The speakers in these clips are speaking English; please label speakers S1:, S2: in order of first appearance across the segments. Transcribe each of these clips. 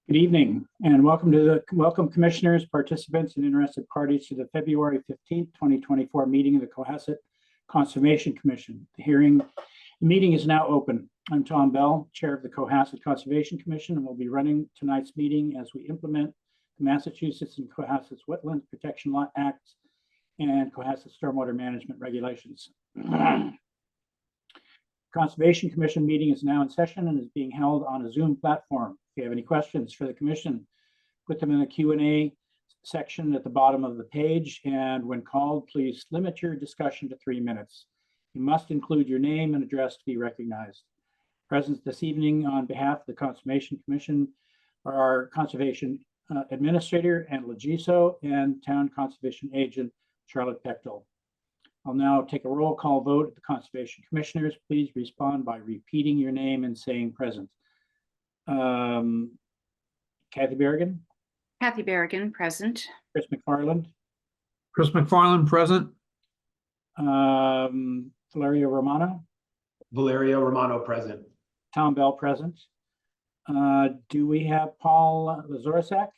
S1: Good evening and welcome commissioners, participants, and interested parties to the February 15th, 2024 meeting of the Cohasset Conservation Commission. The meeting is now open. I'm Tom Bell, Chair of the Cohasset Conservation Commission, and will be running tonight's meeting as we implement the Massachusetts and Cohasset's Wetlands Protection Act and Cohasset Stormwater Management Regulations. Conservation Commission meeting is now in session and is being held on a Zoom platform. If you have any questions for the Commission, put them in the Q&A section at the bottom of the page, and when called, please limit your discussion to 3 minutes. You must include your name and address to be recognized. Present this evening on behalf of the Conservation Commission are our Conservation Administrator, Anna Legiso, and Town Conservation Agent, Charlotte Bechtel. I'll now take a roll call vote at the Conservation Commissioners. Please respond by repeating your name and saying present. Kathy Berrigan?
S2: Kathy Berrigan, present.
S1: Chris McFarland?
S3: Chris McFarland, present.
S1: Valerio Romano?
S4: Valerio Romano, present.
S1: Tom Bell, present. Do we have Paul Lazorczak?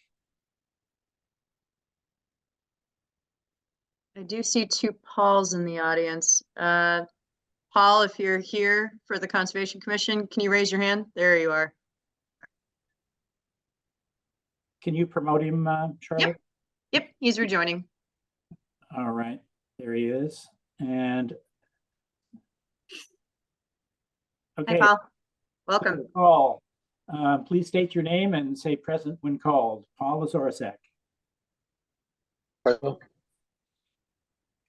S5: I do see two Pauls in the audience. Paul, if you're here for the Conservation Commission, can you raise your hand? There you are.
S1: Can you promote him, Charlotte?
S5: Yep, he's rejoining.
S1: All right, there he is. And okay,
S5: Hi, Paul. Welcome.
S1: Paul, please state your name and say present when called. Paul Lazorczak.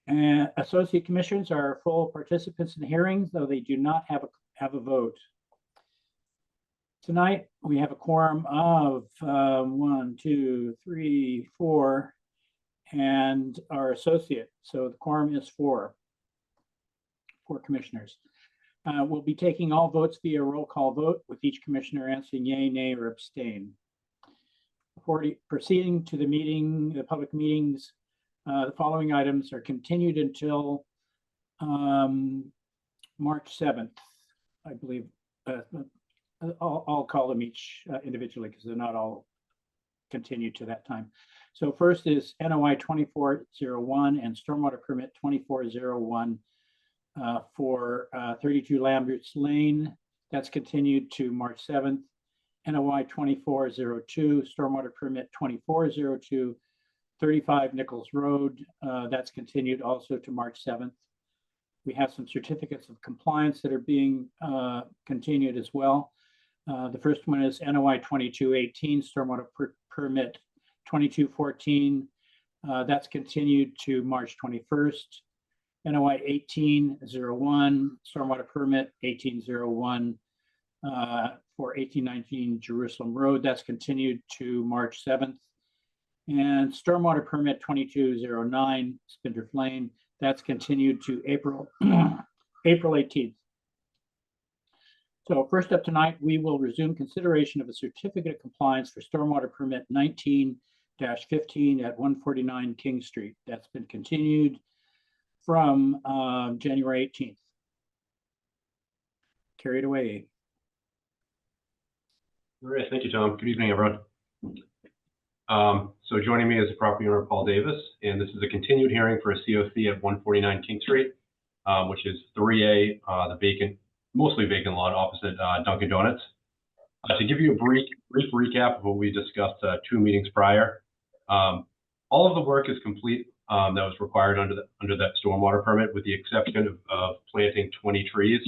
S1: And associate commissioners are full participants in hearings, though they do not have a vote. Tonight, we have a quorum of 1, 2, 3, 4, and our associate. So the quorum is 4 commissioners. We'll be taking all votes via roll call vote, with each commissioner answering yay, nay, or abstain. Before proceeding to the public meetings, the following items are continued until March 7th, I believe. I'll call them each individually because they're not all continued to that time. So first is NOI 2401 and Stormwater Permit 2401 for 32 Lambert's Lane. That's continued to March 7th. NOI 2402, Stormwater Permit 2402, 35 Nichols Road. That's continued also to March 7th. We have some certificates of compliance that are being continued as well. The first one is NOI 2218, Stormwater Permit 2214. That's continued to March 21st. NOI 1801, Stormwater Permit 1801 for 1819 Jerusalem Road. That's continued to March 7th. And Stormwater Permit 2209, Spindrift Lane, that's continued to April 18th. So first up tonight, we will resume consideration of a certificate of compliance for Stormwater Permit 19-15 at 149 King Street. That's been continued from January 18th. Carry it away.
S4: All right, thank you, Tom. Good evening, everyone. So joining me is the property owner, Paul Davis, and this is a continued hearing for a COC at 149 King Street, which is 3A, the mostly vacant lot opposite Dunkin' Donuts. To give you a brief recap of what we discussed 2 meetings prior, all of the work is complete that was required under that stormwater permit, with the exception of planting 20 trees.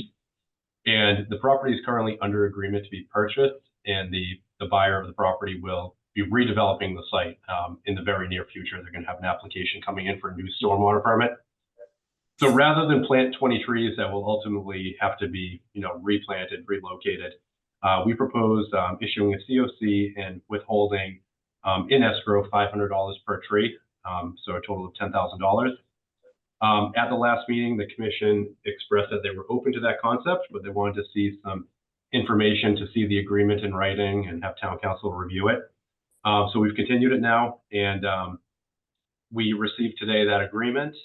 S4: And the property is currently under agreement to be purchased, and the buyer of the property will be redeveloping the site in the very near future. They're going to have an application coming in for a new stormwater permit. So rather than plant 20 trees that will ultimately have to be, replanted, relocated, we proposed issuing a COC and withholding in escrow $500 per tree, so a total of $10,000. At the last meeting, the commission expressed that they were open to that concept, but they wanted to see some information, to see the agreement in writing and have town council review it. So we've continued it now, and we received today that agreement.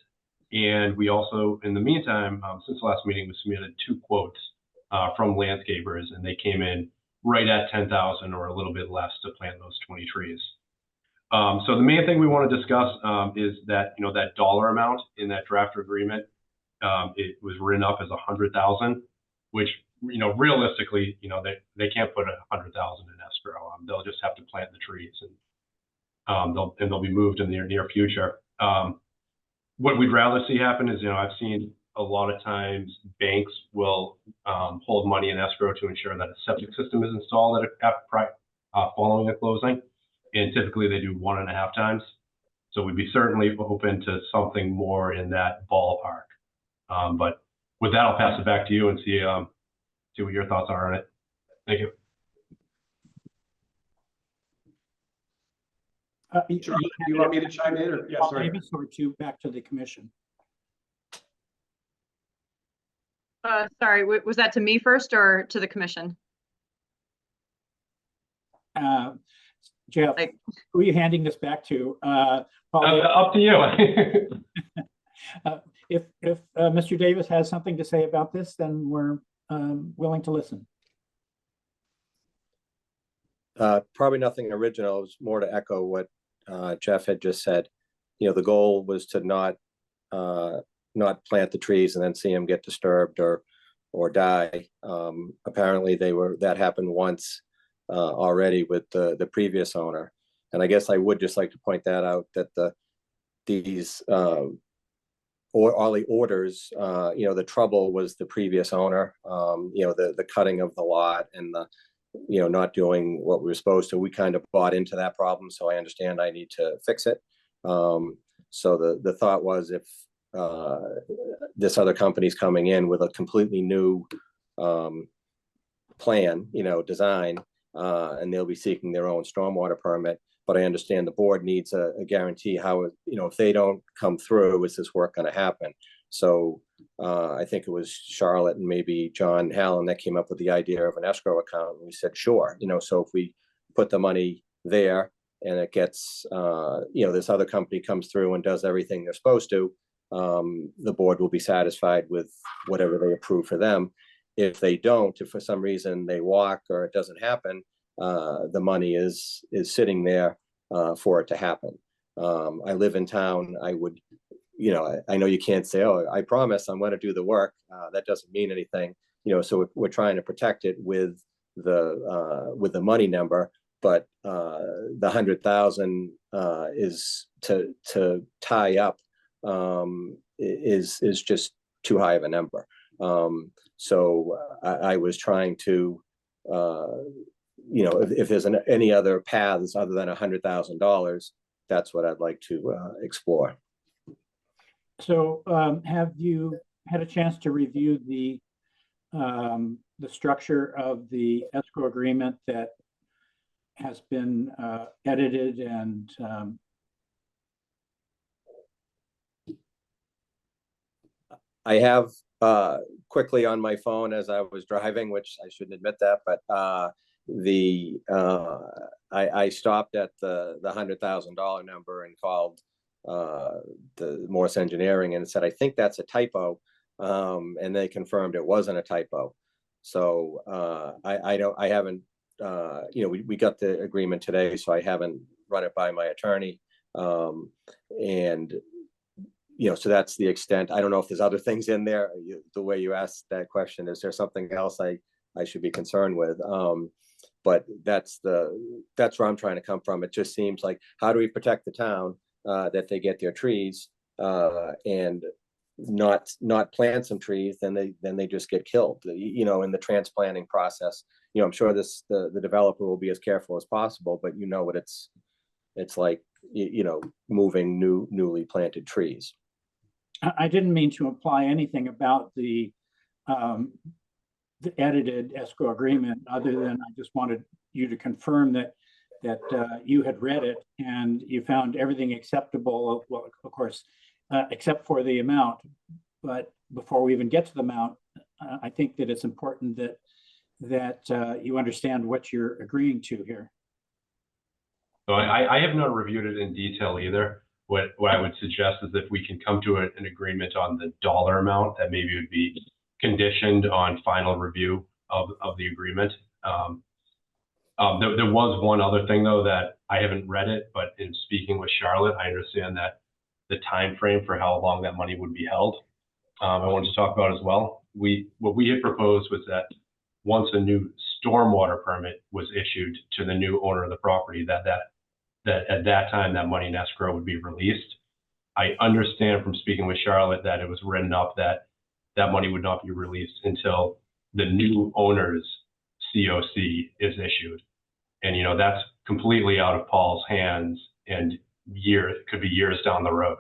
S4: And we also, in the meantime, since the last meeting, we submitted 2 quotes from landscapers, and they came in right at 10,000 or a little bit less to plant those 20 trees. So the main thing we want to discuss is that, that dollar amount in that draft agreement, it was written up as 100,000, which, realistically, they can't put 100,000 in escrow. They'll just have to plant the trees, and they'll be moved in the near future. What we'd rather see happen is, I've seen a lot of times banks will hold money in escrow to ensure that a septic system is installed following a closing. And typically they do 1.5 times. So we'd be certainly open to something more in that ballpark. But with that, I'll pass it back to you and see what your thoughts are on it. Thank you.
S6: Charlie, do you want me to chime in? Or, yeah,
S1: Paul
S6: sorry.
S1: Davis, or back to the commission?
S5: Sorry, was that to me first or to the commission?
S1: Jeff, who are you handing this back to? Paul Davis?
S4: Up to you.
S1: If Mr. Davis has something to say about this, then we're willing to listen.
S7: Probably nothing original. It was more to echo what Jeff had just said. The goal was to not plant the trees and then see them get disturbed or die. Apparently that happened once already with the previous owner. And I guess I would just like to point that out, that these all the orders, the trouble was the previous owner, the cutting of the lot and the not doing what we were supposed to. We kind of bought into that problem, so I understand I need to fix it. So the thought was, if this other company's coming in with a completely new plan, design, and they'll be seeking their own stormwater permit. But I understand the board needs a guarantee how, if they don't come through, is this work going to happen? So I think it was Charlotte and maybe John Hallen that came up with the idea of an escrow account. And we said, sure, so if we put the money there and it gets, this other company comes through and does everything they're supposed to, the board will be satisfied with whatever they approve for them. If they don't, if for some reason they walk or it doesn't happen, the money is sitting there for it to happen. I live in town. I would, I know you can't say, oh, I promise I'm going to do the work. That doesn't mean anything, so we're trying to protect it with the money number, but the 100,000 is to tie up is just too high of a number. So I was trying to, if there's any other paths other than $100,000, that's what I'd like to explore.
S1: So have you had a chance to review the structure of the escrow agreement that has been edited and
S7: I have quickly on my phone as I was driving, which I shouldn't admit that, but I stopped at the $100,000 number and called the Morse Engineering and said, I think that's a typo, and they confirmed it wasn't a typo. So I haven't, we got the agreement today, so I haven't run it by my attorney, and so that's the extent. I don't know if there's other things in there. The way you asked that question, is there something else I should be concerned with? But that's where I'm trying to come from. It just seems like, how do we protect the town that they get their trees and not plant some trees, then they just get killed, in the transplanting process. I'm sure the developer will be as careful as possible, but what it's like, moving newly planted trees.
S1: I didn't mean to imply anything about the edited escrow agreement, other than I just wanted you to confirm that you had read it and you found everything acceptable, well, of course, except for the amount. But before we even get to the amount, I think that it's important that you understand what you're agreeing to here.
S4: So I have not reviewed it in detail either. What I would suggest is if we can come to an agreement on the dollar amount, that maybe would be conditioned on final review of the agreement. There was one other thing though that I haven't read it, but in speaking with Charlotte, I understand that the time frame for how long that money would be held. I wanted to talk about as well. What we had proposed was that once a new stormwater permit was issued to the new owner of the property, that at that time that money in escrow would be released. I understand from speaking with Charlotte that it was written up that that money would not be released until the new owner's COC is issued. And, you know, that's completely out of Paul's hands and it could be years down the road.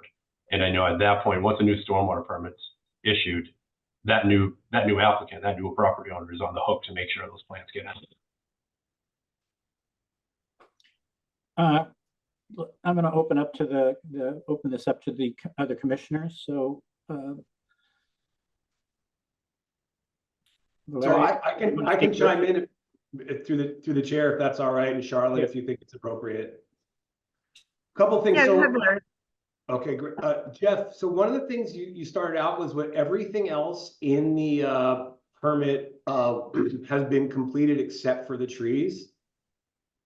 S4: And I know at that point, once a new stormwater permit's issued, that new applicant, that new property owner is on the hook to make sure those plants get in.
S1: I'm going to open up to open this up to the other commissioners. So,
S6: So I can chime in through the chair if that's all right, and Charlotte, if you think it's appropriate. Couple things.
S5: Yeah,
S6: So,
S5: go ahead, Larry.
S6: okay, great. Jeff, so one of the things you started out was what everything else in the permit has been completed except for the trees.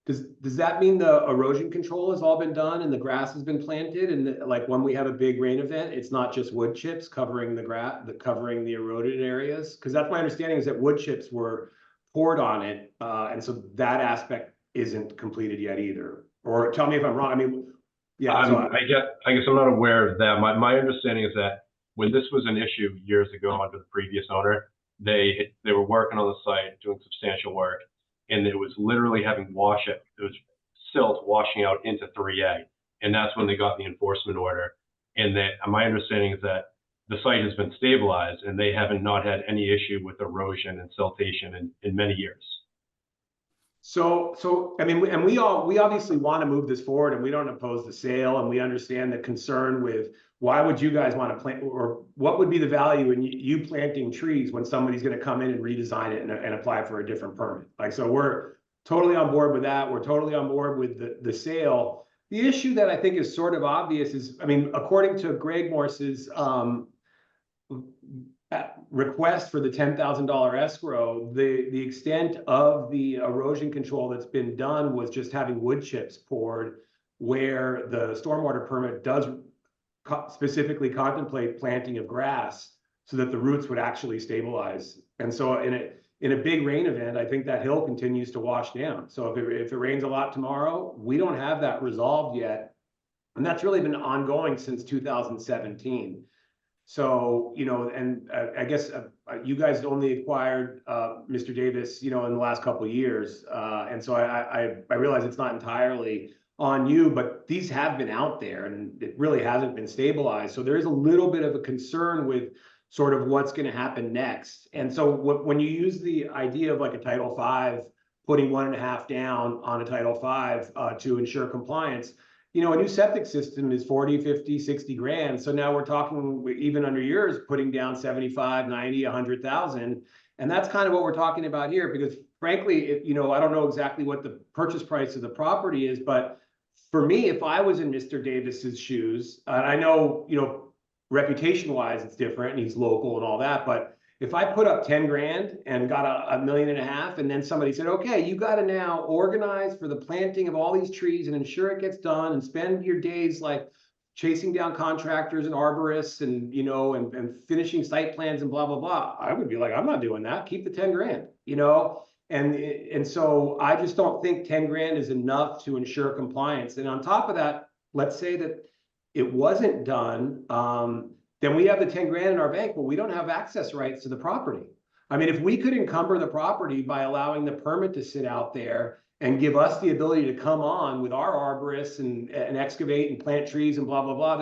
S6: Does that mean the erosion control has all been done and the grass has been planted? And like when we have a big rain event, it's not just wood chips covering the grass, covering the eroded areas? Because that's my understanding, is that wood chips were poured on it, and so that aspect isn't completed yet either. Or tell me if I'm wrong. I mean, yeah.
S4: I guess I'm not aware of that. My understanding is that when this was an issue years ago under the previous owner, they were working on the site, doing substantial work, and it was literally having it was silt washing out into 3A. And that's when they got the enforcement order. And my understanding is that the site has been stabilized and they haven't not had any issue with erosion and siltation in many years.
S6: So I mean, and we obviously want to move this forward, and we don't oppose the sale, and we understand the concern with why would you guys want to plant, or what would be the value in you planting trees when somebody's going to come in and redesign it and apply for a different permit? Like, so we're totally on board with that. We're totally on board with the sale. The issue that I think is sort of obvious is, I mean, according to Greg Morse's request for the $10,000 escrow, the extent of the erosion control that's been done was just having wood chips poured, where the stormwater permit does specifically contemplate planting of grass so that the roots would actually stabilize. And so in a big rain event, I think that hill continues to wash down. So if it rains a lot tomorrow, we don't have that resolved yet. And that's really been ongoing since 2017. So, you know, and I guess you guys only acquired Mr. Davis, you know, in the last couple of years. And so I realize it's not entirely on you, but these have been out there and it really hasn't been stabilized. So there is a little bit of a concern with sort of what's going to happen next. And so when you use the idea of like a Title V, putting 1.5 down on a Title V to ensure compliance, you know, a new septic system is 40, 50, 60 grand. So now we're talking, even under yours, putting down 75, 90, 100,000. And that's kind of what we're talking about here, because frankly, you know, I don't know exactly what the purchase price of the property is, but for me, if I was in Mr. Davis's shoes, I know, you know, reputation wise, it's different and he's local and all that, but if I put up 10 grand and got $1.5 million, and then somebody said, okay, you got to now organize for the planting of all these trees and ensure it gets done and spend your days like chasing down contractors and arborists and, you know, and finishing site plans and blah, blah, blah. I would be like, I'm not doing that. Keep the 10 grand, you know? And so I just don't think 10 grand is enough to ensure compliance. And on top of that, let's say that it wasn't done, then we have the 10 grand in our bank, but we don't have access rights to the property. I mean, if we could encumber the property by allowing the permit to sit out there and give us the ability to come on with our arborists and excavate and plant trees and blah, blah, blah,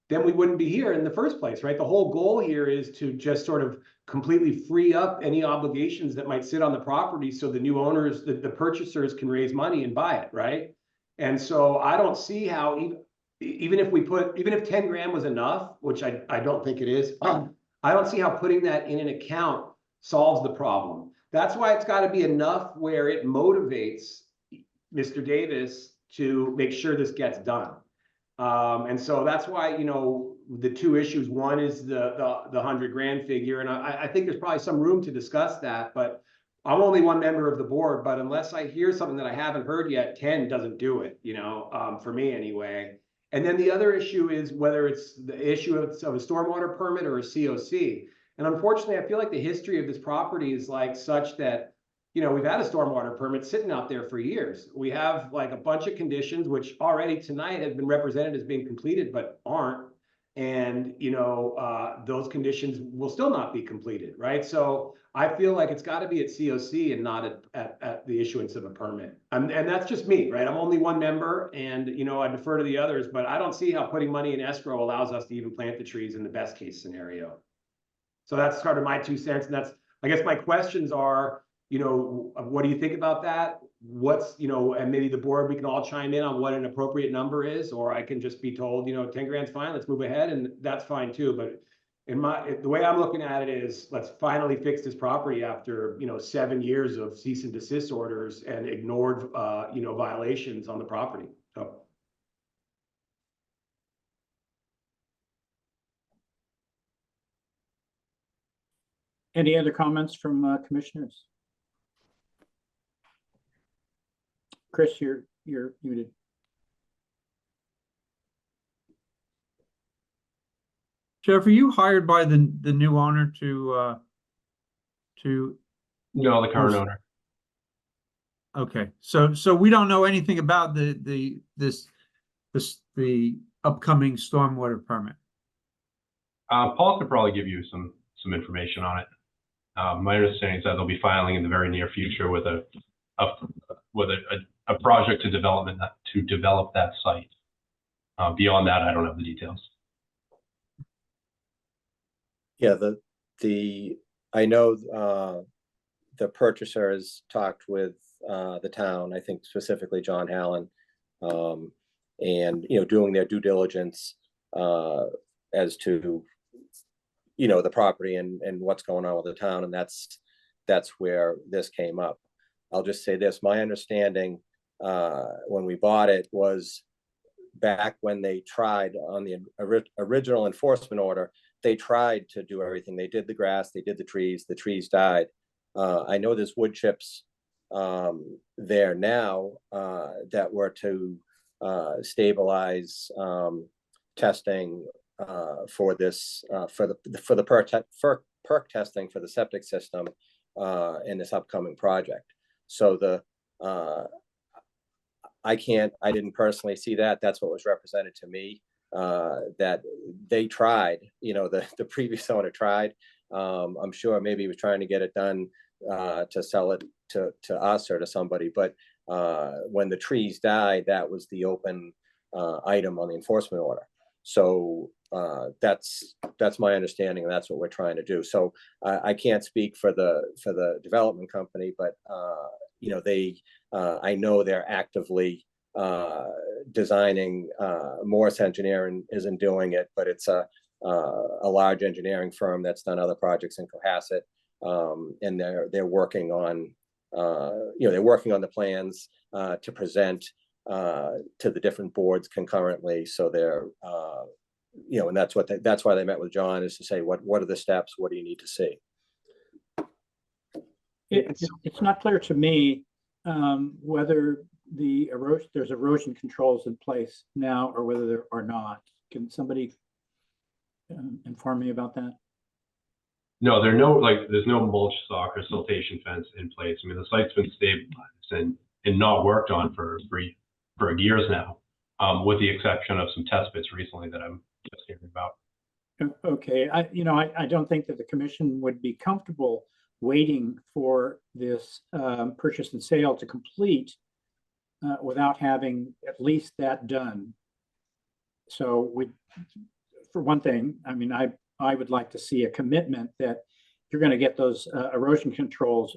S6: then we wouldn't be here in the first place, right? The whole goal here is to just sort of completely free up any obligations that might sit on the property so the new owners, the purchasers can raise money and buy it, right? And so I don't see how even if 10 grand was enough, which I don't think it is, I don't see how putting that in an account solves the problem. That's why it's got to be enough where it motivates Mr. Davis to make sure this gets done. And so that's why, you know, the two issues, one is the 100 grand figure. And I think there's probably some room to discuss that, but I'm only one member of the board, but unless I hear something that I haven't heard yet, 10 doesn't do it, for me anyway. And then the other issue is whether it's the issue of a stormwater permit or a COC. And unfortunately, I feel like the history of this property is like such that, we've had a stormwater permit sitting out there for years. We have like a bunch of conditions, which already tonight have been represented as being completed, but aren't. And, those conditions will still not be completed, right? So I feel like it's got to be at COC and not at the issuance of a permit. And that's just me, right? I'm only one member and, I defer to the others, but I don't see how putting money in escrow allows us to even plant the trees in the best case scenario. So that's sort of my 2 cents. And I guess my questions are, what do you think about that? What's, and maybe the board, we can all chime in on what an appropriate number is, or I can just be told, 10 grand's fine, let's move ahead, and that's fine too. But the way I'm looking at it is, let's finally fix this property after, 7 years of cease and desist orders and ignored, violations on the property. So.
S1: Any other comments from commissioners? Chris, you're muted.
S3: Jeff, are you hired by the new owner to
S4: No, the current
S3: Yes.
S4: owner.
S3: okay, so we don't know anything about the upcoming stormwater permit.
S4: Paul could probably give you some information on it. My understanding is that they'll be filing in the very near future with a project to develop that site. Beyond that, I don't have the details.
S7: Yeah, I know the purchaser has talked with the town, I think specifically John Hallen, and, doing their due diligence as to, the property and what's going on with the town, and that's where this came up. I'll just say this, my understanding when we bought it was back when they tried on the original enforcement order, they tried to do everything. They did the grass, they did the trees died. I know there's wood chips there now that were to stabilize testing for this for the perk testing for the septic system in this upcoming project. So I didn't personally see that. That's what was represented to me, that they tried, the previous owner tried. I'm sure maybe he was trying to get it done to sell it to us or to somebody. But when the trees died, that was the open item on the enforcement order. So that's my understanding, and that's what we're trying to do. So I can't speak for the development company, but I know they're actively designing. Morse Engineering isn't doing it, but it's a large engineering firm that's done other projects in Cohasset, and they're working on the plans to present to the different boards concurrently. So they're and that's why they met with John, is to say what are the steps, what do you need to see.
S1: It's not clear to me whether there's erosion controls in place now or whether there are not. Can somebody inform me about that?
S4: No, there's no mulch stock or siltation fence in place. I mean, the site's been stabilized and not worked on for years now, with the exception of some test bits recently that I'm just hearing about.
S1: Okay, I don't think that the commission would be comfortable waiting for this purchase and sale to complete without having at least that done. So for one thing, I mean, I would like to see a commitment that you're going to get those erosion controls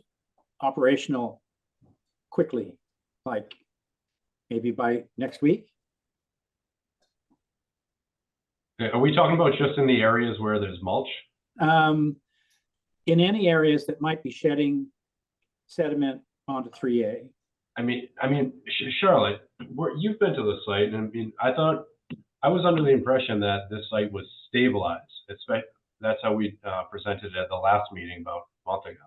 S1: operational quickly, like maybe by next week.
S4: Are we talking about just in the areas where there's mulch?
S1: In any areas that might be shedding sediment onto 3A.
S4: I mean, Charlotte, you've been to the site, and I mean, I was under the impression that this site was stabilized. That's how we presented at the last meeting about a month ago.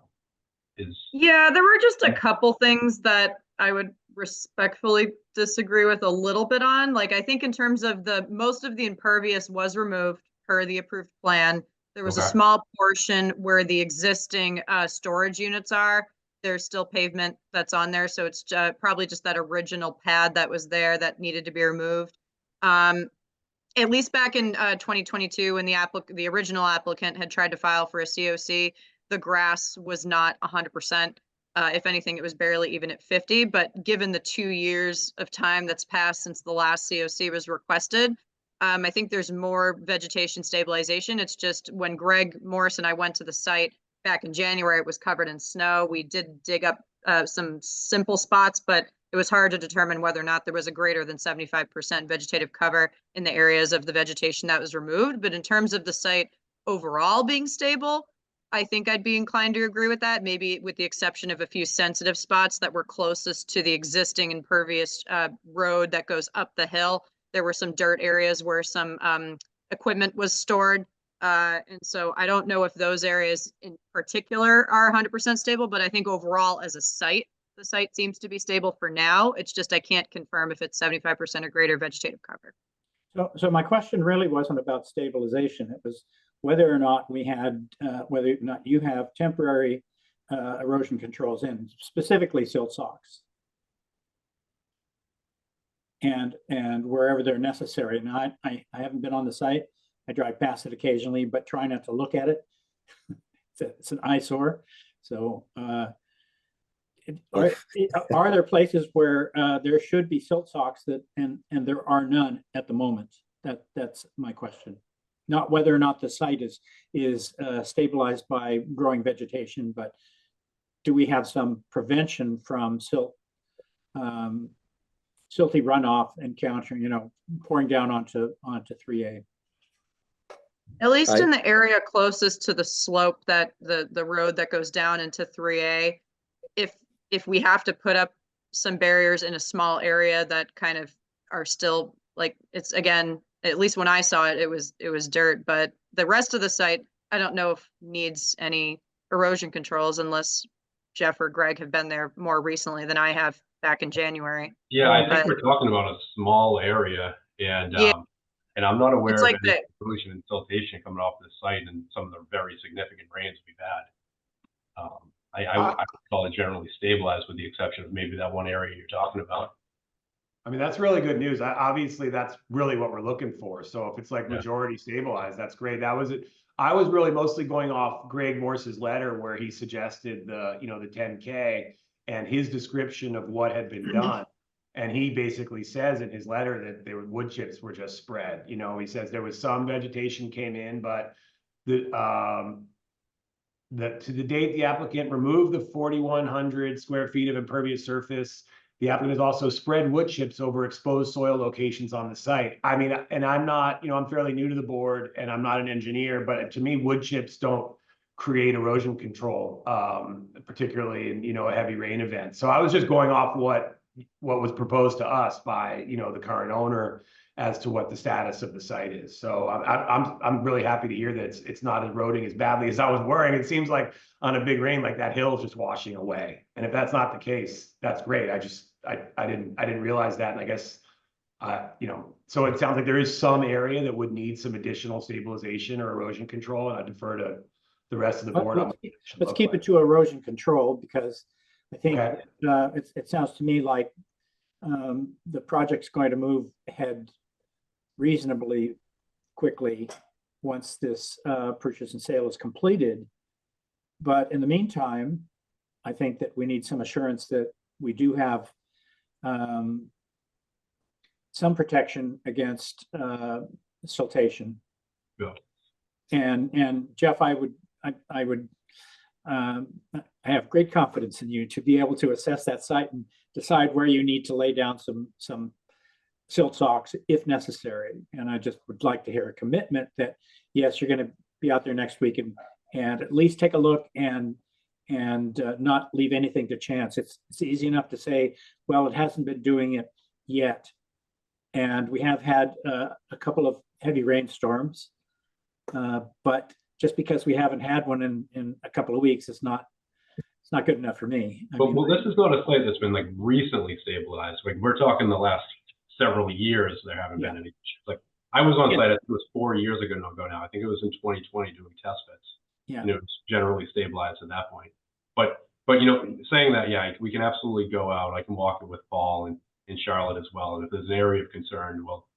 S5: Yeah, there were just a couple things that I would respectfully disagree with a little bit on. Like, I think in terms of most of the impervious was removed per the approved plan. There was a
S4: Okay.
S5: small portion where the existing storage units are. There's still pavement that's on there, so it's probably just that original pad that was there that needed to be removed. At least back in 2022, when the original applicant had tried to file for a COC, the grass was not 100%. If anything, it was barely even at 50. But given the 2 years of time that's passed since the last COC was requested, I think there's more vegetation stabilization. It's just when Greg Morris and I went to the site back in January, it was covered in snow. We did dig up some simple spots, but it was hard to determine whether or not there was a greater than 75% vegetative cover in the areas of the vegetation that was removed. But in terms of the site overall being stable, I think I'd be inclined to agree with that, maybe with the exception of a few sensitive spots that were closest to the existing impervious road that goes up the hill. There were some dirt areas where some equipment was stored. And so I don't know if those areas in particular are 100% stable, but I think overall as a site, the site seems to be stable for now. It's just I can't confirm if it's 75% or greater vegetative cover.
S1: So my question really wasn't about stabilization. It was whether or not we had, whether or not you have temporary erosion controls in, specifically silt socks. And wherever they're necessary. Now, I haven't been on the site. I drive past it occasionally, but try not to look at it. It's an eyesore. So are there places where there should be silt socks that and there are none at the moment? That's my question. Not whether or not the site is stabilized by growing vegetation, but do we have some prevention from silty runoff encountering, pouring down onto 3A?
S5: At least in the area closest to the slope that the road that goes down into 3A, if we have to put up some barriers in a small area that kind of are still like, it's again, at least when I saw it, it was dirt, but the rest of the site, I don't know if needs any erosion controls unless Jeff or Greg have been there more recently than I have back in January.
S4: Yeah, I think we're talking about a small area, and
S5: Yeah.
S4: And I'm not aware
S5: It's
S4: of
S5: like
S4: any erosion and siltation coming off the site and some of the very significant rains we've had. I would call it generally stabilized with the exception of maybe that one area you're talking about.
S6: I mean, that's really good news. Obviously, that's really what we're looking for. So if it's like majority stabilized, that's great. That was it. I was really mostly going off Greg Morse's letter where he suggested the 10K and his description of what had been done. And he basically says in his letter that there were wood chips were just spread. He says there was some vegetation came in, but to the date the applicant removed the 4,100 square feet of impervious surface. The applicant has also spread wood chips over exposed soil locations on the site. I mean, and I'm not, I'm fairly new to the board and I'm not an engineer, but to me, wood chips don't create erosion control, particularly in, a heavy rain event. So I was just going off what was proposed to us by, the current owner as to what the status of the site is. So I'm really happy to hear that it's not eroding as badly as I was worrying. It seems like on a big rain like that hill is just washing away. And if that's not the case, that's great. I didn't realize that. And I guess, so it sounds like there is some area that would need some additional stabilization or erosion control. And I defer to the rest of the board.
S1: Let's keep it to erosion control because I think it sounds to me like the project's going to move ahead reasonably quickly once this purchase and sale is completed. But in the meantime, I think that we need some assurance that we do have some protection against siltation.
S4: Yeah.
S1: And Jeff, I have great confidence in you to be able to assess that site and decide where you need to lay down some silt socks if necessary. And I just would like to hear a commitment that, yes, you're going to be out there next week and at least take a look and not leave anything to chance. It's easy enough to say, well, it hasn't been doing it yet. And we have had a couple of heavy rainstorms, but just because we haven't had one in a couple of weeks, it's not it's not good enough for me. I
S4: But
S1: mean,
S4: well, this is not a site that's been like recently stabilized. Like we're talking the last several years, there haven't been any issues. Like I was on
S1: Yeah.
S4: site, I think it was 4 years ago now. I think it was in 2020 doing test fits.
S1: Yeah.
S4: And it was generally stabilized at that point. But you know, saying that, yeah, we can absolutely go out. I can walk it with Paul and Charlotte as well. And if there's an area of concern, well,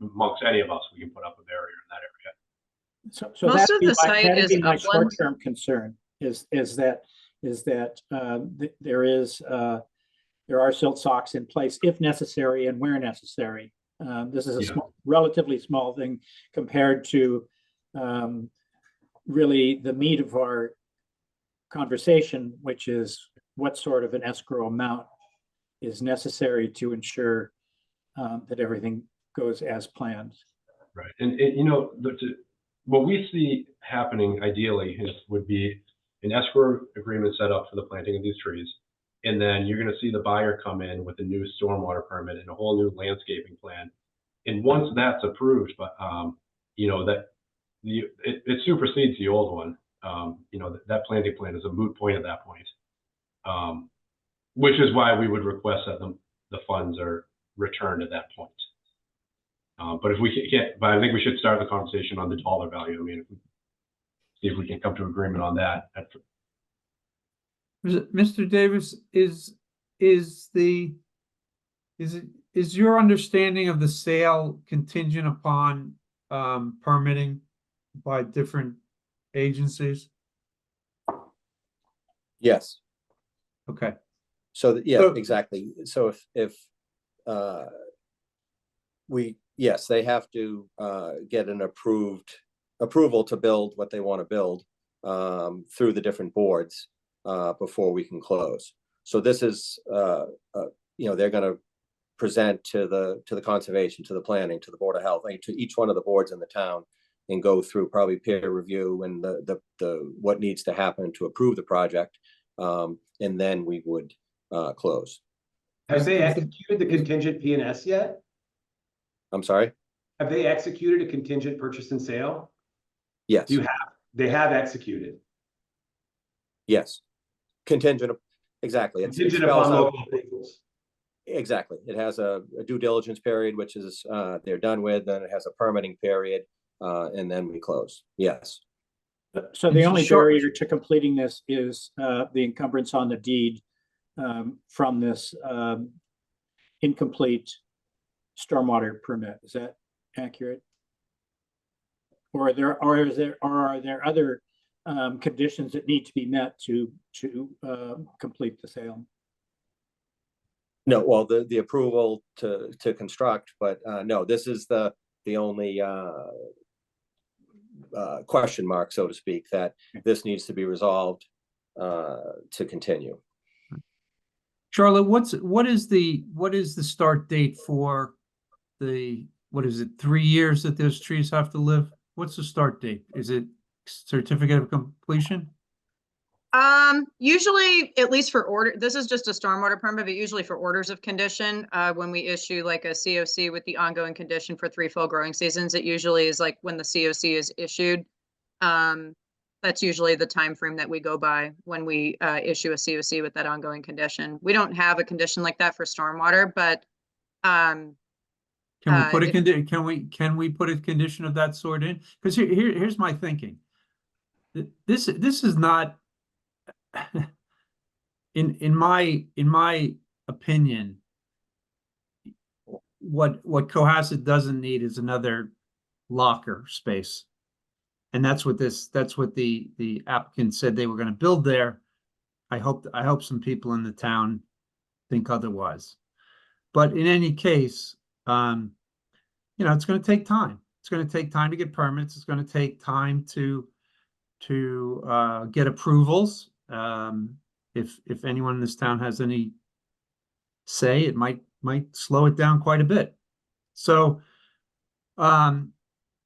S4: amongst any of us, we can put up a barrier in that area.
S1: So
S5: Most
S1: that'd
S5: of
S1: be
S5: the
S1: my-
S5: site
S1: that'd
S5: is
S1: be my
S5: upland.
S1: short-term concern is that there are silt socks in place if necessary and where necessary. This is a
S4: Yeah.
S1: relatively small thing compared to really the meat of our conversation, which is what sort of an escrow amount is necessary to ensure that everything goes as planned.
S4: Right. And you know, what we see happening ideally would be an escrow agreement set up for the planting of these trees. And then you're going to see the buyer come in with a new stormwater permit and a whole new landscaping plan. And once that's approved, but you know, it supersedes the old one. You know, that planting plan is a moot point at that point. Which is why we would request that the funds are returned at that point. But if we can't, but I think we should start the conversation on the dollar value. I mean, see if we can come to agreement on that.
S3: Mr. Davis, is your understanding of the sale contingent upon permitting by different agencies?
S7: Yes.
S3: Okay,
S7: So, yeah,
S3: So-
S7: exactly. So if yes, they have to get an approval to build what they want to build through the different boards before we can close. So this is, you know, they're going to present to the conservation, to the planning, to the Board of Health, to each one of the boards in the town, and go through probably peer review and the what needs to happen to approve the project, and then we would close.
S6: Have they executed the contingent P&S yet?
S7: I'm sorry?
S6: Have they executed a contingent purchase and sale?
S7: Yes,
S6: They have executed.
S7: yes. Contingent, exactly. It
S6: Contingent
S7: spells
S6: upon
S7: out-
S6: local approvals.
S7: Exactly. It has a due diligence period, which is they're done with, then it has a permitting period, and then we close. Yes.
S1: So the
S3: It's a
S1: only
S3: short-
S1: barrier to completing this is the encumbrance on the deed from this incomplete stormwater permit. Is that accurate? Or are there other conditions that need to be met to complete the sale?
S7: No, well, the approval to construct, but no, this is the only question mark, so to speak, that this needs to be resolved to continue.
S3: Charlotte, what is the start date for what is it, 3 years that those trees have to live? What's the start date? Is it certificate of completion?
S5: Usually, at least for this is just a stormwater permit, but usually for orders of condition, when we issue like a COC with the ongoing condition for 3 full growing seasons, it usually is like when the COC is issued. That's usually the time frame that we go by when we issue a COC with that ongoing condition. We don't have a condition like that for stormwater, but
S3: Can we put a can we put a condition of that sort in? Because here's my thinking. This is not in my opinion, what Cohasset doesn't need is another locker space. And that's what the applicant said they were going to build there. I hope some people in the town think otherwise. But in any case, you know, it's going to take time. It's going to take time to get permits. It's going to take time to get approvals. If anyone in this town has any say, it might slow it down quite a bit. So,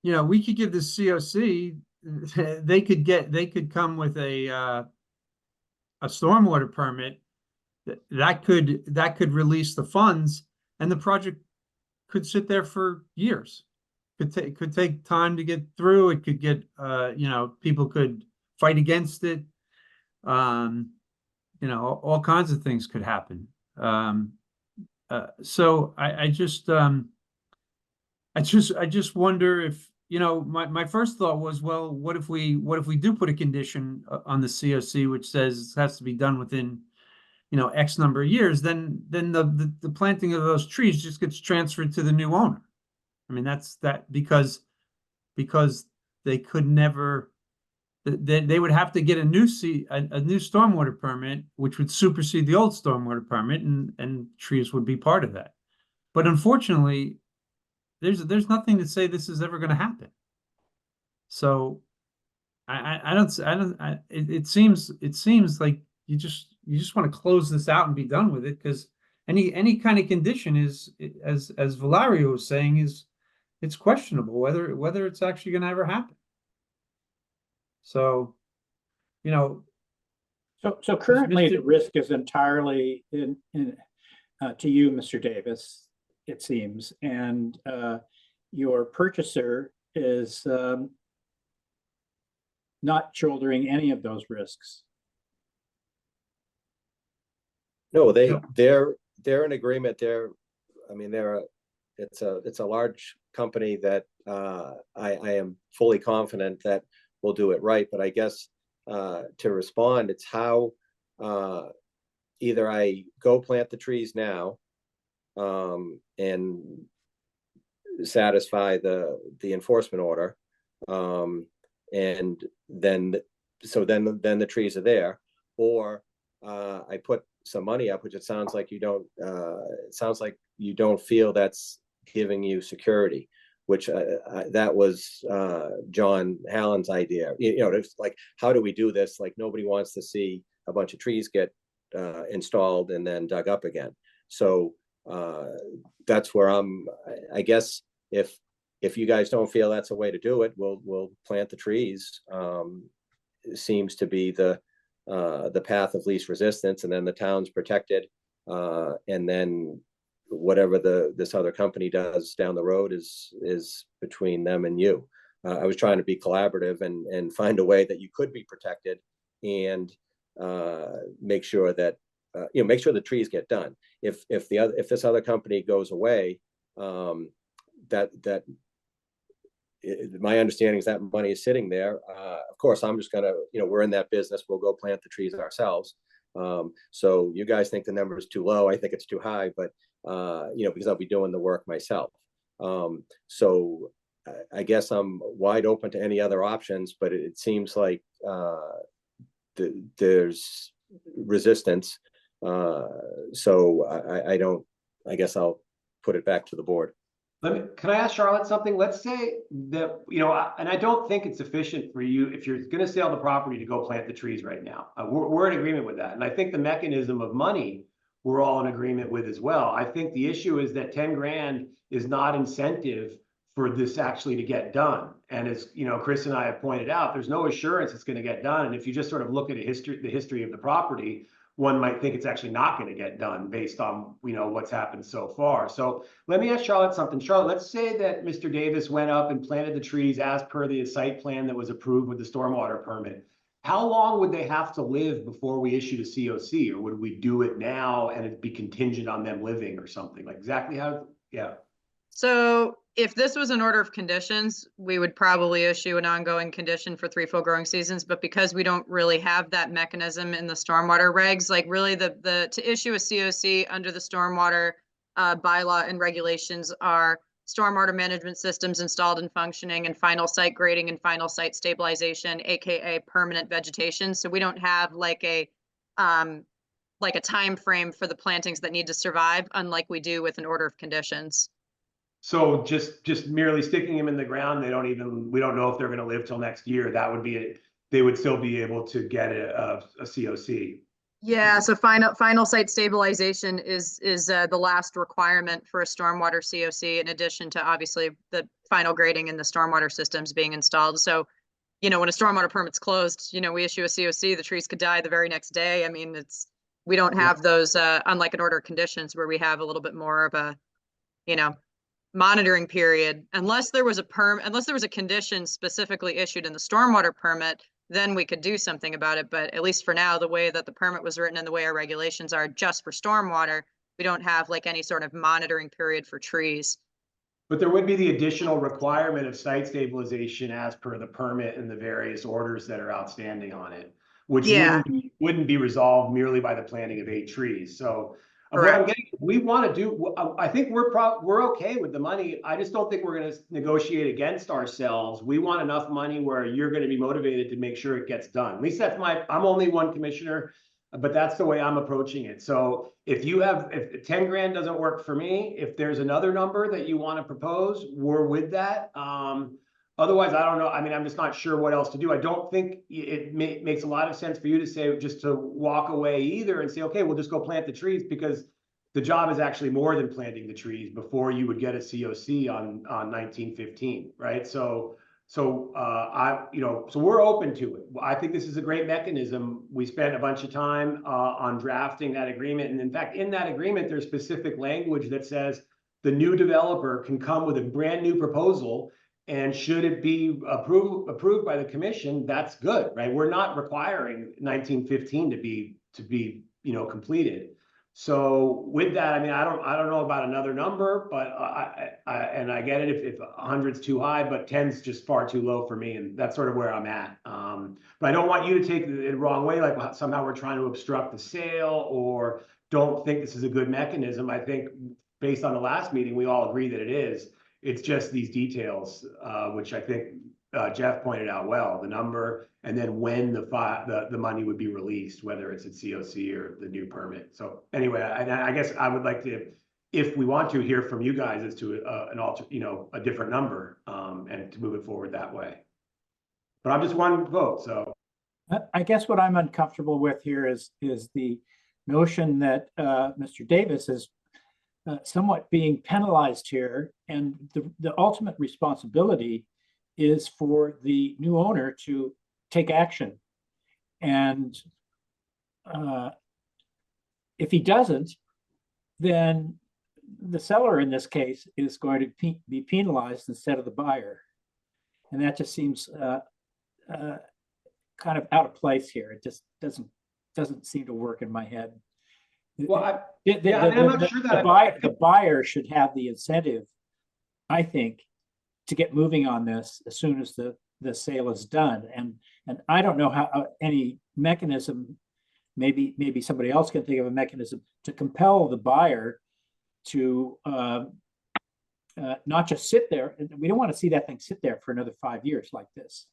S3: you know, we could give this COC. They could come with a stormwater permit that could release the funds, and the project could sit there for years. Could take time to get through. It could get you know, people could fight against it. you know, all kinds of things could happen. So I just wonder if, you know, my first thought was, well, what if we do put a condition on the COC which says it has to be done within, you know, X number of years, then the planting of those trees just gets transferred to the new owner. I mean, that's because they could never, they would have to get a new stormwater permit, which would supersede the old stormwater permit, and trees would be part of that. But unfortunately, there's nothing to say this is ever going to happen. So it seems like you just want to close this out and be done with it, because any kind of condition is, as Valario was saying, it's questionable whether it's actually going to ever happen. So, you know,
S1: So currently the
S3: Mr.
S1: risk is entirely in to you, Mr. Davis, it seems, and your purchaser is not shouldering any of those risks.
S7: No,
S3: Yeah.
S7: they're in agreement. I mean, it's a large company that I am fully confident that will do it right. But I guess to respond, it's how either I go plant the trees now and satisfy the enforcement order, and then the trees are there, or I put some money up, which it sounds like you don't. It sounds like you don't feel that's giving you security, which that was John Hallen's idea. You know, it's like, how do we do this? Like, nobody wants to see a bunch of trees get installed and then dug up again. So that's where I guess if you guys don't feel that's a way to do it, we'll plant the trees. It seems to be the path of least resistance, and then the town's protected, and then whatever this other company does down the road is between them and you. I was trying to be collaborative and find a way that you could be protected and make sure that make sure the trees get done. If this other company goes away, my understanding is that money is sitting there. Of course, I'm just gonna, we're in that business. We'll go plant the trees ourselves. So you guys think the number is too low. I think it's too high, but because I'll be doing the work myself. So I guess I'm wide open to any other options, but it seems like there's resistance. So I guess I'll put it back to the board.
S6: Can I ask Charlotte something? Let's say that, and I don't think it's sufficient for you, if you're going to sell the property, to go plant the trees right now. We're in agreement with that. And I think the mechanism of money, we're all in agreement with as well. I think the issue is that 10 grand is not incentive for this actually to get done. And as Chris and I have pointed out, there's no assurance it's going to get done. And if you just sort of look at the history of the property, one might think it's actually not going to get done based on what's happened so far. So let me ask Charlotte something. Charlotte, let's say that Mr. Davis went up and planted the trees as per the site plan that was approved with the stormwater permit. How long would they have to live before we issued a COC, or would we do it now and it'd be contingent on them living or something? Like, exactly how? Yeah.
S5: So if this was an order of conditions, we would probably issue an ongoing condition for 3 full growing seasons. But because we don't really have that mechanism in the stormwater regs, like really to issue a COC under the stormwater bylaw and regulations are stormwater management systems installed and functioning, and final site grading and final site stabilization, aka permanent vegetation. So we don't have like a time frame for the plantings that need to survive, unlike we do with an order of conditions.
S6: So just merely sticking them in the ground, we don't know if they're going to live till next year. That would be it. They would still be able to get a COC.
S5: Yeah. So final site stabilization is the last requirement for a stormwater COC, in addition to obviously the final grading and the stormwater systems being installed. So, when a stormwater permit's closed, we issue a COC, the trees could die the very next day. I mean, we don't have those, unlike an order of conditions where we have a little bit more of a, monitoring period, unless there was a condition specifically issued in the stormwater permit then we could do something about it. But at least for now, the way that the permit was written and the way our regulations are just for stormwater, we don't have like any sort of monitoring period for trees.
S6: But there would be the additional requirement of site stabilization as per the permit and the various orders that are outstanding on it, which
S5: Yeah.
S6: wouldn't be resolved merely by the planting of 8 trees. So what I'm
S5: Correct.
S6: getting, we want to do, I think we're okay with the money. I just don't think we're going to negotiate against ourselves. We want enough money where you're going to be motivated to make sure it gets done. At least that's I'm only one commissioner, but that's the way I'm approaching it. So if 10 grand doesn't work for me, if there's another number that you want to propose, we're with that. Otherwise, I don't know. I mean, I'm just not sure what else to do. I don't think it makes a lot of sense for you to say, just to walk away either and say, okay, we'll just go plant the trees, because the job is actually more than planting the trees before you would get a COC on 1915, right? So we're open to it. I think this is a great mechanism. We spent a bunch of time on drafting that agreement. And in fact, in that agreement, there's specific language that says the new developer can come with a brand new proposal, and should it be approved by the commission, that's good, right? We're not requiring 1915 to be completed. So with that, I mean, I don't know about another number, but I get it if 100's too high, but 10's just far too low for me, and that's sort of where I'm at. But I don't want you to take it the wrong way, like somehow we're trying to obstruct the sale or don't think this is a good mechanism. I think based on the last meeting, we all agree that it is. It's just these details, which I think Jeff pointed out well, the number, and then when the money would be released, whether it's at COC or the new permit. So anyway, I guess I would like to, if we want to, hear from you guys as to a different number, and to move it forward that way. But I'm just one vote, so.
S1: I guess what I'm uncomfortable with here is the notion that Mr. Davis is somewhat being penalized here, and the ultimate responsibility is for the new owner to take action. And if he doesn't, then the seller in this case is going to be penalized instead of the buyer. And that just seems kind of out of place here. It just doesn't seem to work in my head.
S6: Well, I'm not sure that
S1: the buyer should have the incentive, I think, to get moving on this as soon as the sale is done. And I don't know how any mechanism, maybe somebody else can think of a mechanism to compel the buyer to not just sit there. We don't want to see that thing sit there for another 5 years like this.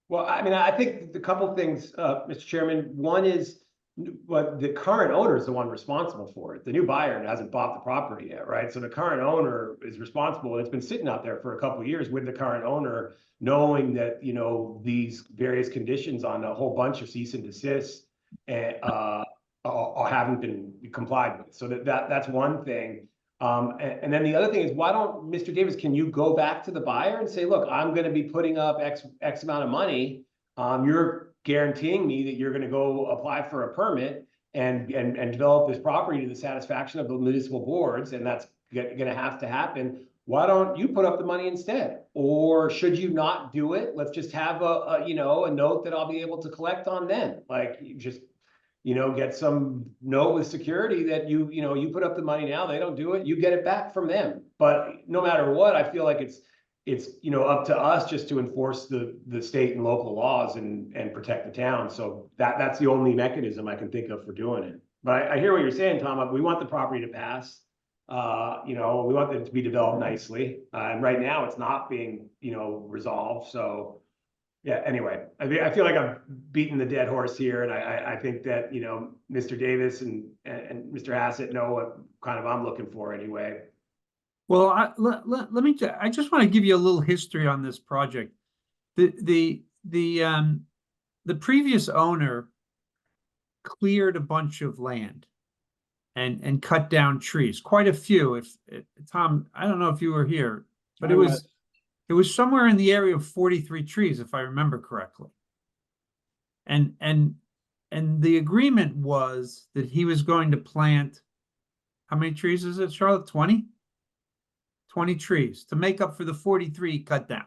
S6: Well, I mean, I think the couple things, Mr. Chairman. One is, but the current owner is the one responsible for it. The new buyer hasn't bought the property yet, right? So the current owner is responsible. It's been sitting out there for a couple of years with the current owner, knowing that, these various conditions on a whole bunch of cease and desist haven't been complied with. So that's one thing. And then the other thing is, why don't, Mr. Davis, can you go back to the buyer and say, look, I'm going to be putting up X amount of money. You're guaranteeing me that you're going to go apply for a permit and develop this property to the satisfaction of the municipal boards, and that's going to have to happen. Why don't you put up the money instead? Or should you not do it? Let's just have a note that I'll be able to collect on then. Like, you just get some note with security that you put up the money now, they don't do it, you get it back from them. But no matter what, I feel like it's up to us just to enforce the state and local laws and protect the town. So that's the only mechanism I can think of for doing it. But I hear what you're saying, Tom. We want the property to pass. We want it to be developed nicely. And right now it's not being, resolved. So yeah, anyway, I feel like I'm beating the dead horse here. And I think that, Mr. Davis and Mr. Hassett know what kind of I'm looking for anyway.
S3: Well, let me. I just want to give you a little history on this project. The previous owner cleared a bunch of land and cut down trees, quite a few. If Tom, I don't know if you were here, but it was somewhere in the area of 43 trees, if I remember correctly. And the agreement was that he was going to plant, how many trees is it, Charlotte? 20? 20 trees to make up for the 43 cut down.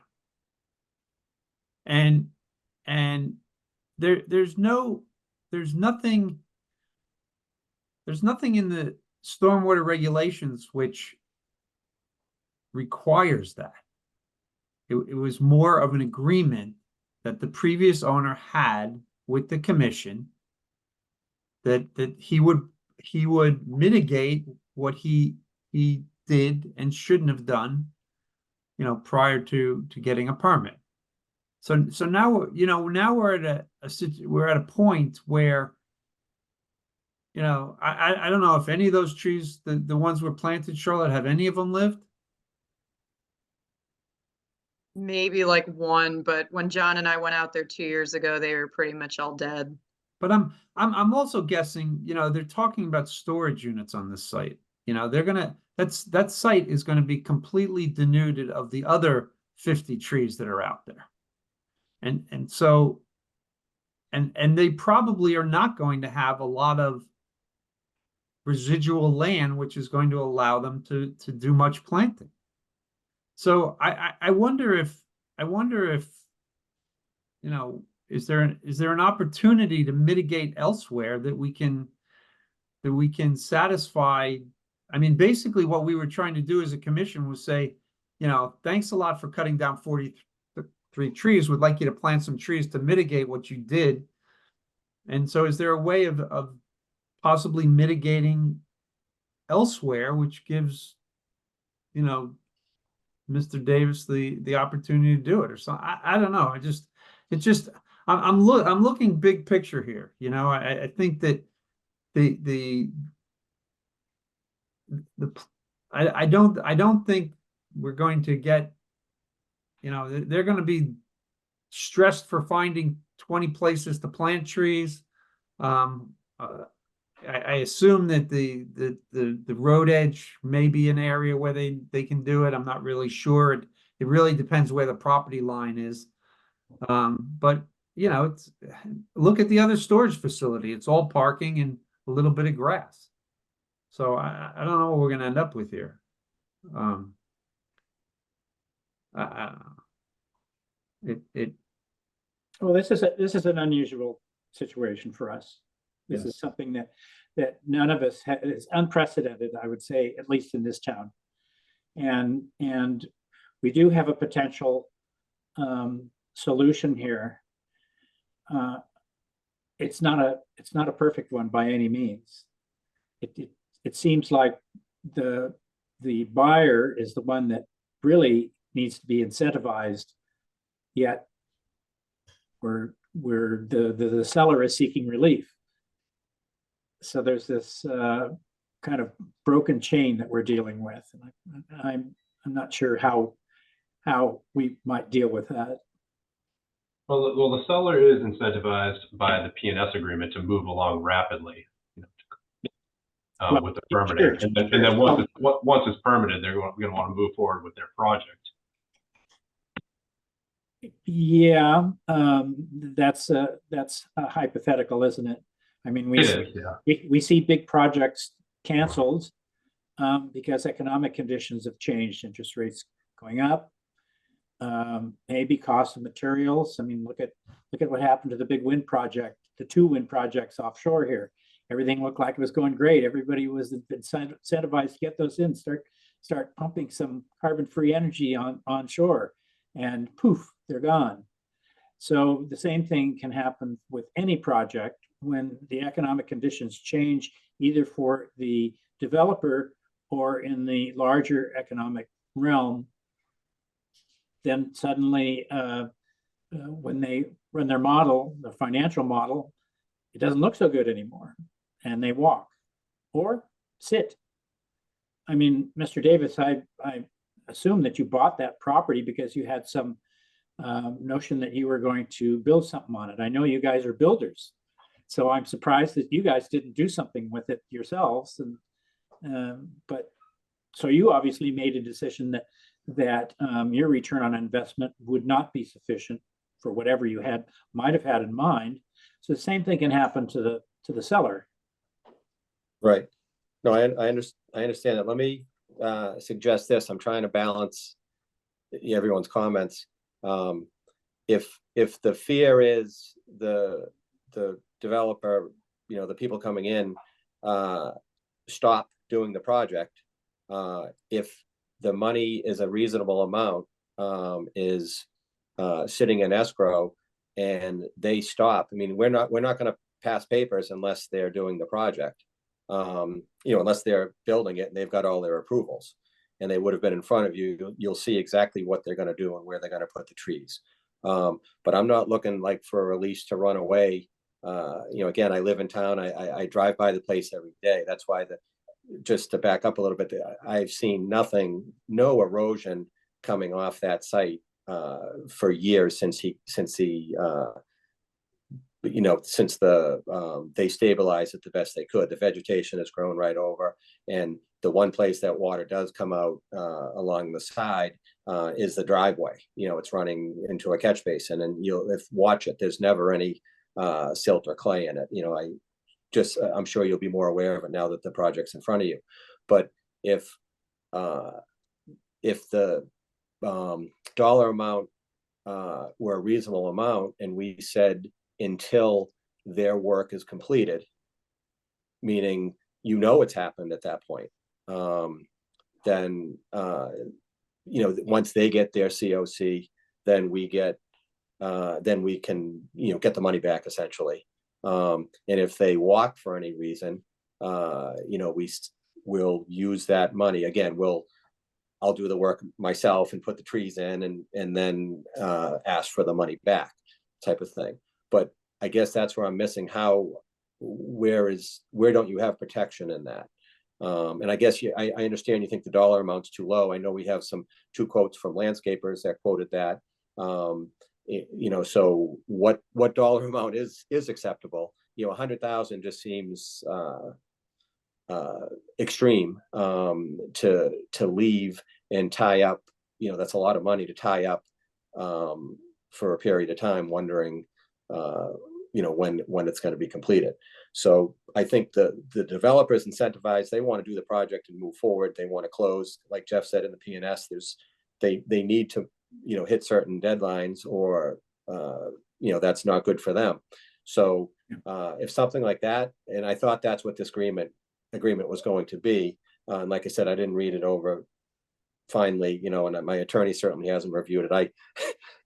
S3: And and there's nothing in the stormwater regulations which requires that. It was more of an agreement that the previous owner had with the commission that he would mitigate what he did and shouldn't have done, you know, prior to getting a permit. So now, you know, now we're at a point where, you know, I don't know if any of those trees, the ones were planted, Charlotte, have any of them lived?
S5: Maybe like one, but when John and I went out there 2 years ago, they were pretty much all dead.
S3: But I'm also guessing, you know, they're talking about storage units on this site. You know, that site is gonna be completely denuded of the other 50 trees that are out there. And so, and they probably are not going to have a lot of residual land, which is going to allow them to do much planting. So I wonder if, you know, is there an opportunity to mitigate elsewhere that we can satisfy? I mean, basically what we were trying to do as a commission was say, you know, thanks a lot for cutting down 43 trees. Would like you to plant some trees to mitigate what you did. And so is there a way of possibly mitigating elsewhere, which gives, you know, Mr. Davis the opportunity to do it or something? I don't know. I'm looking big picture here. You know, I think that I don't think we're going to get, you know, they're going to be stressed for finding 20 places to plant trees. I assume that the road edge may be an area where they can do it. I'm not really sure. It really depends where the property line is. But you know, look at the other storage facility. It's all parking and a little bit of grass. So I don't know what we're gonna end up with here.
S1: Well, this is an unusual situation for us. This
S3: Yes.
S1: is something that none of us is unprecedented, I would say, at least in this town. And we do have a potential solution here. It's not a perfect one by any means. It seems like the buyer is the one that really needs to be incentivized, yet where the seller is seeking relief. So there's this kind of broken chain that we're dealing with, and I'm not sure how we might deal with that.
S4: Well, the seller is incentivized by the P&S agreement to move along rapidly, you know, with the permitting.
S1: Sure,
S4: And then once it's permitted, they're going to want to move forward with their project.
S1: Yeah, that's a hypothetical, isn't it? I mean,
S4: It is, yeah.
S1: we see big projects canceled because economic conditions have changed, interest rates going up, maybe cost of materials. I mean, look at what happened to the big wind project, the 2 wind projects offshore here. Everything looked like it was going great. Everybody was incentivized to get those in, start pumping some carbon-free energy onshore, and poof, they're gone. So the same thing can happen with any project when the economic conditions change, either for the developer or in the larger economic realm. Then suddenly, when they run their model, the financial model, it doesn't look so good anymore, and they walk or sit. I mean, Mr. Davis, I assume that you bought that property because you had some notion that you were going to build something on it. I know you guys are builders, so I'm surprised that you guys didn't do something with it yourselves. And but so you obviously made a decision that your return on investment would not be sufficient for whatever you might have had in mind. So the same thing can happen to the seller.
S7: Right. No, I understand that. Let me suggest this. I'm trying to balance everyone's comments. If if the fear is the developer, the people coming in, stop doing the project, if the money is a reasonable amount, is sitting in escrow and they stop, I mean, we're not going to pass papers unless they're doing the project. Unless they're building it and they've got all their approvals and they would have been in front of you, you'll see exactly what they're going to do and where they're going to put the trees. But I'm not looking like for a lease to run away. Again, I live in town. I drive by the place every day. That's why just to back up a little bit, I've seen no erosion coming off that site for years since they stabilized it the best they could. The vegetation has grown right over, and the one place that water does come out along the side is the driveway. It's running into a catch basin, and watch it. There's never any silt or clay in it. I'm sure you'll be more aware of it now that the project's in front of you. But if the dollar amount were a reasonable amount, and we said until their work is completed, meaning it's happened at that point, then once they get their COC, then we can get the money back essentially. And if they walk for any reason, we'll use that money again. I'll do the work myself and put the trees in, and then ask for the money back, type of thing. But I guess that's where I'm missing where don't you have protection in that? And I guess I understand you think the dollar amount's too low. I know we have two quotes from landscapers that quoted that. So what dollar amount is acceptable? 100,000 just seems extreme to leave and tie up. That's a lot of money to tie up for a period of time, wondering when it's going to be completed. So I think the developers incentivized, they want to do the project and move forward. They want to close, like Jeff said in the P&S, they need to hit certain deadlines, or that's not good for them. So if something like that, and I thought that's what this agreement was going to be, and like I said, I didn't read it over finally, and my attorney certainly hasn't reviewed it.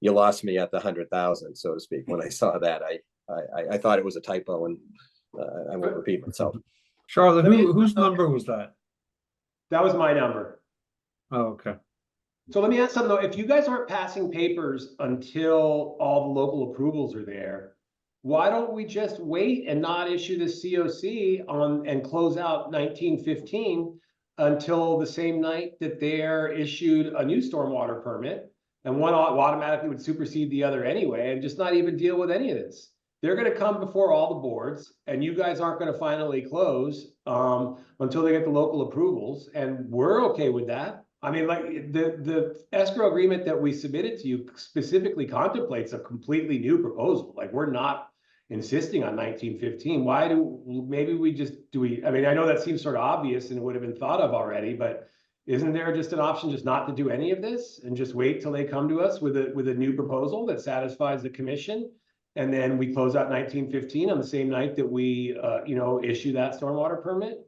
S7: You lost me at the 100,000, so to speak. When I saw that, I thought it was a typo, and I won't repeat myself.
S3: Charlotte, whose number was that?
S6: That was my number.
S3: Oh, okay.
S6: So let me ask something though. If you guys aren't passing papers until all the local approvals are there, why don't we just wait and not issue the COC and close out 1915 until the same night that they're issued a new stormwater permit, and one automatically would supersede the other anyway, and just not even deal with any of this? They're going to come before all the boards, and you guys aren't going to finally close until they get the local approvals, and we're okay with that. I mean, like the escrow agreement that we submitted to you specifically contemplates a completely new proposal. Like, we're not insisting on 1915. I mean, I know that seems sort of obvious and it would have been thought of already, but isn't there just an option just not to do any of this and just wait till they come to us with a new proposal that satisfies the commission? And then we close out 1915 on the same night that we, issue that stormwater permit?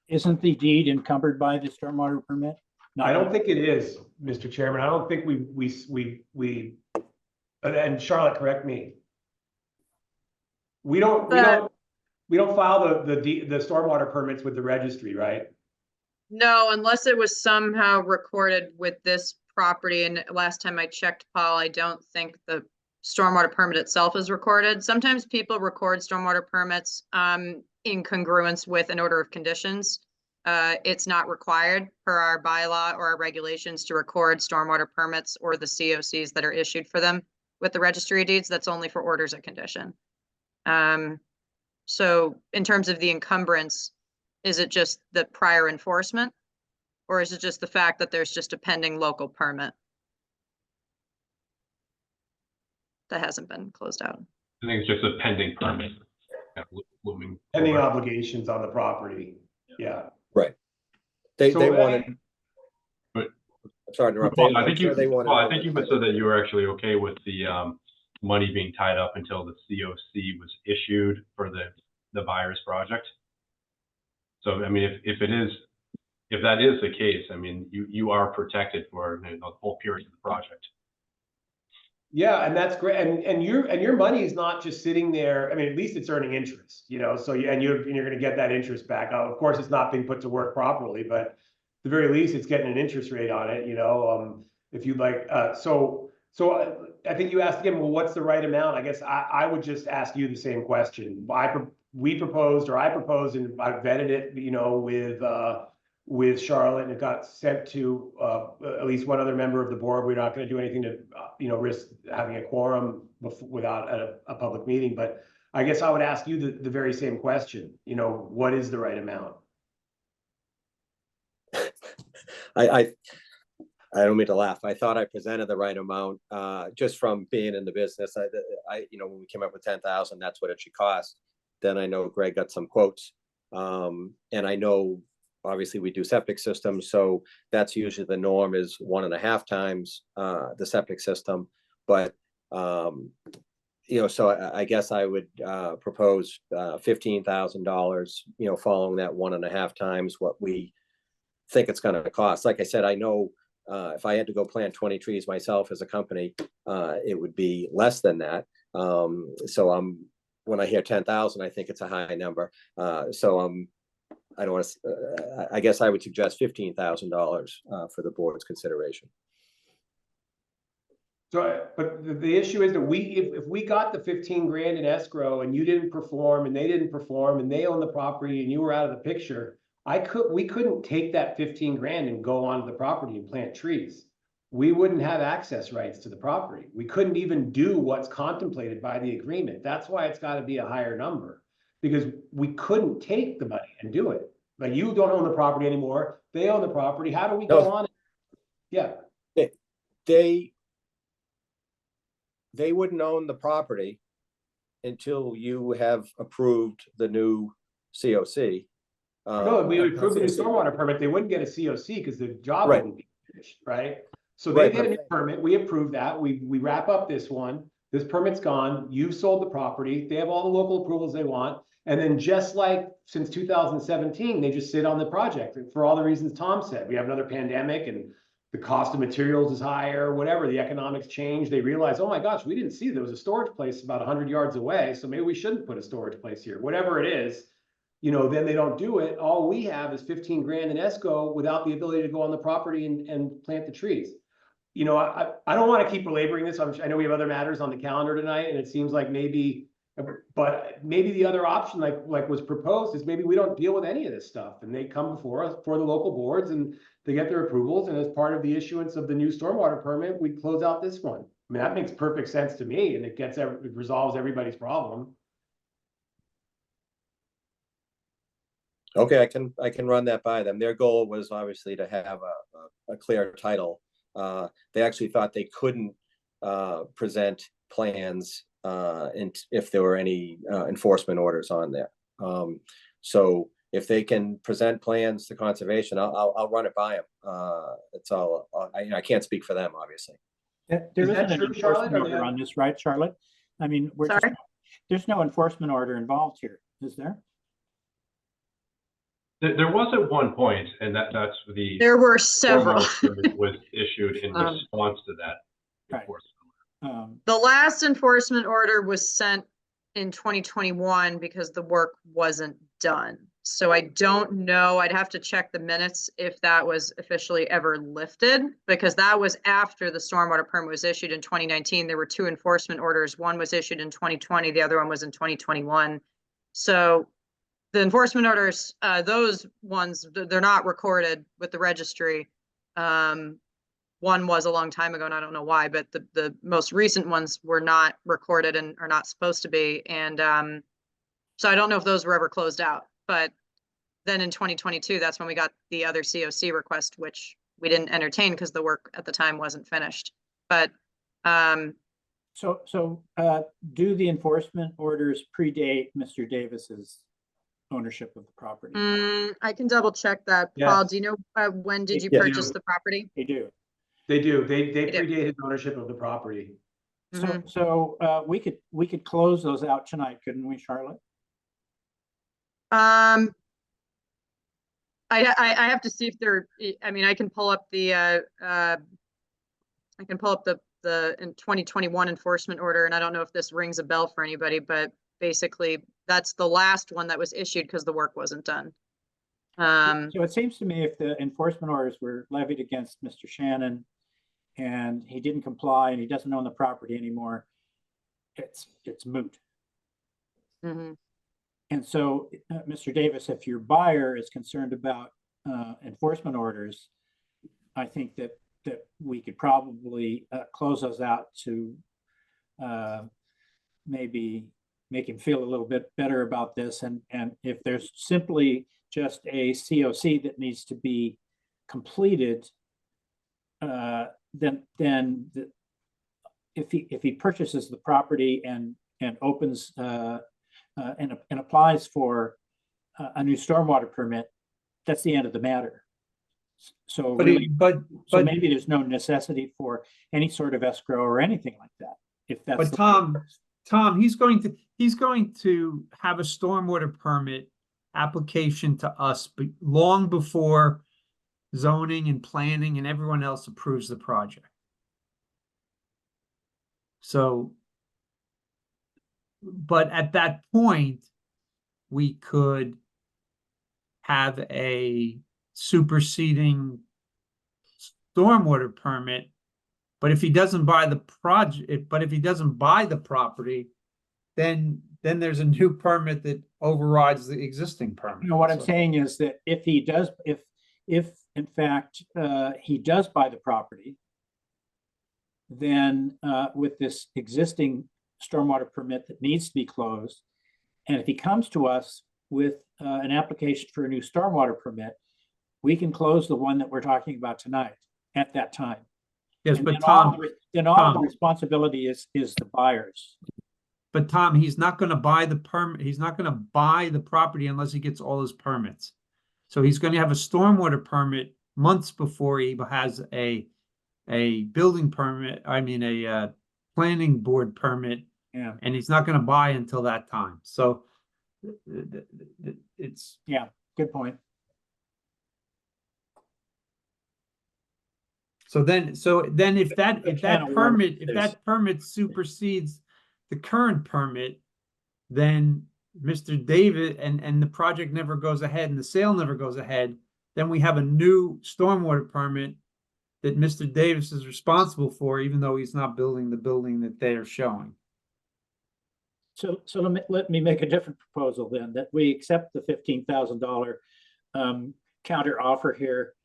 S1: Isn't the deed encumbered by the stormwater permit? No.
S6: I don't think it is, Mr. Chairman. I don't think we and Charlotte, correct me. We don't file the stormwater permits with the registry, right?
S5: No, unless it was somehow recorded with this property. And last time I checked, Paul, I don't think the stormwater permit itself is recorded. Sometimes people record stormwater permits in congruence with an order of conditions. It's not required per our bylaw or our regulations to record stormwater permits or the COCs that are issued for them with the registry of deeds. That's only for orders of condition. So in terms of the encumbrance, is it just the prior enforcement, or is it just the fact that there's just a pending local permit that hasn't been closed out?
S4: I think it's just a pending permit. Looming.
S6: Pending obligations on the property. Yeah.
S7: Right. They
S6: So,
S7: wanted. sorry to interrupt.
S4: Well, I
S7: I'm
S4: think you,
S7: sure they wanted
S4: well, I
S7: more
S4: think you
S7: than-
S4: said that you were actually okay with the, money being tied up until the COC was issued for the buyer's project. So, I mean, if that is the case, I mean, you are protected for the whole period of the project.
S6: Yeah, and that's great. And your money is not just sitting there. I mean, at least it's earning interest, you know, so you're going to get that interest back. Of course, it's not being put to work properly, but at the very least, it's getting an interest rate on it, you know, if you'd like, so I think you asked again, well, what's the right amount? I guess I would just ask you the same question. I proposed, and I vetted it, you know, with Charlotte, and it got sent to at least one other member of the board. We're not going to do anything to, you know, risk having a quorum without a public meeting. But I guess I would ask you the very same question. You know, what is the right amount?
S7: I don't mean to laugh. I thought I presented the right amount, just from being in the business. You know, when we came up with 10,000, that's what it should cost. Then I know Greg got some quotes, and I know obviously we do septic systems, so that's usually the norm is 1.5 times the septic system. But you know, so I guess I would propose $15,000. You know, following that 1.5 times what we think it's going to cost. Like I said, I know. If I had to go plant 20 trees myself as a company, it would be less than that. So when I hear 10,000, I think it's a high number. So I don't want to. I guess I would suggest $15,000 for the board's consideration.
S6: So, but the issue is that if we got the 15 grand in escrow and you didn't perform and they didn't perform and they own the property and you were out of the picture, we couldn't take that 15 grand and go onto the property and plant trees. We wouldn't have access rights to the property. We couldn't even do what's contemplated by the agreement. That's why it's got to be a higher number, because we couldn't take the money and do it. Like, you don't own the property anymore. They own the property. How do we go on? Yeah.
S7: They wouldn't own the property until you have approved the new COC.
S6: No, we would approve the new
S7: that's-
S6: stormwater permit. They wouldn't get a COC because the job
S7: Right.
S6: wouldn't be finished, right? So they
S7: Right,
S6: get a
S7: but-
S6: new permit. We approve that. We wrap up this one. This permit's gone. You've sold the property. They have all the local approvals they want. And then, just like since 2017, they just sit on the project for all the reasons Tom said. We have another pandemic and the cost of materials is higher, whatever. The economics change. They realize, oh my gosh, we didn't see there was a storage place about 100 yards away. So maybe we shouldn't put a storage place here. Whatever it is, you know, then they don't do it. All we have is 15 grand in escrow without the ability to go on the property and plant the trees. You know, I don't want to keep belaboring this. I know we have other matters on the calendar tonight, and it seems like but maybe the other option, like was proposed, is maybe we don't deal with any of this stuff, and they come before us, for the local boards, and they get their approvals, and as part of the issuance of the new stormwater permit, we close out this one. I mean, that makes perfect sense to me, and it resolves everybody's problem.
S7: Okay, I can run that by them. Their goal was obviously to have a clear title. They actually thought they couldn't present plans if there were any enforcement orders on there. So if they can present plans to conservation, I'll run it by them. It's all I can't speak for them, obviously.
S1: There
S6: Is that
S1: isn't an
S6: true, Charlotte,
S1: enforcement
S6: or
S1: order
S6: that-
S1: on this, right, Charlotte? I mean,
S2: Sorry?
S1: there's no enforcement order involved here, is there?
S4: There was at one point, and that's the
S5: There were several.
S4: stormwater permit was issued in response to that.
S1: Right.
S4: enforcement.
S5: The last enforcement order was sent in 2021 because the work wasn't done. So I don't know. I'd have to check the minutes if that was officially ever lifted, because that was after the stormwater permit was issued in 2019. There were 2 enforcement orders. One was issued in 2020. The other one was in 2021. So the enforcement orders, those ones, they're not recorded with the registry. One was a long time ago, and I don't know why, but the most recent ones were not recorded and are not supposed to be. And so I don't know if those were ever closed out. But then in 2022, that's when we got the other COC request, which we didn't entertain because the work at the time wasn't finished. But
S1: So do the enforcement orders predate Mr. Davis's ownership of the property?
S5: I can double check that.
S6: Yes.
S5: Paul, do you know when did you
S7: Yeah.
S5: purchase the property?
S1: They do.
S6: They do. They
S5: They do.
S6: predate his ownership of the property.
S5: Mhm.
S1: So we could close those out tonight, couldn't we, Charlotte?
S5: I have to see if they're, I mean, I can pull up the in 2021 enforcement order, and I don't know if this rings a bell for anybody, but basically that's the last one that was issued because the work wasn't done.
S1: So it seems to me if the enforcement orders were levied against Mr. Shannon and he didn't comply and he doesn't own the property anymore, it's moot.
S5: Mhm.
S1: And so, Mr. Davis, if your buyer is concerned about enforcement orders, I think that we could probably close those out to maybe make him feel a little bit better about this. And if there's simply just a COC that needs to be completed, then if he purchases the property and opens and applies for a new stormwater permit, that's the end of the matter. So
S3: But
S1: really,
S3: it, but,
S1: so
S3: but,
S1: maybe there's no necessity for any sort of escrow or anything like that. If that's
S3: but
S1: the way it
S3: Tom,
S1: works.
S3: Tom, he's going to have a stormwater permit application to us long before zoning and planning and everyone else approves the project. So, but at that point, we could have a superseding stormwater permit. But if he doesn't buy the project, but if he doesn't buy the property, then there's a new permit that overrides the existing permit.
S1: You know, what I'm
S3: So-
S1: saying is that if he does, if in fact he does buy the property, then with this existing stormwater permit that needs to be closed, and if he comes to us with an application for a new stormwater permit, we can close the one that we're talking about tonight at that time.
S3: Yes,
S1: And
S3: but
S1: then all
S3: Tom,
S1: the re- then all of the
S3: Tom.
S1: responsibility is the buyers.
S3: but Tom, he's not gonna buy the permit, he's not gonna buy the property unless he gets all his permits. So he's gonna have a stormwater permit months before he has a building permit, I mean, a planning board permit,
S1: Yeah,
S3: and he's not gonna buy until that time. So it's,
S1: yeah, good point.
S3: so then if that
S1: can of worms
S3: permit, if
S1: there's-
S3: that permit supersedes the current permit, then Mr. David and the project never goes ahead and the sale never goes ahead, then we have a new stormwater permit that Mr. Davis is responsible for, even though he's not building the building that they are showing.
S1: So let me make a different proposal then, that we accept the $15,000 counter offer here.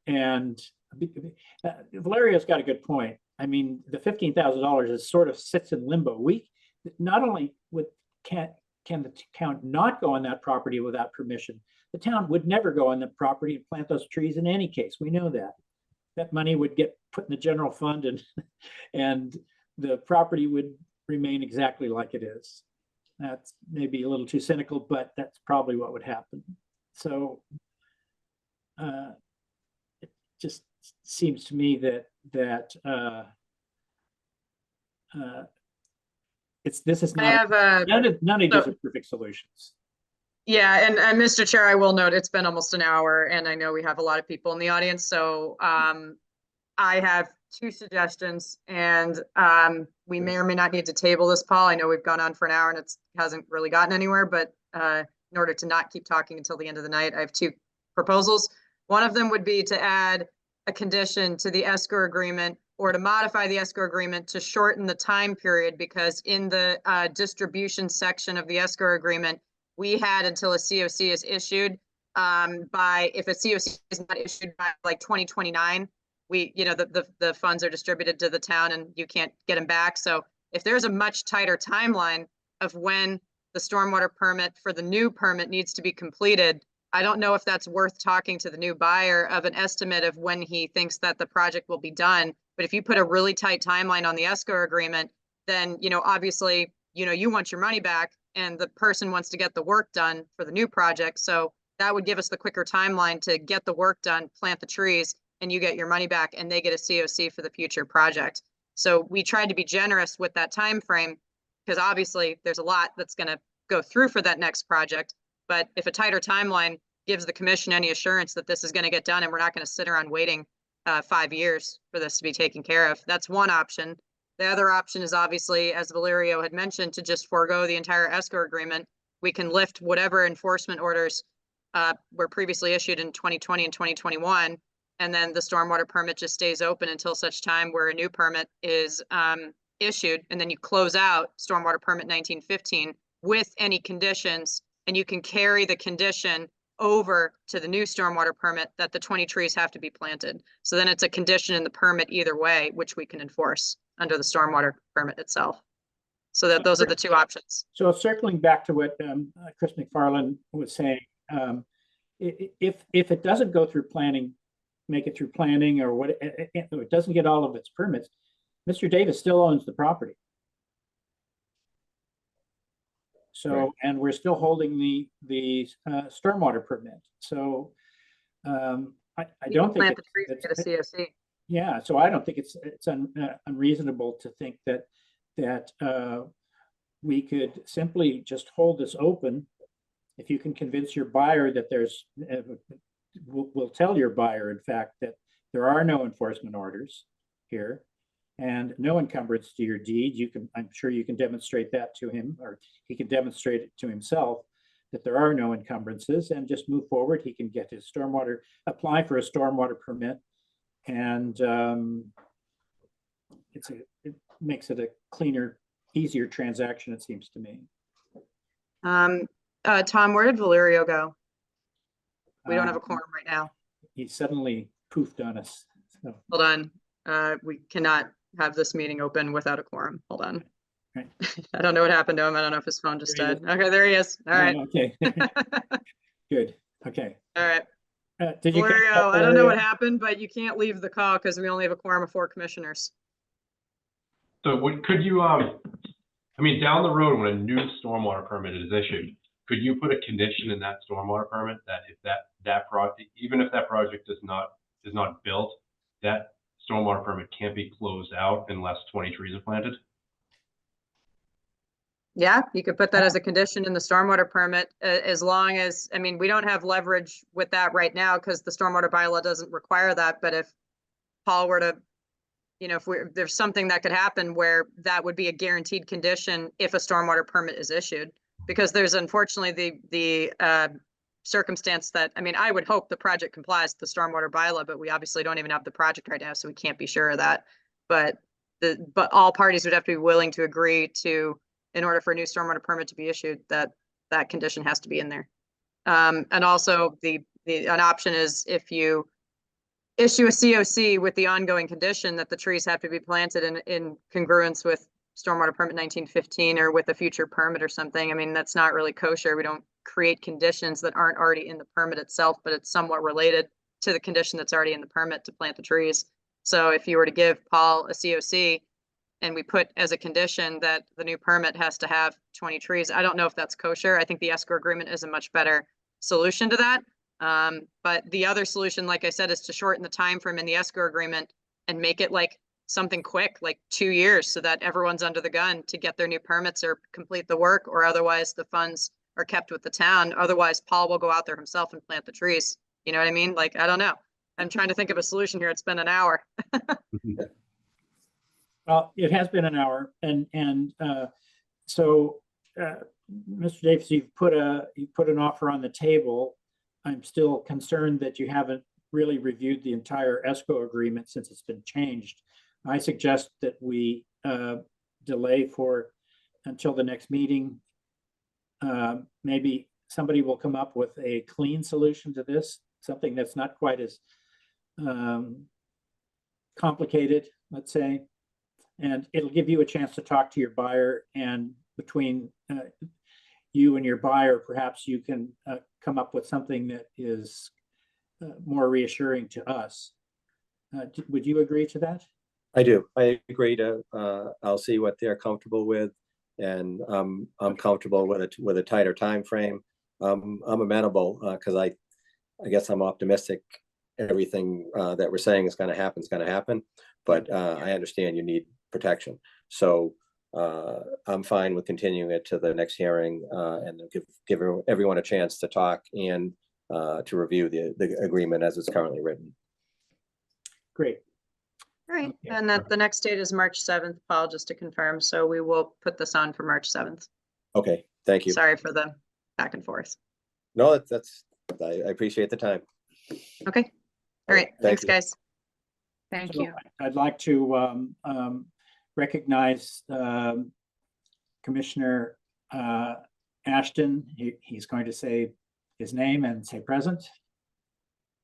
S1: And Valeria's got a good point. I mean, the $15,000 is sort of sits in limbo. We not only can the town not go on that property without permission, the town would never go on the property and plant those trees in any case. We know that. That money would get put in the general fund and the property would remain exactly like it is. That's maybe a little too cynical, but that's probably what would happen. So it just seems to me that this is
S5: I
S1: not,
S5: have a,
S1: none of these
S5: so-
S1: are perfect solutions.
S5: yeah, and Mr. Chair, I will note, it's been almost an hour and I know we have a lot of people in the audience, so I have two suggestions and we may or may not need to table this, Paul. I know we've gone on for an hour and it hasn't really gotten anywhere, but in order to not keep talking until the end of the night, I have two proposals. One of them would be to add a condition to the escrow agreement or to modify the escrow agreement to shorten the time period, because in the distribution section of the escrow agreement, we had until a COC is issued if a COC is not issued by like 2029, the funds are distributed to the town and you can't get them back. So if there's a much tighter timeline of when the stormwater permit for the new permit needs to be completed, I don't know if that's worth talking to the new buyer of an estimate of when he thinks that the project will be done. But if you put a really tight timeline on the escrow agreement, then, obviously, you want your money back and the person wants to get the work done for the new project. So that would give us the quicker timeline to get the work done, plant the trees, and you get your money back and they get a COC for the future project. So we tried to be generous with that time frame because obviously there's a lot that's going to go through for that next project. But if a tighter timeline gives the commission any assurance that this is going to get done and we're not going to sit around waiting 5 years for this to be taken care of, that's one option. The other option is obviously, as Valerio had mentioned, to just forego the entire escrow agreement. We can lift whatever enforcement orders were previously issued in 2020 and 2021, and then the stormwater permit just stays open until such time where a new permit is issued, and then you close out stormwater permit 1915 with any conditions, and you can carry the condition over to the new stormwater permit that the 20 trees have to be planted. So then it's a condition in the permit either way, which we can enforce under the stormwater permit itself. So that those are the two options.
S1: So circling back to what Chris McFarland was saying, if it doesn't go through planning, make it through planning, or what, it doesn't get all of its permits, Mr. Davis still owns the property. So,
S7: Right.
S1: and we're still holding the stormwater permit. So I don't think
S5: Plant the trees and
S1: it's-
S5: get a COC.
S1: yeah, so I don't think it's unreasonable to think that we could simply just hold this open. If you can convince your buyer that there's, we'll tell your buyer, in fact, that there are no enforcement orders here and no encumbrance to your deed. You can, I'm sure you can demonstrate that to him, or he can demonstrate it to himself, that there are no encumbrances, and just move forward. He can get his stormwater, apply for a stormwater permit. And it makes it a cleaner, easier transaction, it seems to me.
S5: Tom, where did Valerio go? We don't have a
S1: Um,
S5: quorum right now.
S1: He suddenly poofed on us. So,
S5: Hold on. We cannot have this meeting open without a quorum. Hold on.
S1: Right.
S5: I don't know what happened to him. I don't know if his phone just
S1: There he
S5: died. Okay, there he is. All right.
S1: Okay, good. Okay.
S5: All right.
S1: Did you catch
S5: Valerio,
S1: that,
S5: I don't know what
S1: Valerio?
S5: happened, but you can't leave the call because we only have a quorum of 4 commissioners.
S4: So could you, I mean, down the road, when a new stormwater permit is issued, could you put a condition in that stormwater permit that if that project, even if that project is not built, that stormwater permit can't be closed out unless 20 trees are planted?
S5: Yeah, you could put that as a condition in the stormwater permit, as long as, I mean, we don't have leverage with that right now because the stormwater bylaw doesn't require that. But if Paul were to, you know, if there's something that could happen where that would be a guaranteed condition if a stormwater permit is issued, because there's unfortunately the circumstance that, I mean, I would hope the project complies with the stormwater bylaw, but we obviously don't even have the project right now, so we can't be sure of that. But all parties would have to be willing to agree to, in order for a new stormwater permit to be issued, that condition has to be in there. And also an option is if you issue a COC with the ongoing condition that the trees have to be planted in congruence with stormwater permit 1915 or with a future permit or something. I mean, that's not really kosher. We don't create conditions that aren't already in the permit itself, but it's somewhat related to the condition that's already in the permit to plant the trees. So if you were to give Paul a COC and we put as a condition that the new permit has to have 20 trees, I don't know if that's kosher. I think the escrow agreement is a much better solution to that. But the other solution, like I said, is to shorten the time frame in the escrow agreement and make it like something quick, like 2 years, so that everyone's under the gun to get their new permits or complete the work, or otherwise the funds are kept with the town. Otherwise, Paul will go out there himself and plant the trees. You know what I mean? Like, I don't know. I'm trying to think of a solution here. It's been an hour.
S1: Well, it has been an hour, and so Mr. Davis, you've put an offer on the table. I'm still concerned that you haven't really reviewed the entire escrow agreement since it's been changed. I suggest that we delay until the next meeting. Maybe somebody will come up with a clean solution to this, something that's not quite as complicated, let's say. And it'll give you a chance to talk to your buyer, and between you and your buyer, perhaps you can come up with something that is more reassuring to us. Would you agree to that?
S7: I do. I agree to, I'll see what they're comfortable with, and I'm comfortable with a tighter time frame. I'm amenable because I guess I'm optimistic everything that we're saying is gonna happen. But I understand you need protection. So I'm fine with continuing it to the next hearing and give everyone a chance to talk and to review the agreement as it's currently written.
S1: Great.
S5: All right,
S1: Okay.
S5: and that the next date is March 7th, Paul, just to confirm. So we will put this on for March 7th.
S7: Okay, thank you.
S5: Sorry for the back and forth.
S7: No, I appreciate the time.
S5: Okay. All right.
S7: Thank
S5: Thanks,
S7: you.
S5: guys.
S2: Thank
S1: So
S2: you.
S1: I'd like to recognize Commissioner Ashton. He's going to say his name and say present.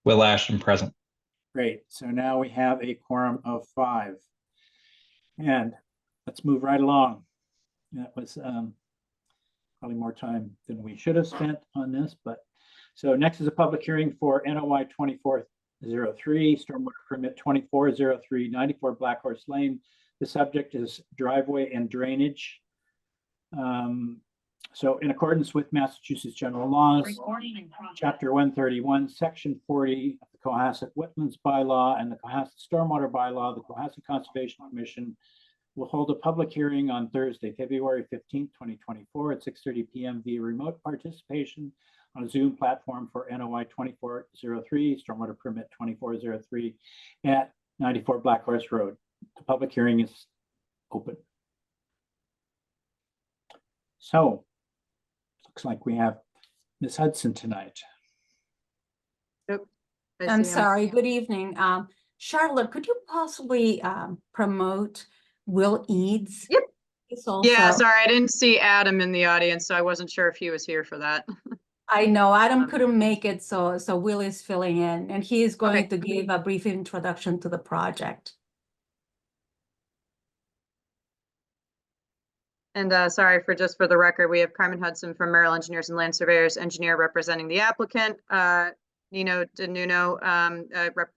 S8: Will Ashton, present.
S1: Great. So now we have a quorum of 5. And let's move right along. That was probably more time than we should have spent on this, but so next is a public hearing for NOI 2403, stormwater permit 2403, 94 Black Horse Lane. The subject is driveway and drainage. So in accordance with Massachusetts general laws, Chapter 131, Section 40 of the Cohasset Wetlands Bylaw and the Cohasset Stormwater Bylaw, the Cohasset Conservation Commission will hold a public hearing on Thursday, February 15th, 2024 at 6:30 p.m. via remote participation on a Zoom platform for NOI 2403, stormwater permit 2403 at 94 Black Horse Road. The public hearing is open. So, looks like we have Ms. Hudson tonight.
S5: I
S9: I'm
S5: see him.
S9: sorry, good evening. Charlotte, could you possibly promote Will Eads?
S5: Yep.
S9: He's also-
S5: Yeah, sorry, I didn't see Adam in the audience, so I wasn't sure if he was here for that.
S9: I know Adam couldn't make it, so Will is filling in, and he is going
S5: Okay.
S9: to give a brief introduction to the project.
S5: And sorry for just for the record, we have Carmen Hudson from Merrill Engineers and Land Surveyors, engineer representing the applicant. Nino DeNuno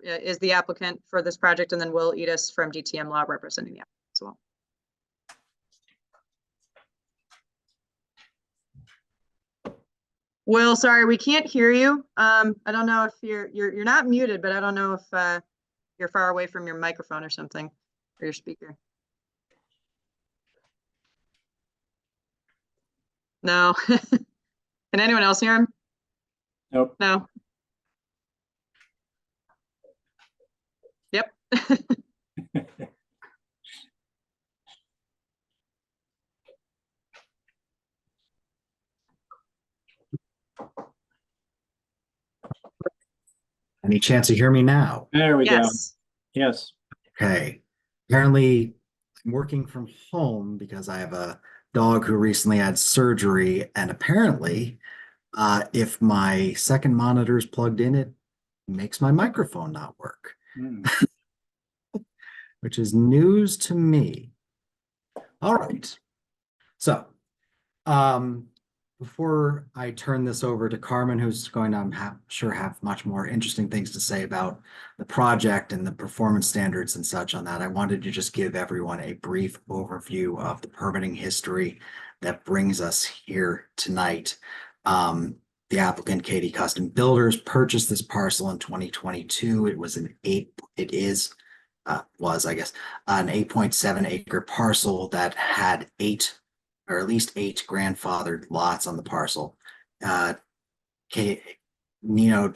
S5: is the applicant for this project, and then Will Edis from DTM Law representing the applicant as well. Will, sorry, we can't hear you. I don't know if you're not muted, but I don't know if you're far away from your microphone or something, or your speaker. No. Can anyone else hear him?
S1: Nope.
S5: No. Yep.
S10: Any chance to hear me now?
S1: There we go.
S5: Yes.
S1: Yes.
S10: Okay. Apparently, I'm working from home because I have a dog who recently had surgery, and apparently, if my second monitor is plugged in, it makes my microphone not work,
S1: Hmm.
S10: which is news to me. All right. So, before I turn this over to Carmen, who's going to have much more interesting things to say about the project and the performance standards and such on that, I wanted to just give everyone a brief overview of the permitting history that brings us here tonight. The applicant, Katie Custom Builders, purchased this parcel in 2022. It was an 8.7 acre parcel that had at least eight grandfathered lots on the parcel. Mr. DeNuno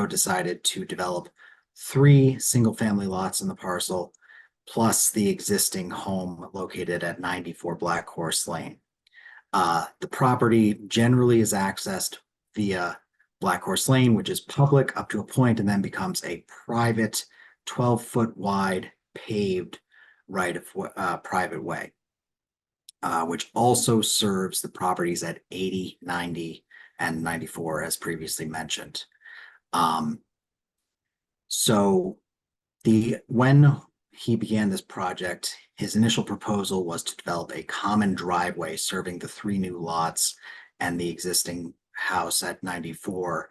S10: decided to develop 3 single-family lots in the parcel, plus the existing home located at 94 Black Horse Lane. The property generally is accessed via Black Horse Lane, which is public up to a point and then becomes a private 12-foot wide paved private way. Which also serves the properties at 80, 90, and 94, as previously mentioned. So when he began this project, his initial proposal was to develop a common driveway serving the 3 new lots and the existing house at 94,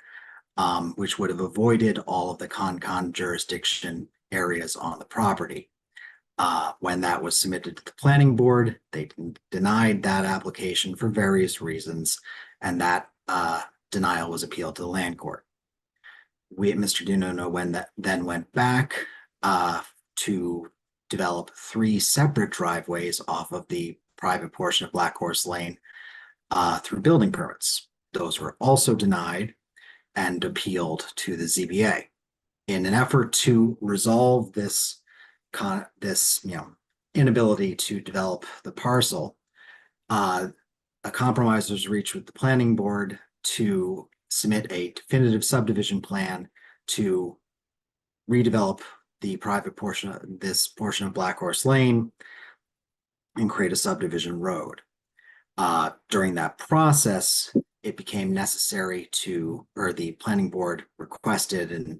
S10: which would have avoided all of the Con jurisdiction areas on the property. When that was submitted to the planning board, they denied that application for various reasons, and that denial was appealed to the land court. we at Mr. Duno when that then went back to develop 3 separate driveways off of the private portion of Black Horse Lane through building permits. Those were also denied and appealed to the ZBA. In an effort to resolve this inability to develop the parcel, a compromise was reached with the planning board to submit a definitive subdivision plan to redevelop the private portion of this portion of Black Horse Lane and create a subdivision road. During that process, it became necessary to, or the planning board requested and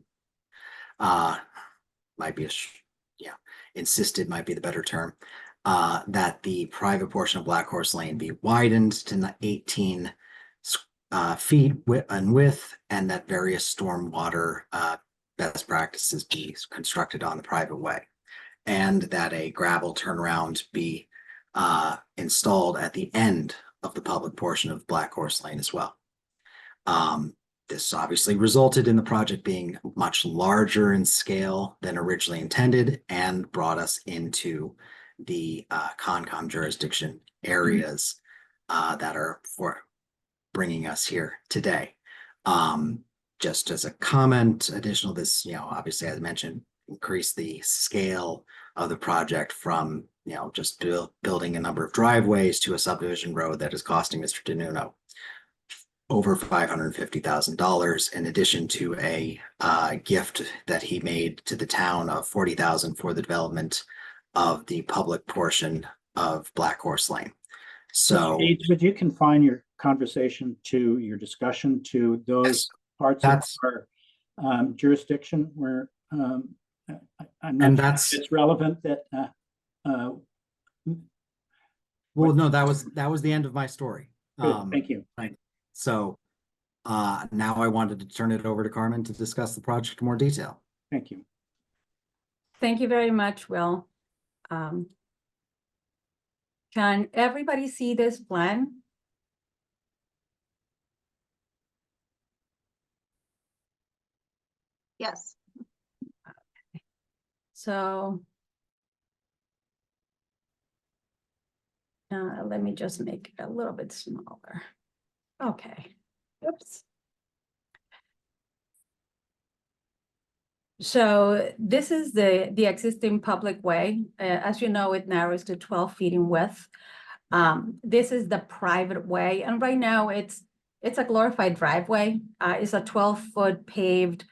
S10: insisted might be the better term, that the private portion of Black Horse Lane be widened to 18 feet in width, and that various stormwater best practices be constructed on the private way, and that a gravel turnaround be installed at the end of the public portion of Black Horse Lane as well. This obviously resulted in the project being much larger in scale than originally intended and brought us into the Concom jurisdiction areas that are for bringing us here today. Just as a comment, additional this, obviously as I mentioned, increase the scale of the project from, just building a number of driveways to a subdivision road that is costing Mr. DeNuno over $550,000, in addition to a gift that he made to the town of $40,000 for the development of the public portion of Black Horse Lane. So,
S1: would you confine your conversation to your discussion to those parts of our jurisdiction where I'm not sure if it's relevant that
S10: well, no, that was the end of my story.
S1: Good, thank you.
S10: Right. So now I wanted to turn it over to Carmen to discuss the project in more detail.
S1: Thank you.
S9: Thank you very much, Will. Can everybody see this plan?
S5: Yes.
S9: So let me just make it a little bit smaller. Okay, oops. So this is the existing public way. As you know, it narrows to 12 feet in width. This is the private way, and right now it's a glorified driveway. It's a 12-foot paved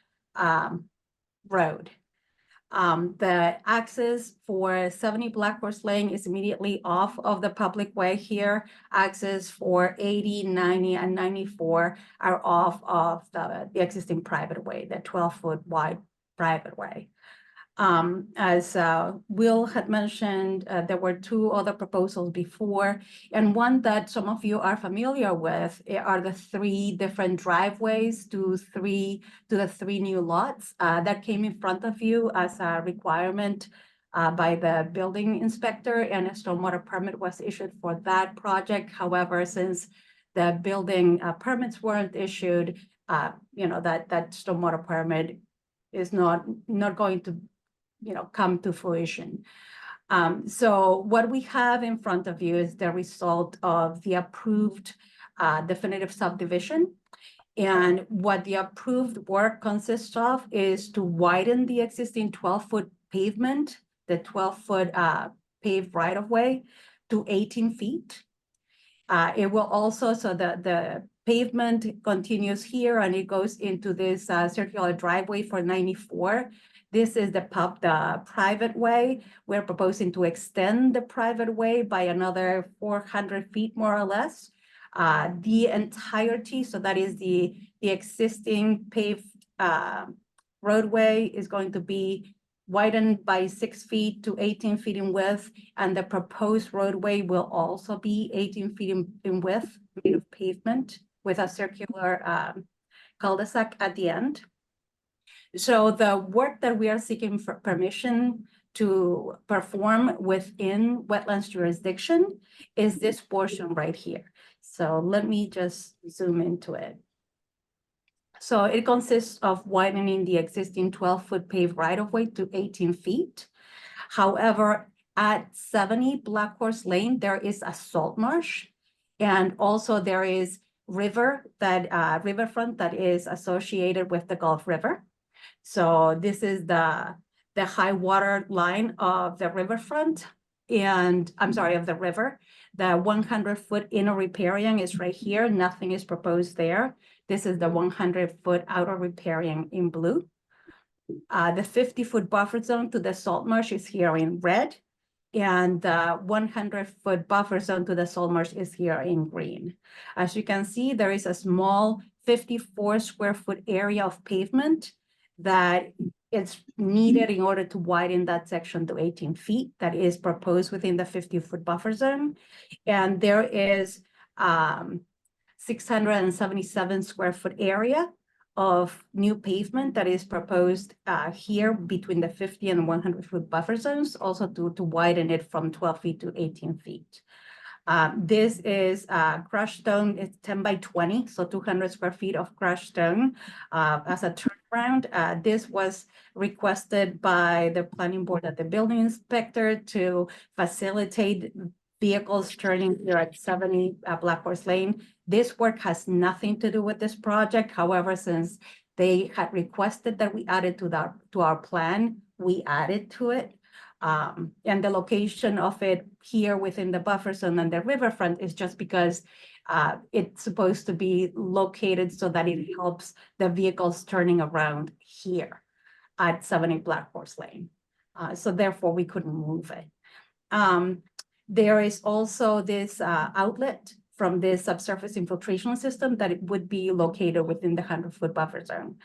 S9: road. The access for 70 Black Horse Lane is immediately off of the public way here. Access for 80, 90, and 94 are off of the existing private way, the 12-foot wide private way. As Will had mentioned, there were 2 other proposals before, and one that some of you are familiar with are the 3 different driveways to the 3 new lots that came in front of you as a requirement by the building inspector, and a stormwater permit was issued for that project. However, since the building permits weren't issued, that stormwater permit is not going to come to fruition. So what we have in front of you is the result of the approved definitive subdivision. And what the approved work consists of is to widen the existing 12-foot pavement, the 12-foot paved right-of-way, to 18 feet. It will also, so the pavement continues here and it goes into this circular driveway for 94. This is the private way. We're proposing to extend the private way by another 400 feet, more or less. The entirety, so that is the existing paved roadway, is going to be widened by 6 feet to 18 feet in width, and the proposed roadway will also be 18 feet in width, made of pavement with a circular cul-de-sac at the end. So the work that we are seeking for permission to perform within wetlands jurisdiction is this portion right here. So let me just zoom into it. So it consists of widening the existing 12-foot paved right-of-way to 18 feet. However, at 70 Black Horse Lane, there is a salt marsh. And also there is riverfront that is associated with the Gulf River. So this is the high water line of the riverfront, and I'm sorry, of the river. The 100-foot inner riparian is right here. Nothing is proposed there. This is the 100-foot outer riparian in blue. The 50-foot buffer zone to the salt marsh is here in red, and the 100-foot buffer zone to the salt marsh is here in green. As you can see, there is a small 54 square foot area of pavement that is needed in order to widen that section to 18 feet that is proposed within the 50-foot buffer zone. And there is 677 square foot area of new pavement that is proposed here between the 50 and 100-foot buffer zones, also to widen it from 12 feet to 18 feet. This is crushed stone. It's 10 by 20, so 200 square feet of crushed stone as a turnaround. This was requested by the planning board at the building inspector to facilitate vehicles turning here at 70 Black Horse Lane. This work has nothing to do with this project. However, since they had requested that we add it to our plan, we added to it. And the location of it here within the buffer zone and the riverfront is just because it's supposed to be located so that it helps the vehicles turning around here at 70 Black Horse Lane. So therefore we couldn't move it. There is also this outlet from this subsurface infiltration system that it would be located within the 100-foot buffer zone.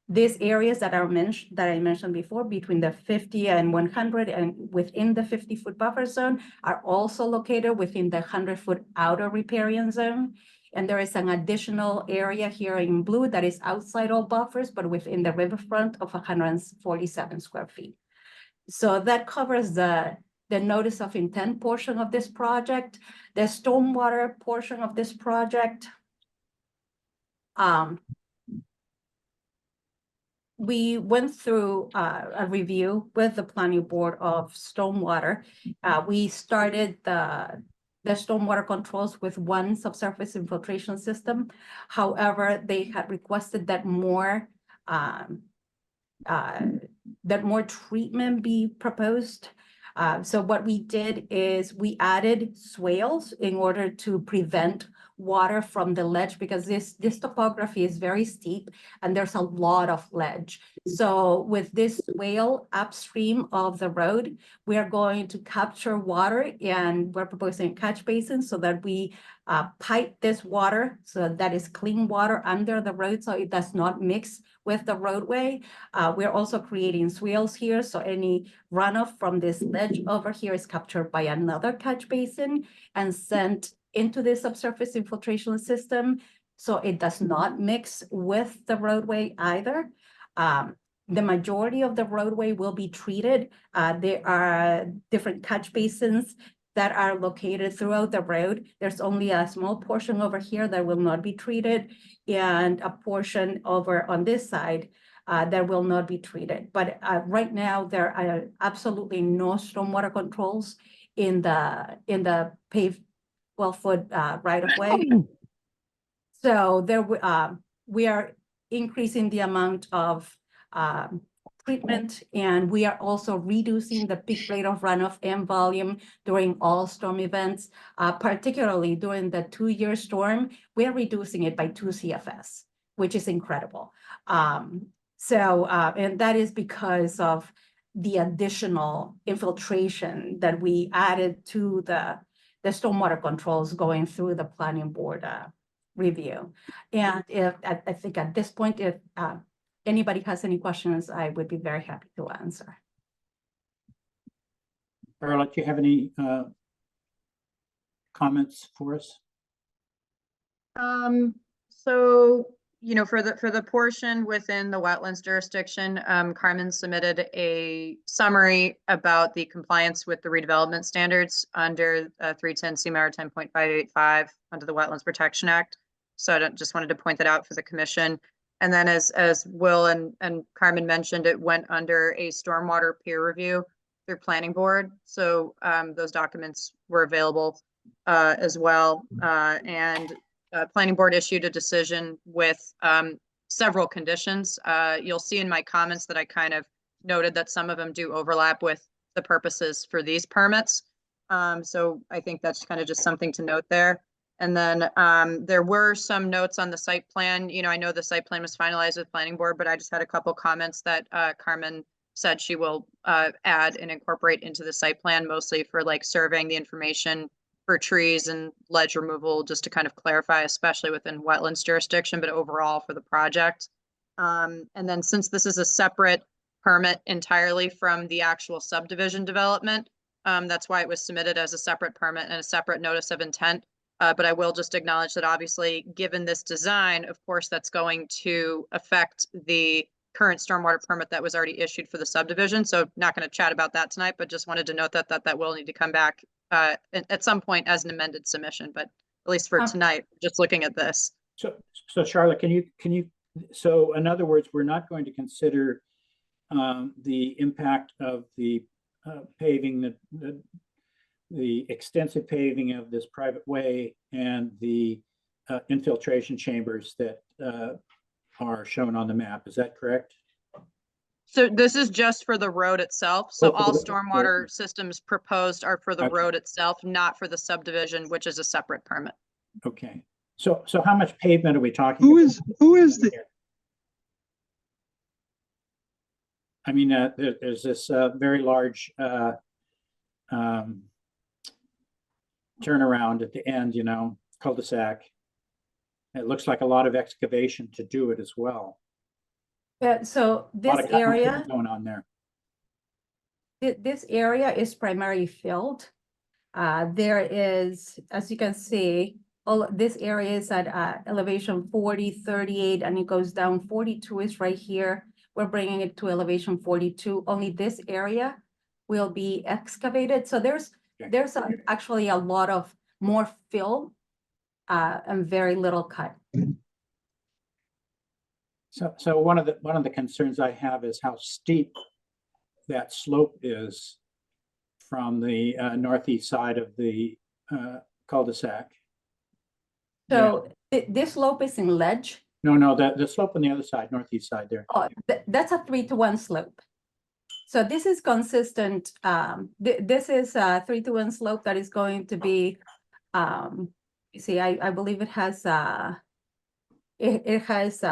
S9: These areas that I mentioned before, between the 50 and 100 and within the 50-foot buffer zone, are also located within the 100-foot outer riparian zone. And there is an additional area here in blue that is outside all buffers, but within the riverfront of 147 square feet. So that covers the notice of intent portion of this project. The stormwater portion of this project, we went through a review with the planning board of stormwater. We started the stormwater controls with one subsurface infiltration system. However, they had requested that more treatment be proposed. So what we did is we added swales in order to prevent water from the ledge, because this topography is very steep and there's a lot of ledge. So with this swale upstream of the road, we are going to capture water, and we're proposing a catch basin so that we pipe this water so that is clean water under the road so it does not mix with the roadway. We're also creating swales here, so any runoff from this ledge over here is captured by another catch basin and sent into the subsurface infiltration system, so it does not mix with the roadway either. The majority of the roadway will be treated. There are different catch basins that are located throughout the road. There's only a small portion over here that will not be treated, and a portion over on this side that will not be treated. But right now, there are absolutely no stormwater controls in the paved 12-foot right-of-way. So there we are increasing the amount of treatment, and we are also reducing the peak rate of runoff and volume during all storm events, particularly during the 2-year storm. We are reducing it by 2 CFS, which is incredible. And that is because of the additional infiltration that we added to the stormwater controls going through the planning board review. And I think at this point, if anybody has any questions, I would be very happy to answer.
S1: Charlotte, do you have any comments for us?
S5: So, you know, for the portion within the wetlands jurisdiction, Carmen submitted a summary about the compliance with the redevelopment standards under 310 CMR 10.585 under the Wetlands Protection Act. So just wanted to point that out for the commission. And then as Will and Carmen mentioned, it went under a stormwater peer review through planning board. So those documents were available as well. And planning board issued a decision with several conditions. You'll see in my comments that I kind of noted that some of them do overlap with the purposes for these permits. So I think that's kind of just something to note there. And then there were some notes on the site plan. You know, I know the site plan was finalized with planning board, but I just had a couple comments that Carmen said she will add and incorporate into the site plan, mostly for like surveying the information for trees and ledge removal, just to kind of clarify, especially within wetlands jurisdiction, but overall for the project. And then since this is a separate permit entirely from the actual subdivision development, that's why it was submitted as a separate permit and a separate notice of intent. But I will just acknowledge that obviously, given this design, of course, that's going to affect the current stormwater permit that was already issued for the subdivision. So not going to chat about that tonight, but just wanted to note that will need to come back at some point as an amended submission, but at least for tonight, just looking at this.
S1: So Charlotte, can you, so in other words, we're not going to consider the impact of the paving, the extensive paving of this private way and the infiltration chambers that are shown on the map. Is that correct?
S5: So this is just for the road itself. So all stormwater systems proposed are for the road itself, not for the subdivision, which is a separate permit.
S1: Okay. So how much pavement are we talking about?
S11: Who is the?
S1: I mean, there's this very large turnaround at the end, you know, cul-de-sac. It looks like a lot of excavation to do it as well.
S9: So
S1: A
S9: this
S1: lot of cutting
S9: area,
S1: going on there.
S9: this area is primarily filled. There is, as you can see, all this area is at elevation 40, 38, and it goes down. 42 is right here. We're bringing it to elevation 42. Only this area will be excavated. So there's actually a lot of more fill and very little cut.
S1: So one of the concerns I have is how steep that slope is from the northeast side of the cul-de-sac.
S9: So this slope is in ledge.
S1: No, the slope on the other side, northeast side there.
S9: Oh, that's a 3-to-1 slope. So this is consistent. This is a 3-to-1 slope that is going to be. You see, I believe it has it has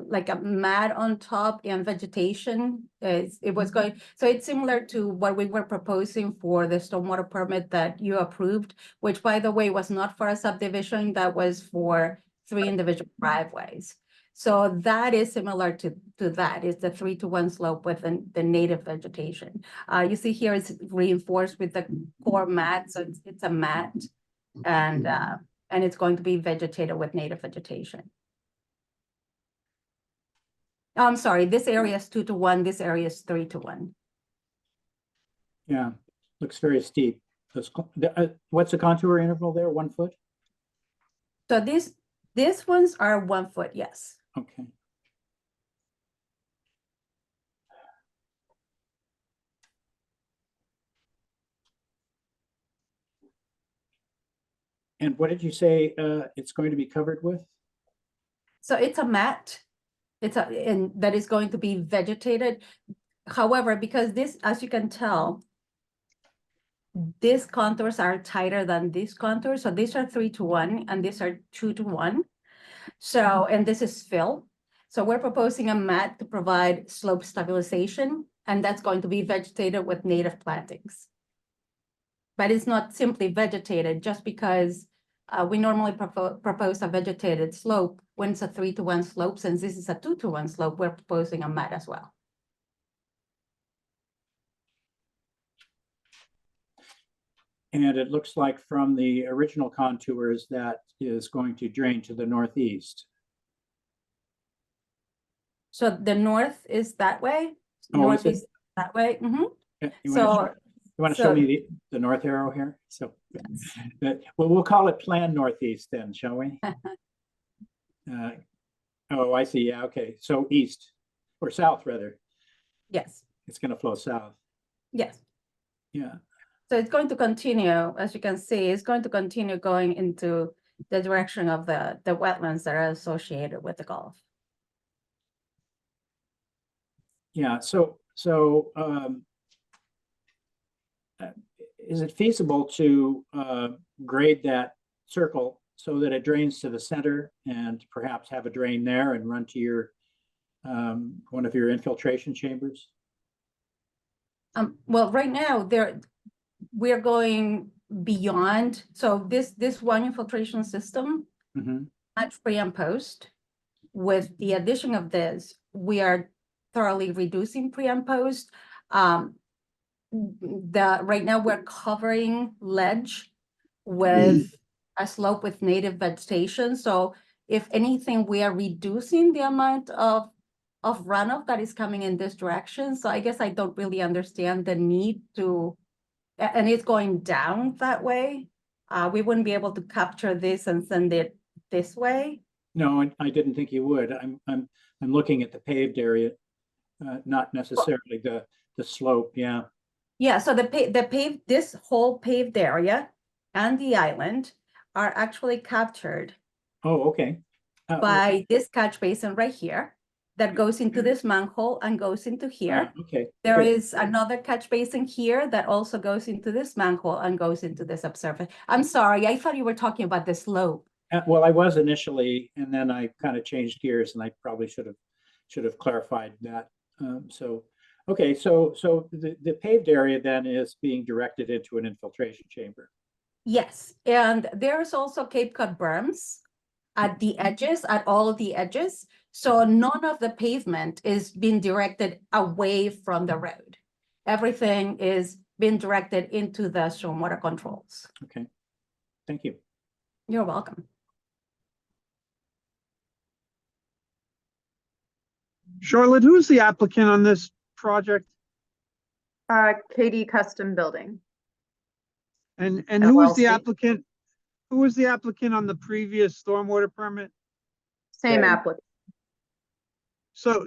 S9: like a mat on top and vegetation. It was going, so it's similar to what we were proposing for the stormwater permit that you approved, which by the way was not for a subdivision, that was for 3 individual driveways. So that is similar to that, is the 3-to-1 slope with the native vegetation. You see here it's reinforced with the core mat, so it's a mat, and it's going to be vegetated with native vegetation. I'm sorry, this area is 2-to-1, this area is 3-to-1.
S1: Yeah, looks very steep. What's the contour interval there? 1 foot?
S9: So these ones are 1 foot, yes.
S1: Okay. And what did you say it's going to be covered with?
S9: So it's a mat. And that is going to be vegetated. However, because this, as you can tell, these contours are tighter than these contours. So these are 3-to-1 and these are 2-to-1. So, and this is fill. So we're proposing a mat to provide slope stabilization, and that's going to be vegetated with native plantings. But it's not simply vegetated just because we normally propose a vegetated slope when it's a 3-to-1 slope. Since this is a 2-to-1 slope, we're proposing a mat as well.
S1: And it looks like from the original contours that is going to drain to the northeast.
S9: So the north is that way,
S1: Oh,
S9: north is that way.
S1: Yeah, you
S9: So
S1: want to show me the north arrow here? So, well, we'll call it plan northeast then, shall we? Oh, I see. Yeah, okay. So east or south rather.
S9: Yes,
S1: It's gonna flow south.
S9: yes.
S1: Yeah.
S9: So it's going to continue, as you can see, it's going to continue going into the direction of the wetlands that are associated with the Gulf.
S1: Yeah, is it feasible to grade that circle so that it drains to the center and perhaps have a drain there and run to your one of your infiltration chambers?
S9: Well, right now, we're going beyond, so this one infiltration system,
S1: Mhm.
S9: at pre and post. With the addition of this, we are thoroughly reducing pre and post. Right now we're covering ledge with a slope with native vegetation. So if anything, we are reducing the amount of runoff that is coming in this direction. So I guess I don't really understand the need to, and it's going down that way. We wouldn't be able to capture this and send it this way.
S1: No, I didn't think you would. I'm looking at the paved area, not necessarily the slope. Yeah.
S9: Yeah, so this whole paved area and the island are actually captured
S1: Oh, okay.
S9: by this catch basin right here that goes into this manhole and goes into here.
S1: Okay.
S9: There
S1: good.
S9: is another catch basin here that also goes into this manhole and goes into the subsurface. I'm sorry, I thought you were talking about the slope.
S1: Well, I was initially, and then I kind of changed gears, and I probably should have clarified that. Okay, so the paved area then is being directed into an infiltration chamber.
S9: Yes, and there's also Cape Cod berms at the edges, at all the edges. So none of the pavement is being directed away from the road. Everything is being directed into the stormwater controls.
S1: Okay, thank you.
S9: You're welcome.
S3: Charlotte, who's the applicant on this project?
S5: Katie Custom Building.
S3: And who was the
S5: LLC.
S3: applicant? Who was the applicant on the previous stormwater permit?
S5: Same applicant.
S3: So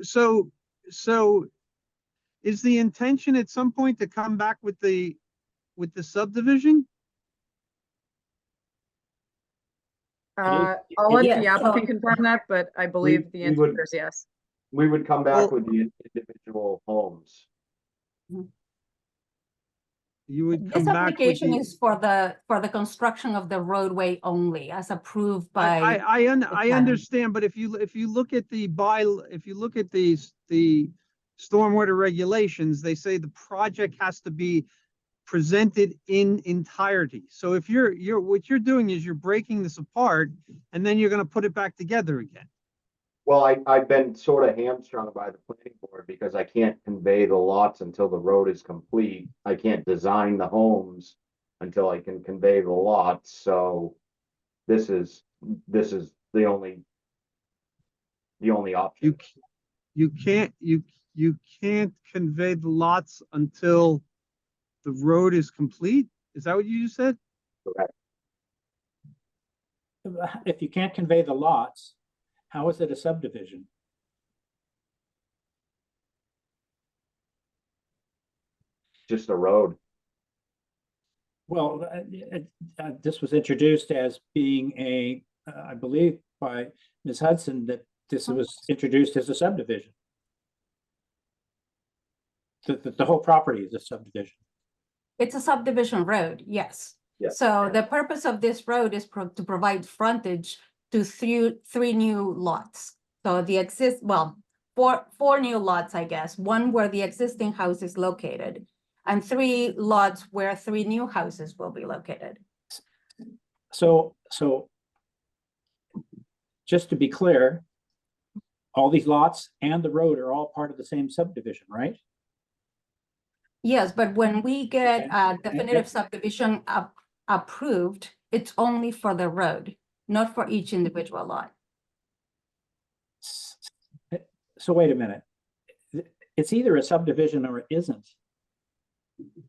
S3: is the intention at some point to come back with the subdivision?
S5: I'll let
S9: Yeah,
S5: the
S9: so-
S5: applicant confirm that, but I believe the
S7: we would-
S5: answer is yes.
S7: We would come
S3: Well-
S7: back with the individual homes.
S3: You would
S9: This
S3: come back with
S9: application
S3: the.
S9: is for the construction of the roadway only, as approved by.
S3: I
S9: planning.
S3: understand, but if you look at if you look at the stormwater regulations, they say the project has to be presented in entirety. So if what you're doing is you're breaking this apart and then you're gonna put it back together again.
S7: Well, I've been sort of hamstrung by the planning board because I can't convey the lots until the road is complete. I can't design the homes until I can convey the lots, so this is the only option.
S3: You can't convey the lots until the road is complete? Is that what you just said?
S7: Correct.
S1: If you can't convey the lots, how is it a subdivision?
S7: Just a road.
S1: Well, this was introduced as being I believe by Ms. Hudson, that this was introduced as a subdivision. The whole property is a subdivision.
S9: It's a subdivision road, yes.
S7: Yes.
S9: So the purpose of this road is to provide frontage to three new lots. So four new lots, I guess, one where the existing house is located, and 3 lots where 3 new houses will be located.
S1: So just to be clear, all these lots and the road are all part of the same subdivision, right?
S9: Yes, but when we get
S1: Okay.
S9: a definitive subdivision approved, it's only for the road, not for each individual lot.
S1: So wait a minute. It's either a subdivision or it isn't.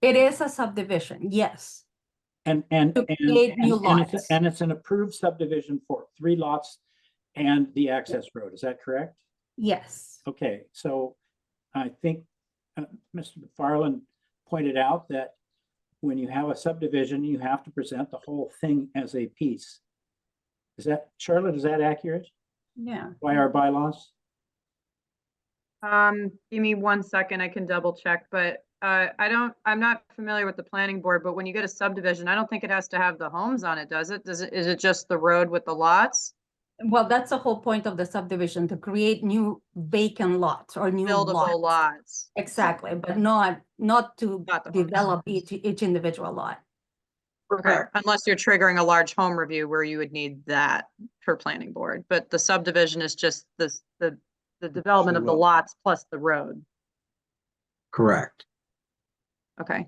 S9: It is a subdivision, yes.
S1: And
S9: To create new lots.
S1: and it's an approved subdivision for 3 lots and the access road. Is that correct?
S9: Yes.
S1: Okay, so I think Mr. McFarland pointed out that when you have a subdivision, you have to present the whole thing as a piece. Is that, Charlotte, is that accurate
S9: Yeah.
S1: by our bylaws?
S5: Give me 1 second, I can double check, but I'm not familiar with the planning board, but when you get a subdivision, I don't think it has to have the homes on it, does it? Is it just the road with the lots?
S9: Well, that's the whole point of the subdivision, to create new vacant lots or new
S5: Buildable
S9: lots.
S5: lots.
S9: Exactly, but not to
S5: Not the homes.
S9: develop each individual lot.
S5: Okay, unless you're triggering a large home review where you would need that for planning board, but the subdivision is just the development of the lots plus the road.
S10: Correct.
S5: Okay.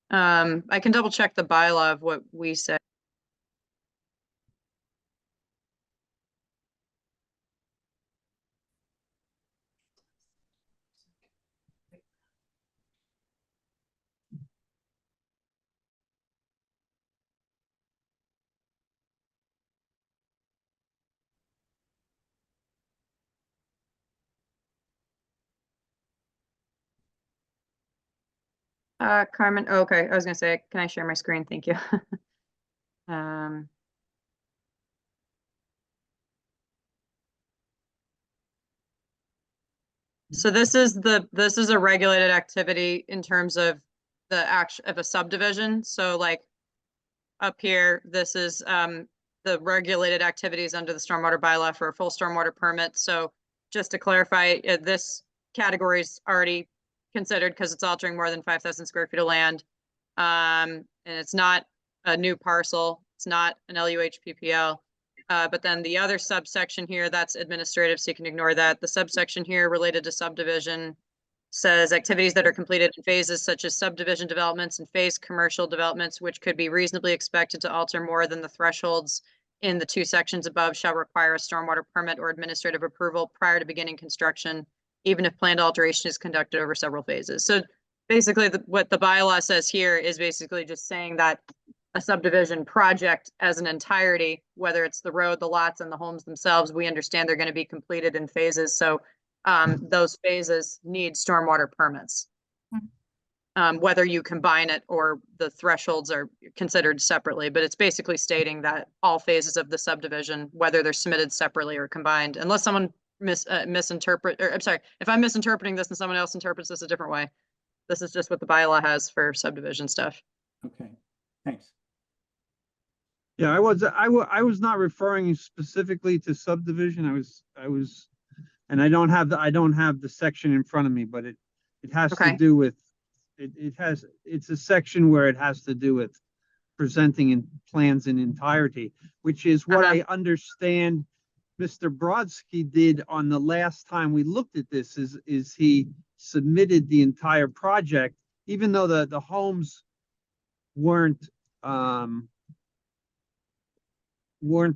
S5: I can double check the bylaw of what we said. Carmen, oh, okay, I was gonna say, can I share my screen? Thank you. So this is a regulated activity in terms of the action of a subdivision. So like up here, this is the regulated activities under the stormwater bylaw for a full stormwater permit. So just to clarify, this category is already considered because it's altering more than 5,000 square feet of land. And it's not a new parcel. It's not an LUH PPL. But then the other subsection here, that's administrative, so you can ignore that. The subsection here related to subdivision says activities that are completed in phases such as subdivision developments and phased commercial developments, which could be reasonably expected to alter more than the thresholds in the 2 sections above, shall require a stormwater permit or administrative approval prior to beginning construction, even if planned alteration is conducted over several phases. So basically what the bylaw says here is basically just saying that a subdivision project as an entirety, whether it's the road, the lots, and the homes themselves, we understand they're going to be completed in phases. So those phases need stormwater permits. Whether you combine it or the thresholds are considered separately, but it's basically stating that all phases of the subdivision, whether they're submitted separately or combined, unless someone misinterpret, or I'm sorry, if I'm misinterpreting this and someone else interprets this a different way, this is just what the bylaw has for subdivision stuff.
S1: Okay, thanks.
S3: Yeah, I was not referring specifically to subdivision. I was, and I don't have the section in front of me, but it has to
S5: Okay.
S3: do with, it's a section where it has to do with presenting in plans in entirety, which is what I understand Mr. Brodsky did on the last time we looked at this, is he submitted the entire project, even though the homes weren't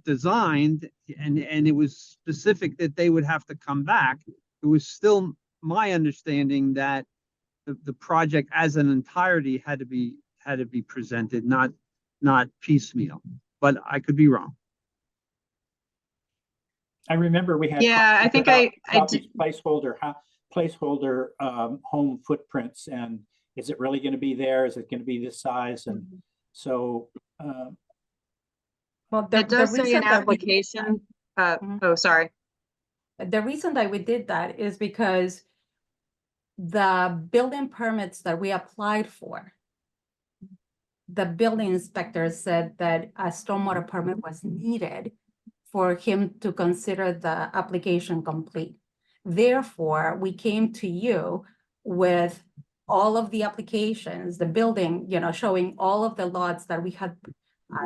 S3: designed and it was specific that they would have to come back. It was still my understanding that the project as an entirety had to be presented, not piecemeal, but I could be wrong.
S1: I remember we had.
S5: Yeah, I think
S1: about
S5: did.
S1: these placeholder home footprints, and is it really going to be there? Is it going to be this size? And so
S9: Well,
S5: It does say
S9: reason
S5: an
S9: that we did
S5: application.
S9: Mhm.
S5: Oh, sorry.
S9: The reason that we did that is because the building permits that we applied for, the building inspector said that a stormwater permit was needed for him to consider the application complete. Therefore, we came to you with all of the applications, the building, showing all of the lots that we had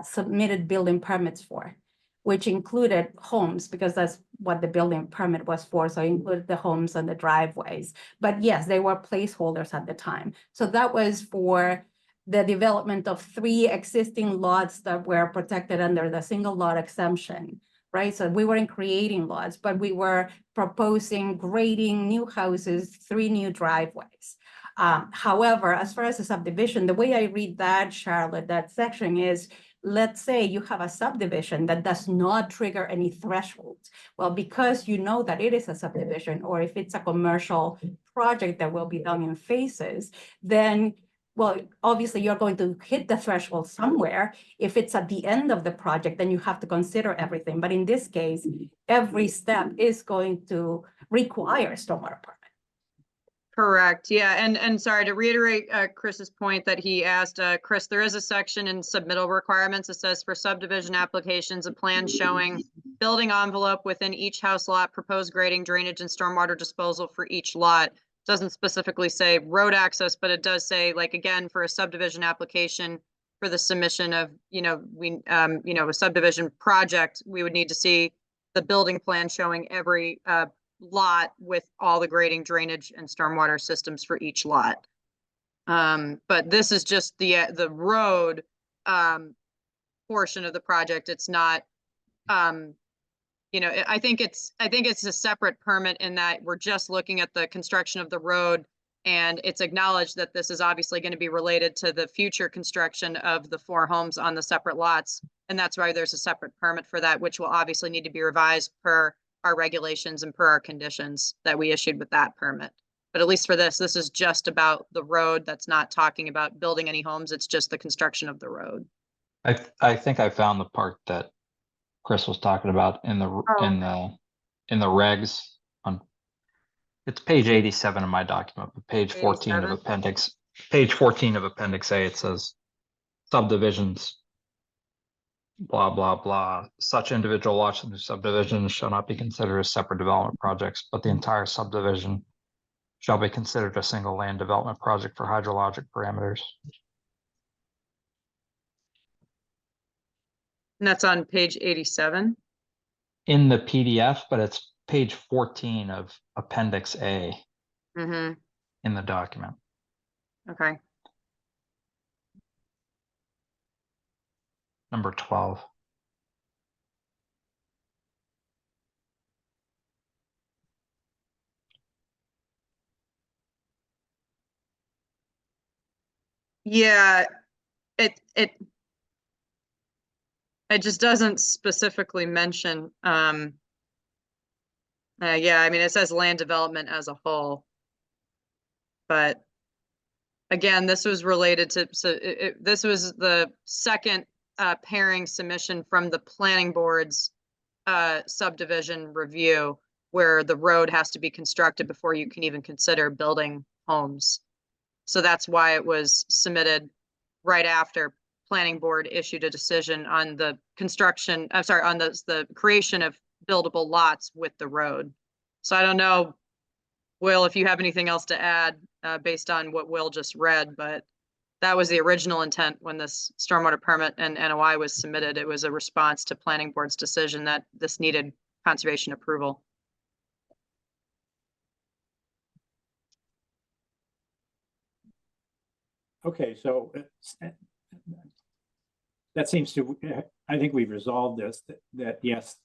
S9: submitted building permits for, which included homes, because that's what the building permit was for. So it included the homes and the driveways. But yes, they were placeholders at the time. So that was for the development of 3 existing lots that were protected under the single lot exemption, right? So we weren't creating lots, but we were proposing grading new houses, 3 new driveways. However, as far as the subdivision, the way I read that, Charlotte, that section is let's say you have a subdivision that does not trigger any thresholds. Well, because you know that it is a subdivision, or if it's a commercial project that will be done in phases, then, well, obviously you're going to hit the threshold somewhere. If it's at the end of the project, then you have to consider everything. But in this case, every step is going to require stormwater permit.
S5: Correct, yeah, and sorry, to reiterate Chris's point that he asked, Chris, there is a section in submittal requirements that says for subdivision applications, a plan showing building envelope within each house lot, proposed grading, drainage, and stormwater disposal for each lot. Doesn't specifically say road access, but it does say, like, again, for a subdivision application, for the submission of, a subdivision project, we would need to see the building plan showing every lot with all the grading, drainage, and stormwater systems for each lot. But this is just the road portion of the project. It's not, I think it's a separate permit in that we're just looking at the construction of the road, and it's acknowledged that this is obviously going to be related to the future construction of the 4 homes on the separate lots. And that's why there's a separate permit for that, which will obviously need to be revised per our regulations and per our conditions that we issued with that permit. But at least for this is just about the road. That's not talking about building any homes. It's just the construction of the road.
S8: I think I found the part that Chris was talking about in the regs on, it's page 87 of my document, but page 14 of
S5: 87.
S8: page 14 of appendix A, it says subdivisions, blah, blah, blah. Such individual lots in the subdivision shall not be considered as separate development projects, but the entire subdivision shall be considered a single land development project for hydrologic parameters.
S5: And that's on page 87.
S8: In the PDF, but it's page 14 of appendix A
S5: Mm-hmm.
S8: in the document.
S5: Okay.
S8: Number 12.
S5: Yeah, it just doesn't specifically mention, yeah, I mean, it says land development as a whole. But again, this was related to, this was the second pairing submission from the planning board's subdivision review, where the road has to be constructed before you can even consider building homes. So that's why it was submitted right after planning board issued a decision on the construction, I'm sorry, on the creation of buildable lots with the road. So I don't know, Will, if you have anything else to add based on what Will just read, but that was the original intent when this stormwater permit and NOI was submitted. It was a response to planning board's decision that this needed conservation approval.
S1: Okay, so that seems to, I think we've resolved this, that yes,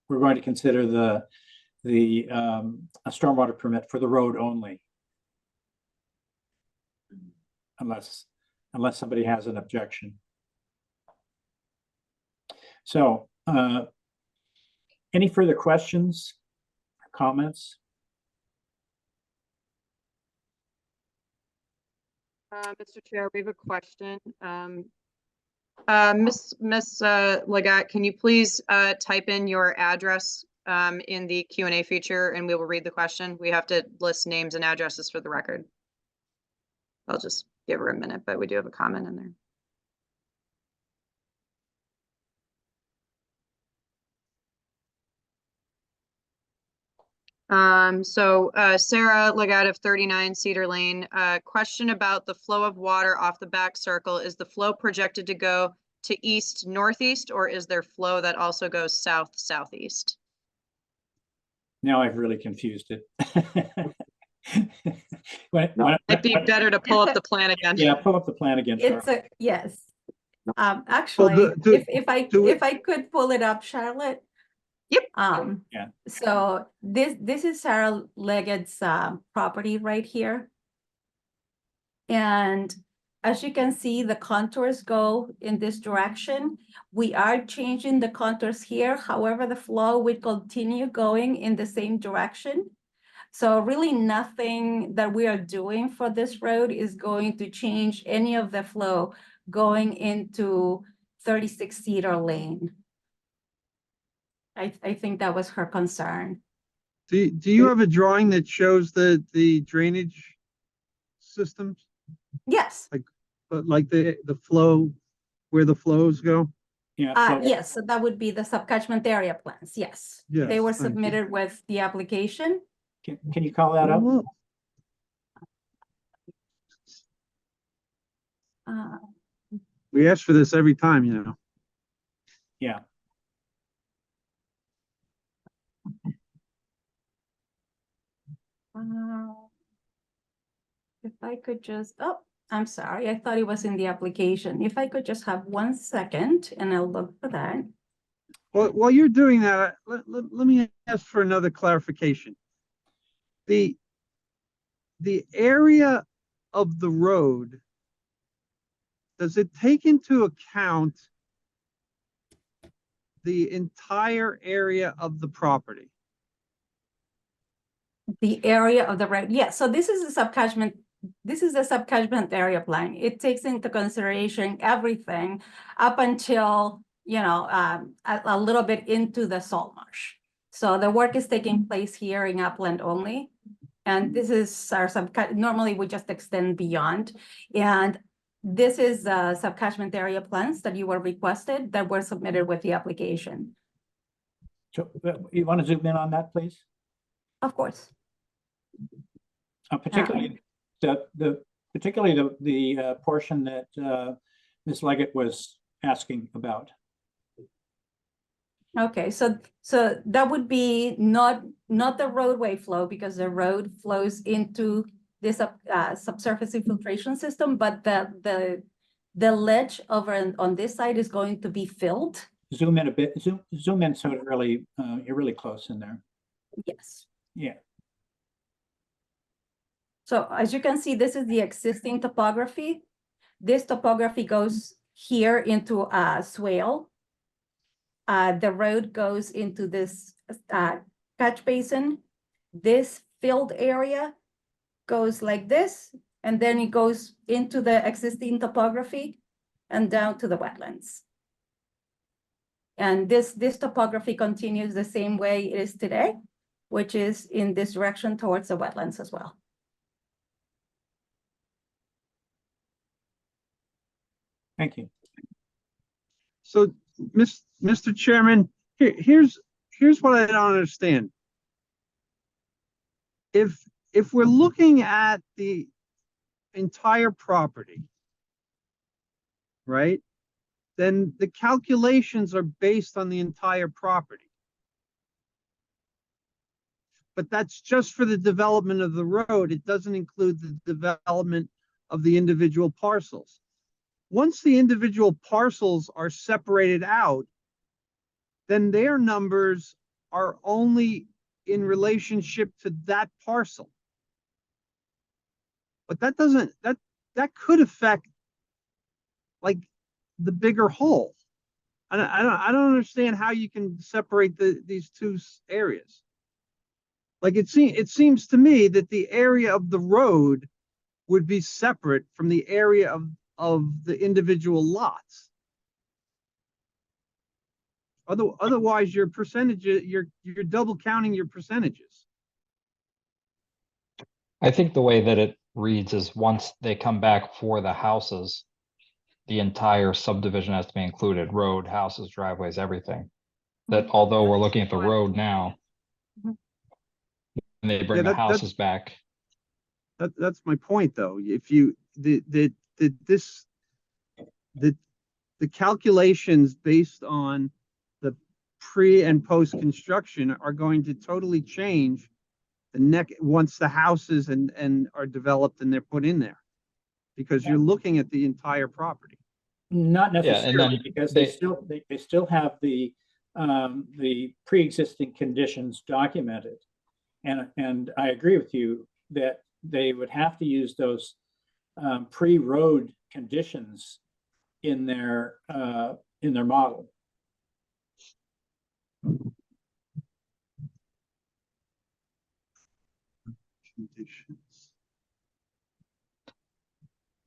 S1: we're going to consider a stormwater permit for the road only. Unless somebody has an objection. So, any further questions, or comments?
S5: Mr. Chair, we have a question. Miss Legat, can you please type in your address in the Q&A feature, and we will read the question. We have to list names and addresses for the record. I'll just give her a minute, but we do have a comment in there. Sarah Legat of 39 Cedar Lane, question about the flow of water off the back circle. Is the flow projected to go to east northeast, or is there flow that also goes south southeast?
S1: Now I've really confused it.
S5: It'd be better to pull up the plan again.
S1: Yeah, pull up the plan again.
S9: It's a, yes. Actually, if I could pull it up, Charlotte.
S5: Yep.
S1: Yeah.
S9: So this is Sarah Leggett property right here. And as you can see, the contours go in this direction. We are changing the contours here. However, the flow will continue going in the same direction. So really nothing that we are doing for this road is going to change any of the flow going into 36 Cedar Lane. I think that was her concern.
S3: Do you have a drawing that shows the drainage systems?
S9: Yes,
S3: But like the flow, where the flows go?
S1: Yeah. so-
S9: yes, so that would be the subcatchment area plans, yes.
S3: Yes,
S9: They were
S3: thank you.
S9: submitted with the application.
S1: Can you call that up?
S3: Oh,
S9: Uh,
S3: we ask for this every time, you know.
S1: Yeah.
S9: If I could just, oh, I'm sorry, I thought it was in the application. If I could just have 1 second and I'll look for that.
S3: Well, while you're doing that, let me ask for another clarification. The area of the road, does it take into account the entire area of the property?
S9: The area of the road, yes, so this is the subcatchment, this is the subcatchment area plan. It takes into consideration everything up until, you know, a little bit into the salt marsh. So the work is taking place here in Upland only. And this is our normally we just extend beyond. And this is the subcatchment area plans that you were requested that were submitted with the application.
S1: So you want to zoom in on that, please?
S9: Of course.
S1: Particularly the portion that Ms. Leggett was asking about.
S9: Okay, so that would be not the roadway flow because the road flows into this subsurface infiltration system, but the ledge over on this side is going to be filled.
S1: Zoom in a bit, zoom in so it really, you're really close in there.
S9: Yes.
S1: Yeah.
S9: So as you can see, this is the existing topography. This topography goes here into a swale. The road goes into this catch basin. This filled area goes like this, and then it goes into the existing topography and down to the wetlands. And this topography continues the same way it is today, which is in this direction towards the wetlands as well.
S1: Thank you.
S3: So, Mr. Chairman, here's what I don't understand. If we're looking at the entire property, right, then the calculations are based on the entire property. But that's just for the development of the road. It doesn't include the development of the individual parcels. Once the individual parcels are separated out, then their numbers are only in relationship to that parcel. But that doesn't, that could affect like the bigger whole. I don't understand how you can separate these two areas. Like it seems to me that the area of the road would be separate from the area of the individual lots. Otherwise, your percentage, you're double counting your percentages.
S8: I think the way that it reads is once they come back for the houses, the entire subdivision has to be included, road, houses, driveways, everything. That although we're looking at the road now, and they bring the houses back.
S3: That's my point, though. If you the calculations based on the pre and post construction are going to totally change once the houses and are developed and they're put in there, because you're looking at the entire property.
S1: Not necessarily,
S8: then
S1: because they still have the pre-existing conditions documented. And I agree with you that they would have to use those pre-road conditions in their model.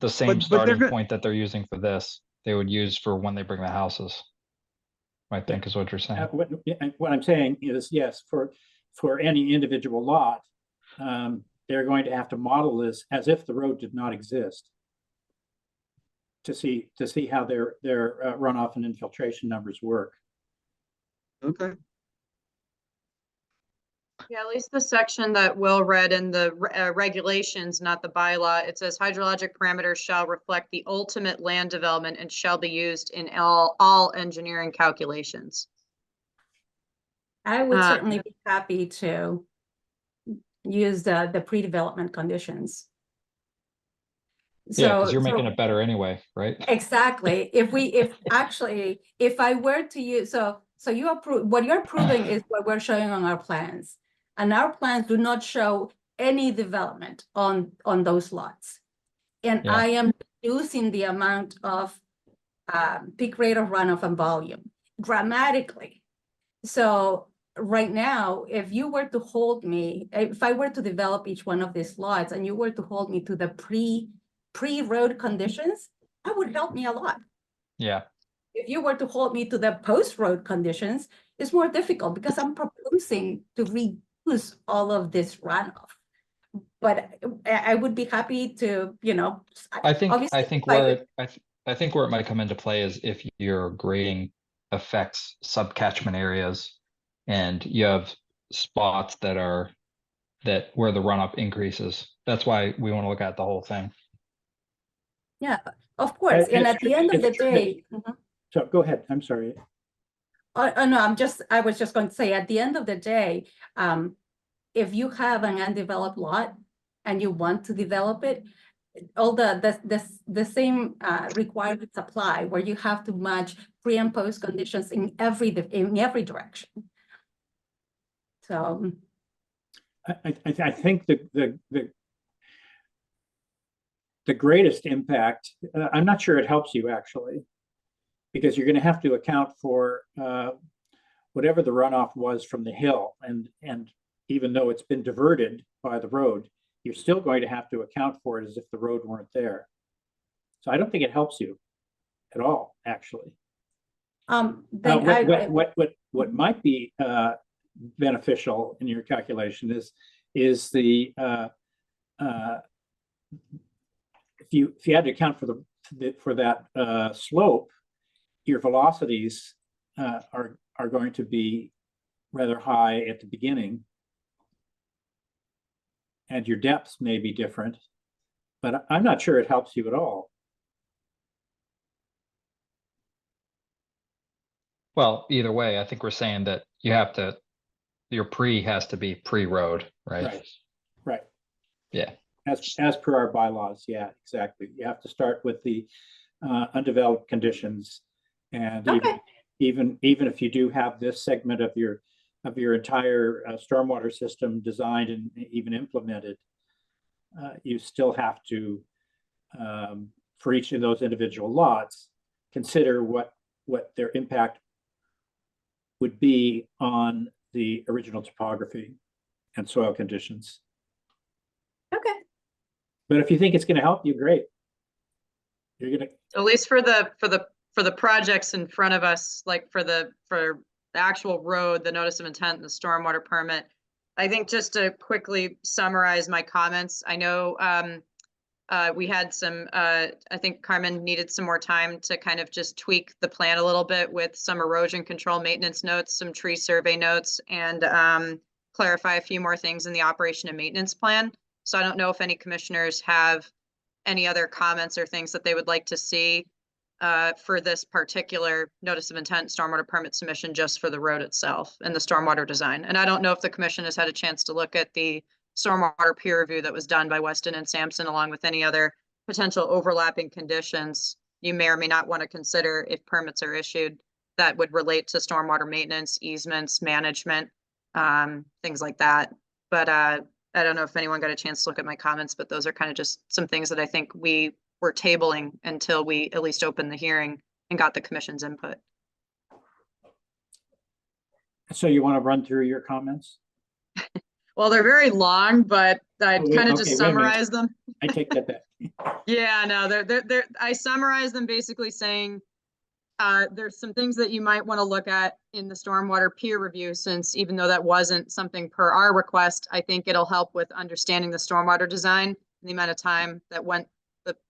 S8: The same
S3: But they're
S8: starting
S3: go-
S8: point that they're using for this, they would use for when they bring the houses. I think is what you're saying.
S1: What I'm saying is, yes, for any individual lot, they're going to have to model this as if the road did not exist to see how their runoff and infiltration numbers work.
S3: Okay.
S5: Yeah, at least the section that Will read in the regulations, not the bylaw, it says hydrologic parameters shall reflect the ultimate land development and shall be used in all engineering calculations.
S9: I would
S5: Uh,
S9: certainly be happy to use the pre-development conditions.
S8: Yeah, because you're
S9: so-
S8: making it better anyway, right?
S9: Exactly. If I were to use, so you approve, what you're approving is what we're showing on our plans. And our plans do not show any development on those lots. And
S8: Yeah.
S9: I am reducing the amount of peak rate of runoff and volume dramatically. So right now, if you were to hold me, if I were to develop each one of these lots and you were to hold me to the pre-road conditions, that would help me a lot.
S8: Yeah.
S9: If you were to hold me to the post-road conditions, it's more difficult because I'm proposing to reduce all of this runoff. But I would be happy to,
S8: I think
S9: obviously, if
S8: I think where it might come into play is if your grading affects subcatchment areas and you have spots where the runoff increases. That's why we want to look at the whole thing.
S9: Yeah, of course. And at the end of the
S1: It's true that-
S9: day,
S1: So go ahead, I'm sorry.
S9: no, I was just going to say, at the end of the day, if you have an undeveloped lot and you want to develop it, all the same requirements apply, where you have to match pre and post conditions in every direction. So
S1: I think the greatest impact, I'm not sure it helps you actually, because you're going to have to account for whatever the runoff was from the hill, and even though it's been diverted by the road, you're still going to have to account for it as if the road weren't there. So I don't think it helps you at all, actually.
S9: then
S1: What might be beneficial in your calculation is the if you had to account for that slope, your velocities are going to be rather high at the beginning, and your depths may be different, but I'm not sure it helps you at all.
S8: Well, either way, I think we're saying that your pre has to be pre-road, right?
S1: Right.
S8: Yeah.
S1: As per our bylaws, yeah, exactly. You have to start with the undeveloped conditions, and
S9: Okay.
S1: even if you do have this segment of your entire stormwater system designed and even implemented, you still have to, for each of those individual lots, consider what their impact would be on the original topography and soil conditions.
S9: Okay.
S1: But if you think it's going to help you, great. You're going to.
S5: At least for the projects in front of us, like for the actual road, the notice of intent, and the stormwater permit. I think just to quickly summarize my comments, I know we had some, I think Carmen needed some more time to kind of just tweak the plan a little bit with some erosion control maintenance notes, some tree survey notes, and clarify a few more things in the operation and maintenance plan. So I don't know if any commissioners have any other comments or things that they would like to see for this particular notice of intent stormwater permit submission just for the road itself and the stormwater design. And I don't know if the commission has had a chance to look at the stormwater peer review that was done by Weston and Sampson, along with any other potential overlapping conditions you may or may not want to consider if permits are issued that would relate to stormwater maintenance, easements, management, things like that. But I don't know if anyone got a chance to look at my comments, but those are kind of just some things that I think we we're tabling until we at least opened the hearing and got the commission's input.
S1: So you want to run through your comments?
S5: Well, they're very long, but I
S1: Oh, wait,
S5: kind of
S1: okay,
S5: just
S1: wait a minute.
S5: summarized them.
S1: I take that back.
S5: Yeah, no, I summarized them basically saying, there's some things that you might want to look at in the stormwater peer review, since even though that wasn't something per our request, I think it'll help with understanding the stormwater design and the amount of time that went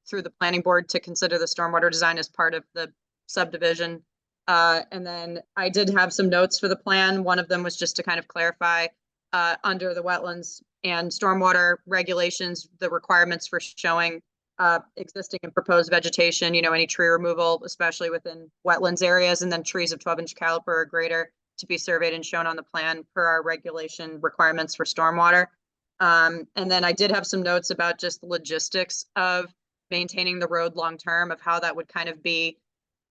S5: through the planning board to consider the stormwater design as part of the subdivision. And then I did have some notes for the plan. One of them was just to kind of clarify under the wetlands and stormwater regulations, the requirements for showing existing and proposed vegetation, you know, any tree removal, especially within wetlands areas, and then trees of 12-inch caliper or greater to be surveyed and shown on the plan per our regulation requirements for stormwater. And then I did have some notes about just the logistics of maintaining the road long-term, of how that would kind of be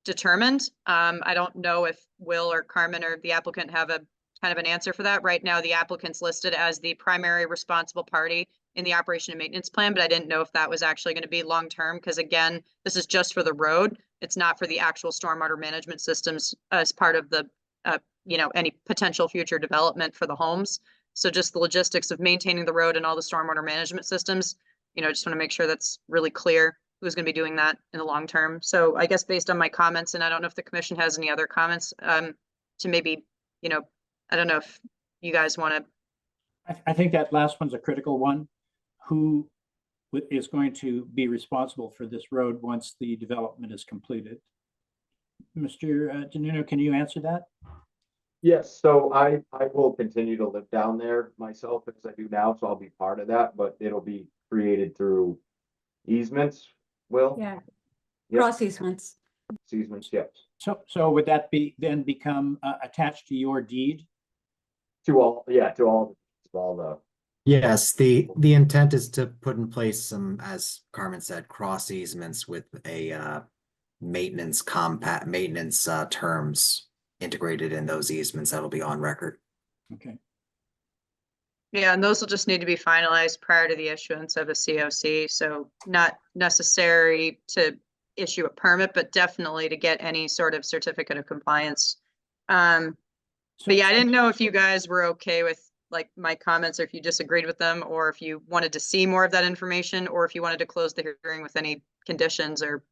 S5: determined. I don't know if Will or Carmen or the applicant have a kind of an answer for that. Right now, the applicant's listed as the primary responsible party in the operation and maintenance plan, but I didn't know if that was actually going to be long-term, because again, this is just for the road. It's not for the actual stormwater management systems as part of the, you know, any potential future development for the homes. So just the logistics of maintaining the road and all the stormwater management systems, you know, just want to make sure that's really clear who's going to be doing that in the long term. So I guess based on my comments, and I don't know if the commission has any other comments, to maybe, you know, I don't know if you guys want to.
S1: I think that last one's a critical one. Who is going to be responsible for this road once the development is completed? Mr. DeNuno, can you answer that?
S11: Yes, so I will continue to live down there myself as I do now, so I'll be part of that, but it'll be created through easements, Will?
S9: Yeah,
S11: Yep.
S9: cross easements.
S11: Easements, yes.
S1: So would that be then become attached to your deed?
S11: To all the,
S10: Yes, the intent is to put in place some, as Carmen said, cross easements with a maintenance terms integrated in those easements that'll be on record.
S1: Okay.
S5: Yeah, and those will just need to be finalized prior to the issuance of a COC. So not necessary to issue a permit, but definitely to get any sort of certificate of compliance. But yeah, I didn't know if you guys were okay with like my comments, or if you disagreed with them, or if you wanted to see more of that information, or if you wanted to close the hearing with any conditions, or,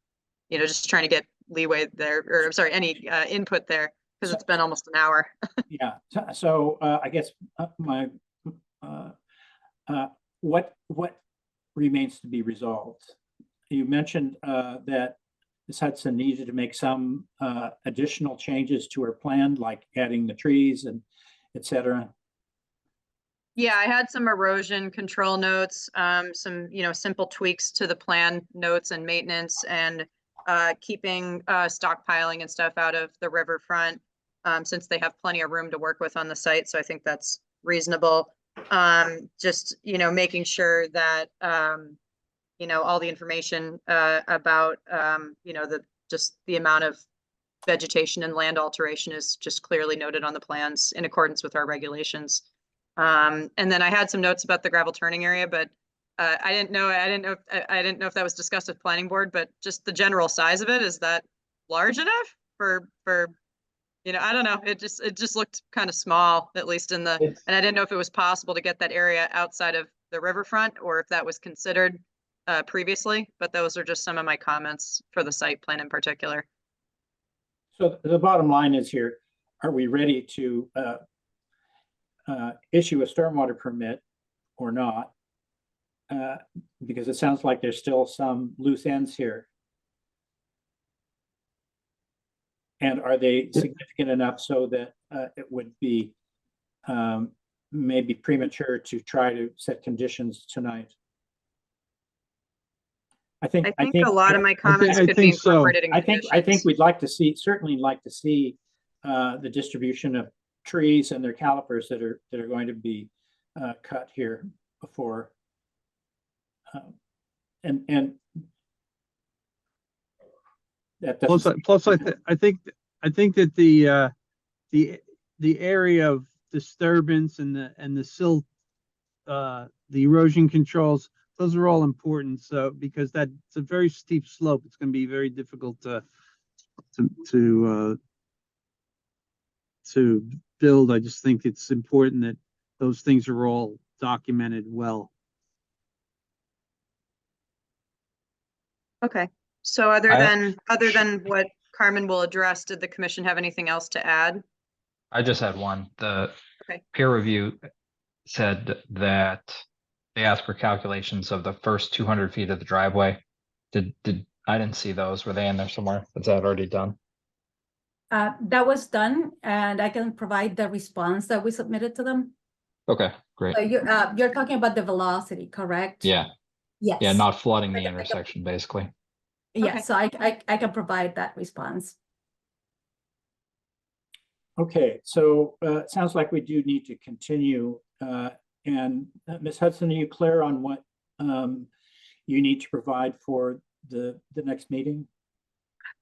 S5: you know, just trying to get leeway there, or I'm sorry, any input there, because it's been almost an hour.
S1: Yeah, so I guess what remains to be resolved? You mentioned that Ms. Hudson needed to make some additional changes to her plan, like adding the trees and et cetera.
S5: Yeah, I had some erosion control notes, some, you know, simple tweaks to the plan notes and maintenance, and keeping stockpiling and stuff out of the riverfront, since they have plenty of room to work with on the site. So I think that's reasonable. Just, you know, making sure that, you know, all the information about, you know, just the amount of vegetation and land alteration is just clearly noted on the plans in accordance with our regulations. And then I had some notes about the gravel turning area, but I didn't know if that was discussed with planning board, but just the general size of it, is that large enough for, you know, I don't know. It just looked kind of small, at least in the, and I didn't know if it was possible to get that area outside of the riverfront, or if that was considered previously, but those are just some of my comments for the site plan in particular.
S1: So the bottom line is here, are we ready to issue a stormwater permit or not? Because it sounds like there's still some loose ends here. And are they significant enough so that it would be maybe premature to try to set conditions tonight? I think
S5: a lot of my comments could be
S3: think so.
S5: incorporated in
S1: I think
S5: conditions.
S1: we'd like to see, certainly like to see the distribution of trees and their calipers that are going to be cut here before. And that doesn't.
S3: Plus, I think that the area of disturbance and the silt, the erosion controls those are all important. So, because that's a very steep slope, it's gonna be very difficult to build. I just think it's important that those things are all documented well.
S5: Okay, so other than what Carmen will address, did the commission have anything else to add?
S8: I just had one. The
S5: Okay.
S8: peer review said that they asked for calculations of the first 200 feet of the driveway. I didn't see those. Were they in there somewhere? Is that already done?
S9: That was done, and I can provide the response that we submitted to them.
S8: Okay, great.
S9: So you're talking about the velocity, correct?
S8: Yeah,
S9: Yes.
S8: yeah, not flooding the
S9: I can-
S8: intersection, basically.
S9: Yeah,
S5: Okay.
S9: so I can provide that response.
S1: Okay, so it sounds like we do need to continue. And Ms. Hudson, are you clear on what you need to provide for the next meeting?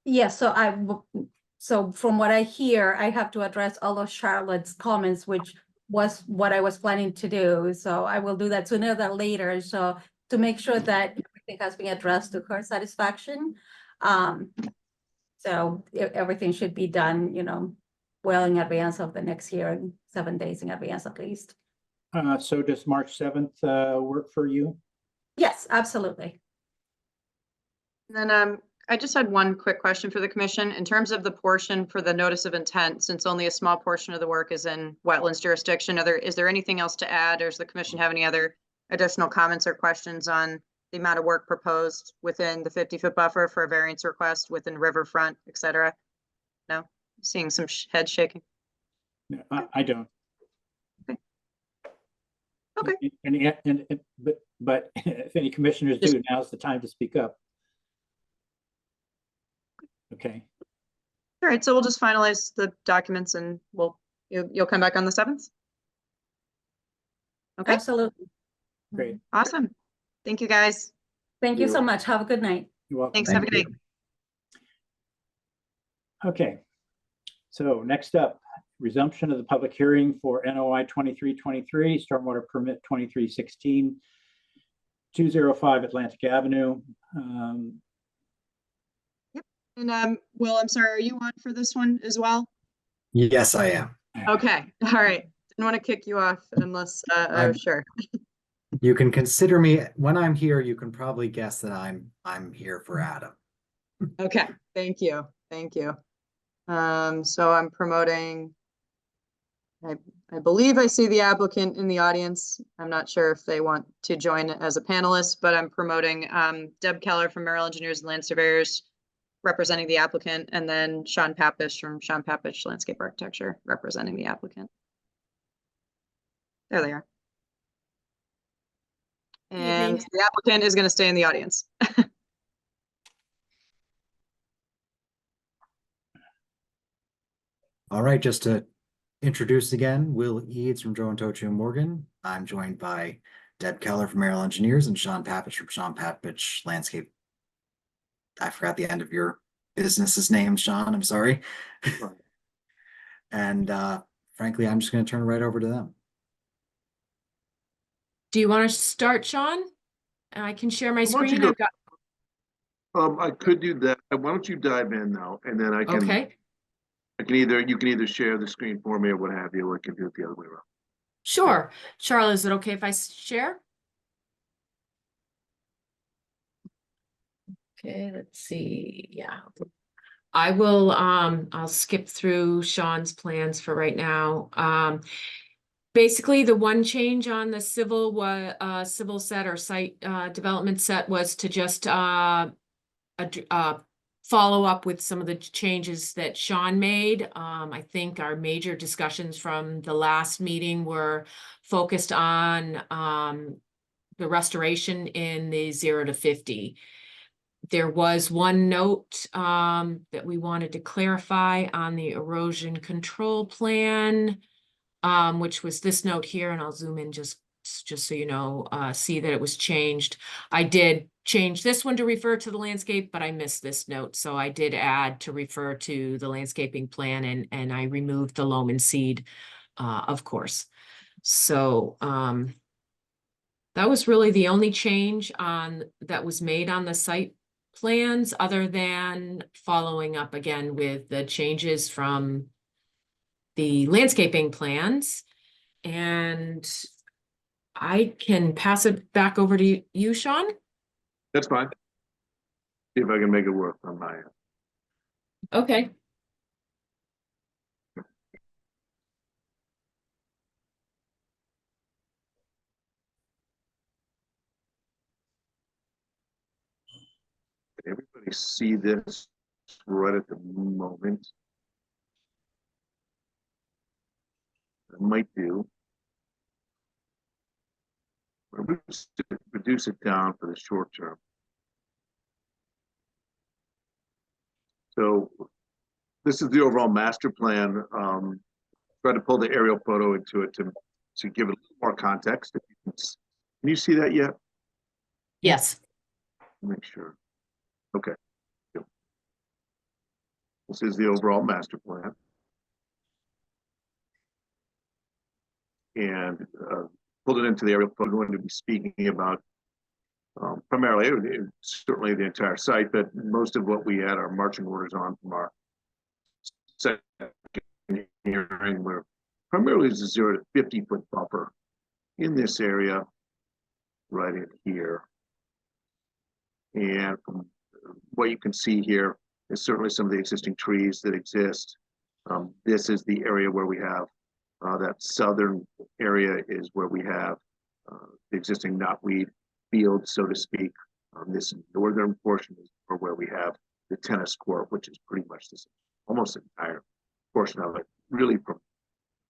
S9: Yeah, so from what I hear, I have to address all of Charlotte's comments, which was what I was planning to do. So I will do that sooner than later. So to make sure that everything has been addressed to her satisfaction. So everything should be done, well in advance of the next hearing, 7 days in advance at least.
S1: So does March 7th work for you?
S9: Yes, absolutely.
S5: And then I just had one quick question for the commission. In terms of the portion for the notice of intent, since only a small portion of the work is in wetlands jurisdiction, is there anything else to add, or does the commission have any other additional comments or questions on the amount of work proposed within the 50-foot buffer for a variance request within riverfront, et cetera? No? Seeing some head shaking.
S1: No, I don't.
S5: Okay.
S1: But if any commissioners do, now's the time to speak up. Okay.
S5: All right, so we'll just finalize the documents and you'll come back on the 7th? Okay,
S9: Absolutely.
S1: Great.
S5: awesome. Thank you, guys.
S9: Thank you so much. Have a good night.
S1: You're welcome.
S5: Thanks, have a good night.
S1: Okay. So next up, resumption of the public hearing for NOI 2323, stormwater permit 2316, 205 Atlantic Avenue.
S5: And Will, I'm sorry, are you on for this one as well?
S10: Yes, I am.
S5: Okay, all right. Didn't want to kick you off unless,
S10: I'm-
S5: sure.
S10: You can consider me, when I'm here, you can probably guess that I'm here for Adam.
S5: Okay, thank you, thank you. So I'm promoting, I believe I see the applicant in the audience. I'm not sure if they want to join as a panelist, but I'm promoting Deb Keller from Merrill Engineers and Land Surveyors representing the applicant, and then Sean Papish from Sean Papish Landscape Architecture representing the applicant. There they are. And
S12: Evening.
S5: the applicant is going to stay in the audience.
S10: All right, just to introduce again, Will Eads from Joe and Tocho Morgan. I'm joined by Deb Keller from Merrill Engineers and Sean Papish from Sean Papish Landscape. I forgot the end of your business's name, Sean. I'm sorry. And frankly, I'm just going to turn it right over to them.
S12: Do you want to start, Sean? I can share my
S13: Why don't you
S12: screen.
S13: go-
S12: I've got,
S13: I could do that. Why don't you dive in now, and then
S12: okay,
S13: you can either share the screen for me or what have you, or I can do it the other way around.
S12: sure. Charlotte, is it okay if I share? Okay, let's see. Yeah. I will, I'll skip through Sean's plans for right now. Basically, the one change on the civil set or site development set was to just follow up with some of the changes that Sean made. I think our major discussions from the last meeting were focused on the restoration in the 0 to 50. There was one note that we wanted to clarify on the erosion control plan, which was this note here, and I'll zoom in just so you know, see that it was changed. I did change this one to refer to the landscape, but I missed this note. So I did add to refer to the landscaping plan, and I removed the loam and seed, of course. So That was really the only change that was made on the site plans, other than following up again with the changes from the landscaping plans. And I can pass it back over to you, Sean.
S13: That's fine. See if I can make it work on my end.
S12: Okay.
S13: Can everybody see this right at the moment? I might do. Reduce it down for the short term. So this is the overall master plan. Try to pull the aerial photo into it to give it a little more context. Can you see that yet?
S12: Yes.
S13: Make sure. Okay. Good. This is the overall master plan. And pulled it into the aerial photo. We're going to be speaking about primarily, certainly the entire site, but most of what we had our marching orders on from our second hearing were primarily the 0 to 50 foot buffer in this area right in here. And from what you can see here is certainly some of the existing trees that exist. This is the area where we have that southern area is where we have the existing knotweed field, so to speak. This northern portion is where we have the tennis court, which is pretty much this almost entire portion of it, really from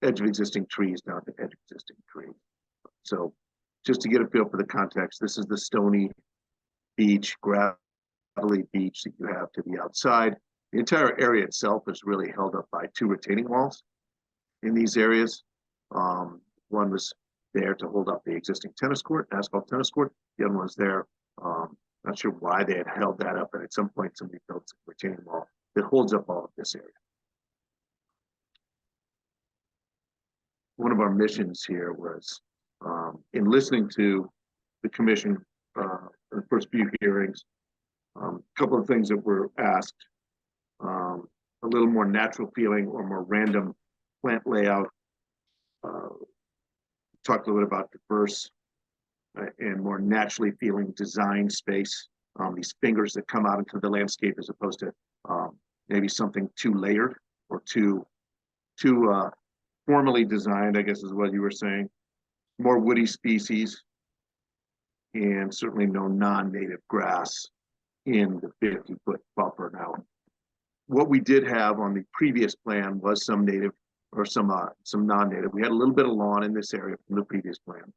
S13: edge of existing trees down to edge of existing trees. So just to get a feel for the context, this is the stony beach, gravelly beach that you have to the outside. The entire area itself is really held up by 2 retaining walls in these areas. One was there to hold up the existing tennis court, asphalt tennis court. The other one's there. Not sure why they had held that up, but at some point somebody built a retaining wall that holds up all of this area. One of our missions here was in listening to the commission the first few hearings, a couple of things that were asked, a little more natural feeling or more random plant layout. Talked a little bit about diverse and more naturally feeling design space. These fingers that come out into the landscape as opposed to maybe something too layered or too formally designed, I guess is what you were saying. More woody species and certainly no non-native grass in the 50-foot buffer. Now, what we did have on the previous plan was some native or some non-native. We had a little bit of lawn in this area from the previous plan.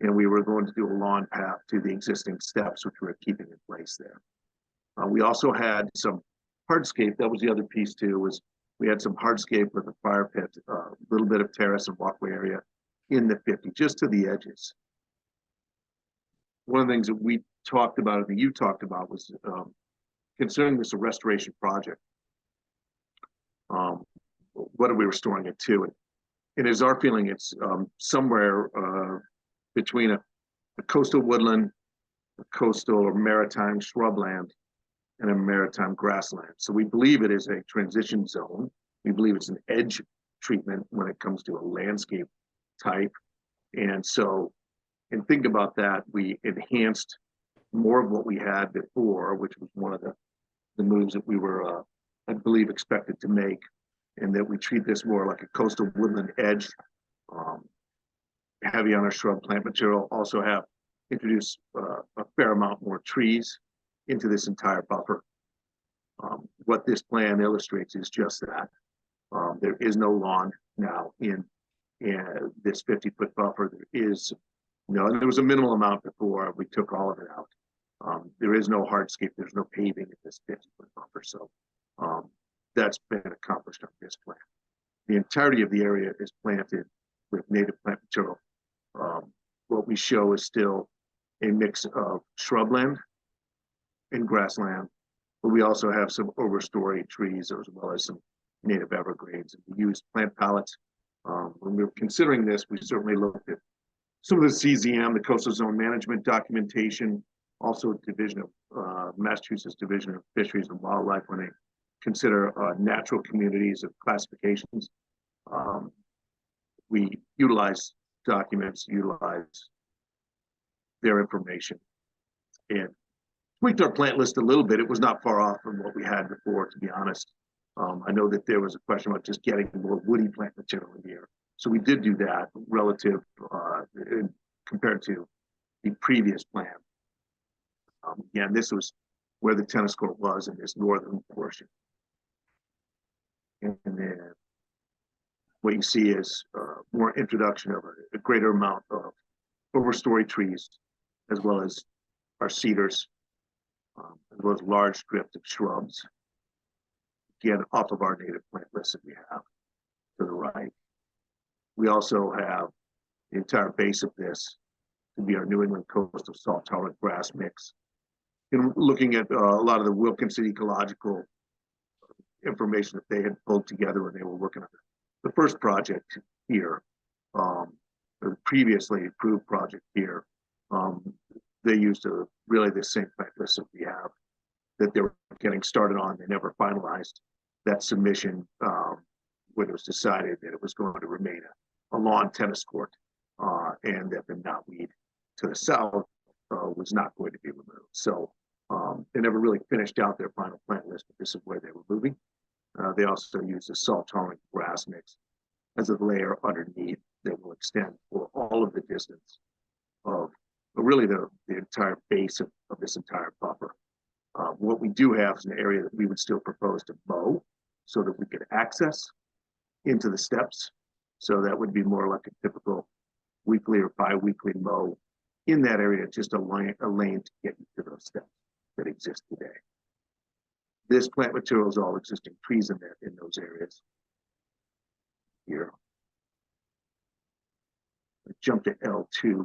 S13: And we were going to do a lawn path to the existing steps, which we were keeping in place there. We also had some hardscape. That was the other piece too, was we had some hardscape with a fire pit, a little bit of terrace and walkway area in the 50, just to the edges. One of the things that we talked about, and that you talked about, was considering this a restoration project. What are we restoring it to? And it is our feeling it's somewhere between a coastal woodland, a coastal or maritime shrubland, and a maritime grassland. So we believe it is a transition zone. We believe it's an edge treatment when it comes to a landscape type. And so, and think about that, we enhanced more of what we had before, which was one of the moves that we were, I believe, expected to make, and that we treat this more like a coastal woodland edge, heavy on our shrub plant material, also have introduced a fair amount more trees into this entire buffer. What this plan illustrates is just that. There is no lawn now in this 50-foot buffer. There is, there was a minimal amount before we took all of it out. There is no hardscape, there's no paving in this 50-foot buffer. So that's been accomplished on this plan. The entirety of the area is planted with native plant material. What we show is still a mix of shrubland and grassland, but we also have some overstory trees as well as some native evergreens. And we use plant palettes. When we were considering this, we certainly looked at some of the CZM, the coastal zone management documentation, also Division of Massachusetts Division of Fisheries and Wildlife when they consider natural communities of classifications. We utilize documents, utilize their information, and tweaked our plant list a little bit. It was not far off from what we had before, to be honest. I know that there was a question about just getting more woody plant material in here. So we did do that relative compared to the previous plan. Again, this was where the tennis court was in this northern portion. And then what you see is more introduction of a greater amount of overstory trees, as well as our cedars, as well as large strips of shrubs. Again, off of our native plant list that we have to the right. We also have the entire base of this to be our New England coastal salt tolerant grass mix. And looking at a lot of the Wilkinson ecological information that they had pulled together when they were working on the first project here, the previously approved project here, they used really the same plant list that we have that they were getting started on. They never finalized that submission when it was decided that it was going to remain a lawn tennis court and that the knotweed to the south was not going to be removed. So they never really finished out their final plant list, but this is where they were moving. They also used a salt tolerant grass mix as a layer underneath that will extend for all of the distance of really the entire base of this entire buffer. What we do have is an area that we would still propose to mow so that we could access into the steps. So that would be more like a typical weekly or bi-weekly mow in that area, just a lane to get you to those steps that exist today. This plant material is all existing trees in those areas. Here. Jump to L2.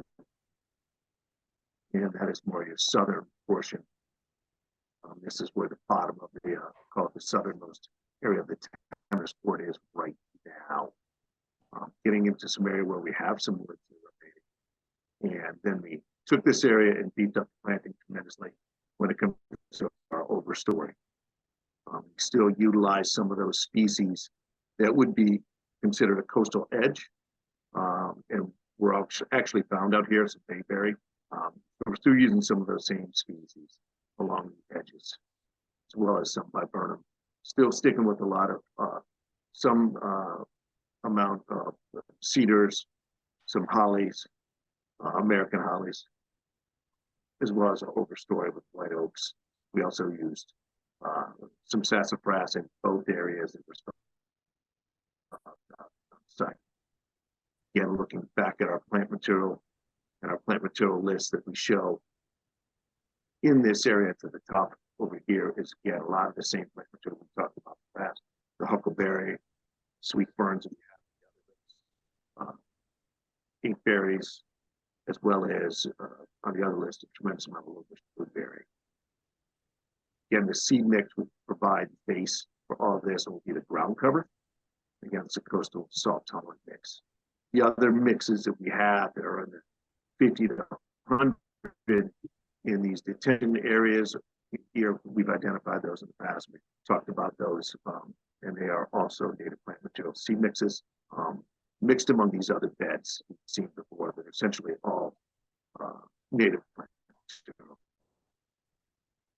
S13: And that is more your southern portion. This is where the bottom of the, call it the southernmost area of the tennis court is right now. Getting into some area where we have some woods remaining. And then we took this area and beefed up the planting tremendously when it comes to our overstory. We still utilize some of those species that would be considered a coastal edge. And we're actually found out here, some bayberry. We're still using some of those same species along the edges, as well as some viburnum. Still sticking with a lot of some amount of cedars, some hollies, American hollies, as well as an overstory with white oaks. We also used some sassafras in both areas that were site. Again, looking back at our plant material and our plant material list that we show in this area to the top over here is again a lot of the same plant material we talked about in the past. The huckleberry, sweet ferns, inkberries, as well as on the other list a tremendous amount of local blueberry. Again, the seed mix would provide the base for all of this and will be the ground cover. Again, it's a coastal salt tolerant mix. The other mixes that we have that are in the 50 to 100 in these detention areas here, we've identified those in the past. We talked about those, and they are also native plant material seed mixes mixed among these other beds we've seen before, but essentially all native plant material.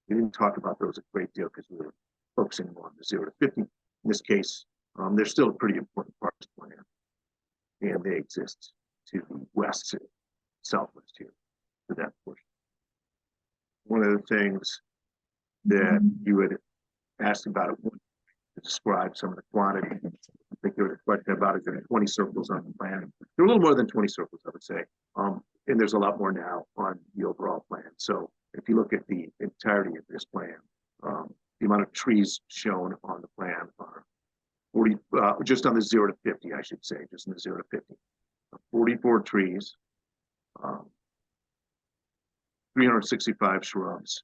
S13: We didn't talk about those a great deal because we were focusing more on the 0 to 50. In this case, they're still a pretty important part of the plan, and they exist to the west, southwest here, to that portion. One of the things that you had asked about it to describe some of the quantity. I think there was a question about it. There are 20 circles on the plan. There are a little more than 20 circles, I would say. And there's a lot more now on the overall plan. So if you look at the entirety of this plan, the amount of trees shown on the plan are 40, just on the 0 to 50, I should say, just in the 0 to 50. 44 trees, 365 shrubs,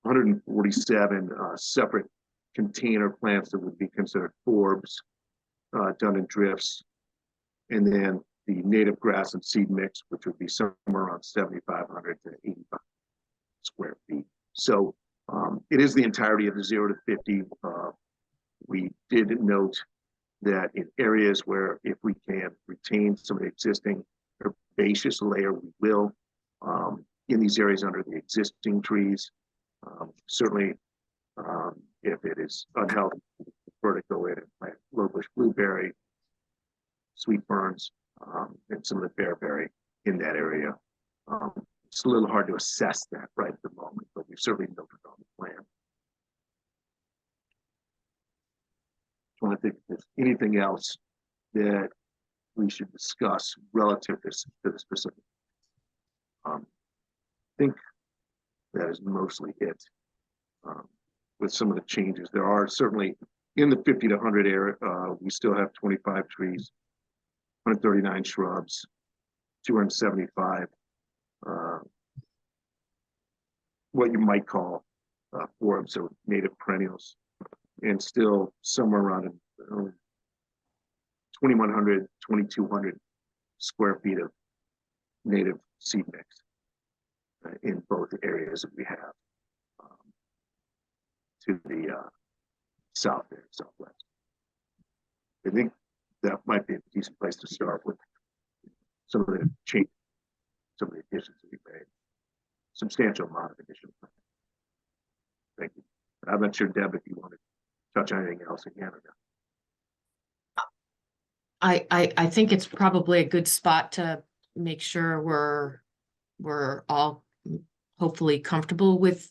S13: 147 separate container plants that would be considered forbs done in drifts, and then the native grass and seed mix, which would be somewhere around 7,500 to 8,500 square feet. So it is the entirety of the 0 to 50. We did note that in areas where if we can retain some of the existing herbaceous layer, we will. In these areas under the existing trees, certainly if it is unhealthy, vertical in and plant low bush blueberry, sweet ferns, and some of the bearberry in that area. It's a little hard to assess that right at the moment, but we've certainly noted on the plan. I want to think if there's anything else that we should discuss relative to the specific. I think that is mostly it. With some of the changes, there are certainly in the 50 to 100 area, we still have 25 trees, 139 shrubs, 275 what you might call forbs or native perennials, and still somewhere around 2,100, 2,200 square feet of native seed mix in both areas that we have to the south and southwest. I think that might be a decent place to start with some of the change, some of the additions that we made. Substantial amount of additional. Thank you. I'm not sure, Deb, if you want to touch on anything else again or not.
S12: I think it's probably a good spot to make sure we're all hopefully comfortable with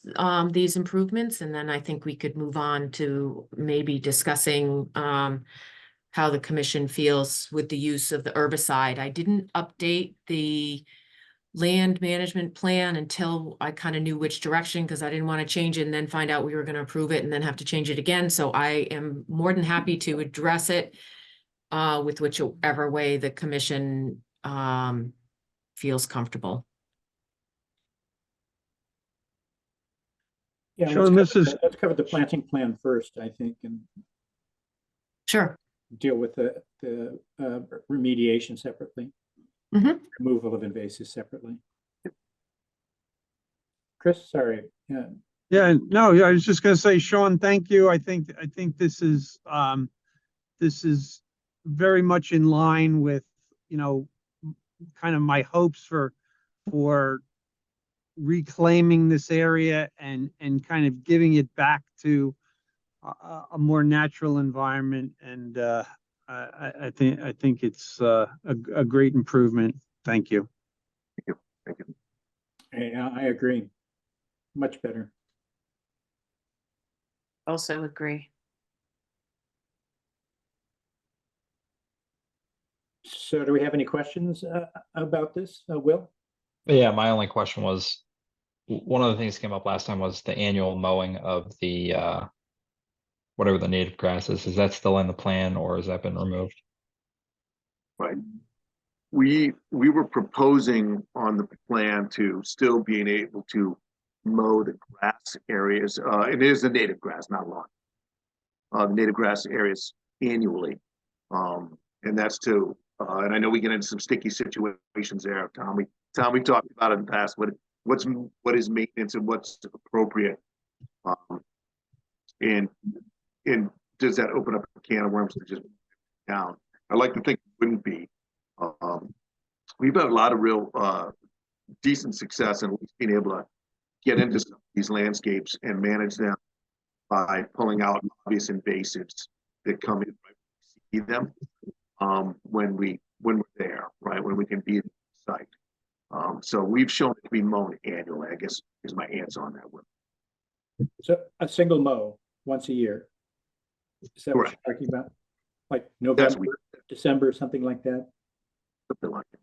S12: these improvements, and then I think we could move on to maybe discussing how the commission feels with the use of the herbicide. I didn't update the land management plan until I kind of knew which direction, because I didn't want to change it and then find out we were going to approve it and then have to change it again. So I am more than happy to address it with whichever way the commission feels comfortable.
S1: Yeah,
S3: Sean,
S1: let's cover the planting plan first, I think, and
S12: Sure.
S1: deal with the remediation separately. Removal of invasives separately. Chris, sorry.
S3: Yeah, no, I was just gonna say, Sean, thank you. I think this is very much in line with, you know, kind of my hopes for reclaiming this area and kind of giving it back to a more natural environment. And I think it's a great improvement. Thank you.
S13: Thank you. Thank you.
S1: I agree. Much better.
S2: Also agree.
S1: So do we have any questions about this, Will?
S8: Yeah, my only question was, one of the things that came up last time was the annual mowing of the whatever the native grass is. Is that still in the plan, or has that been removed?
S13: Right. We were proposing on the plan to still being able to mow the grass areas. It is the native grass, not lawn. The native grass areas annually, and that's to. And I know we get into some sticky situations there, Tom. We talked about it in the past. What is maintenance and what's appropriate, and does that open up a can of worms to just down? I like to think it wouldn't be. We've had a lot of real decent success in being able to get into some of these landscapes and manage them by pulling out obvious invasives that come in right when we see them, when we're there, right, when we can be in the site. So we've shown it to be mown annually, I guess, is my answer on that one.
S1: So a single mow once a year. Is that what you're talking about? Like November, December, something like that?
S13: Something like that.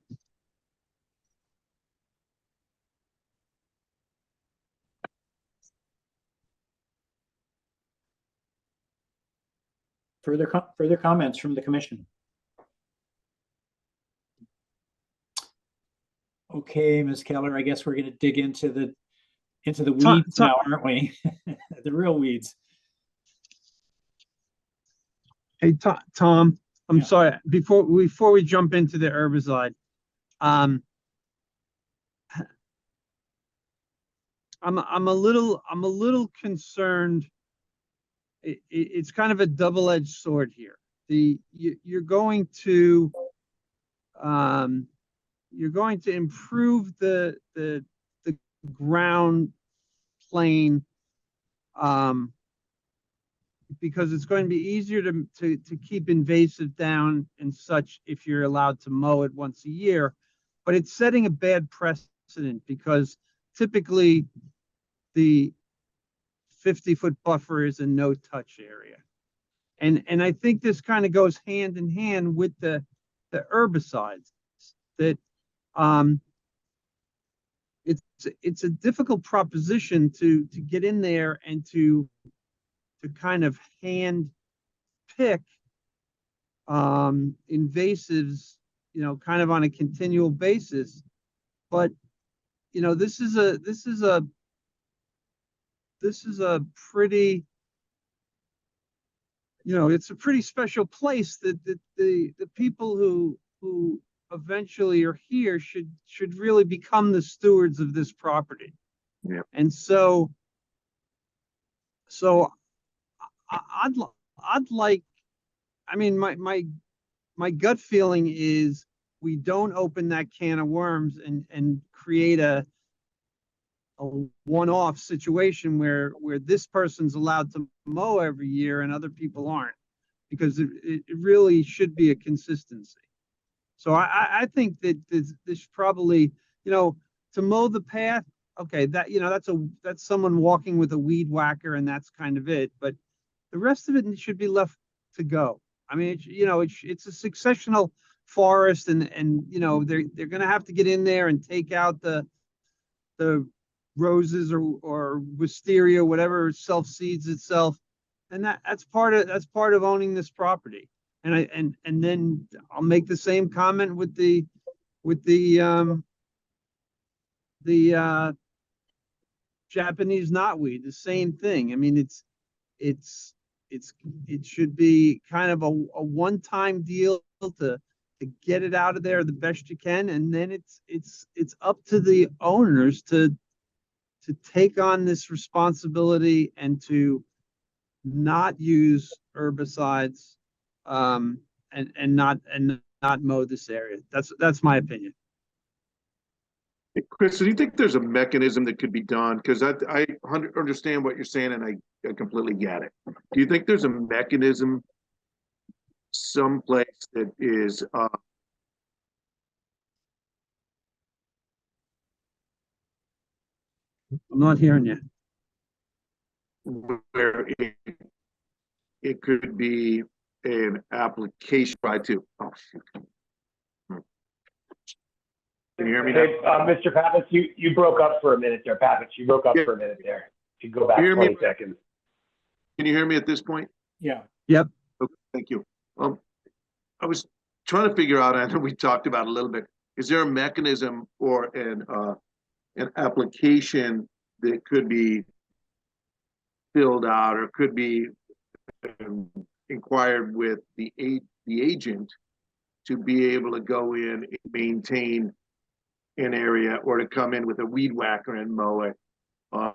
S1: Further comments from the commission? Okay, Ms. Keller, I guess we're going to dig into the weeds now, aren't we? The real weeds.
S3: Hey, Tom, I'm
S1: Yeah.
S3: sorry, before we jump into the herbicide, I'm a little concerned. It's kind of a double-edged sword here. You're going to improve the ground plane, because it's going to be easier to keep invasive down and such if you're allowed to mow it once a year. But it's setting a bad precedent, because typically the 50-foot buffer is a no-touch area. And I think this kind of goes hand in hand with the herbicides, that it's a difficult proposition to get in there and to kind of hand pick invasives, kind of on a continual basis. But this is a pretty, it's a pretty special place that the people who eventually are here should really become the stewards of this property.
S13: Yeah.
S3: And so I'd like, I mean, my gut feeling is we don't open that can of worms and create a one-off situation where this person's allowed to mow every year and other people aren't, because it really should be a consistency. So I think that this probably, to mow the path, okay, that, that's someone walking with a weed whacker and that's kind of it, but the rest of it should be left to go. I mean, it's a successional forest, and they're going to have to get in there and take out the roses or wisteria, whatever self-seeds itself, and that's part of owning this property. And then I'll make the same comment with the Japanese knotweed, the same thing. I mean, it should be kind of a one-time deal to get it out of there the best you can, and then it's up to the owners to take on this responsibility and to not use herbicides, and not mow this area. That's my opinion.
S13: Chris, do you think there's a mechanism that could be done? Because I understand what you're saying, and I completely get it. Do you think there's a mechanism someplace that is
S3: I'm not hearing you.
S13: where it could be an application? Try to. Oh, shoot. Can you hear me now?
S14: Hey, Mr. Pappas, you broke up for a minute there. Pappas, you broke up for a minute there. If you go back 20 seconds.
S13: Can you hear me at this point?
S1: Yeah.
S3: Yep.
S13: Okay, thank you. I was trying to figure out, I know we talked about it a little bit, is there a mechanism or an application that could be filled out or could be inquired with the agent to be able to go in and maintain an area, or to come in with a weed whacker and mow it, or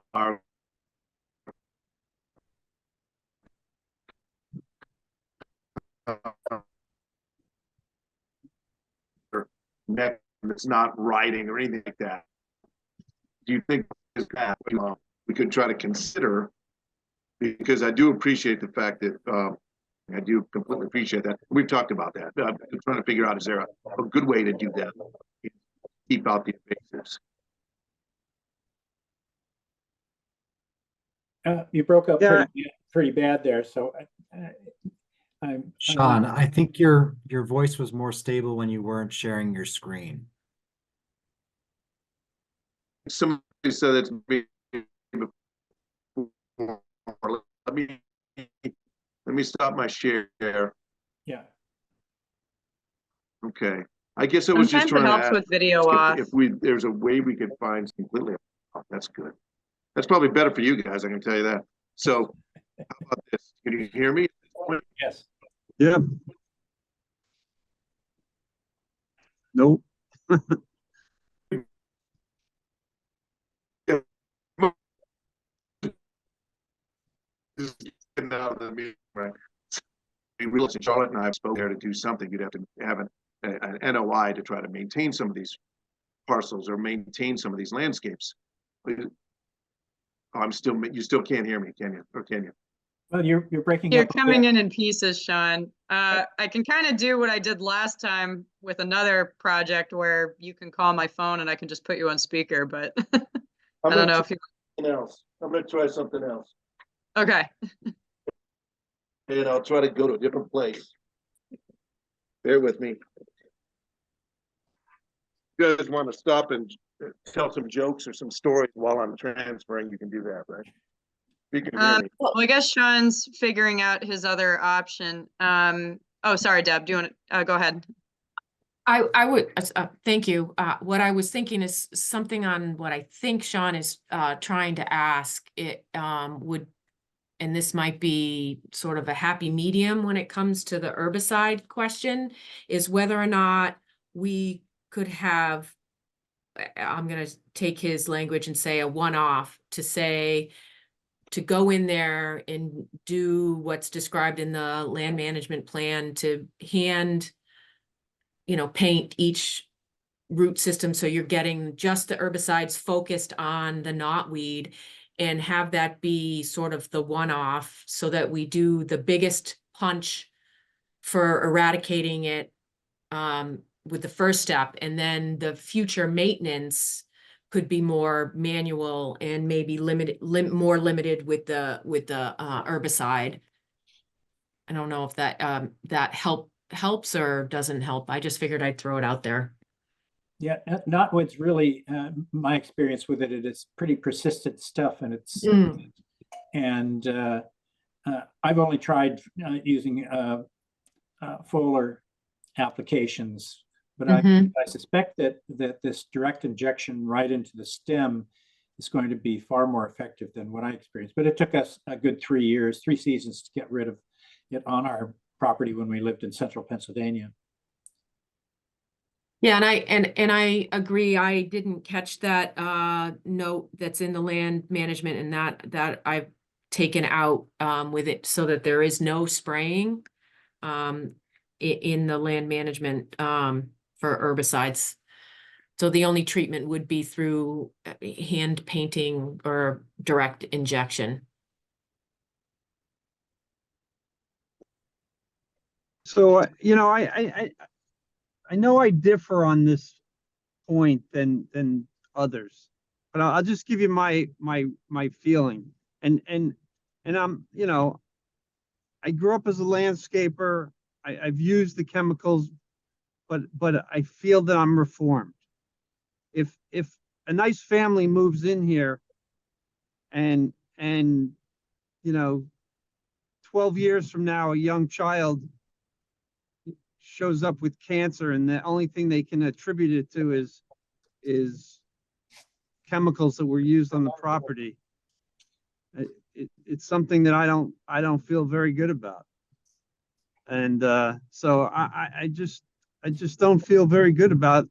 S13: that's not riding or anything like that? Do you think that we could try to consider? Because I do appreciate the fact that I do completely appreciate that. We've talked about that. I'm trying to figure out, is there a good way to do that? Keep out the invasives.
S1: You broke up
S3: Yeah.
S1: pretty bad there, so
S10: Sean, I think your voice was more stable when you weren't sharing your screen.
S13: Somebody said it's me before. Let me stop my share.
S1: Yeah.
S13: Okay. I guess I was just
S5: Sometimes it
S13: trying to
S5: helps
S13: ask
S5: with video off.
S13: if there's a way we could find completely. Oh, that's good. That's probably better for you guys, I can tell you that. So how about this? Can you hear me?
S1: Yes.
S3: Yeah. Nope.
S13: Getting out of the meeting, right? We realized Charlotte and I have spoken there to do something. You'd have to have an NOI to try to maintain some of these parcels or maintain some of these landscapes. I'm still, you still can't hear me, can you? Or can you?
S1: Well, you're breaking
S5: You're
S1: up. a
S5: coming
S1: bit.
S5: in pieces, Sean. I can kind of do what I did last time with another project where you can call my phone and I can just put you on speaker, but I don't know if you,
S13: I'm gonna try something else.
S5: okay.
S13: And I'll try to go to a different place. Bear with me. You guys want to stop and tell some jokes or some stories while I'm transferring, you can do that, right? You can hear me.
S5: Well, I guess Sean's figuring out his other option. Oh, sorry, Deb, do you want to, go ahead.
S12: I would, thank you. What I was thinking is something on what I think Sean is trying to ask. It would, and this might be sort of a happy medium when it comes to the herbicide question, is whether or not we could have, I'm going to take his language and say a one-off, to say, to go in there and do what's described in the land management plan, to hand, paint each root system so you're getting just the herbicides focused on the knotweed, and have that be sort of the one-off, so that we do the biggest punch for eradicating it with the first step, and then the future maintenance could be more manual and maybe more limited with the herbicide. I don't know if that helps or doesn't help. I just figured I'd throw it out there.
S1: Yeah, knotweed's really, my experience with it, it is pretty persistent stuff, and it's, and I've only tried using foliar applications, but I suspect that this direct injection right into the stem is going to be far more effective than what I experienced. But it took us a good 3 seasons to get rid of it on our property when we lived in central Pennsylvania.
S12: Yeah, and I agree. I didn't catch that note that's in the land management, and that I've taken out with it, so that there is no spraying in the land management for herbicides. So the only treatment would be through hand painting or direct injection.
S3: So, I know I differ on this point than others, but I'll just give you my feeling. And I'm, I grew up as a landscaper. I've used the chemicals, but I feel that I'm reformed. If a nice family moves in here and 12 years from now, a young child shows up with cancer, and the only thing they can attribute it to is chemicals that were used on the property, it's something that I don't feel very good about. And so I just don't feel very good about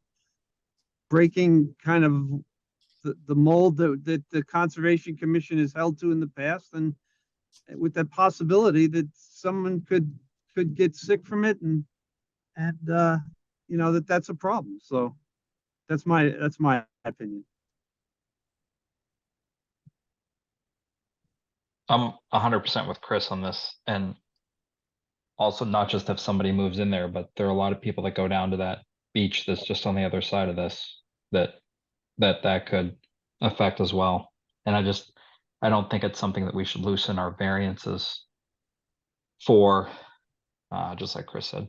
S3: breaking kind of the mold that the Conservation Commission has held to in the past, and with the possibility that someone could get sick from it, and that's a problem. So that's my opinion.
S8: I'm 100% with Chris on this, and also not just if somebody moves in there, but there are a lot of people that go down to that beach that's just on the other side of this that could affect as well. And I don't think it's something that we should loosen our variances for, just like Chris said.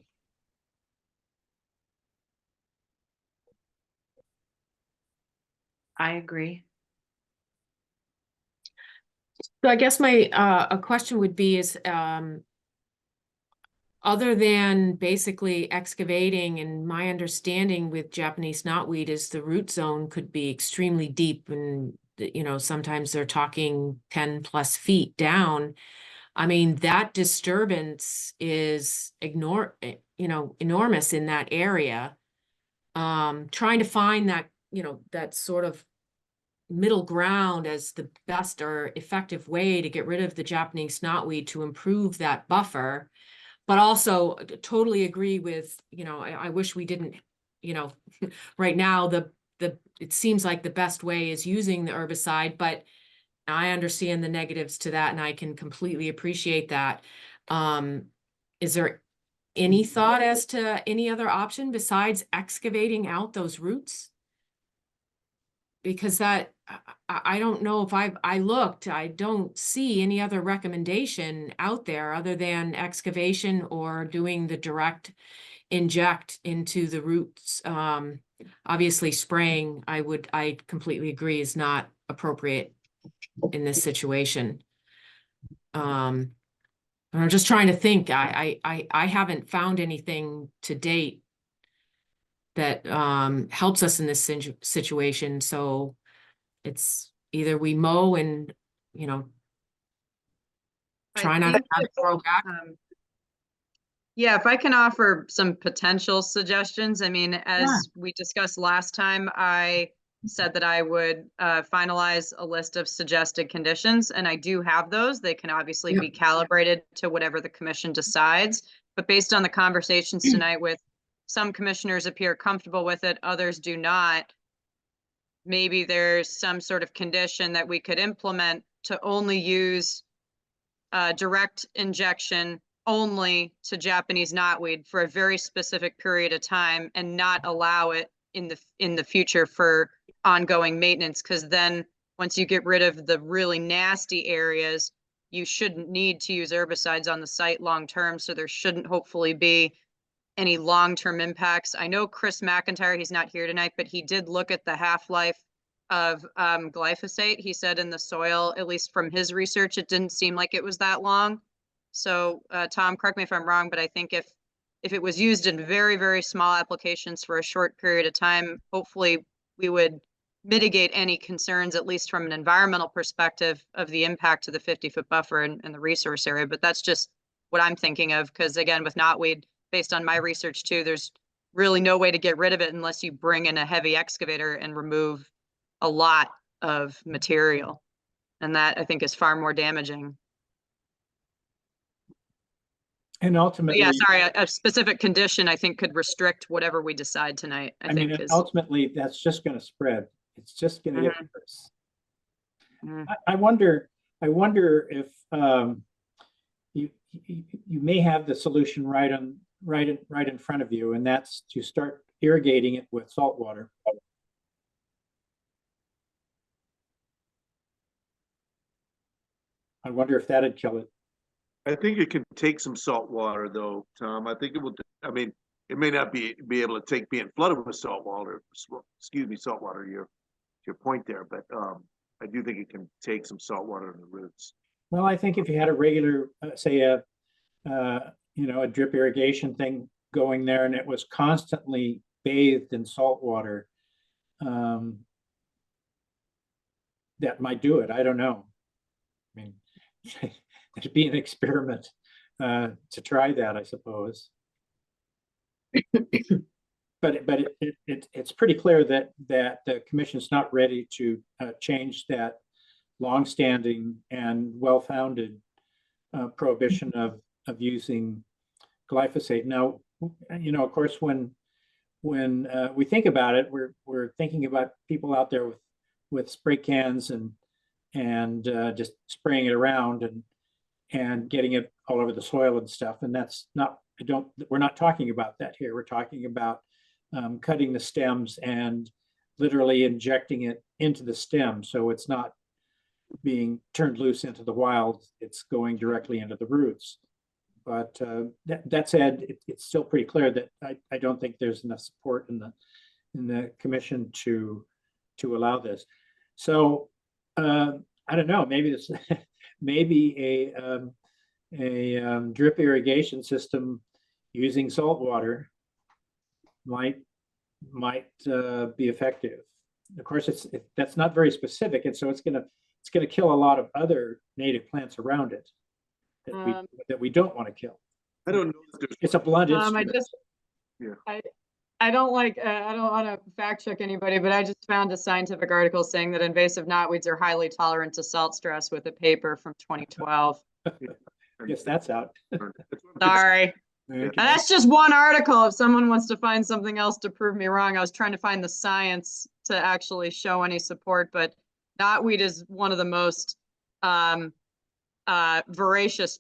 S2: I agree.
S12: So I guess my a question would be is, other than basically excavating, and my understanding with Japanese knotweed is the root zone could be extremely deep, and sometimes they're talking 10+ feet down. I mean, that disturbance is enormous in that area. trying to find that, that sort of middle ground as the best or effective way to get rid of the Japanese knotweed to improve that buffer. But also totally agree with, I wish we didn't, right now, it seems like the best way is using the herbicide, but I understand the negatives to that and I can completely appreciate that. Is there any thought as to any other option besides excavating out those roots? Because that, I don't know if I looked, I don't see any other recommendation out there other than excavation or doing the direct inject into the roots. Obviously spraying, I completely agree, is not appropriate in this situation. I'm just trying to think. I haven't found anything to date that helps us in this situation. So it's either we mow and, try not to have it grow back.
S5: Yeah, if I can offer some potential suggestions, I mean, as we discussed last time, I said that I would finalize a list of suggested conditions, and I do have those. They can obviously be calibrated to whatever the commission decides, but based on the conversations tonight with some commissioners appear comfortable with it, others do not. Maybe there's some sort of condition that we could implement to only use direct injection only to Japanese knotweed for a very specific period of time and not allow it in the future for ongoing maintenance. Because then once you get rid of the really nasty areas, you shouldn't need to use herbicides on the site long term. So there shouldn't hopefully be any long-term impacts. I know Chris McIntyre, he's not here tonight, but he did look at the half-life of glyphosate. He said in the soil, at least from his research, it didn't seem like it was that long. So Tom, correct me if I'm wrong, but I think if it was used in very, very small applications for a short period of time, hopefully we would mitigate any concerns, at least from an environmental perspective, of the impact to the 50-foot buffer and the resource area. But that's just what I'm thinking of, because again, with knotweed, based on my research too, there's really no way to get rid of it unless you bring in a heavy excavator and remove a lot of material. And that I think is far more damaging.
S1: And
S5: But
S1: ultimately,
S5: yeah, sorry, a specific condition I think could restrict whatever we decide tonight. I think
S1: mean,
S5: is
S1: ultimately, that's just going to spread. It's just going to get worse.
S5: Mhm.
S1: I wonder if you may have the solution right in front of you, and that's to start irrigating it with salt water. I wonder if that'd kill it.
S13: I think it can take some salt water though, Tom. I think it will, I mean, it may not be able to take being flooded with salt water, salt water, your point there, but I do think it can take some salt water in the roots.
S1: Well, I think if you had a regular, say a drip irrigation thing going there and it was constantly bathed in salt water, that might do it. I don't know. I mean, it'd be an experiment to try that, I suppose. But it's pretty clear that the commission's not ready to change that longstanding and well-founded prohibition of using glyphosate. Now, of course, when we think about it, we're thinking about people out there with spray cans and just spraying it around and getting it all over the soil and stuff. And that's not, we're not talking about that here. We're talking about cutting the stems and literally injecting it into the stem. So it's not being turned loose into the wild, it's going directly into the roots. But that said, it's still pretty clear that I don't think there's enough support in the commission to allow this. So I don't know, maybe this maybe a drip irrigation system using salt water might be effective. Of course, that's not very specific, and so it's gonna kill a lot of other native plants around it that we don't want to kill.
S13: I don't know if there's.
S1: It's a blunt instrument.
S5: I don't want to fact check anybody, but I just found a scientific article saying that invasive knotweeds are highly tolerant to salt stress with a paper from 2012.
S1: Guess that's out.
S5: Sorry.
S1: Okay.
S5: And that's just one article. If someone wants to find something else to prove me wrong, I was trying to find the science to actually show any support, but knotweed is one of the most voracious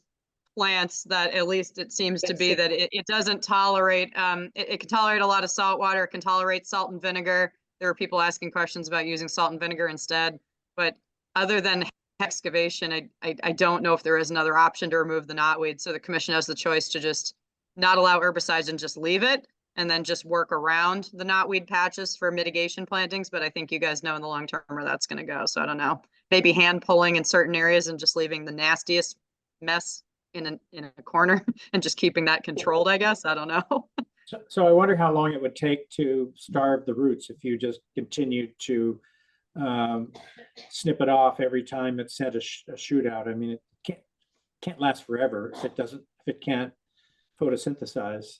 S5: plants that at least it seems to be that it doesn't tolerate, it can tolerate a lot of salt water, it can tolerate salt and vinegar. There are people asking questions about using salt and vinegar instead, but other than excavation, I don't know if there is another option to remove the knotweed. So the commission has the choice to just not allow herbicides and just leave it, and then just work around the knotweed patches for mitigation plantings. But I think you guys know in the long term where that's going to go. So I don't know, maybe hand pulling in certain areas and just leaving the nastiest mess in a corner and just keeping that controlled, I guess. I don't know.
S1: So I wonder how long it would take to starve the roots if you just continued to snip it off every time it sent a shoot out. I mean, it can't last forever if it can't photosynthesize.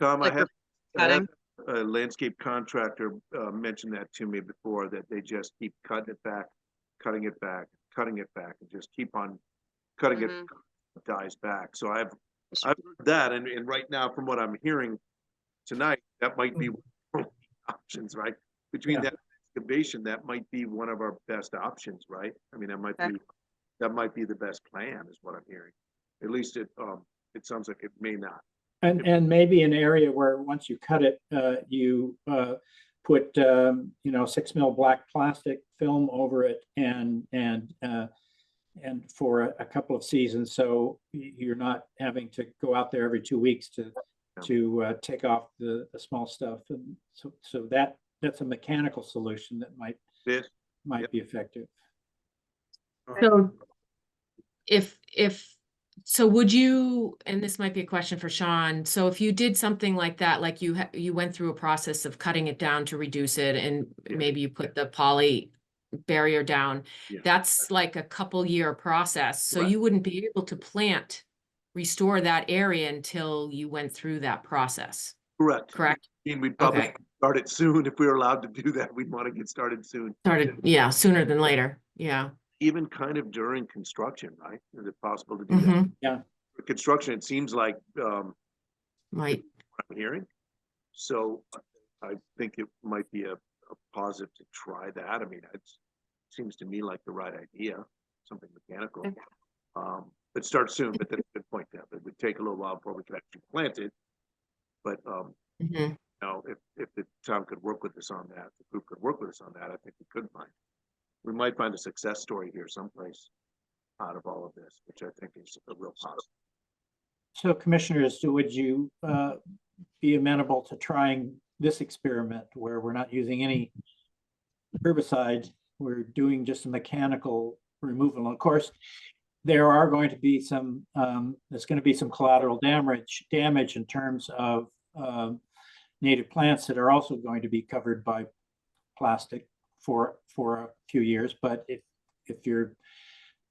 S13: Tom,
S5: Like
S13: I had
S5: cutting?
S13: a landscape contractor mention that to me before, that they just keep cutting it back, cutting it back, cutting it back, and just keep on cutting it, dies back. So I've heard that, and right now, from what I'm hearing tonight, that might be one of the options, right? Between that excavation, that might be one of our best options, right? I mean, that might be the best plan, is what I'm hearing. At least it sounds like it may not.
S1: And maybe an area where once you cut it, you put 6 mil black plastic film over it and for a couple of seasons, so you're not having to go out there every 2 weeks to take off the small stuff, and so that's a mechanical solution that might be effective.
S12: So so would you, and this might be a question for Sean, so if you did something like that, like you went through a process of cutting it down to reduce it, and maybe you put the poly barrier down, that's like a couple year process. So you wouldn't be able to restore that area until you went through that process.
S13: Correct.
S12: I
S13: mean, we'd probably start it soon. If we were allowed to do that, we'd want to get started soon.
S12: Sooner than later. Yeah.
S13: Even kind of during construction, right? Is it possible to do that?
S1: Yeah.
S13: For construction, it seems like
S12: Might.
S13: what I'm hearing. So I think it might be a positive to try that. I mean, it seems to me like the right idea, something mechanical. But start soon, but that's a good point, Deb. It would take a little while before we could actually plant it. But you know, if the town could work with us on that, the group could work with us on that, I think we might find a success story here someplace out of all of this, which I think is a real positive.
S1: So commissioners, would you be amenable to trying this experiment where we're not using any herbicide, we're doing just a mechanical removal? And of course, there are going to be there's going to be some collateral damage in terms of native plants that are also going to be covered by plastic for a few years. But if you're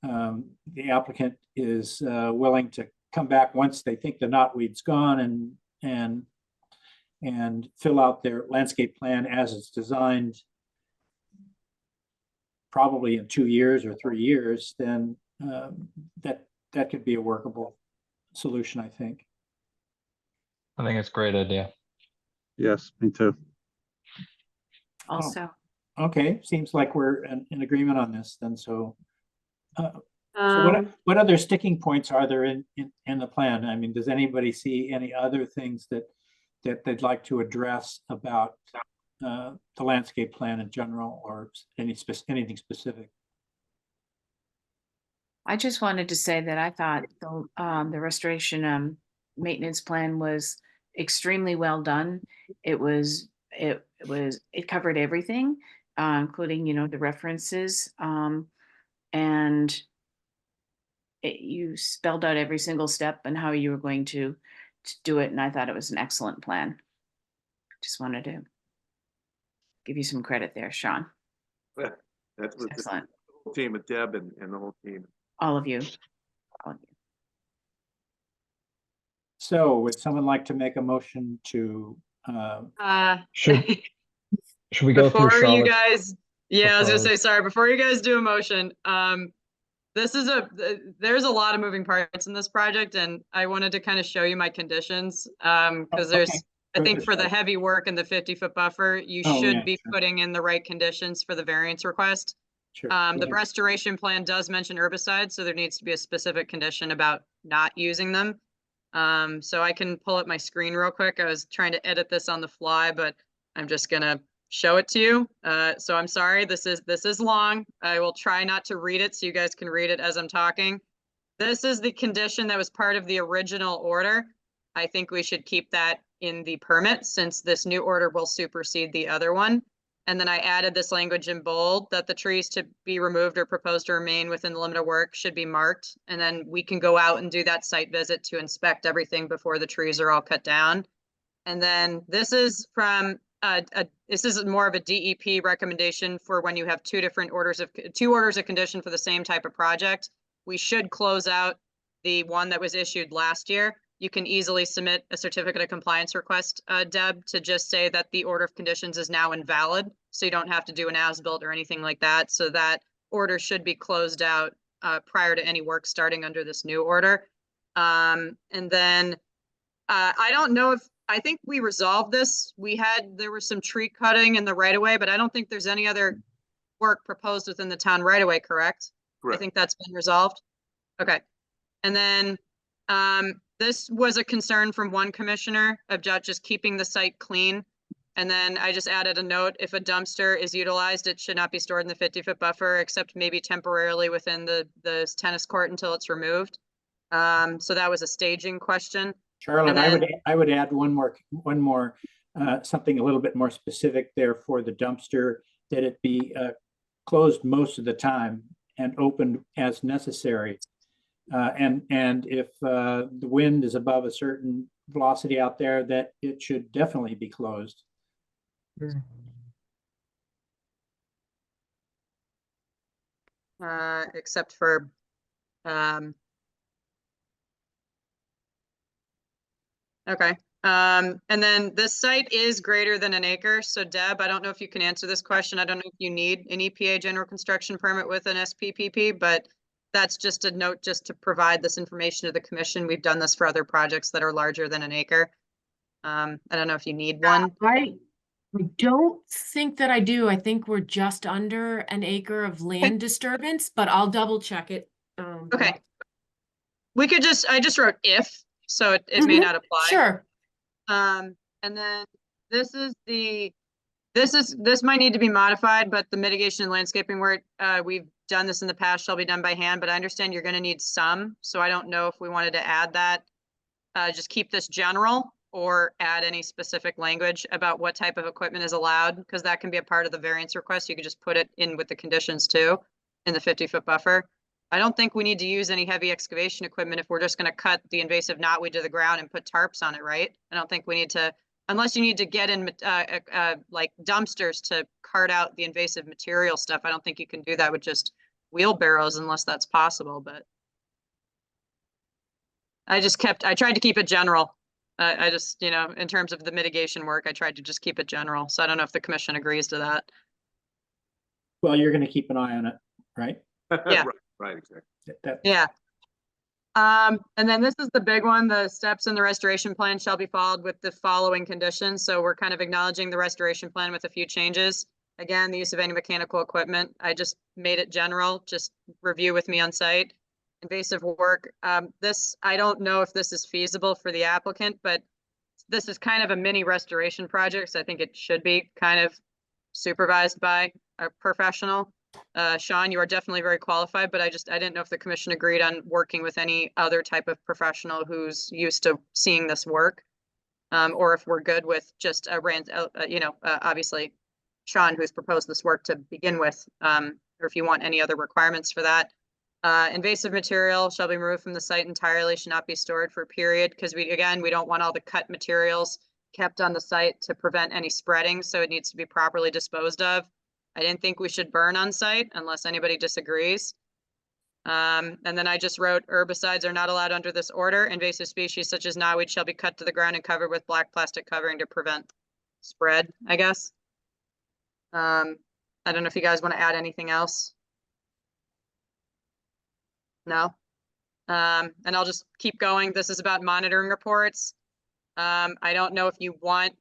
S1: the applicant is willing to come back once they think the knotweed's gone and fill out their landscape plan as it's designed, probably in 2 years or 3 years, then that could be a workable solution, I think.
S8: I think it's a great idea.
S15: Yes, me too.
S2: Also.
S1: Okay, seems like we're in agreement on this then. So what other sticking points are there in the plan? I mean, does anybody see any other things that they'd like to address about the landscape plan in general, or anything specific?
S2: I just wanted to say that I thought the restoration maintenance plan was extremely well done. It covered everything, including, the references, and you spelled out every single step and how you were going to do it. And I thought it was an excellent plan. Just wanted to give you some credit there, Sean.
S13: Yeah, that's what
S2: Excellent.
S13: The whole team with Deb and the whole team.
S2: All of you.
S1: So would someone like to make a motion to
S8: Should we go through
S5: Before you
S8: Charlotte's?
S5: guys, yeah, I was gonna say,
S8: proposed-
S5: sorry, before you guys do a motion, this is there's a lot of moving parts in this project, and I wanted to kind of show you my conditions, because there's,
S1: okay.
S5: I
S1: Go
S5: think
S1: ahead,
S5: for the
S1: Charlotte.
S5: heavy work and the 50-foot buffer, you
S1: Oh,
S5: should
S1: yeah,
S5: be
S1: sure.
S5: putting in the right conditions for the variance request.
S1: Sure.
S5: The
S1: Go ahead.
S5: restoration plan does mention herbicides, so there needs to be a specific condition about not using them. So I can pull up my screen real quick. I was trying to edit this on the fly, but I'm just gonna show it to you. So I'm sorry, this is long. I will try not to read it so you guys can read it as I'm talking. This is the condition that was part of the original order. I think we should keep that in the permit since this new order will supersede the other one. And then I added this language in bold that the trees to be removed or proposed to remain within the limit of work should be marked. And then we can go out and do that site visit to inspect everything before the trees are all cut down. And then this is from this is more of a DEP recommendation for when you have two orders of condition for the same type of project. We should close out the one that was issued last year. You can easily submit a certificate of compliance request, Deb, to just say that the order of conditions is now invalid. So you don't have to do an as-built or anything like that. So that order should be closed out prior to any work starting under this new order. And then I don't know if, I think we resolved this. There was some tree cutting in the right of way, but I don't think there's any other work proposed within the town right of way, correct? I think that's been resolved. Okay. And then this was a concern from one commissioner of just keeping the site clean. And then I just added a note, if a dumpster is utilized, it should not be stored in the 50-foot buffer, except maybe temporarily within the tennis court until it's removed. So that was a staging question.
S1: Charlotte,
S5: And
S1: I would add one more, something a little bit more specific there for the dumpster, that it be closed most of the time and opened as necessary. And if the wind is above a certain velocity out there, that it should definitely be closed.
S5: Except for okay. And then this site is greater than an acre. So Deb, I don't know if you can answer this question. I don't know if you need an EPA general construction permit with an SPPP, but that's just a note just to provide this information to the commission. We've done this for other projects that are larger than an acre. I don't know if you need one.
S12: I don't think that I do. I think we're just under an acre of land disturbance, but I'll double check it.
S5: Okay. We could I just wrote if, so it may not apply.
S12: Sure.
S5: And then this might need to be modified, but the mitigation and landscaping work, we've done this in the past, shall be done by hand, but I understand you're gonna need some, so I don't know if we wanted to add that. Just keep this general or add any specific language about what type of equipment is allowed, because that can be a part of the variance request. You could just put it in with the conditions too, in the 50-foot buffer. I don't think we need to use any heavy excavation equipment if we're just gonna cut the invasive knotweed to the ground and put tarps on it, right? I don't think we need to, unless you need to get in like dumpsters to cart out the invasive material stuff. I don't think you can do that with just wheelbarrows unless that's possible, but I tried to keep it general. I just, in terms of the mitigation work, I tried to just keep it general. So I don't know if the commission agrees to that.
S1: Well, you're going to keep an eye on it, right?
S5: Yeah.
S13: Right, exactly.
S5: Yeah. And then this is the big one, the steps in the restoration plan shall be followed with the following conditions. So we're kind of acknowledging the restoration plan with a few changes. Again, the use of any mechanical equipment. I just made it general, just review with me on site. Invasive work. I don't know if this is feasible for the applicant, but this is kind of a mini restoration project. So I think it should be kind of supervised by a professional. Sean, you are definitely very qualified, but I didn't know if the commission agreed on working with any other type of professional who's used to seeing this work. Or if we're good with just obviously Sean, who's proposed this work to begin with, or if you want any other requirements for that. Invasive material shall be removed from the site entirely, should not be stored for a period, because we don't want all the cut materials kept on the site to prevent any spreading, so it needs to be properly disposed of. I didn't think we should burn on site unless anybody disagrees. And then I just wrote herbicides are not allowed under this order. Invasive species such as knotweed shall be cut to the ground and covered with black plastic covering to prevent spread, I guess. I don't know if you guys want to add anything else. No? And I'll just keep going. This is about monitoring reports. I don't know if you want,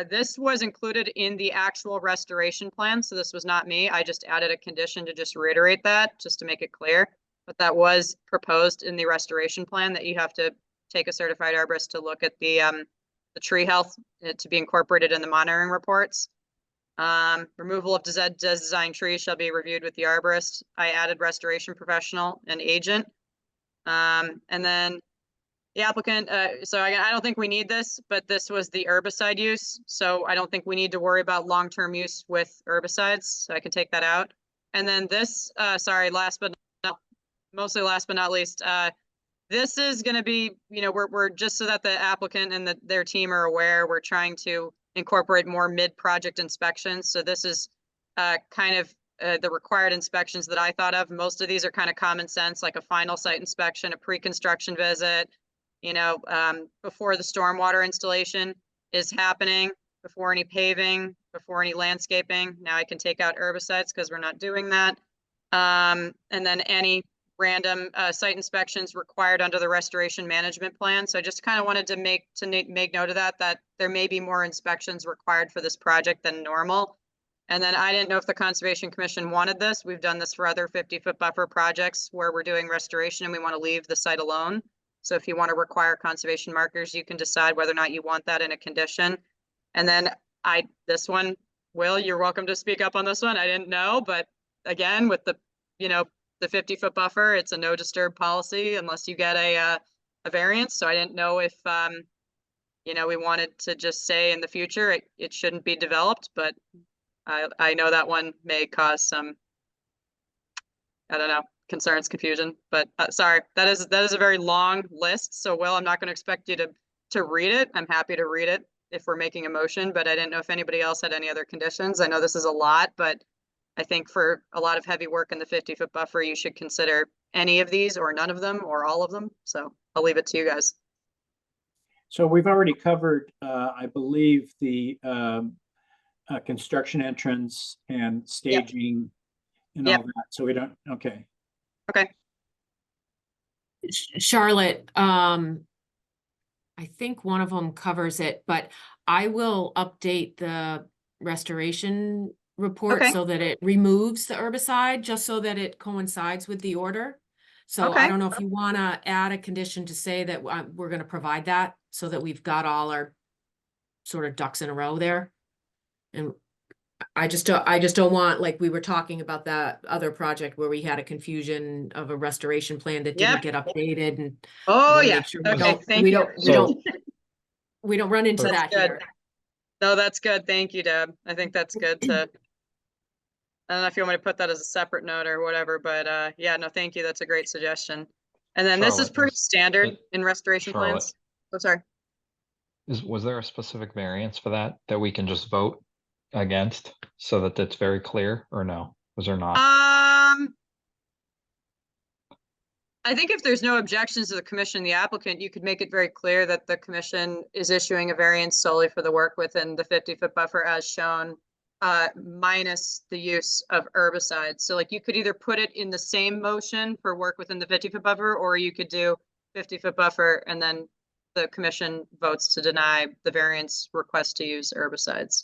S5: this was included in the actual restoration plan, so this was not me. I just added a condition to just reiterate that, just to make it clear. But that was proposed in the restoration plan that you have to take a certified arborist to look at the tree health to be incorporated in the monitoring reports. Removal of design trees shall be reviewed with the arborist. I added restoration professional and agent. And then the applicant, so I don't think we need this, but this was the herbicide use. So I don't think we need to worry about long-term use with herbicides. So I can take that out. And then this, sorry, mostly last but not least, this is going to be, we're just so that the applicant and their team are aware, we're trying to incorporate more mid-project inspections. So this is kind of the required inspections that I thought of. Most of these are kind of common sense, like a final site inspection, a pre-construction visit, before the stormwater installation is happening, before any paving, before any landscaping. Now I can take out herbicides because we're not doing that. And then any random site inspections required under the restoration management plan. So I just kind of wanted to make note of that there may be more inspections required for this project than normal. And then I didn't know if the Conservation Commission wanted this. We've done this for other 50-foot buffer projects where we're doing restoration and we want to leave the site alone. So if you want to require conservation markers, you can decide whether or not you want that in a condition. And then this one, Will, you're welcome to speak up on this one. I didn't know, but again, with the 50-foot buffer, it's a no disturb policy unless you get a variance. So I didn't know if, we wanted to just say in the future, it shouldn't be developed, but I know that one may cause some, I don't know, concerns, confusion, but sorry, that is a very long list. So Will, I'm not going to expect you to read it. I'm happy to read it if we're making a motion, but I didn't know if anybody else had any other conditions. I know this is a lot, but I think for a lot of heavy work in the 50-foot buffer, you should consider any of these or none of them or all of them. So I'll leave it to you guys.
S1: So we've already covered, I believe, the construction entrance and staging and all that. So we don't, okay.
S5: Okay.
S12: Charlotte, I think one of them covers it, but I will update the restoration report so that it removes the herbicide, just so that it coincides with the order. So I don't know if you want to add a condition to say that we're going to provide that so that we've got all our sort of ducks in a row there. And I just don't want, like we were talking about that other project where we had a confusion of a restoration plan that didn't get updated, and we don't run into that here.
S5: No, that's good. Thank you, Deb. I think that's good to, I don't know if you want me to put that as a separate note or whatever, but yeah, no, thank you. That's a great suggestion. And then this is pretty standard in restoration plans. Oh, sorry.
S8: Was there a specific variance for that we can just vote against so that it's very clear, or no? Was there not?
S5: I think if there's no objections to the commission, the applicant, you could make it very clear that the commission is issuing a variance solely for the work within the 50-foot buffer as shown, minus the use of herbicides. So like you could either put it in the same motion for work within the 50-foot buffer, or you could do 50-foot buffer and then the commission votes to deny the variance request to use herbicides.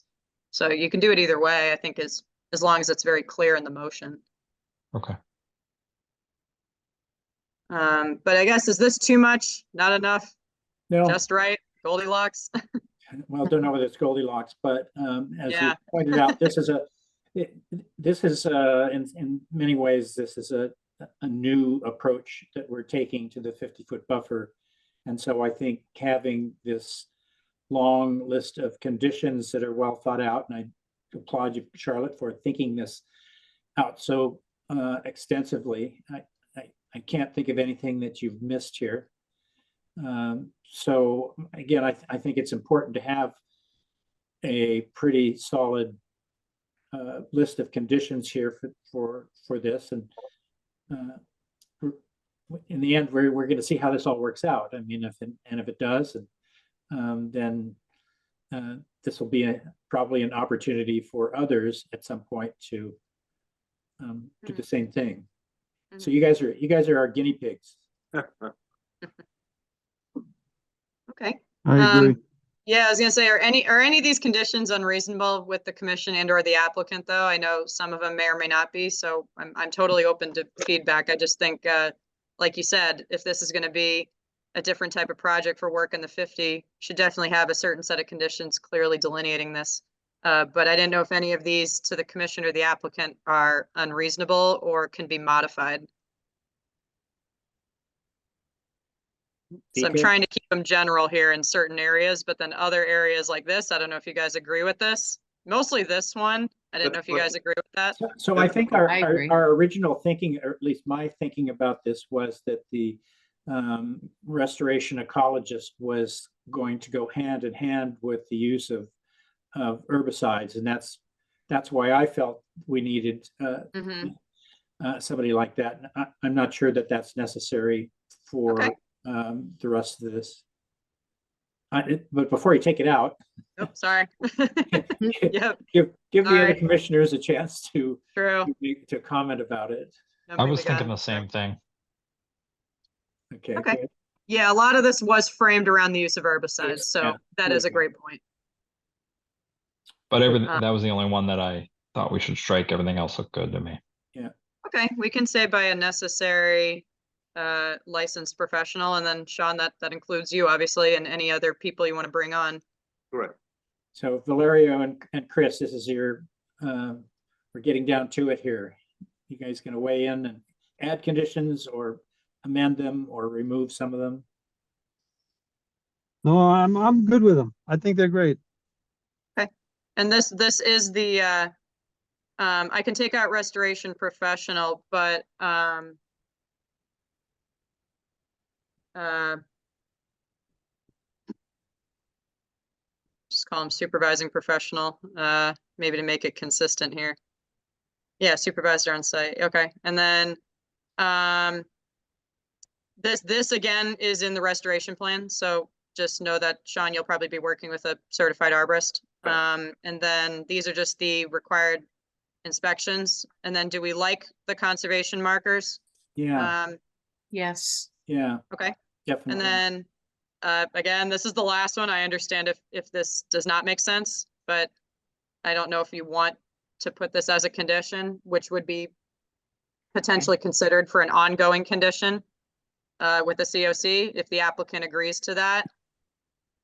S5: So you can do it either way, I think, as long as it's very clear in the motion.
S8: Okay.
S5: But I guess, is this too much? Not enough?
S1: No.
S5: Just right? Goldilocks?
S1: Well, don't know whether it's Goldilocks, but as you pointed out, this is in many ways, this is a new approach that we're taking to the 50-foot buffer. And so I think having this long list of conditions that are well thought out, and I applaud you, Charlotte, for thinking this out so extensively. I can't think of anything that you've missed here. So again, I think it's important to have a pretty solid list of conditions here for this, and in the end, we're going to see how this all works out. I mean, if it does, then this will be probably an opportunity for others at some point to do the same thing. So you guys are our guinea pigs.
S5: Okay.
S15: I agree.
S5: Yeah, I was gonna say, are any of these conditions unreasonable with the commission and or the applicant, though? I know some of them may or may not be, so I'm totally open to feedback. I just think, like you said, if this is gonna be a different type of project for work in the 50, should definitely have a certain set of conditions clearly delineating this. But I didn't know if any of these to the commission or the applicant are unreasonable or can be modified. So I'm trying to keep them general here in certain areas, but then other areas like this, I don't know if you guys agree with this. Mostly this one. I didn't know if you guys agree with that.
S1: So I think our original thinking, or at least my thinking about this, was that the restoration ecologist was going to go hand in hand with the use of herbicides, and that's why I felt we needed somebody like that. I'm not sure that that's necessary for the rest of this. But before you take it out,
S5: oh, sorry. Yep.
S1: give the other
S5: right.
S1: commissioners a chance to
S5: True.
S1: to comment about it.
S8: I was thinking the same thing.
S1: Okay.
S5: Okay.
S1: Good.
S5: Yeah, a lot of this was framed around the use of herbicides, so
S1: Yeah.
S5: that is a great point.
S8: But that was the only one that I thought we should strike. Everything else looked good to me.
S1: Yeah.
S5: Okay, we can say by a necessary licensed professional, and then Sean, that includes you, obviously, and any other people you want to bring on.
S13: Correct.
S1: So Valerio and Chris, this is your, we're getting down to it here. You guys gonna weigh in and add conditions or amend them or remove some of them?
S15: No, I'm good with them. I think they're great.
S5: Okay, and this is the, I can take out restoration professional, but just call him supervising professional, maybe to make it consistent here. Yeah, supervisor on site. Okay, and then this again is in the restoration plan. So just know that, Sean, you'll probably be working with a certified arborist. And then these are just the required inspections. And then do we like the conservation markers?
S1: Yeah.
S2: Yes.
S1: Yeah.
S5: Okay.
S1: Definitely.
S5: And then again, this is the last one. I understand if this does not make sense, but I don't know if you want to put this as a condition, which would be potentially considered for an ongoing condition with the COC, if the applicant agrees to that.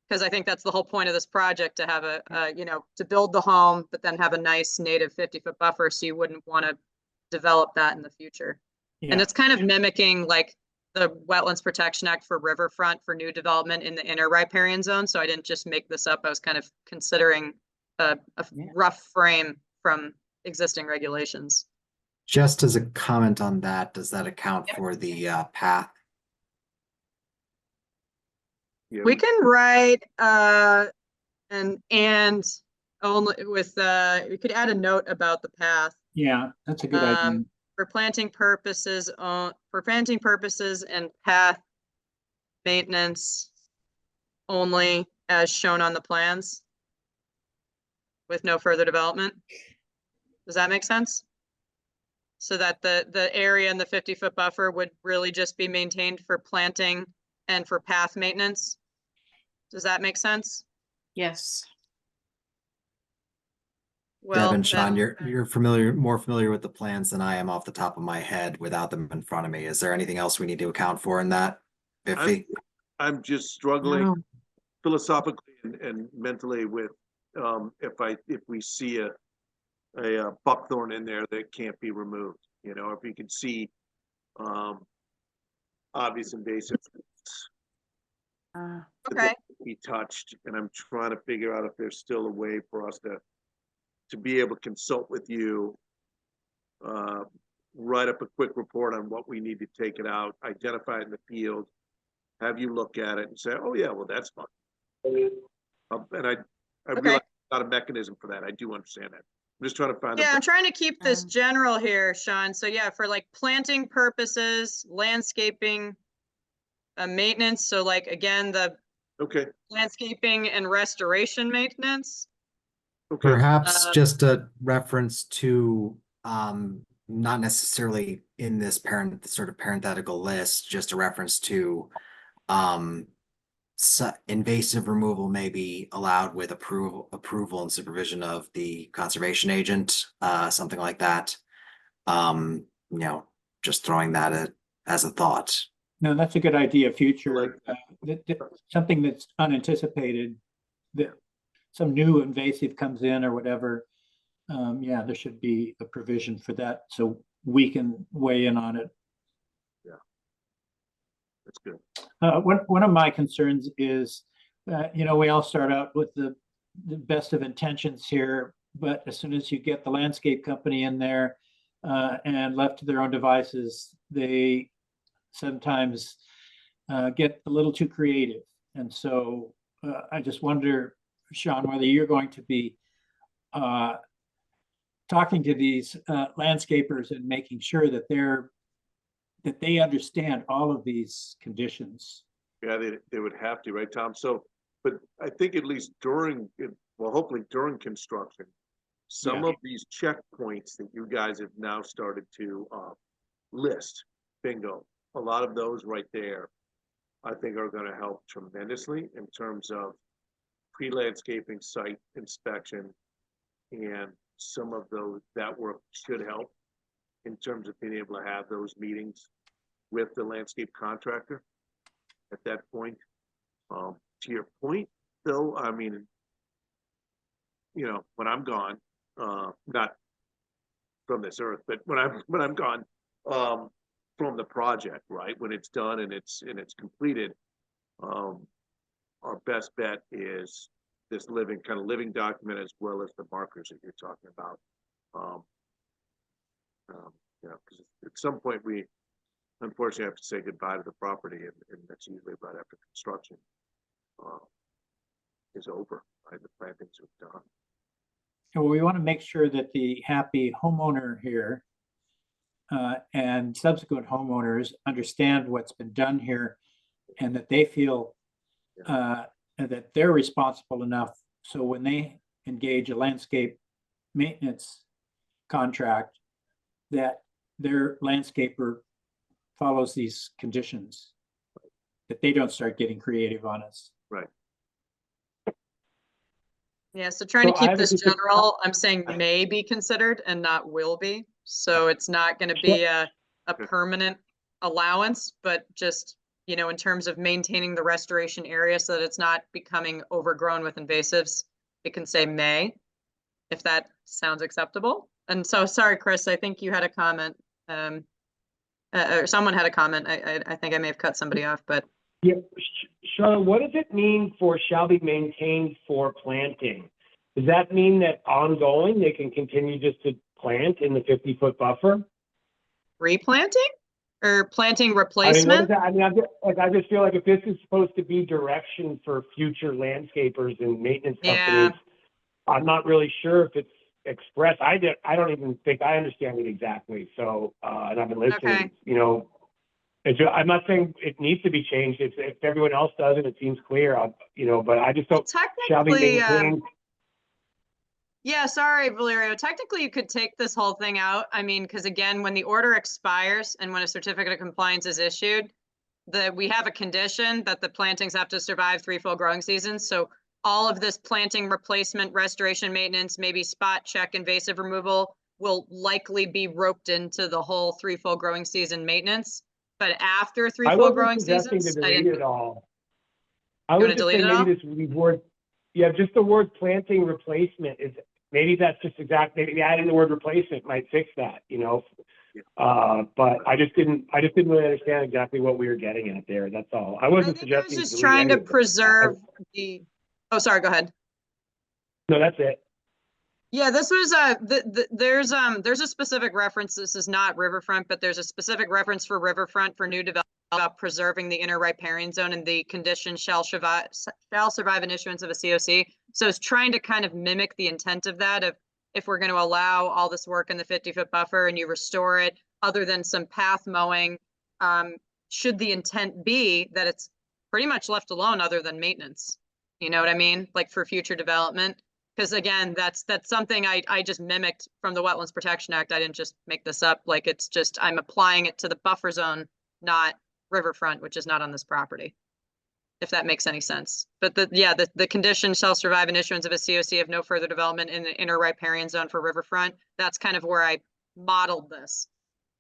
S5: Because I think that's the whole point of this project, to have to build the home, but then have a nice native 50-foot buffer, so you wouldn't want to develop that in the future.
S1: Yeah.
S5: And it's kind of mimicking like the Wetlands Protection Act for riverfront for new development in the inner riparian zone. So I didn't just make this up. I was kind of considering a rough frame from existing regulations.
S10: Just as a comment on that, does that account for the path?
S13: Yeah,
S5: We can write and only with we could add a note about the path.
S1: Yeah, that's a good idea.
S5: For planting purposes and path maintenance only as shown on the plans with no further development. Does that make sense? So that the area in the 50-foot buffer would really just be maintained for planting and for path maintenance. Does that make sense?
S2: Yes.
S5: Well,
S10: Devin, Sean,
S5: then-
S10: you're more familiar with the plans than I am off the top of my head without them in front of me. Is there anything else we need to account for in that 50?
S13: I'm just struggling
S2: No.
S13: philosophically and mentally with if we see a buckthorn in there that can't be removed, if you can see obvious invasive
S5: okay.
S13: be touched, and I'm trying to figure out if there's still a way for us to be able to consult with you, write up a quick report on what we need to take it out, identify it in the field, have you look at it and say, oh yeah, well, that's fine. And I realize not a mechanism for that. I do understand that. I'm just trying to find.
S5: Yeah, I'm trying to keep this general here, Sean. So yeah, for like planting purposes, landscaping maintenance, so like, again, the
S13: Okay,
S5: landscaping and restoration maintenance.
S13: okay.
S10: Perhaps
S5: Um,
S10: just a reference to, not necessarily in this sort of parenthetical list, just a reference to, invasive removal may be allowed with approval and supervision of the conservation agent, something like that. Just throwing that as a thought.
S1: No, that's a good idea, future, something that's unanticipated, that some new invasive comes in or whatever. Yeah, there should be a provision for that, so we can weigh in on it.
S13: That's good.
S1: One of my concerns is, we all start out with the best of intentions here, but as soon as you get the landscape company in there and left to their own devices, they sometimes get a little too creative. And so I just wonder, Sean, whether you're going to be talking to these landscapers and making sure that they understand all of these conditions.
S13: Yeah, they would have to, right, Tom? So, but I think at least hopefully during construction, some
S1: Yeah.
S13: of these checkpoints that you guys have now started to list, bingo, a lot of those right there, I think are gonna help tremendously in terms of pre-landscaping site inspection. And some of that work should help in terms of being able to have those meetings with the landscape contractor at that point. To your point, though, I mean, when I'm gone, not from this earth, but when I'm gone, from the project, right? When it's done and it's completed, our best bet is this living document as well as the markers that you're talking about. Because at some point we unfortunately have to say goodbye to the property, and that's usually right after construction is over, right? The plantings are done.
S1: So we want to make sure that the happy homeowner here and subsequent homeowners understand what's been done here, and that they feel that they're responsible enough. So when they engage a landscape maintenance contract, that their landscaper follows these conditions, that they don't start getting creative on us.
S13: Right.
S5: Yeah, so trying to
S14: So I
S5: keep
S14: have a
S5: this
S14: different-
S5: general, I'm saying may be considered and not will be. So it's not gonna be a permanent allowance, but just, in terms of maintaining the restoration area so that it's not becoming overgrown with invasives, it can say may, if that sounds acceptable. And so, sorry, Chris, I think you had a comment. Or someone had a comment. I think I may have cut somebody off, but.
S14: Yeah, Charlotte, what does it mean for shall be maintained for planting? Does that mean that ongoing, they can continue just to plant in the 50-foot buffer?
S5: Replanting or planting
S14: I mean, what
S5: replacement?
S14: is that? I mean, I just feel like if this is supposed to be direction for future landscapers and maintenance
S5: Yeah.
S14: companies, I'm not really sure if it's expressed. I don't even think I understand it exactly. So, and I've been listening,
S5: Okay.
S14: I'm not saying it needs to be changed. If everyone else does it, it seems clear, but I just don't, shall be
S5: Technically,
S14: maintained.
S5: yeah, sorry, Valerio. Technically, you could take this whole thing out. I mean, because again, when the order expires and when a certificate of compliance is issued, we have a condition that the plantings have to survive 3 full growing seasons. So all of this planting replacement, restoration, maintenance, maybe spot check, invasive removal will likely be roped into the whole 3 full growing season maintenance. But after 3
S14: I
S5: full
S14: wasn't
S5: growing
S14: suggesting
S5: seasons,
S14: to
S5: I
S14: delete
S5: didn't.
S14: it all. I
S5: You
S14: would
S5: wanna
S14: just
S5: delete
S14: say
S5: it all?
S14: maybe these word, just the word planting replacement is, maybe that's just maybe adding the word replacement might fix that, but I just didn't really understand exactly what we were getting at there. That's all. I
S5: I
S14: wasn't
S5: think I was
S14: suggesting.
S5: just
S14: delete
S5: trying to
S14: any of it.
S5: preserve oh, sorry, go ahead.
S14: No, that's it.
S5: Yeah, this was there's a specific reference. This is not riverfront, but there's a specific reference for riverfront for new development about preserving the inner riparian zone, and the condition shall survive an issuance of a COC. So it's trying to kind of mimic the intent of that. If we're going to allow all this work in the 50-foot buffer and you restore it, other than some path mowing, should the intent be that it's pretty much left alone other than maintenance? You know what I mean? Like for future development? Because again, that's something I just mimicked from the Wetlands Protection Act. I didn't just make this up. Like it's just, I'm applying it to the buffer zone, not riverfront, which is not on this property. If that makes any sense. But the condition shall survive an issuance of a COC of no further development in the inner riparian zone for riverfront. That's kind of where I modeled this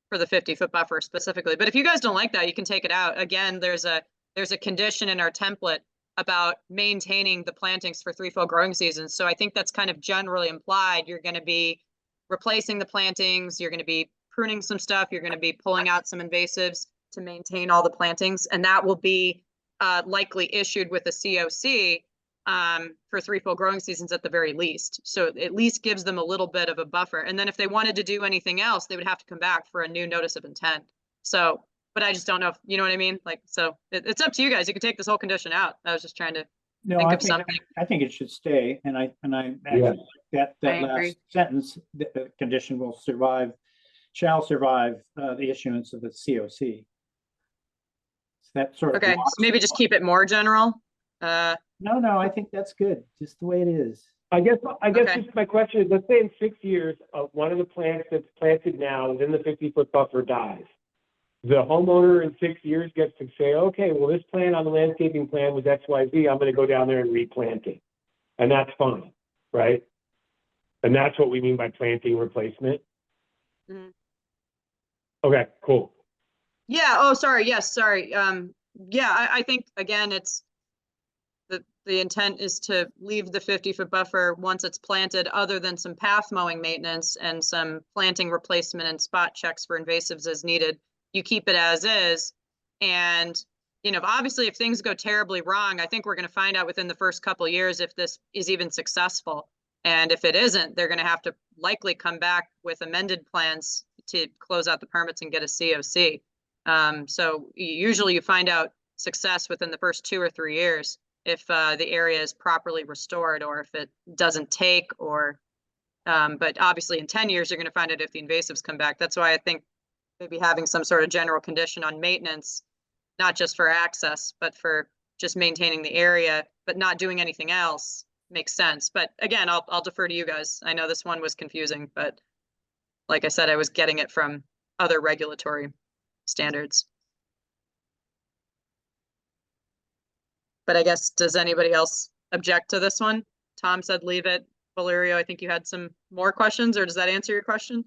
S5: for the 50-foot buffer specifically. But if you guys don't like that, you can take it out. Again, there's a condition in our template about maintaining the plantings for 3 full growing seasons. So I think that's kind of generally implied. You're going to be replacing the plantings. You're going to be pruning some stuff. You're going to be pulling out some invasives to maintain all the plantings. And that will be likely issued with a COC for 3 full growing seasons at the very least. So it at least gives them a little bit of a buffer. And then if they wanted to do anything else, they would have to come back for a new notice of intent. So, but I just don't know if, you know what I mean? Like, so it's up to you guys. You can take this whole condition out. I was just trying to
S1: No,
S5: think
S1: I
S5: of
S1: think,
S5: something.
S1: I think it should stay, and I actually
S14: Yeah.
S1: like that
S2: I
S1: last
S2: agree.
S1: sentence, the condition will survive, shall survive the issuance of the COC. That sort of.
S5: Okay, so
S1: locks
S5: maybe
S1: it.
S5: just keep it more general.
S1: No, I think that's good, just the way it is.
S14: I guess
S5: Okay.
S14: just my question is, let's say in 6 years, one of the plants that's planted now within the 50-foot buffer dies. The homeowner in 6 years gets to say, okay, well, this plant on the landscaping plan was XYZ, I'm gonna go down there and replant it. And that's fine, right? And that's what we mean by planting replacement?
S5: Mhm.
S14: Okay, cool.
S5: Yeah, oh, sorry, yes, sorry. Yeah, I think, again, it's the intent is to leave the 50-foot buffer once it's planted, other than some path mowing maintenance and some planting replacement and spot checks for invasives as needed. You keep it as is. And, you know, obviously if things go terribly wrong, I think we're going to find out within the first couple years if this is even successful. And if it isn't, they're going to have to likely come back with amended plans to close out the permits and get a COC. So usually you find out success within the first 2 or 3 years if the area is properly restored, or if it doesn't take, or but obviously in 10 years, you're going to find out if the invasives come back. That's why I think maybe having some sort of general condition on maintenance, not just for access, but for just maintaining the area, but not doing anything else, makes sense. But again, I'll defer to you guys. I know this one was confusing, but like I said, I was getting it from other regulatory standards. But I guess, does anybody else object to this one? Tom said leave it. Valerio, I think you had some more questions, or does that answer your question?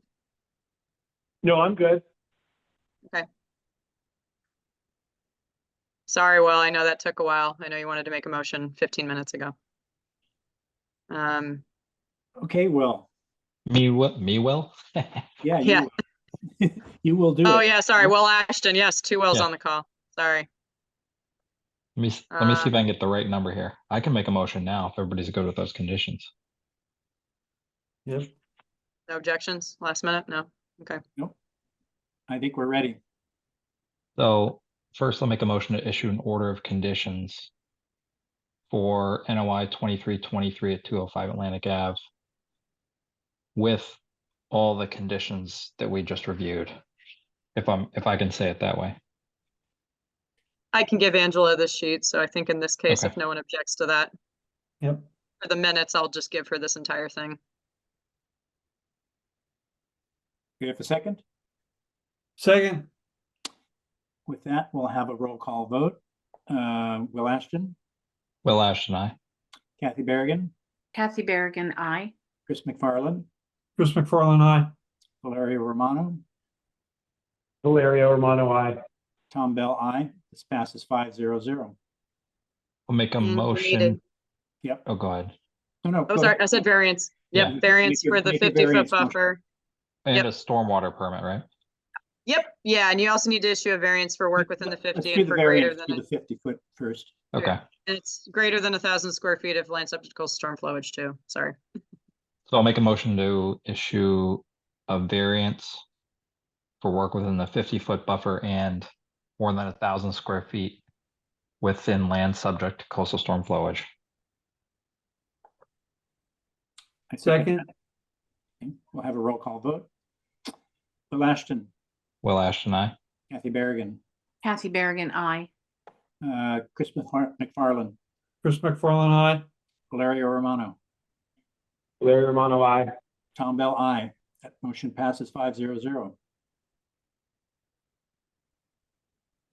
S14: No, I'm good.
S5: Okay. Sorry, Will, I know that took a while. I know you wanted to make a motion 15 minutes ago.
S1: Okay, Will,
S8: Me will?
S1: yeah,
S5: Yeah.
S1: you will do it.
S5: Oh, yeah, sorry, Will Ashton. Yes, 2 Wills
S8: Yeah.
S5: on the call. Sorry.
S8: Let me see if I can get the right number here. I can make a motion now if everybody's good with those conditions.
S14: Yep.
S5: No objections? Last minute? No? Okay.
S1: Nope. I think we're ready.
S8: So first, I'll make a motion to issue an order of conditions for NOI 2323 at 205 Atlantic Ave with all the conditions that we just reviewed, if I can say it that way.
S5: I can give Angela this sheet, so I think in this case,
S8: Okay.
S5: if no one objects to that,
S14: Yep.
S5: for the minutes, I'll just give her this entire thing.
S1: You have a second?
S3: Second,
S1: With that, we'll have a roll call vote. Will Ashton,
S8: Will Ashton, aye.
S1: Kathy Berrigan,
S2: Kathy Berrigan, aye.
S1: Chris McFarland,
S3: Chris McFarland, aye.
S1: Valerio Romano,
S14: Valerio Romano, aye.
S1: Tom Bell, aye. This passes 5-0-0.
S8: I'll make a
S5: And
S8: motion.
S5: needed.
S1: Yep.
S8: Oh, go ahead.
S1: No,
S5: Oh,
S1: go
S5: sorry,
S1: ahead.
S5: I said variance.
S8: Yeah.
S5: Yep, variance for the
S1: Make a
S5: 50-foot
S1: variance motion.
S5: buffer.
S8: And
S5: Yep.
S8: a stormwater permit, right?
S5: Yep, yeah, and you also need to issue a variance for work within the
S1: Let's
S5: 50
S1: do
S5: and
S1: the
S5: for greater
S1: variance
S5: than,
S1: for the 50-foot first.
S8: Okay.
S5: and it's greater than 1,000 square feet of land subject to coastal storm flowage too, sorry.
S8: So I'll make a motion to issue a variance for work within the 50-foot buffer and more than 1,000 square feet within land subject to coastal storm flowage.
S1: I second
S3: Second,
S1: that. Okay, we'll have a roll call vote. Will Ashton,
S8: Will Ashton, aye.
S1: Kathy Berrigan,
S2: Kathy Berrigan, aye.
S1: Chris McFarland,
S3: Chris McFarland, aye.
S1: Valerio Romano,
S14: Larry Romano, I.
S1: Tom Bell, I. That motion passes 500.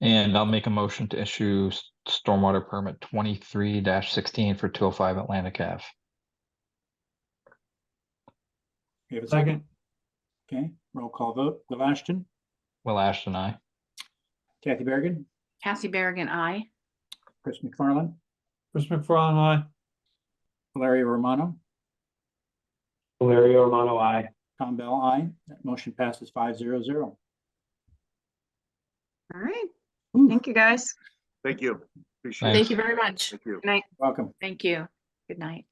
S8: And I'll make a motion to issue stormwater permit 23-16 for 205 Atlantic Ave.
S1: We have a second? Okay, roll call vote. Will Ashton,
S8: Will Ashton, aye.
S1: Kathy Berrigan,
S2: Kathy Berrigan, aye.
S1: Chris McFarland,
S3: Chris McFarland, aye.
S1: Valerio Romano,
S14: Larry Romano, I.
S1: Tom Bell, I. That motion passes 500.
S5: All right.
S1: Ooh.
S5: Thank you, guys.
S13: Thank you. Appreciate it.
S8: Thanks.
S12: Thank you very much.
S13: Thank you.
S5: Good night.
S1: Welcome.
S2: Thank you. Good night.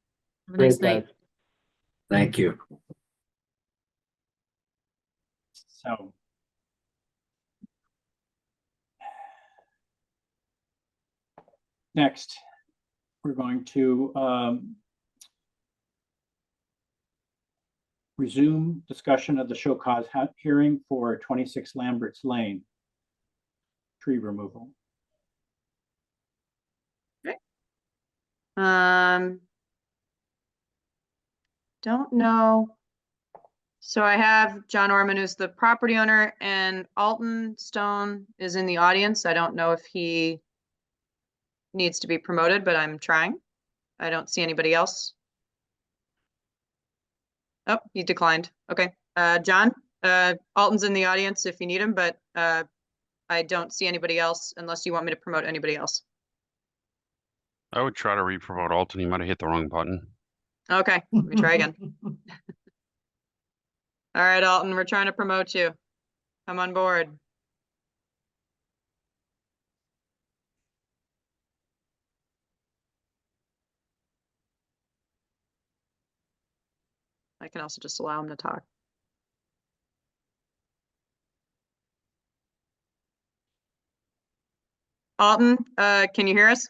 S12: Have a nice
S14: Great,
S12: night.
S14: guys.
S10: Thank you.
S1: So. Next, we're going to resume discussion of the show cause hearing for 26 Lambert's Lane. Tree removal.
S5: Don't know. So I have John Orman, who's the property owner, and Alton Stone is in the audience. I don't know if he needs to be promoted, but I'm trying. I don't see anybody else. Oh, he declined. Okay. John, Alton's in the audience if you need him, but I don't see anybody else unless you want me to promote anybody else.
S16: I would try to re-promote Alton. He might have hit the wrong button.
S5: Okay, let me try again. All right, Alton, we're trying to promote you. Come on board. I can also just allow him to talk. Alton, can you hear us?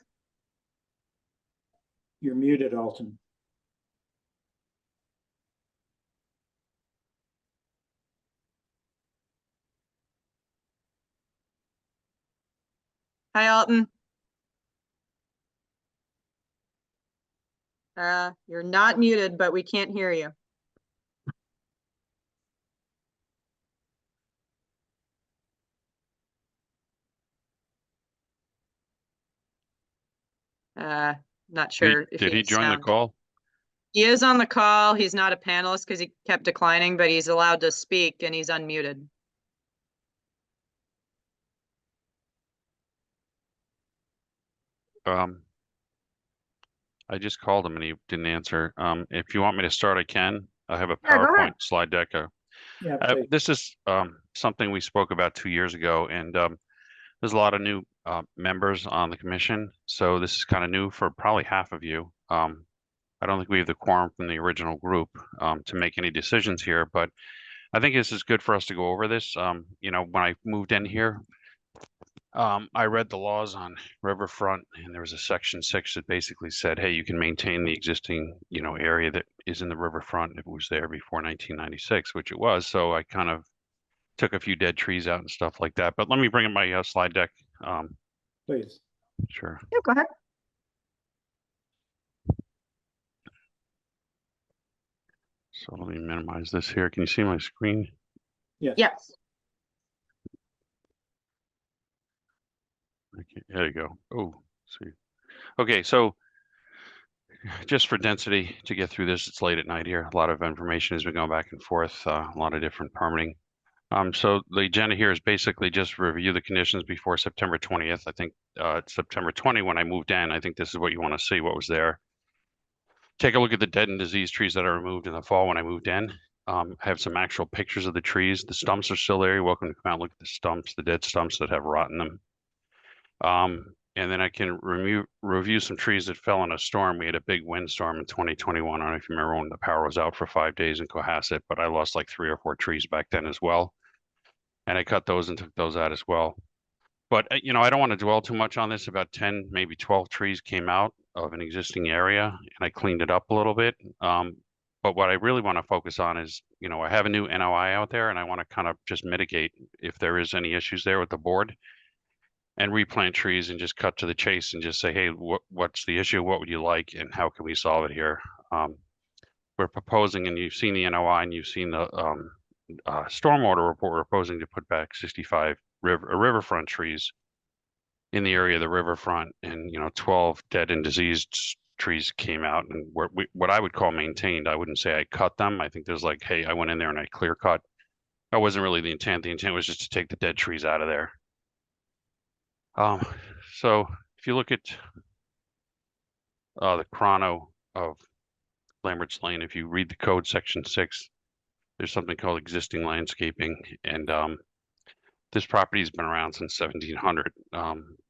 S1: You're muted, Alton.
S5: Hi, Alton. You're not muted, but we can't hear you. Not sure if
S16: Did he
S5: has
S16: join the
S5: sound.
S16: call?
S5: He is on the call. He's not a panelist because he kept declining, but he's allowed to speak and he's unmuted.
S16: I just called him and he didn't answer. If you want me to start, I can. I have a
S5: Yeah, go ahead.
S16: PowerPoint slide deck.
S1: Yeah, please.
S16: This is something we spoke about 2 years ago, and there's a lot of new members on the commission. So this is kind of new for probably half of you. I don't think we have the quorum from the original group to make any decisions here, but I think this is good for us to go over this. You know, when I moved in here, I read the laws on riverfront, and there was a section 6 that basically said, hey, you can maintain the existing, you know, area that is in the riverfront if it was there before 1996, which it was. So I kind of took a few dead trees out and stuff like that. But let me bring up my slide deck.
S1: Please.
S16: Sure.
S5: Yeah, go ahead.
S16: So let me minimize this here. Can you see my screen?
S1: Yes.
S5: Yes.
S16: Okay, there you go. Oh, see. Okay, so just for density to get through this, it's late at night here. A lot of information has been going back and forth, a lot of different permitting. So the agenda here is basically just review the conditions before September 20th. I think September 20 when I moved in, I think this is what you want to see, what was there. Take a look at the dead and diseased trees that are removed in the fall when I moved in. I have some actual pictures of the trees. The stumps are still there. You're welcome to come out and look at the stumps, the dead stumps that have rot in them. And then I can review some trees that fell in a storm. We had a big windstorm in 2021. I don't know if you remember when the power was out for 5 days in Cohasset, but I lost like 3 or 4 trees back then as well. And I cut those and took those out as well. But, you know, I don't want to dwell too much on this. About 10, maybe 12 trees came out of an existing area, and I cleaned it up a little bit. But what I really want to focus on is, you know, I have a new NOI out there, and I want to kind of just mitigate if there is any issues there with the board. and replant trees and just cut to the chase and just say, hey, what's the issue? What would you like? And how can we solve it here? We're proposing, and you've seen the NOI and you've seen the stormwater report, we're proposing to put back 65 riverfront trees in the area of the riverfront, and 12 dead and diseased trees came out, and what I would call maintained. I wouldn't say I cut them. I think there's like, hey, I went in there and I clear cut. That wasn't really the intent. The intent was just to take the dead trees out of there. So if you look at the chrono of Lambert's Lane, if you read the code section 6, there's something called existing landscaping, and this property's been around since 1700.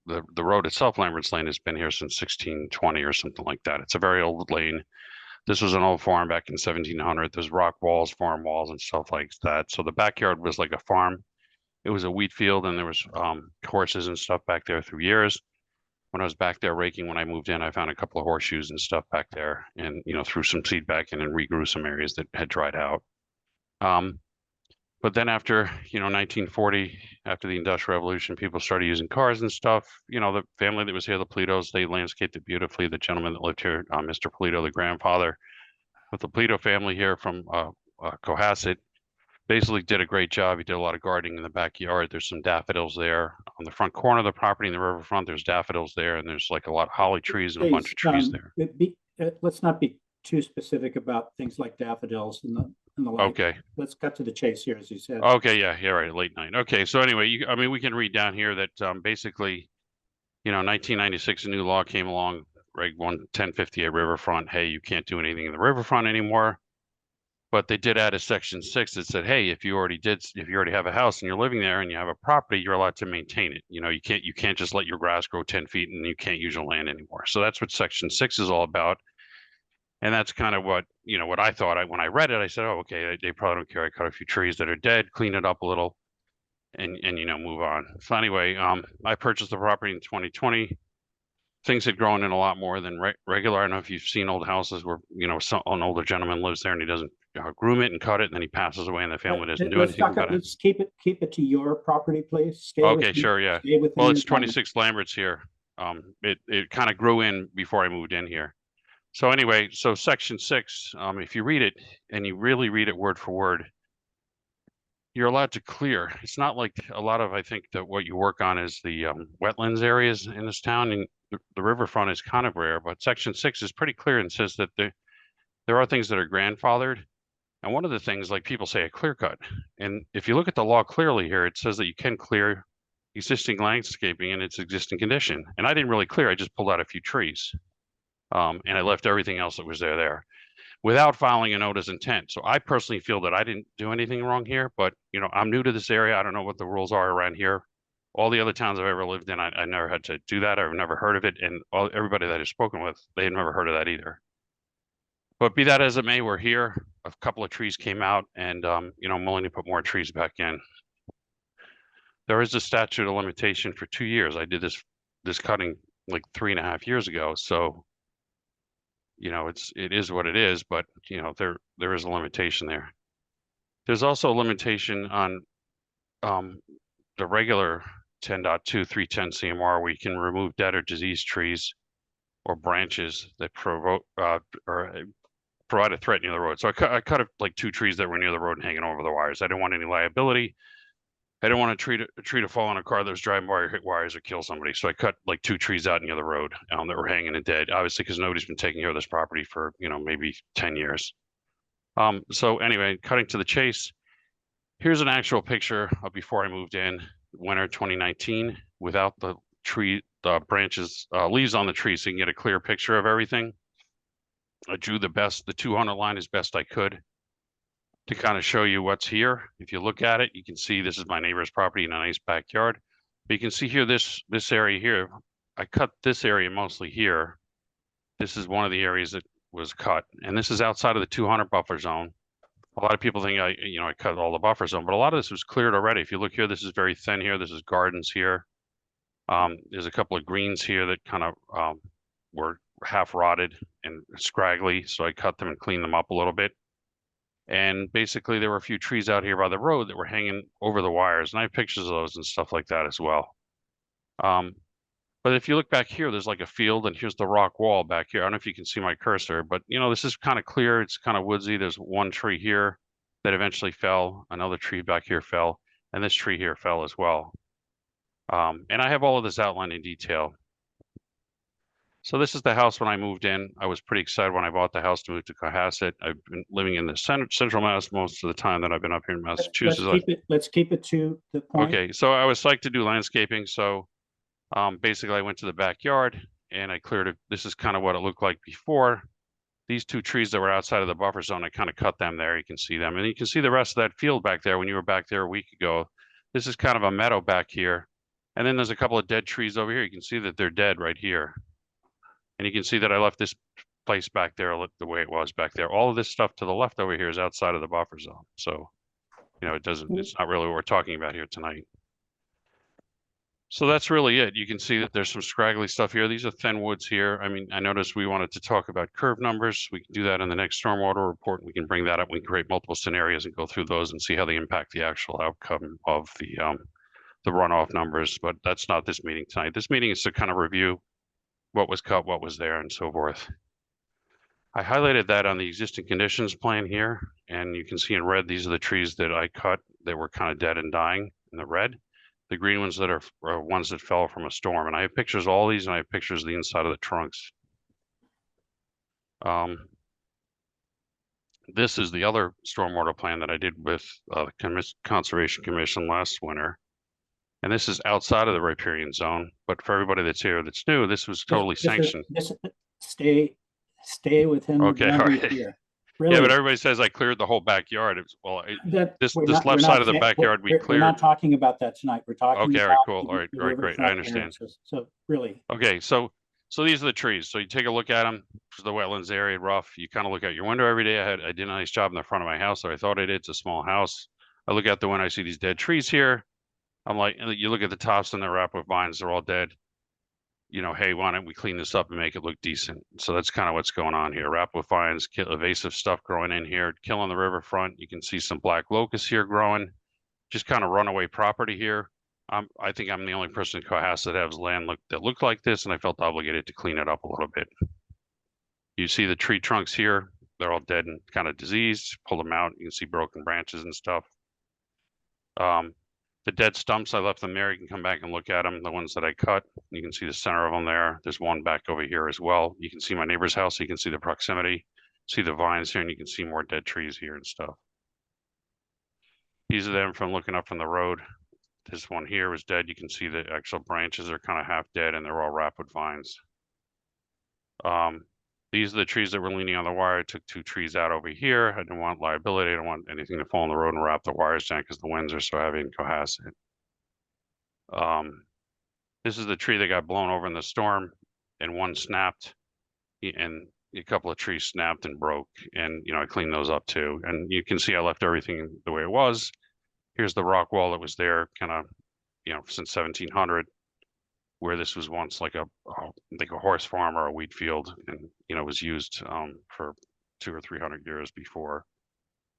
S16: The road itself, Lambert's Lane, has been here since 1620 or something like that. It's a very old lane. This was an old farm back in 1700. There's rock walls, farm walls, and stuff like that. So the backyard was like a farm. It was a wheat field, and there was horses and stuff back there through years. When I was back there raking, when I moved in, I found a couple of horseshoes and stuff back there, and threw some seed back in and regrew some areas that had dried out. But then after 1940, after the Industrial Revolution, people started using cars and stuff. The family that was here, the Politos, they landscaped it beautifully. The gentleman that lived here, Mr. Polito, the grandfather with the Polito family here from Cohasset, basically did a great job. He did a lot of gardening in the backyard. There's some daffodils there on the front corner of the property in the riverfront. There's daffodils there, and there's like a lot of holly trees and a bunch of trees there.
S1: Let's not be too specific about things like daffodils and the like.
S16: Okay.
S1: Let's cut to the chase here, as you said.
S16: Okay, yeah, right, late night. Okay, so anyway, we can read down here that basically, 1996, a new law came along, Reg 1058 Riverfront. Hey, you can't do anything in the riverfront anymore. But they did add a section 6 that said, hey, if you already have a house and you're living there and you have a property, you're allowed to maintain it. You can't just let your grass grow 10 feet and you can't use your land anymore. So that's what section 6 is all about. And that's kind of what I thought. When I read it, I said, oh, okay, they probably don't care. I cut a few trees that are dead, clean it up a little, and move on. So anyway, I purchased the property in 2020. Things had grown in a lot more than regular. I don't know if you've seen old houses where, an older gentleman lives there and he doesn't groom it and cut it, and then he passes away and the family doesn't do anything about it.
S1: Let's keep it to your property, please.
S16: Okay, sure, yeah. Well, it's 26 Lambert's here. It kind of grew in before I moved in here. So anyway, so section 6, if you read it and you really read it word for word, you're allowed to clear. It's not like a lot of, I think that what you work on is the wetlands areas in this town, and the riverfront is kind of rare, but section 6 is pretty clear and says that there are things that are grandfathered. And one of the things, like people say, a clear cut. And if you look at the law clearly here, it says that you can clear existing landscaping in its existing condition. And I didn't really clear, I just pulled out a few trees. And I left everything else that was there without filing a notice of intent. So I personally feel that I didn't do anything wrong here, but I'm new to this area. I don't know what the rules are around here. All the other towns I've ever lived in, I never had to do that. I've never heard of it. And everybody that I've spoken with, they had never heard of that either. But be that as it may, we're here. A couple of trees came out, and I'm willing to put more trees back in. There is a statute of limitation for 2 years. I did this cutting like 3.5 years ago. So it is what it is, but there is a limitation there. There's also a limitation on the regular 10.2 310 CMR, where you can remove dead or diseased trees or branches that provoke or provide a threat near the road. So I cut like 2 trees that were near the road and hanging over the wires. I didn't want any liability. I didn't want a tree to fall on a car that was driving by or hit wires or kill somebody. So I cut like 2 trees out near the road that were hanging and dead, obviously, because nobody's been taking care of this property for, maybe 10 years. So anyway, cutting to the chase, here's an actual picture of before I moved in, winter 2019, without the branches, leaves on the tree, so you can get a clear picture of everything. I drew the 200 line as best I could to kind of show you what's here. If you look at it, you can see this is my neighbor's property in a nice backyard. But you can see here, this area here, I cut this area mostly here. This is one of the areas that was cut, and this is outside of the 200 buffer zone. A lot of people think I cut all the buffer zone, but a lot of this was cleared already. If you look here, this is very thin here. This is gardens here. There's a couple of greens here that kind of were half rotted and scraggly, so I cut them and cleaned them up a little bit. And basically, there were a few trees out here by the road that were hanging over the wires, and I have pictures of those and stuff like that as well. But if you look back here, there's like a field and here's the rock wall back here. I don't know if you can see my cursor, but you know, this is kind of clear. It's kind of woodsy. There's one tree here that eventually fell. Another tree back here fell, and this tree here fell as well. And I have all of this outlined in detail. So this is the house when I moved in. I was pretty excited when I bought the house to move to Cohasset. I've been living in the central Mass most of the time that I've been up here in Massachusetts.
S1: Let's keep it to the point.
S16: Okay, so I was psyched to do landscaping. So basically I went to the backyard and I cleared it. This is kind of what it looked like before. These two trees that were outside of the buffer zone, I kind of cut them there. You can see them. And you can see the rest of that field back there when you were back there a week ago. This is kind of a meadow back here. And then there's a couple of dead trees over here. You can see that they're dead right here. And you can see that I left this place back there the way it was back there. All of this stuff to the left over here is outside of the buffer zone. So, you know, it's not really what we're talking about here tonight. So that's really it. You can see that there's some scraggly stuff here. These are thin woods here. I mean, I noticed we wanted to talk about curve numbers. We can do that in the next stormwater report. We can bring that up. We can create multiple scenarios and go through those and see how they impact the actual outcome of the runoff numbers. But that's not this meeting tonight. This meeting is to kind of review what was cut, what was there, and so forth. I highlighted that on the existing conditions plan here, and you can see in red, these are the trees that I cut that were kind of dead and dying in the red. The green ones that are ones that fell from a storm. And I have pictures of all these, and I have pictures of the inside of the trunks. This is the other stormwater plan that I did with the Conservation Commission last winter. And this is outside of the riparian zone, but for everybody that's here that's new, this was totally sanctioned.
S1: Stay within the
S16: Okay, all
S1: boundaries
S16: right.
S1: here.
S16: Yeah,
S1: Really.
S16: but everybody says I cleared the whole backyard. It was, well, this
S1: We're
S16: left
S1: not
S16: side of the
S1: saying-
S16: backyard we
S1: we're
S16: cleared.
S1: not talking about that tonight. We're talking.
S16: Okay, all right,
S1: about
S16: cool. All right,
S1: the
S16: all right, great. I
S1: riverfront
S16: understand.
S1: areas. So really,
S16: Okay, so these are the trees. So you take a look at them. The wetlands area, rough. You kind of look out your window every day. I did a nice job in the front of my house, so I thought I did. It's a small house. I look out the window. I see these dead trees here. I'm like, you look at the tops and they're wrapped with vines. They're all dead. You know, hey, why don't we clean this up and make it look decent? So that's kind of what's going on here. Wrapped with vines, invasive stuff growing in here, killing the riverfront. You can see some black locust here growing. Just kind of runaway property here. I think I'm the only person in Cohasset that has land that looked like this, and I felt obligated to clean it up a little bit. You see the tree trunks here. They're all dead and kind of diseased. Pull them out. You can see broken branches and stuff. The dead stumps, I left them there. You can come back and look at them. The ones that I cut, you can see the center of them there. There's one back over here as well. You can see my neighbor's house. So you can see the proximity. See the vines here, and you can see more dead trees here and stuff. These are them from looking up from the road. This one here was dead. You can see the actual branches are kind of half dead, and they're all wrapped with vines. These are the trees that were leaning on the wire. I took two trees out over here. I didn't want liability. I didn't want anything to fall on the road and wrap the wires down because the winds are so heavy in Cohasset. This is the tree that got blown over in the storm, and one snapped, and a couple of trees snapped and broke. And, you know, I cleaned those up too. And you can see I left everything the way it was. Here's the rock wall that was there kind of, you know, since 1700. Where this was once like a horse farm or a wheat field, and you know was used for 200 or 300 years before,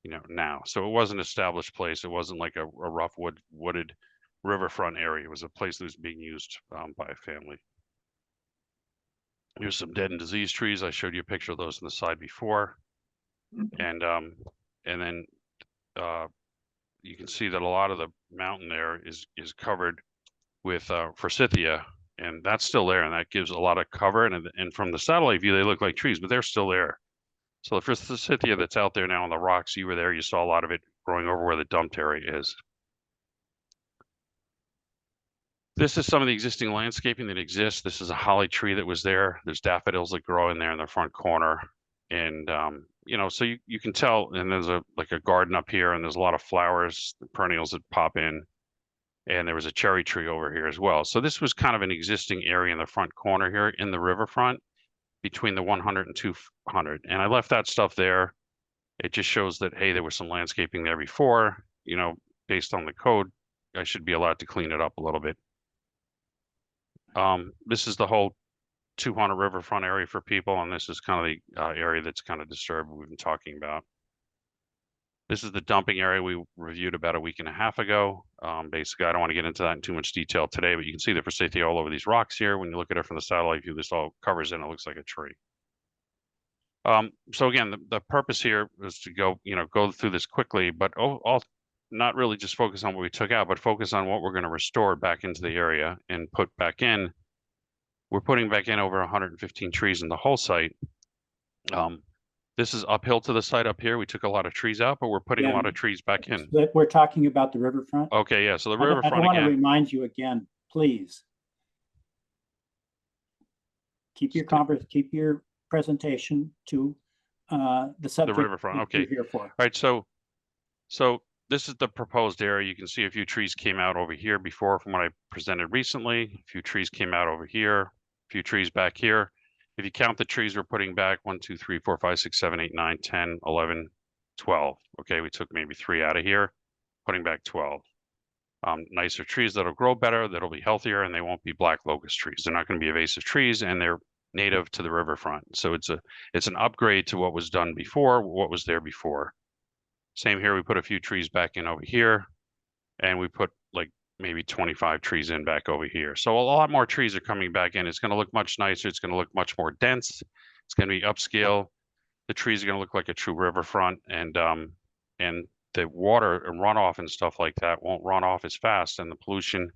S16: you know, now. So it was an established place. It wasn't like a rough wooded riverfront area. It was a place that was being used by a family. Here's some dead and diseased trees. I showed you a picture of those on the side before, and then you can see that a lot of the mountain there is covered with forsythia, and that's still there, and that gives a lot of cover. And from the satellite view, they look like trees, but they're still there. So the forsythia that's out there now on the rocks, you were there, you saw a lot of it growing over where the dumped area is. This is some of the existing landscaping that exists. This is a holly tree that was there. There's daffodils that grow in there in the front corner, and you know, so you can tell. And there's like a garden up here, and there's a lot of flowers, perennials that pop in. And there was a cherry tree over here as well. So this was kind of an existing area in the front corner here in the riverfront between the 100 and 200. And I left that stuff there. It just shows that, hey, there was some landscaping there before, you know, based on the code, I should be allowed to clean it up a little bit. This is the whole 200 riverfront area for people. And this is kind of the area that's kind of disturbed we've been talking about. This is the dumping area we reviewed about a week and a half ago. Basically, I don't want to get into that in too much detail today, but you can see the forsythia all over these rocks here. When you look at it from the satellite view, this all covers in, it looks like a tree. So again, the purpose here is to go through this quickly, but not really just focus on what we took out, but focus on what we're going to restore back into the area and put back in. We're putting back in over 115 trees in the whole site. This is uphill to the site up here. We took a lot of trees out, but we're putting a lot of trees back in.
S1: That we're talking about the riverfront.
S16: Okay, yeah, so the
S1: I
S16: riverfront
S1: don't want to
S16: again.
S1: remind you again, please. Keep your presentation to the subject.
S16: The riverfront,
S1: that you're
S16: okay.
S1: here for.
S16: All right, so this is the proposed area. You can see a few trees came out over here before from what I presented recently. A few trees came out over here, a few trees back here. If you count the trees we're putting back, 1, 2, 3, 4, 5, 6, 7, 8, 9, 10, 11, 12. Okay, we took maybe 3 out of here, putting back 12. Nicer trees that'll grow better, that'll be healthier, and they won't be black locust trees. They're not going to be invasive trees, and they're native to the riverfront. So it's an upgrade to what was done before, what was there before. Same here, we put a few trees back in over here, and we put like maybe 25 trees in back over here. So a lot more trees are coming back in. It's going to look much nicer. It's going to look much more dense. It's going to be upscale. The trees are going to look like a true riverfront, and the water and runoff and stuff like that won't run off as fast, and the pollution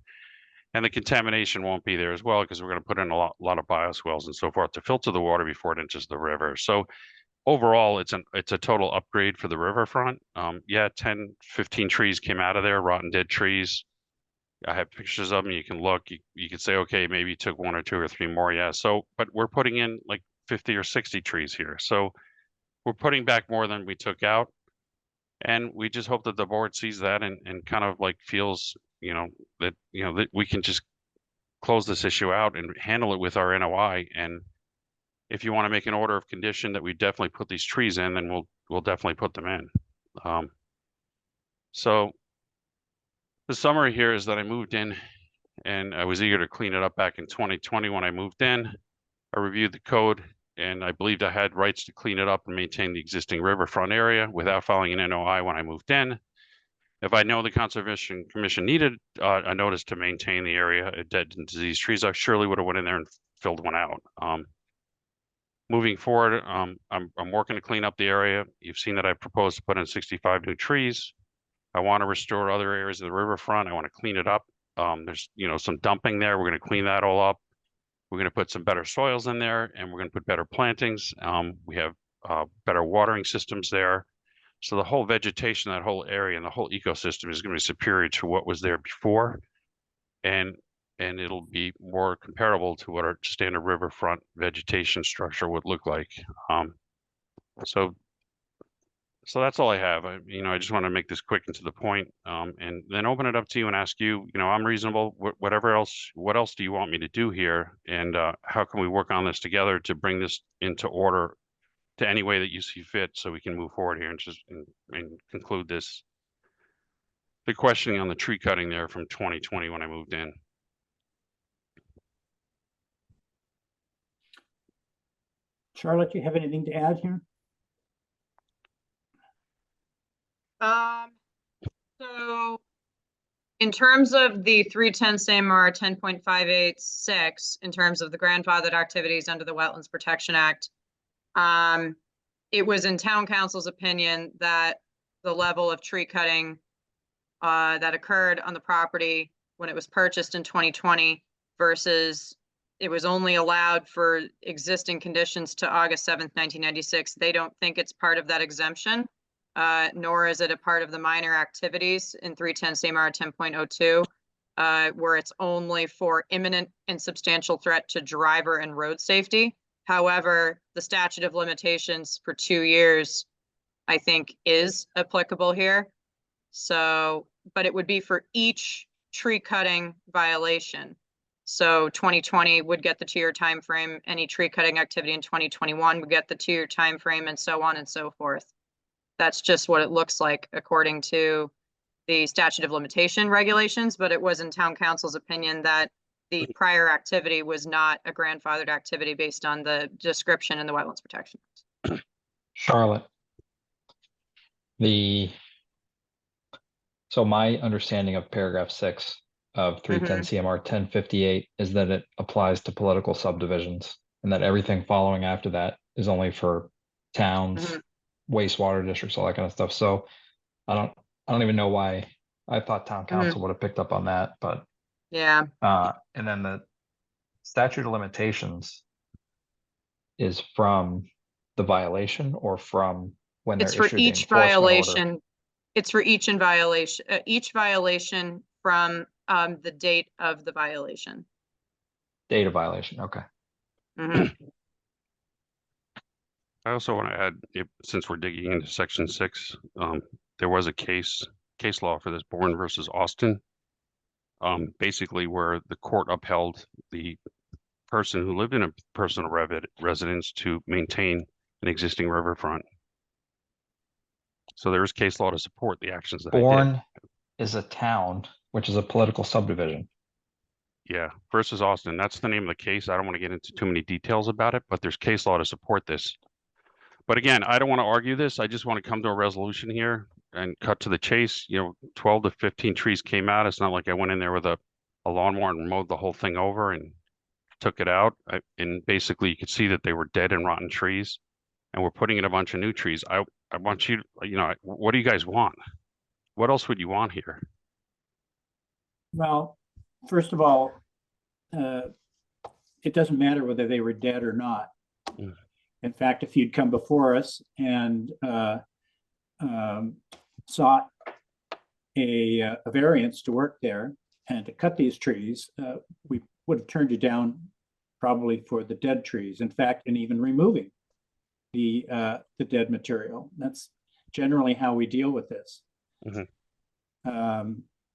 S16: and the contamination won't be there as well, because we're going to put in a lot of bioswales and so forth to filter the water before it enters the river. So overall, it's a total upgrade for the riverfront. Yeah, 10, 15 trees came out of there, rotten dead trees. I have pictures of them. You can look. You could say, okay, maybe you took 1 or 2 or 3 more. Yeah. So, but we're putting in like 50 or 60 trees here. So we're putting back more than we took out. And we just hope that the board sees that and kind of like feels, that we can just close this issue out and handle it with our NOI. And if you want to make an order of condition that we definitely put these trees in, then we'll definitely put them in. So the summary here is that I moved in and I was eager to clean it up back in 2020 when I moved in. I reviewed the code and I believed I had rights to clean it up and maintain the existing riverfront area without filing an NOI when I moved in. If I know the Conservation Commission needed a notice to maintain the area of dead and diseased trees, I surely would have went in there and filled one out. Moving forward, I'm working to clean up the area. You've seen that I proposed to put in 65 new trees. I want to restore other areas of the riverfront. I want to clean it up. There's some dumping there. We're going to clean that all up. We're going to put some better soils in there, and we're going to put better plantings. We have better watering systems there. So the whole vegetation, that whole area and the whole ecosystem is going to be superior to what was there before. And it'll be more comparable to what our standard riverfront vegetation structure would look like. So that's all I have. I just want to make this quick and to the point, and then open it up to you and ask you, I'm reasonable. What else do you want me to do here? And how can we work on this together to bring this into order to any way that you see fit, so we can move forward here and conclude this. The questioning on the tree cutting there from 2020 when I moved in.
S1: Charlotte, do you have anything to add here?
S5: So in terms of the 310 SAMR 10.586, in terms of the grandfathered activities under the Wetlands Protection Act, it was in town council's opinion that the level of tree cutting that occurred on the property when it was purchased in 2020 versus it was only allowed for existing conditions to August 7th, 1996. They don't think it's part of that exemption, nor is it a part of the minor activities in 310 SAMR 10.02, where it's only for imminent and substantial threat to driver and road safety. However, the statute of limitations for 2 years, I think, is applicable here. So, but it would be for each tree cutting violation. So 2020 would get the 2-year time frame. Any tree cutting activity in 2021 would get the 2-year time frame, and so on and so forth. That's just what it looks like according to the statute of limitation regulations, but it was in town council's opinion that the prior activity was not a grandfathered activity based on the description in the Wetlands Protection Act.
S8: Charlotte. So my understanding of paragraph 6 of 310 CMR 1058 is that it applies to political subdivisions, and that everything following after that is only for towns, wastewater districts, all that kind of stuff. So I don't even know why. I thought town council would have picked up on that, but
S5: Yeah,
S8: and then the statute of limitations is from the violation or from when they're
S5: it's for
S8: issued the
S5: each
S8: enforcement order?
S5: violation. It's for each each violation from the date of the violation.
S8: Date of violation, okay.
S5: Mhm.
S16: I also want to add, since we're digging into section 6, there was a case law for this, Bourne versus Austin. Basically where the court upheld the person who lived in a personal residence to maintain an existing riverfront. So there is case law to support the actions that I did.
S8: Bourne is a town, which is a political subdivision.
S16: Yeah, versus Austin. That's the name of the case. I don't want to get into too many details about it, but there's case law to support this. But again, I don't want to argue this. I just want to come to a resolution here and cut to the chase. 12 to 15 trees came out. It's not like I went in there with a lawnmower and mowed the whole thing over and took it out. And basically you could see that they were dead and rotten trees, and we're putting in a bunch of new trees. I want you, what do you guys want? What else would you want here?
S1: Well, first of all, it doesn't matter whether they were dead or not. In fact, if you'd come before us and sought a variance to work there and to cut these trees, we would have turned you down probably for the dead trees. In fact, and even removing the dead material. That's generally how we deal with this.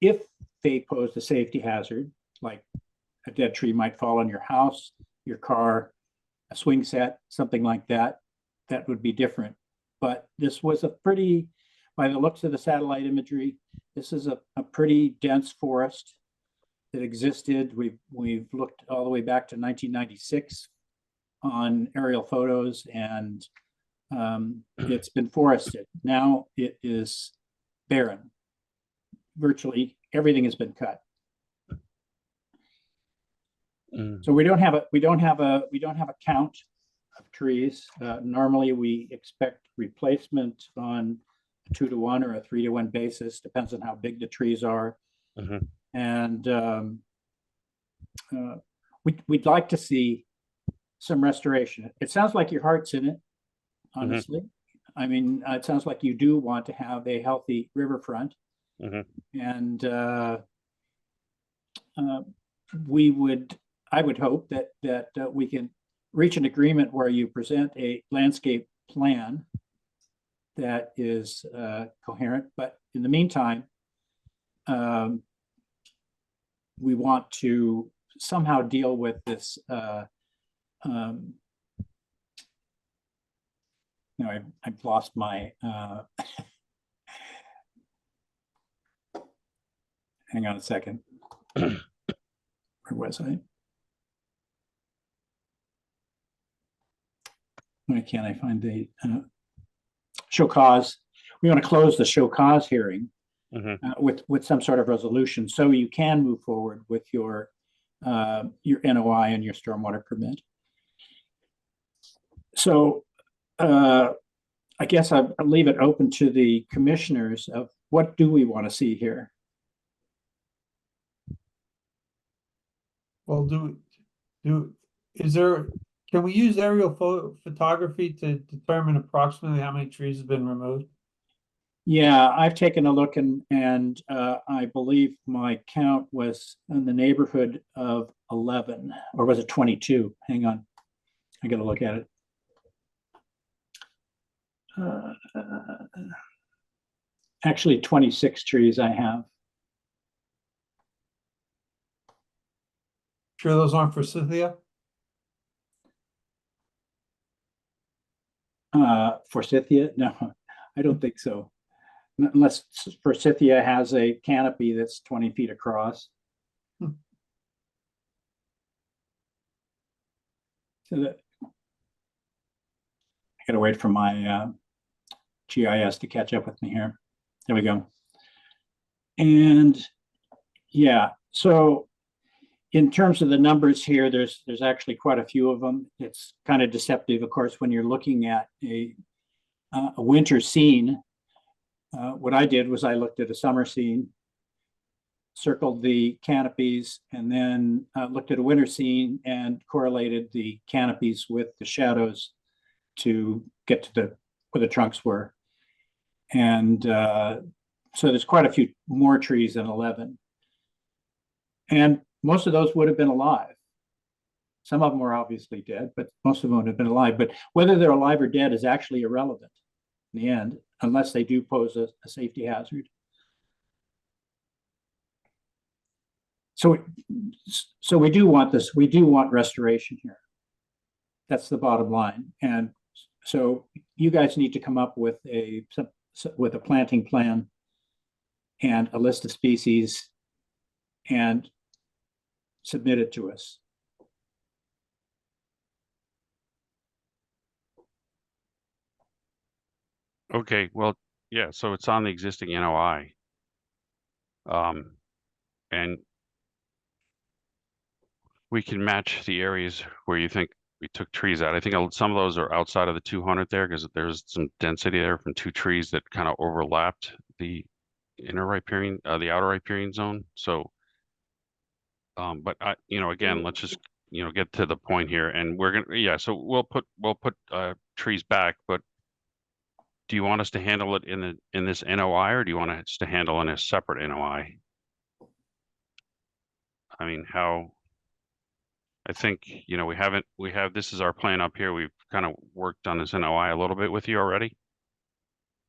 S1: If they posed a safety hazard, like a dead tree might fall on your house, your car, a swing set, something like that, that would be different. But this was a pretty, by the looks of the satellite imagery, this is a pretty dense forest that existed. We've looked all the way back to 1996 on aerial photos, and it's been forested. Now it is barren. Virtually everything has been cut. So we don't have a count of trees. Normally we expect replacement on a 2-to-1 or a 3-to-1 basis, depends on how big the trees are. And we'd like to see some restoration. It sounds like your heart's in it, honestly. I mean, it sounds like you do want to have a healthy riverfront. And I would hope that we can reach an agreement where you present a landscape plan that is coherent. But in the meantime, we want to somehow deal with this. No, I've lost my. Hang on a second. Where was I? Why can't I find the show cause? We want to close the show cause hearing with some sort of resolution, so you can move forward with your NOI and your stormwater permit. So I guess I'll leave it open to the commissioners of what do we want to see here.
S3: Well, can we use aerial photography to determine approximately how many trees have been removed?
S1: Yeah, I've taken a look and I believe my count was in the neighborhood of 11, or was it 22? Hang on, I gotta look at it. Actually 26 trees I have.
S3: Sure those aren't forsythia?
S1: Forsythia? No, I don't think so. Unless forsythia has a canopy that's 20 feet across. So that I gotta wait for my GIS to catch up with me here. There we go. And yeah, so in terms of the numbers here, there's actually quite a few of them. It's kind of deceptive, of course, when you're looking at a winter scene. What I did was I looked at a summer scene, circled the canopies, and then looked at a winter scene and correlated the canopies with the shadows to get to where the trunks were. And so there's quite a few more trees than 11. And most of those would have been alive. Some of them were obviously dead, but most of them would have been alive. But whether they're alive or dead is actually irrelevant in the end, unless they do pose a safety hazard. So we do want this. We do want restoration here. That's the bottom line. And so you guys need to come up with a planting plan and a list of species and submit it to us.
S16: Okay, well, yeah, so it's on the existing NOI. And we can match the areas where you think we took trees out. I think some of those are outside of the 200 there because there's some density there from 2 trees that kind of overlapped the inner riparian, the outer riparian zone. So, but again, let's just, get to the point here, and we're gonna, yeah. So we'll put trees back, but do you want us to handle it in this NOI, or do you want us to handle in a separate NOI? I mean, I think, this is our plan up here. We've kind of worked on this NOI a little bit with you already.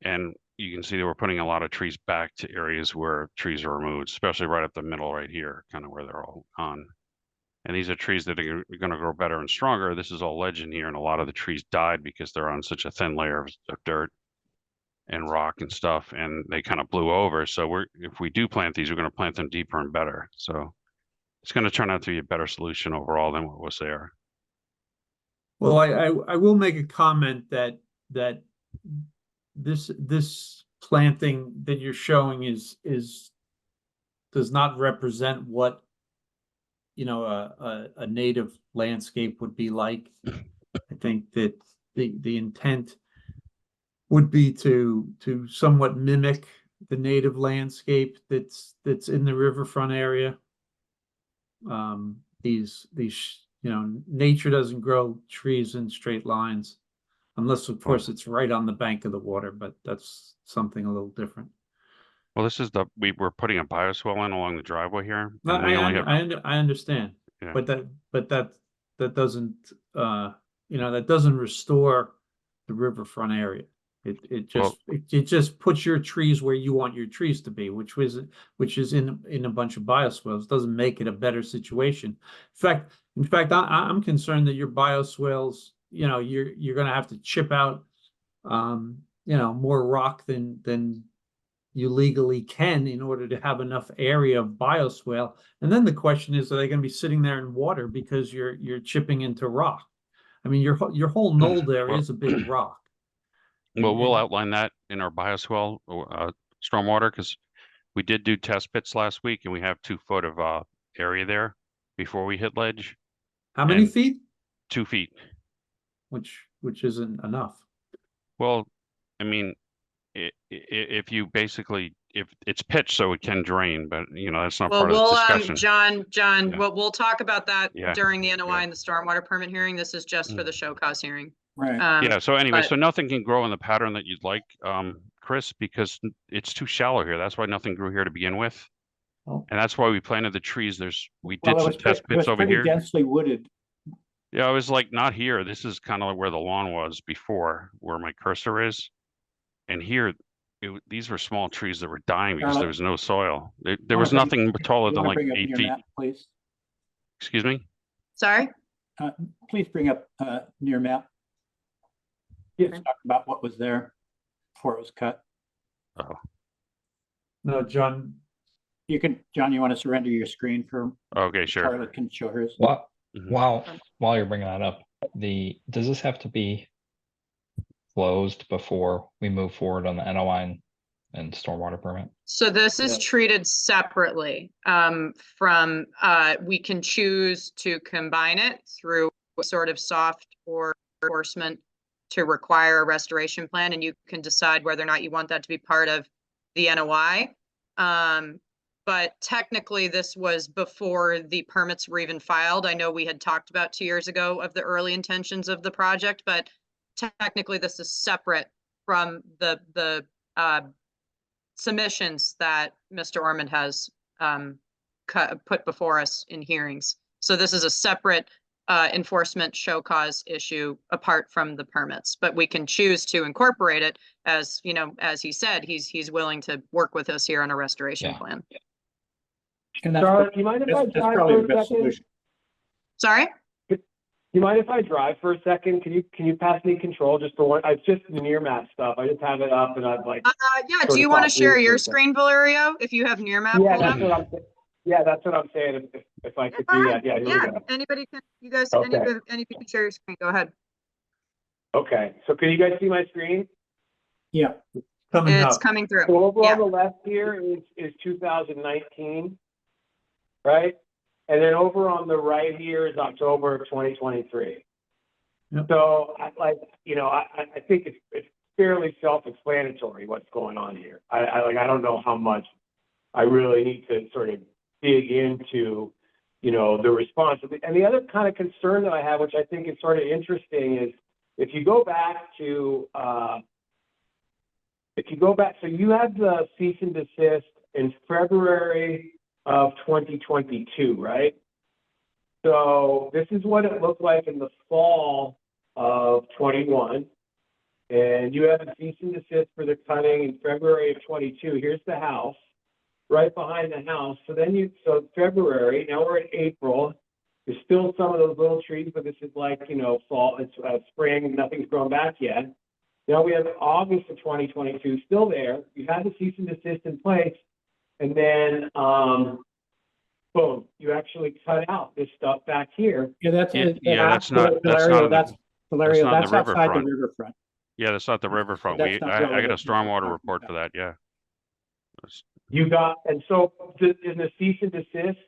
S16: And you can see that we're putting a lot of trees back to areas where trees are removed, especially right up the middle right here, kind of where they're all on. And these are trees that are going to grow better and stronger. This is all ledge in here, and a lot of the trees died because they're on such a thin layer of dirt and rock and stuff, and they kind of blew over. So if we do plant these, we're going to plant them deeper and better. So it's going to turn out to be a better solution overall than what was there.
S3: Well, I will make a comment that this planting that you're showing does not represent what a native landscape would be like. I think that the intent would be to somewhat mimic the native landscape that's in the riverfront area. Nature doesn't grow trees in straight lines, unless of course it's right on the bank of the water, but that's something a little different.
S16: Well, this is we're putting a bioswale in along the driveway here.
S3: No, I understand,
S16: Yeah.
S3: but that doesn't that doesn't restore the riverfront area. It just puts your trees where you want your trees to be, which is in a bunch of bioswales. Doesn't make it a better situation. In fact, I'm concerned that your bioswales, you're going to have to chip out, more rock than you legally can in order to have enough area of bioswale. And then the question is, are they going to be sitting there in water because you're chipping into rock? I mean, your whole knoll there is a big rock.
S16: Well, we'll outline that in our bioswale stormwater, because we did do test pits last week, and we have 2 foot of area there before we hit ledge.
S3: How many feet?
S16: 2 feet.
S3: Which isn't enough.
S16: Well, I mean, if you basically, if it's pitched so it can drain, but that's not part of the discussion.
S5: John,
S16: Yeah.
S5: we'll talk about that
S16: Yeah.
S5: during the NOI
S16: Yeah.
S5: and the stormwater permit hearing. This is just for the show cause hearing.
S1: Right.
S16: Yeah, so anyway,
S5: but-
S16: so nothing can grow in the pattern that you'd like, Chris, because it's too shallow here. That's why nothing grew here to begin with.
S3: Oh.
S16: And that's why we planted the trees. We
S1: Well,
S16: did
S1: it
S16: some
S1: was
S16: test
S1: pretty- it was
S16: pits over
S1: pretty
S16: here.
S1: densely wooded.
S16: Yeah, I was like, not here. This is kind of where the lawn was before, where my cursor is. And here, these were small trees that were dying because there was no soil. There was nothing taller than like 8 feet.
S1: Map, please.
S16: Excuse me?
S5: Sorry?
S1: Please bring up near map. Let's talk about what was there before it was cut.
S16: Oh,
S3: No, John.
S1: John, you want to surrender your screen for
S16: okay, sure.
S1: Charlotte can show hers.
S8: While you're bringing that up, does this have to be closed before we move forward on the NOI and stormwater permit?
S5: So this is
S1: Yes.
S5: treated separately from, we can choose to combine it through sort of soft or enforcement to require a restoration plan, and you can decide whether or not you want that to be part of the NOI. But technically, this was before the permits were even filed. I know we had talked about 2 years ago of the early intentions of the project, but technically this is separate from the submissions that Mr. Ormond has put before us in hearings. So this is a separate enforcement show cause issue apart from the permits, but we can choose to incorporate it as, you know, as he said, he's willing to work with us here on a restoration
S8: Yeah.
S5: plan.
S1: And that's,
S14: Charlotte, do you mind if I
S1: that's
S14: drive
S1: probably
S14: for
S1: the
S14: a
S1: best
S14: second?
S1: solution.
S5: Sorry?
S14: Do you mind if I drive for a second? Can you pass me control just for one? It's just the near map stuff. I just have it up and I'd like.
S5: Yeah,
S14: sort
S5: do you
S14: of
S5: want to
S14: talk through
S5: share
S14: it
S5: your
S14: for a second.
S5: screen, Valerio, if you have near map
S14: Yeah,
S5: pulled
S14: that's
S5: up?
S14: what I'm saying. Yeah, that's what I'm saying. If I could
S5: Go
S14: do
S5: ahead.
S14: that. Yeah, here we
S5: Yeah,
S14: go.
S5: anybody can, you guys,
S14: Okay.
S5: anybody can share your screen, go ahead.
S14: Okay, so can you guys see my screen?
S1: Yeah,
S3: Coming
S5: It's
S3: up.
S5: coming through.
S14: So over
S5: Yeah.
S14: on the left here is 2019, right? And then over on the right here is October of 2023.
S3: Yep.
S14: So I think it's fairly self-explanatory what's going on here. I don't know how much I really need to sort of dig into, the response. And the other kind of concern that I have, which I think is sort of interesting, is if you go back to, so you had the cease and desist in February of 2022, right? So this is what it looked like in the fall of 21. And you have a cease and desist for the cutting in February of 22. Here's the house, right behind the house. So February, now we're in April. There's still some of those little trees, but this is like, fall, it's spring, nothing's grown back yet. Now we have August of 2022, still there. You had the cease and desist in place. And then, boom, you actually cut out this stuff back here.
S1: yeah, that's.
S16: That's not on
S1: Valerio,
S16: the
S1: outside the
S16: riverfront.
S1: riverfront.
S16: Yeah, that's not the riverfront.
S1: That's not
S16: I got a
S1: relevant to what we're
S16: stormwater
S1: talking
S16: report
S1: about.
S16: for that, yeah.
S14: You got, and so in the cease and desist,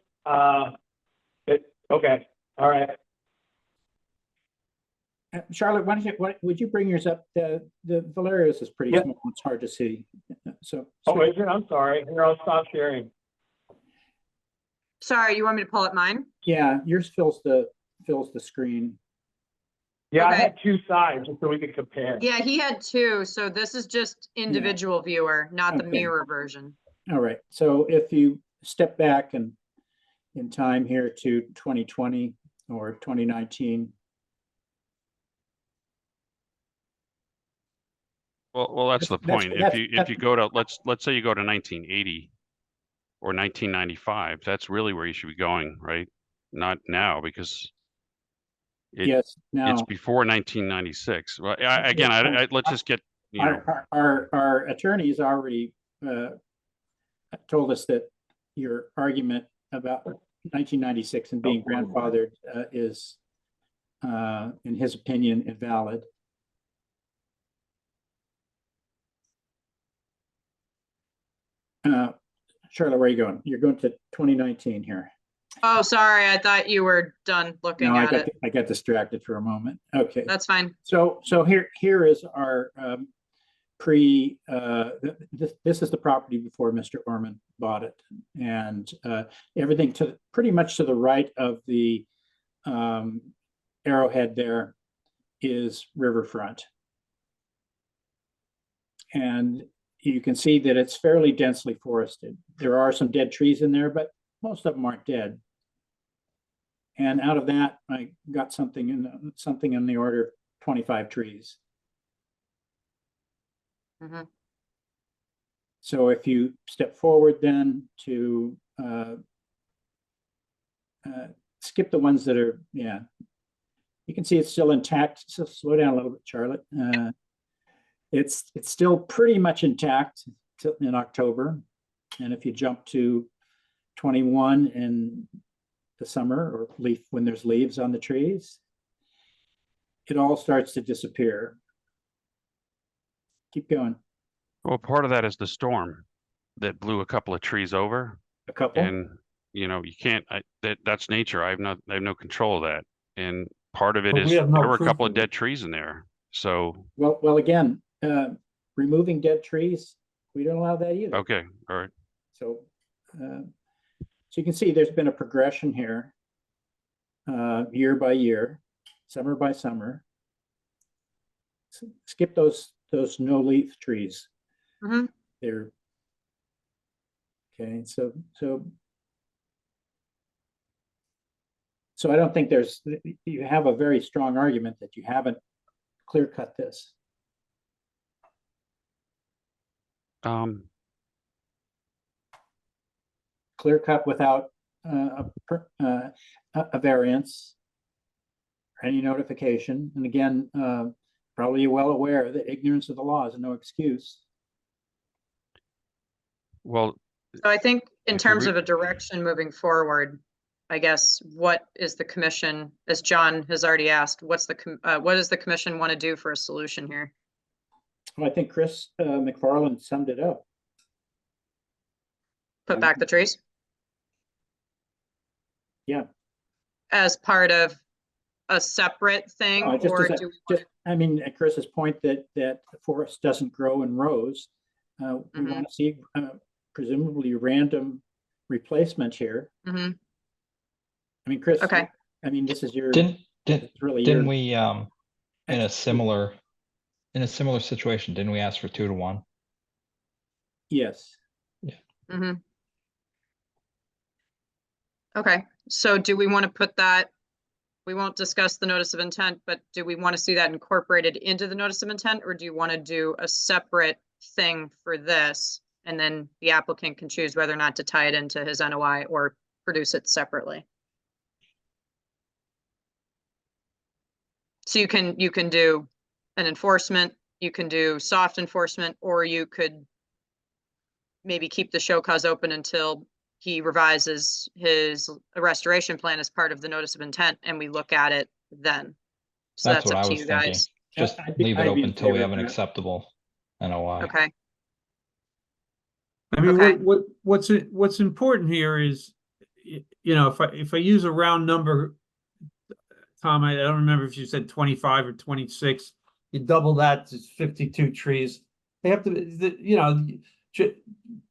S14: okay, all right.
S1: Charlotte, would you bring yours up? The Valerio's is pretty
S14: Yeah.
S1: small. It's hard to see. So.
S14: Oh, is it? I'm sorry. Here, I'll stop sharing.
S5: Sorry, you want me to pull up mine?
S1: Yeah, yours fills the screen.
S14: Yeah, I
S5: Okay.
S14: had two sides just so we could compare.
S5: Yeah, he had two, so this is just individual viewer, not the
S1: Okay.
S5: mirror version.
S1: All right, so if you step back in time here to 2020 or 2019.
S16: Well, that's the
S1: That's-
S16: point.
S1: that's-
S16: If you go to, let's say you go to 1980 or 1995, that's really where you should be going, right? Not now, because
S1: Yes,
S16: it's
S1: now,
S16: before 1996. Well, let's just get,
S1: our attorneys already told us that your argument about 1996 and being grandfathered is, in his opinion, invalid. Charlotte, where are you going? You're going to 2019 here.
S5: Oh, sorry, I thought you were done looking
S1: No,
S5: at it.
S1: I got distracted for a moment. Okay.
S5: That's fine.
S1: So here is our this is the property before Mr. Ormond bought it, and everything pretty much to the right of the arrowhead there is riverfront, and you can see that it's fairly densely forested. There are some dead trees in there, but most of them aren't dead. And out of that, I got something in the order of 25 trees.
S5: Mhm.
S1: So if you step forward then to skip the ones that are, yeah, you can see it's still intact. So slow down a little bit, Charlotte. It's still pretty much intact in October. And if you jump to 21 in the summer, or when there's leaves on the trees, it all starts to disappear. keep going.
S16: Well, part of that is the storm that blew a couple of trees over,
S1: A couple?
S16: and you can't. That's nature. I have no control of that, and part of it
S3: But we
S16: is
S3: have no
S16: there were a
S3: proof
S16: couple
S3: of
S16: of
S3: it.
S16: dead trees in there. So
S1: Well, again, removing dead trees, we don't allow that either.
S16: okay, all right.
S1: So, so you can see there's been a progression here, year by year, summer by summer. Skip those no leaf trees.
S5: Mhm.
S1: They're okay. So I don't think you have a very strong argument that you haven't clear cut this. Clear cut without a variance or any notification. And again, probably you're well aware that ignorance of the law is no excuse.
S16: Well,
S5: So I think in
S16: if you
S5: terms
S16: re-
S5: of a direction moving forward, I guess, what is the commission, as John has already asked, what does the commission want to do for a solution here?
S1: Well, I think Chris McFarland summed it up.
S5: Put back the trees
S1: Yeah.
S5: as part of a separate thing,
S1: Just
S5: or
S1: as
S5: do we want
S1: I mean, at Chris's point that the forest doesn't grow in rows. We
S5: Mhm.
S1: want to see presumably random replacement here.
S5: Mhm.
S1: I mean, Chris,
S5: Okay.
S1: I mean, this is your,
S8: Didn't
S1: it's really
S8: didn't
S1: your
S8: we in a
S1: expertise.
S8: similar situation, didn't we ask for 2 to 1?
S1: Yes.
S5: Mhm. Okay, so do we want to put that, we won't discuss the notice of intent, but do we want to see that incorporated into the notice of intent, or do you want to do a separate thing for this? And then the applicant can choose whether or not to tie it into his NOI or produce it separately. So you can do an enforcement, you can do soft enforcement, or you could maybe keep the show cause open until he revises his restoration plan as part of the notice of intent and we look at it then. So
S8: That's
S5: that's
S8: what
S5: up
S8: I
S5: to
S8: was
S5: you
S8: thinking.
S5: guys.
S8: Just
S1: I'd be
S8: leave it
S1: in
S8: open till we
S1: favor
S8: have
S1: of
S8: an
S1: that.
S8: acceptable NOI.
S5: Okay,
S3: I mean,
S5: Okay.
S3: what's important here is, if I use a round number, Tom, I don't remember if you said 25 or 26, you double that, it's 52 trees. They have to,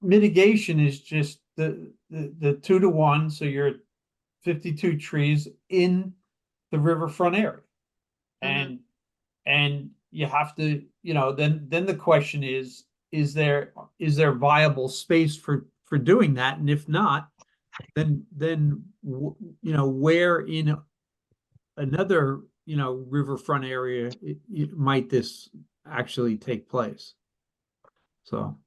S3: mitigation is just the 2 to 1, so you're at 52 trees in the riverfront area. And you have to, then the question is there viable space for doing that? And if not, then where in another, riverfront area might this actually take place? So.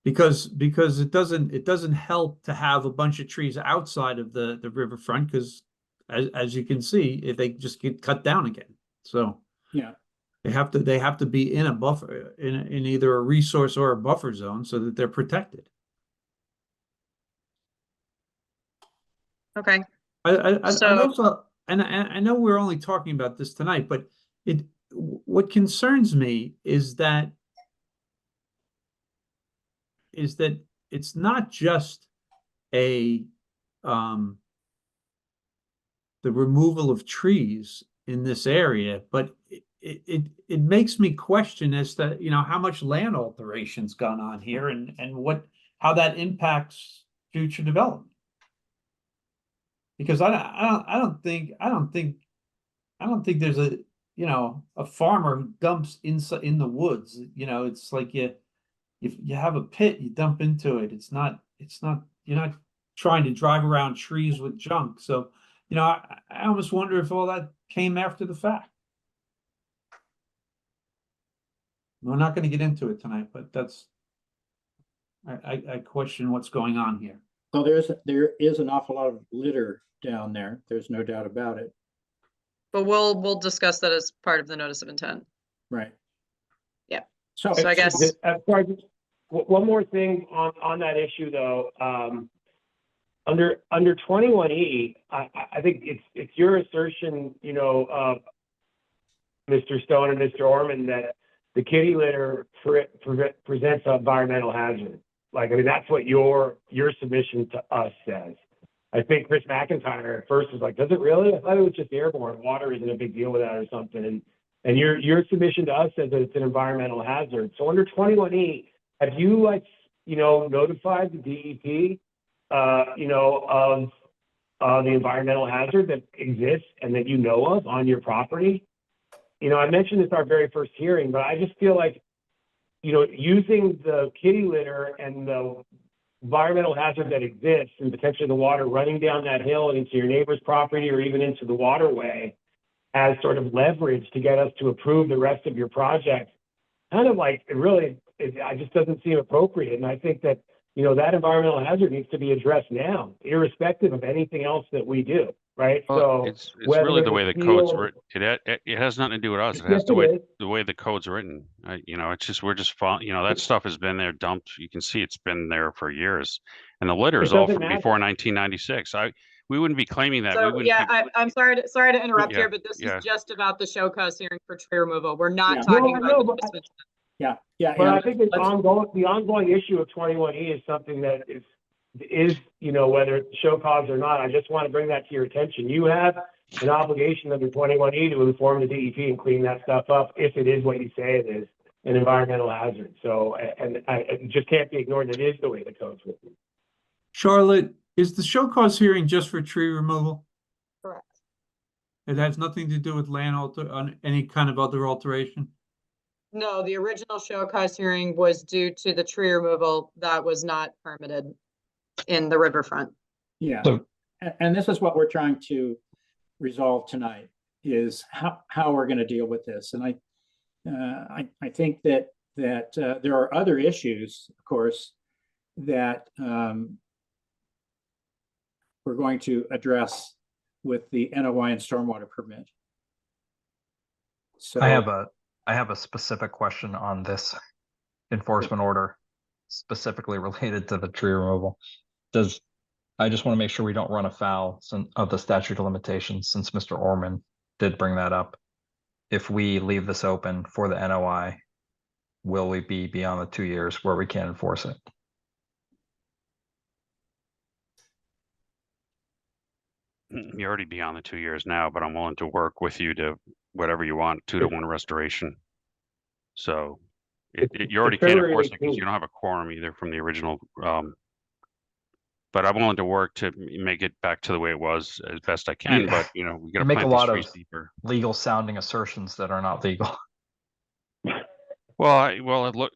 S3: Because it doesn't help to have a bunch of trees outside of the riverfront, because as you can see, if they just get cut down again. So
S1: Yeah.
S3: they have to be in a buffer, in either a resource or a buffer zone, so that they're protected.
S5: okay.
S3: I'd
S5: So-
S3: also, and I know we're only talking about this tonight, but what concerns me is that it's not just the removal of trees in this area, but it makes me question as to, how much land alteration's gone on here and how that impacts future development. Because I don't think there's a farmer who dumps in the woods. It's like if you have a pit, you dump into it. It's not, you're not trying to drive around trees with junk. So, I almost wonder if all that came after the fact. We're not going to get into it tonight, but I question what's going on here.
S1: Well, there is an awful lot of litter down there. There's no doubt about it.
S5: But we'll discuss that as part of the notice of intent.
S1: Right.
S5: Yeah.
S1: So
S5: So I guess,
S14: One more thing on that issue, though. Under 21E, I think it's your assertion, Mr. Stone and Mr. Orman, that the kitty litter presents an environmental hazard. Like, I mean, that's what your submission to us says. I think Chris McIntyre at first was like, does it really? I thought it was just airborne. Water isn't a big deal with that or something. And your submission to us says that it's an environmental hazard. So under 21E, have you notified the DEP, of the environmental hazard that exists and that you know of on your property? I mentioned this our very first hearing, but I just feel like, using the kitty litter and the environmental hazard that exists and potentially the water running down that hill and into your neighbor's property or even into the waterway as sort of leverage to get us to approve the rest of your project, kind of like, it just doesn't seem appropriate. And I think that, that environmental hazard needs to be addressed now, irrespective of anything else that we do, right?
S16: Well,
S14: So
S16: it's really the way the code's written. It has nothing to do with us. It has
S14: Yes,
S16: to
S14: it is.
S16: the way the code's written. It's just we're just following. That stuff has been there dumped. You can see it's been there for years, and the litter is all
S14: doesn't
S16: from
S14: matter.
S16: before 1996. We wouldn't be claiming that. We
S5: So,
S16: wouldn't
S5: yeah,
S16: be-
S5: I'm sorry to interrupt
S16: Yeah,
S5: here, but this
S16: yeah.
S5: is just about the show cause hearing for tree removal. We're not
S1: Yeah.
S5: talking
S14: No, I
S5: about
S14: know,
S5: the
S14: but-
S5: dismissal.
S1: Yeah.
S14: But
S1: and
S14: I think it's
S1: let's-
S14: the ongoing issue of 21E is something that is, whether it's show cause or not. I just want to bring that to your attention. You have an obligation under 21E to inform the DEP and clean that stuff up if it is what you say it is, an environmental hazard. So, and it just can't be ignored. It is the way the code's written.
S3: Charlotte, is the show cause hearing just for tree removal?
S5: Correct.
S3: It has nothing to do with on any kind of other alteration?
S5: No, the original show cause hearing was due to the tree removal that was not permitted in the riverfront.
S1: Yeah,
S8: So-
S1: and this is what we're trying to resolve tonight, is how we're going to deal with this. And I think that there are other issues, of course, that we're going to address with the NOI and stormwater permit. So
S8: I have a specific question on this enforcement order, specifically related to the tree removal. I just want to make sure we don't run afoul of the statute of limitations, since Mr. Orman did bring that up. If we leave this open for the NOI, will we be beyond the 2 years where we can't enforce it?
S16: You're already beyond the 2 years now, but I'm willing to work with you to whatever you want, 2-to-1 restoration. So you already can't
S14: February
S16: enforce it because
S14: 18th.
S16: you don't have a quorum either from the original. But I'm willing to work to make it back to the way it was as best I can.
S8: You-
S16: But we got to
S8: make a
S16: plant
S8: lot
S16: these trees
S8: of-
S16: deeper.
S8: Legal sounding assertions that are not legal.
S16: Well, look.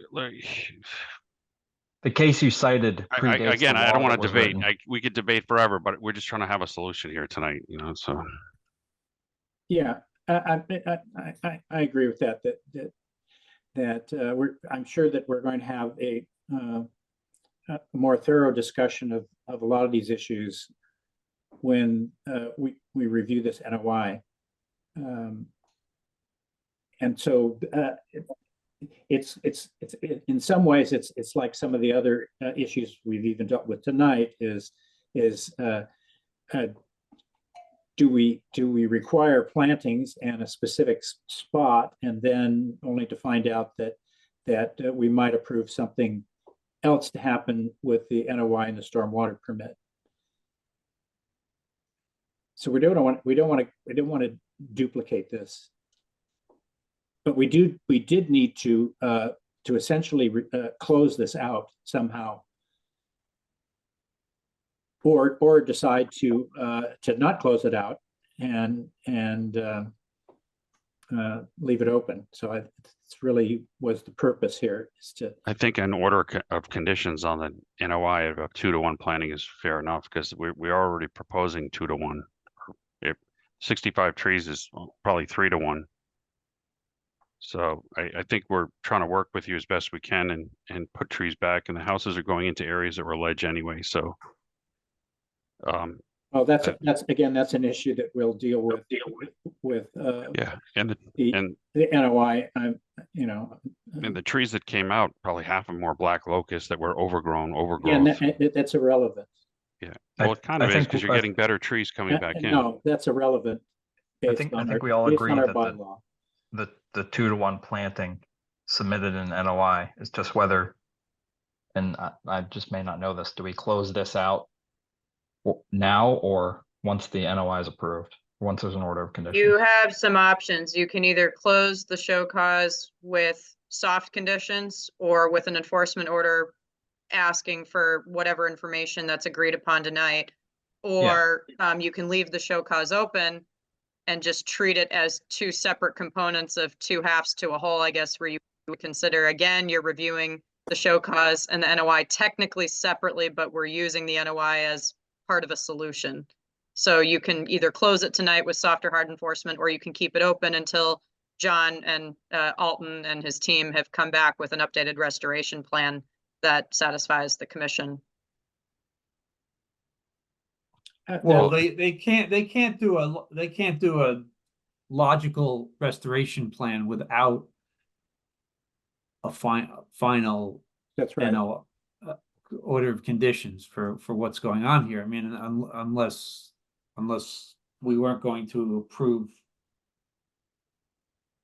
S8: The case you cited predates
S16: Again,
S8: the
S16: I
S8: law
S16: don't want
S8: that
S16: to
S8: was
S16: debate.
S8: written.
S16: We could debate forever, but we're just trying to have a solution here tonight. So.
S1: yeah, I agree with that. I'm sure that we're going to have a more thorough discussion of a lot of these issues when we review this NOI. And so it's in some ways it's like some of the other issues we've even dealt with tonight is do we require plantings and a specific spot, and then only to find out that we might approve something else to happen with the NOI and the stormwater permit. So we don't want to duplicate this. But we did need to essentially close this out somehow, or decide to not close it out and leave it open. So it's really was the purpose here, is to.
S16: I think an order of conditions on the NOI of 2-to-1 planning is fair enough, because we're already proposing 2-to-1. If 65 trees is probably 3-to-1. So I think we're trying to work with you as best we can and put trees back, and the houses are going into areas that were ledge anyway. So.
S1: Well, that's an issue that we'll deal with
S16: Yeah, and
S1: the NOI.
S16: and the trees that came out, probably half of them were black locust that were overgrown.
S1: Yeah, that's irrelevant.
S16: Yeah, well, it kind of is,
S8: think
S16: because you're getting better trees coming back in.
S1: No, that's irrelevant.
S8: I think we all agree that the 2-to-1 planting submitted in NOI is just whether, and I just may not know this, do we close this out now or once the NOI is approved, once there's an order of conditions?
S5: You have some options. You can either close the show cause with soft conditions or with an enforcement order asking for whatever information that's agreed upon tonight. Or you can leave the show cause open and just treat it as two separate components of two halves to a whole, I guess, where you would consider, again, you're reviewing the show cause and the NOI technically separately, but we're using the NOI as part of a solution. So you can either close it tonight with soft or hard enforcement, or you can keep it open until John and Alton and his team have come back with an updated restoration plan that satisfies the commission.
S3: Well, they can't do a logical restoration plan without a final
S1: That's right.
S3: Order of conditions for what's going on here. I mean, unless we weren't going to approve.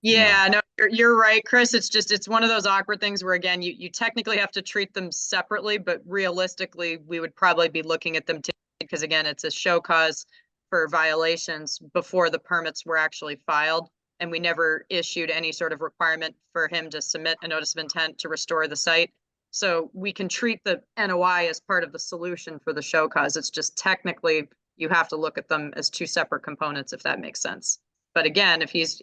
S5: Yeah, no, you're right, Chris. It's one of those awkward things where, again, you technically have to treat them separately, but realistically, we would probably be looking at them together because, again, it's a show cause for violations before the permits were actually filed. And we never issued any sort of requirement for him to submit a notice of intent to restore the site. So we can treat the NOI as part of the solution for the show cause. It's just technically, you have to look at them as two separate components, if that makes sense. But again, if he's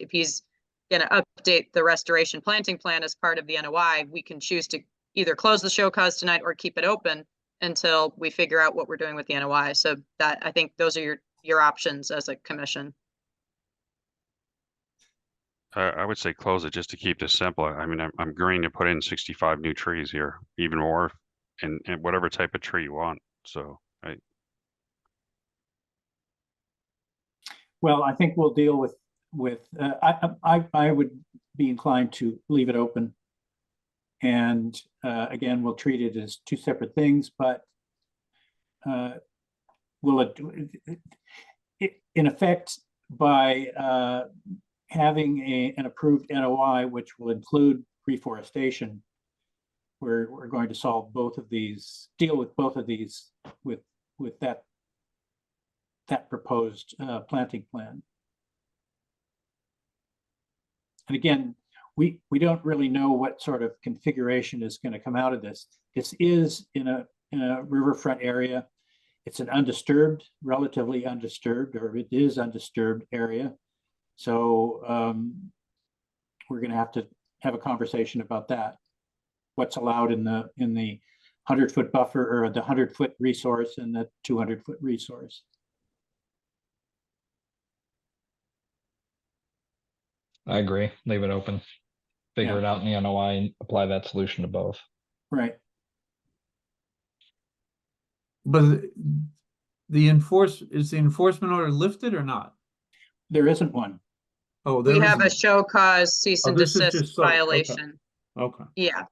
S5: going to update the restoration planting plan as part of the NOI, we can choose to either close the show cause tonight or keep it open until we figure out what we're doing with the NOI. So that, I think those are your options as a commission.
S16: I would say close it just to keep this simple. I mean, I'm agreeing to put in 65 new trees here, even more, and whatever type of tree you want. So
S1: Well, I think we'll deal with I would be inclined to leave it open. And again, we'll treat it as two separate things, but will it, in effect, by having an approved NOI, which will include reforestation, we're going to solve both of these, deal with both of these with that proposed planting plan. And again, we don't really know what sort of configuration is going to come out of this. This is in a riverfront area. It's an undisturbed, relatively undisturbed, or it is undisturbed area. So we're going to have a conversation about that. What's allowed in the 100-foot buffer, or the 100-foot resource, and the 200-foot resource.
S8: I agree. Leave it open. Figure it out in the NOI and apply that solution to both.
S1: Right.
S3: But is the enforcement order lifted or not?
S1: There isn't one.
S3: Oh,
S5: We have a show cause cease and
S3: this is
S5: desist
S3: just
S5: violation.
S3: Okay.
S5: Yeah.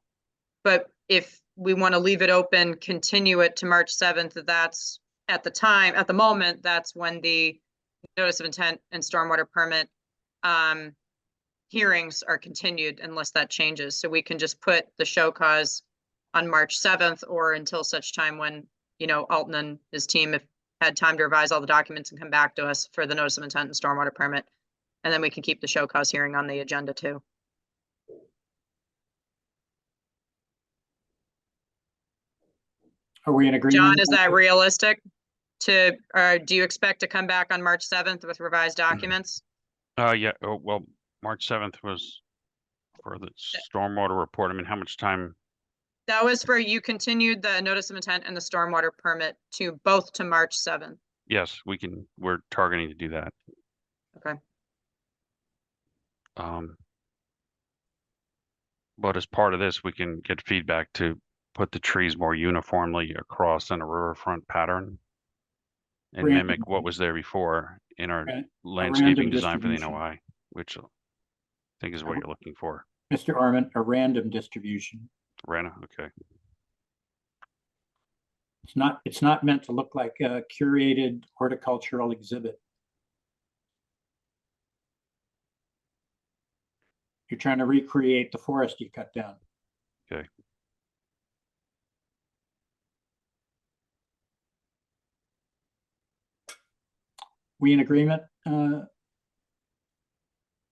S5: But if we want to leave it open, continue it to March 7th, that's at the moment, that's when the notice of intent and stormwater permit hearings are continued unless that changes. So we can just put the show cause on March 7th or until such time when, Alton and his team have had time to revise all the documents and come back to us for the notice of intent and stormwater permit. And then we can keep the show cause hearing on the agenda too.
S1: Are we in agreement?
S5: John, is that realistic? Do you expect to come back on March 7th with revised documents?
S16: Yeah. Oh, well, March 7th was for the stormwater report. I mean, how much time?
S5: That was for, you continued the notice of intent and the stormwater permit to both to March 7th.
S16: Yes, we're targeting to do that.
S5: Okay.
S16: But as part of this, we can get feedback to put the trees more uniformly across in a riverfront pattern and mimic what was there before in our landscaping design for the NOI, which I think is what you're looking for.
S1: Mr. Arment, a random distribution.
S16: Okay.
S1: It's not meant to look like a curated horticultural exhibit. You're trying to recreate the forest you cut down.
S16: Okay.
S1: We in agreement,
S3: Yep.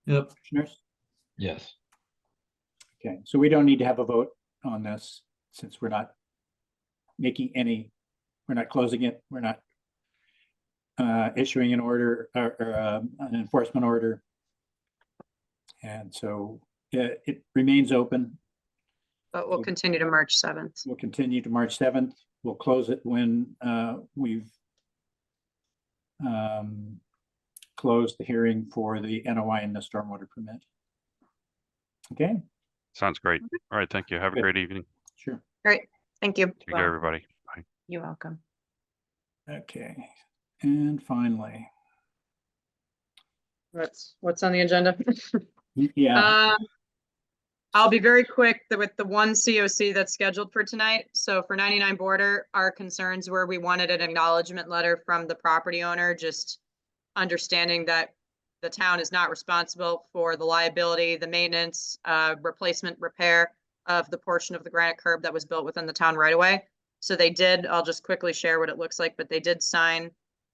S1: commissioners?
S8: Yes.
S1: Okay, so we don't need to have a vote on this since we're not making any, we're not closing it, we're not issuing an order or an enforcement order. And so it remains open.
S5: But we'll continue to March 7th.
S1: We'll continue to March 7th. We'll close it when we've closed the hearing for the NOI and the stormwater permit. Okay,
S16: Sounds great. All right, thank you. Have a
S1: Good.
S16: great evening.
S1: sure.
S5: Great, thank you.
S16: Take care, everybody. Bye.
S2: You're welcome.
S1: Okay, and finally,
S5: What's on the agenda?
S1: yeah,
S5: I'll be very quick with the one COC that's scheduled for tonight. So for 99 Border, our concerns were we wanted an acknowledgement letter from the property owner, just understanding that the town is not responsible for the liability, the maintenance, replacement, repair of the portion of the granite curb that was built within the town right away. So they did, I'll just quickly share what it looks like, but they did sign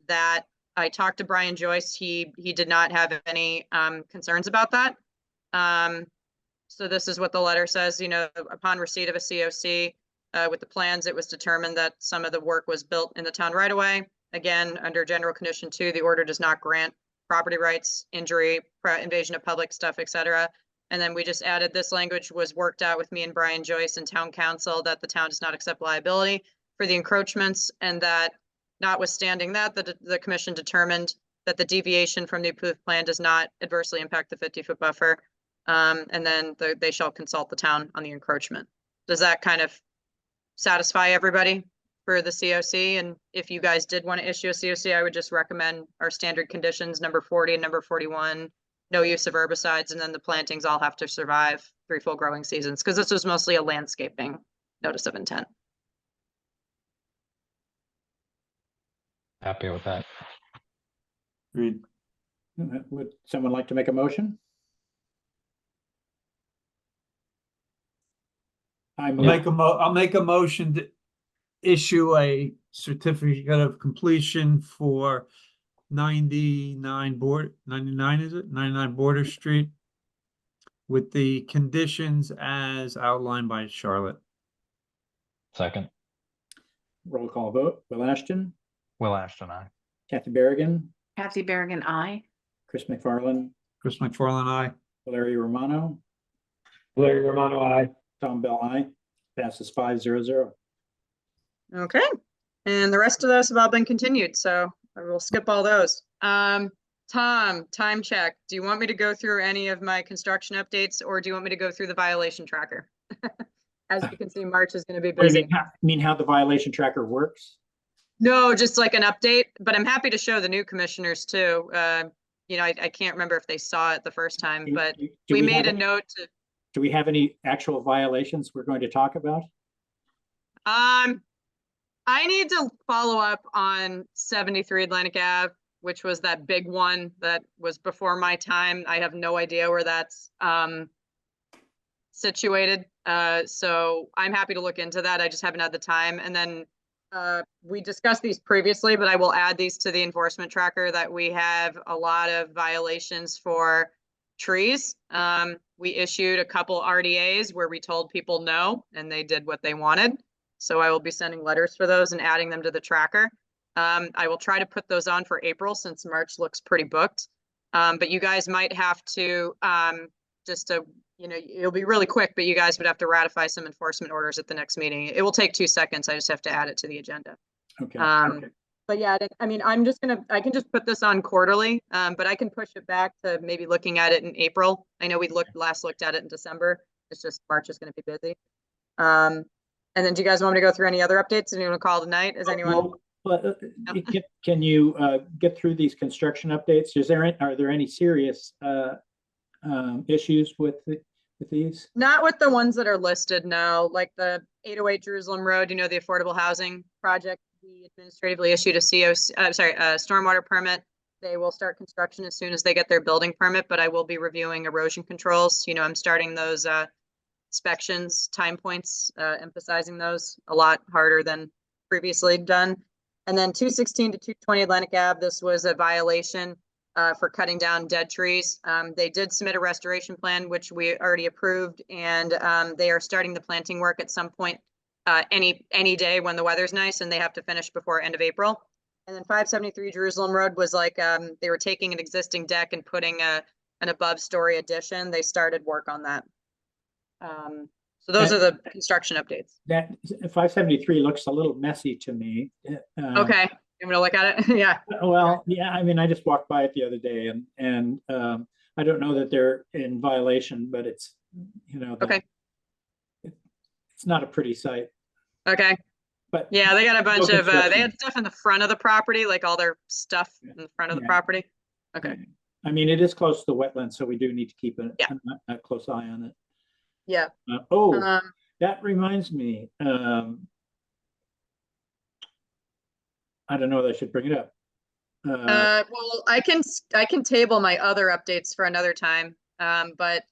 S5: that. I talked to Brian Joyce. He did not have any concerns about that. So this is what the letter says, you know, upon receipt of a COC with the plans, it was determined that some of the work was built in the town right away. Again, under general condition 2, the order does not grant property rights, injury, invasion of public stuff, etc. And then we just added this language was worked out with me and Brian Joyce and town council that the town does not accept liability for the encroachments, and that notwithstanding that, the commission determined that the deviation from the approved plan does not adversely impact the 50-foot buffer. And then they shall consult the town on the encroachment. Does that kind of satisfy everybody for the COC? And if you guys did want to issue a COC, I would just recommend our standard conditions, number 40 and number 41, no use of herbicides, and then the plantings all have to survive 3 full growing seasons, because this was mostly a landscaping notice of intent.
S8: Happy with that.
S3: Agreed.
S1: would someone like to make a motion?
S3: I'll make a motion to issue a certificate of completion for 99 is it? 99 Border Street with the conditions as outlined by Charlotte.
S8: Second.
S1: Roll call vote. Will Ashton,
S8: Will Ashton, aye.
S1: Kathy Berrigan,
S2: Kathy Berrigan, aye.
S1: Chris McFarland,
S3: Chris McFarland, aye.
S1: Valeria Romano,
S14: Larry Romano, aye.
S1: Tom Bell, aye. Passes 5-0.
S5: Okay, and the rest of those have all been continued, so I will skip all those. Tom, time check. Do you want me to go through any of my construction updates, or do you want me to go through the violation tracker? As you can see, March is going to be
S1: What do you
S5: busy.
S1: mean how the violation tracker works?
S5: No, just like an update, but I'm happy to show the new commissioners too. You know, I can't remember if they saw it the first time, but
S1: Do
S5: we
S1: have
S5: made a
S1: any-
S5: note to,
S1: Do we have any actual violations we're going to talk about?
S5: I need to follow up on 73 Atlantic Ave, which was that big one that was before my time. I have no idea where that's situated. So I'm happy to look into that. I just haven't had the time. And then we discussed these previously, but I will add these to the enforcement tracker that we have a lot of violations for trees. We issued a couple RDAs where we told people no, and they did what they wanted. So I will be sending letters for those and adding them to the tracker. I will try to put those on for April since March looks pretty booked. But you guys might have to, you know, it'll be really quick, but you guys would have to ratify some enforcement orders at the next meeting. It will take 2 seconds. I just have to add it to the agenda.
S1: Okay.
S5: But yeah, I mean, I can just put this on quarterly, but I can push it back to maybe looking at it in April. I know we last looked at it in December. It's just March is going to be busy. And then do you guys want me to go through any other updates? Anyone want to call tonight? Is anyone?
S1: Well, can you get through these construction updates? Are there any serious issues with these?
S5: Not with the ones that are listed, no. Like the 808 Jerusalem Road, you know, the affordable housing project. We administratively issued a stormwater permit. They will start construction as soon as they get their building permit, but I will be reviewing erosion controls. You know, I'm starting those inspections, time points, emphasizing those a lot harder than previously done. And then 216 to 220 Atlantic Ave, this was a violation for cutting down dead trees. They did submit a restoration plan, which we already approved, and they are starting the planting work at some point any day when the weather's nice, and they have to finish before end of April. And then 573 Jerusalem Road was like they were taking an existing deck and putting an above story addition. They started work on that. So those are the construction updates.
S1: That 573 looks a little messy to me.
S5: Okay, I'm gonna look at it. Yeah.
S1: Well, yeah, I mean, I just walked by it the other day and I don't know that they're in violation, but it's, you know,
S5: Okay.
S1: It's not a pretty sight.
S5: Okay.
S1: But
S5: yeah, they got a bunch
S1: no
S5: of they
S1: construction.
S5: had stuff in the front of the property, like all their stuff in the front of the
S1: Yeah.
S5: property. Okay.
S1: I mean, it is close to the wetlands, so we do need to keep
S5: Yeah.
S1: a close eye on it.
S5: Yeah.
S1: Oh, that reminds me. I don't know that I should bring it up.
S5: Well, I can table my other updates for another time. But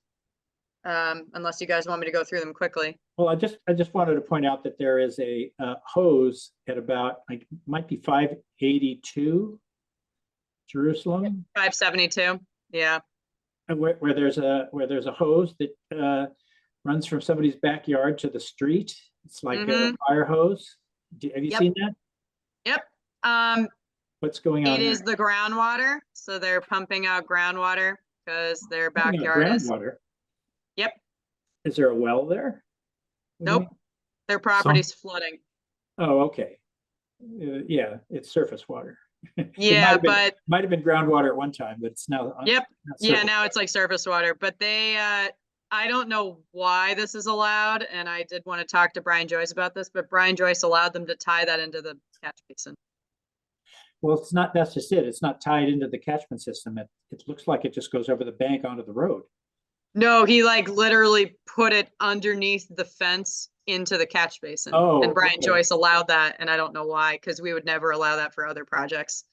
S5: unless you guys want me to go through them quickly.
S1: Well, I just wanted to point out that there is a hose at about, like, might be 582 Jerusalem,
S5: 572. Yeah.
S1: where there's a hose that runs from somebody's backyard to the street. It's like a fire hose. Have you
S5: Yep.
S1: seen that?
S5: Yep.
S1: What's going on
S5: It is
S1: there?
S5: the groundwater. So they're pumping out groundwater because their
S1: Pumping out
S5: backyard is.
S1: groundwater.
S5: Yep.
S1: Is there a well there? What do you
S5: Nope.
S1: mean?
S5: Their property's flooding.
S1: Oh, okay. Yeah, it's surface water. It
S5: Yeah, but
S1: might have been groundwater at one time, but it's now.
S5: yep.
S1: not
S5: Yeah,
S1: surface.
S5: now it's like surface water, but they, I don't know why this is allowed, and I did want to talk to Brian Joyce about this, but Brian Joyce allowed them to tie that into the catch basin.
S1: Well, it's not, that's just it. It's not tied into the catchment system. It looks like it just goes over the bank onto the road.
S5: No, he like literally put it underneath the fence into the catch basin.
S1: Oh,
S5: And Brian
S1: okay.
S5: Joyce allowed that, and I don't know why, because we would never allow that for other projects.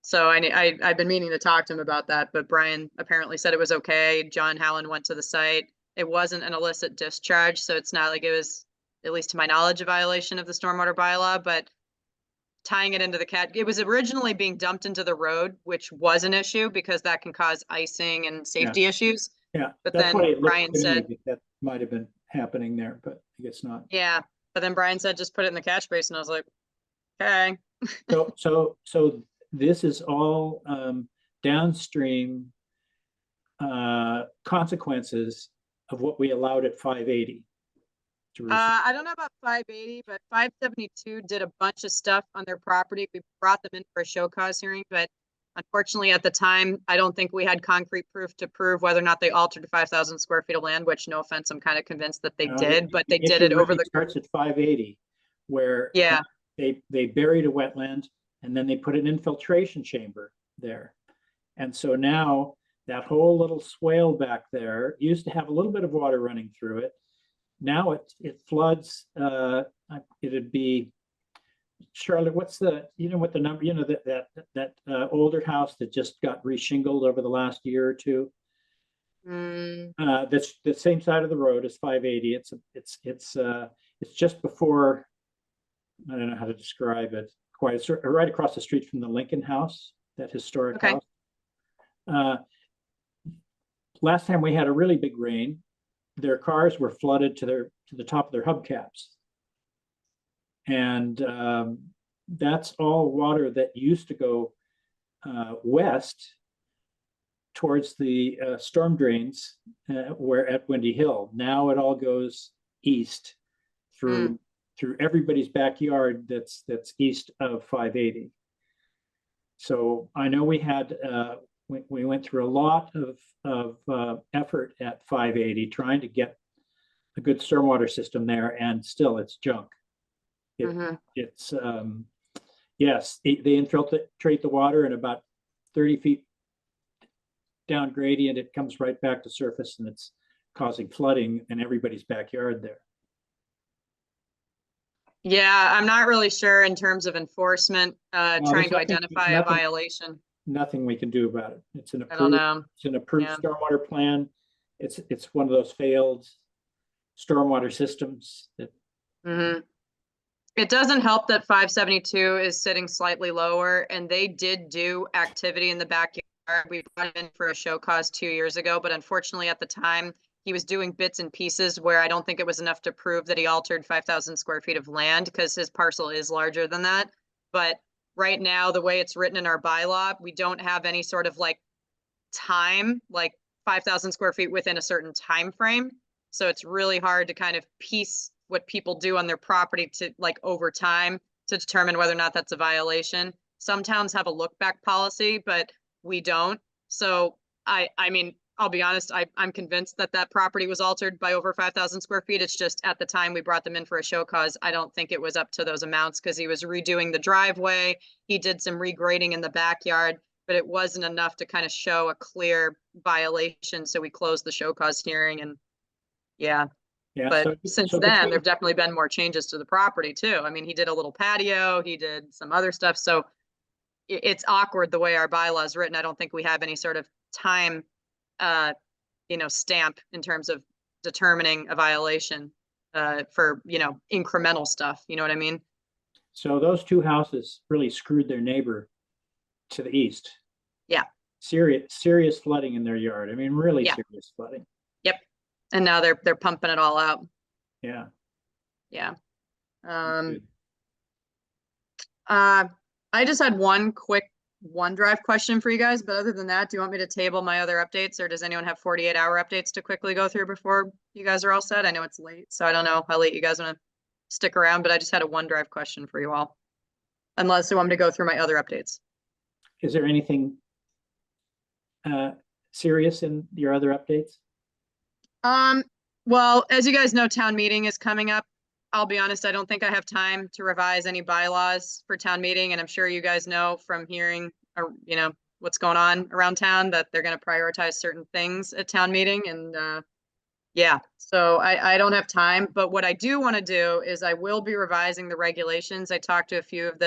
S5: So I've been meaning to talk to him about that, but Brian apparently said it was okay. John Hallen went to the site. It wasn't an illicit discharge, so it's not like it was, at least to my knowledge, a violation of the stormwater bylaw, but tying it into the it was originally being dumped into the road, which was an issue because that can cause icing and safety issues.
S1: Yeah,
S5: But
S1: that's
S5: then
S1: what it looked
S5: Brian
S1: to me,
S5: said-
S1: that that might have been happening there, but I guess not.
S5: Yeah, but then Brian said, just put it in the catch basin. I was like, okay.
S1: So this is all downstream consequences of what we allowed at 580.
S5: I don't know about 580, but 572 did a bunch of stuff on their property. We brought them in for a show cause hearing, but unfortunately at the time, I don't think we had concrete proof to prove whether or not they altered 5,000 square feet of land, which, no offense, I'm kind of convinced that they
S1: No,
S5: did, but they
S1: the
S5: did
S1: issue
S5: it over
S1: really
S5: the,
S1: starts at 580, where
S5: Yeah.
S1: they buried a wetland and then they put an infiltration chamber there. And so now that whole little swale back there used to have a little bit of water running through it. Now it floods, it'd be, Charlotte, what's the, you know what the number, you know, that older house that just got reshingled over the last year or two? That's the same side of the road as 580. It's just before, I don't know how to describe it quite. It's right across the street from the Lincoln House, that historic
S5: Okay.
S1: house. Last time we had a really big rain, their cars were flooded to the top of their hubcaps. And that's all water that used to go west towards the storm drains where at Windy Hill. Now it all goes east through everybody's backyard that's east of 580. So I know we had we went through a lot of effort at 580 trying to get a good stormwater system there, and still it's junk. It's yes, they infiltrate the water, and about 30 feet down gradient, it comes right back to surface, and it's causing flooding in everybody's backyard there.
S5: Yeah, I'm not really sure in terms of enforcement,
S1: Well,
S5: trying
S1: there's
S5: to
S1: nothing-
S5: identify
S1: there's
S5: a
S1: nothing-
S5: violation.
S1: Nothing we can do about it. It's an
S5: I don't
S1: approved,
S5: know.
S1: it's an approved
S5: Yeah.
S1: stormwater plan. It's one of those failed stormwater systems that,
S5: hmm It doesn't help that 572 is sitting slightly lower, and they did do activity in the backyard. We brought him in for a show cause 2 years ago, but unfortunately at the time, he was doing bits and pieces where I don't think it was enough to prove that he altered 5,000 square feet of land because his parcel is larger than that. But right now, the way it's written in our bylaw, we don't have any sort of like time, like 5,000 square feet within a certain time frame. So it's really hard to kind of piece what people do on their property to like over time to determine whether or not that's a violation. Some towns have a look back policy, but we don't. So I mean, I'll be honest, I'm convinced that that property was altered by over 5,000 square feet. It's just at the time we brought them in for a show cause, I don't think it was up to those amounts because he was redoing the driveway. He did some regrading in the backyard, but it wasn't enough to kind of show a clear violation. So we closed the show cause hearing and yeah.
S1: yeah.
S5: But since
S1: so
S5: then,
S1: between-
S5: there've definitely been more changes to the property too. I mean, he did a little patio, he did some other stuff. So it's awkward the way our bylaw is written. I don't think we have any sort of time, stamp in terms of determining a violation for, incremental stuff. You know what I mean?
S1: So those two houses really screwed their neighbor to the east.
S5: Yeah.
S1: Serious flooding in their yard. I mean, really
S5: Yeah.
S1: serious flooding.
S5: Yep. And now they're pumping it all out.
S1: Yeah.
S5: Yeah.
S1: Good.
S5: I just had one quick OneDrive question for you guys, but other than that, do you want me to table my other updates or does anyone have 48-hour updates to quickly go through before you guys are all set? I know it's late, so I don't know how late you guys want to stick around, but I just had a OneDrive question for you all. Unless you want me to go through my other updates.
S1: Is there anything serious in your other updates?
S5: Well, as you guys know, town meeting is coming up. I'll be honest, I don't think I have time to revise any bylaws for town meeting, and I'm sure you guys know from hearing, what's going on around town that they're going to prioritize certain things at town meeting, and yeah, so I don't have time. But what I do want to do is I will be revising the regulations. I talked to a few of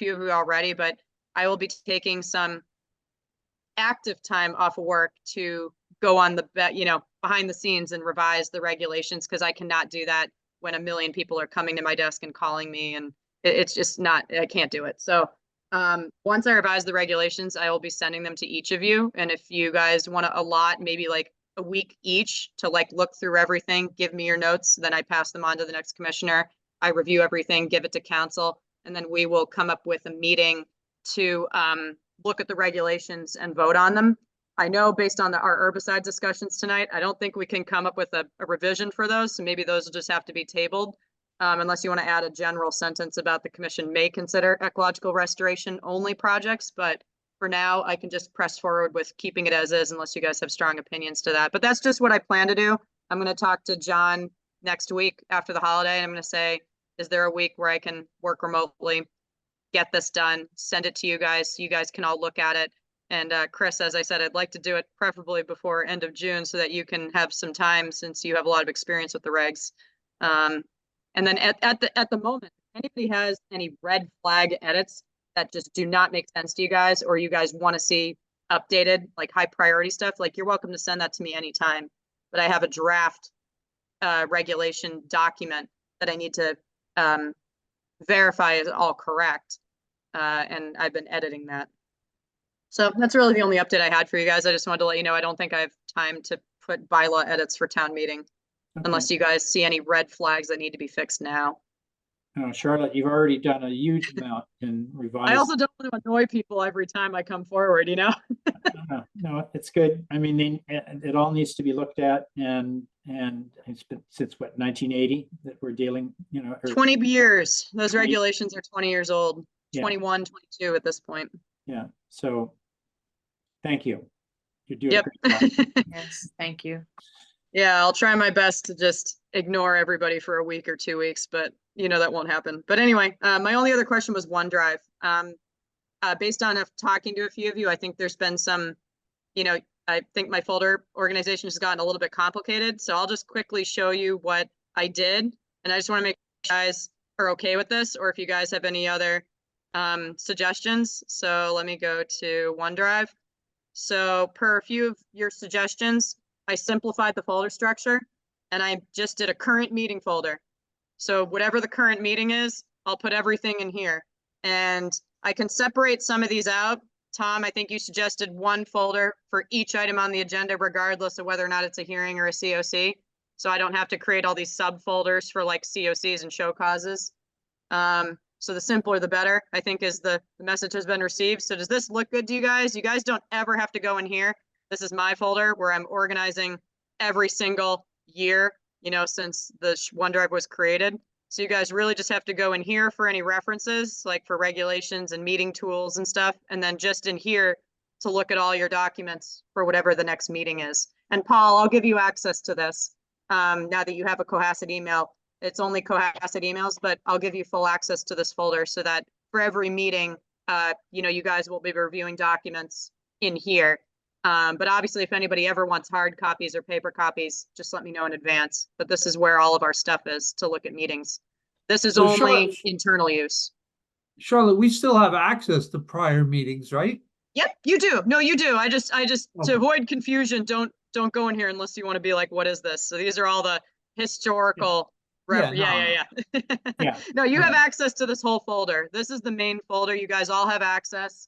S5: you already, but I will be taking some active time off of work to go on behind the scenes and revise the regulations because I cannot do that when a million people are coming to my desk and calling me, and it's just not, I can't do it. So once I revise the regulations, I will be sending them to each of you. And if you guys want to allot maybe like a week each to like look through everything, give me your notes, then I pass them on to the next commissioner. I review everything, give it to council, and then we will come up with a meeting to look at the regulations and vote on them. I know based on our herbicide discussions tonight, I don't think we can come up with a revision for those. So maybe those will just have to be tabled. Unless you want to add a general sentence about the commission may consider ecological restoration only projects. But for now, I can just press forward with keeping it as is unless you guys have strong opinions to that. But that's just what I plan to do. I'm going to talk to John next week after the holiday. And I'm going to say, is there a week where I can work remotely, get this done, send it to you guys so you guys can all look at it. And Chris, as I said, I'd like to do it preferably before end of June so that you can have some time since you have a lot of experience with the regs. And then at the moment, if anybody has any red flag edits that just do not make sense to you guys, or you guys want to see updated, like high priority stuff, like you're welcome to send that to me anytime. But I have a draft regulation document that I need to verify is all correct. And I've been editing that. So that's really the only update I had for you guys. I just wanted to let you know, I don't think I have time to put bylaw edits for town meeting unless you guys see any red flags that need to be fixed now.
S1: Charlotte, you've already done a huge amount in revising.
S5: I also don't want to annoy people every time I come forward,
S1: No, it's good. I mean, it all needs to be looked at, and it's been since what, 1980 that we're dealing, or
S5: 20 years. Those regulations are 20 years old,
S1: Yeah.
S5: 21, 22 at this point.
S1: Yeah, so thank you. You're doing
S5: Yep.
S1: a great job.
S2: Yes, thank you.
S5: Yeah, I'll try my best to just ignore everybody for a week or 2 weeks, but that won't happen. But anyway, my only other question was OneDrive. Based on talking to a few of you, I think there's been some, I think my folder organization has gotten a little bit complicated. So I'll just quickly show you what I did. And I just want to make sure you guys are okay with this, or if you guys have any other suggestions. So let me go to OneDrive. So per a few of your suggestions, I simplified the folder structure and I just did a current meeting folder. So whatever the current meeting is, I'll put everything in here. And I can separate some of these out. Tom, I think you suggested one folder for each item on the agenda, regardless of whether or not it's a hearing or a COC. So I don't have to create all these subfolders for like COCs and show causes. So the simpler the better, I think, is the message has been received. So does this look good to you guys? You guys don't ever have to go in here. This is my folder where I'm organizing every single year, you know, since the OneDrive was created. So you guys really just have to go in here for any references, like for regulations and meeting tools and stuff. And then just in here to look at all your documents for whatever the next meeting is. And Paul, I'll give you access to this now that you have a Cohasset email. It's only Cohasset emails, but I'll give you full access to this folder so that for every meeting, you know, you guys will be reviewing documents in here. But obviously, if anybody ever wants hard copies or paper copies, just let me know in advance. But this is where all of our stuff is to look at meetings. This is
S3: So
S5: only internal use.
S3: Charlotte, we still have access to prior meetings, right?
S5: Yep, you do. No, you do. I just
S3: Okay.
S5: to avoid confusion, don't go in here unless you want to be like, what is this? So these are all the historical. Yeah.
S1: Yeah.
S5: No, you have access to this whole folder. This is the main folder. You guys all have access.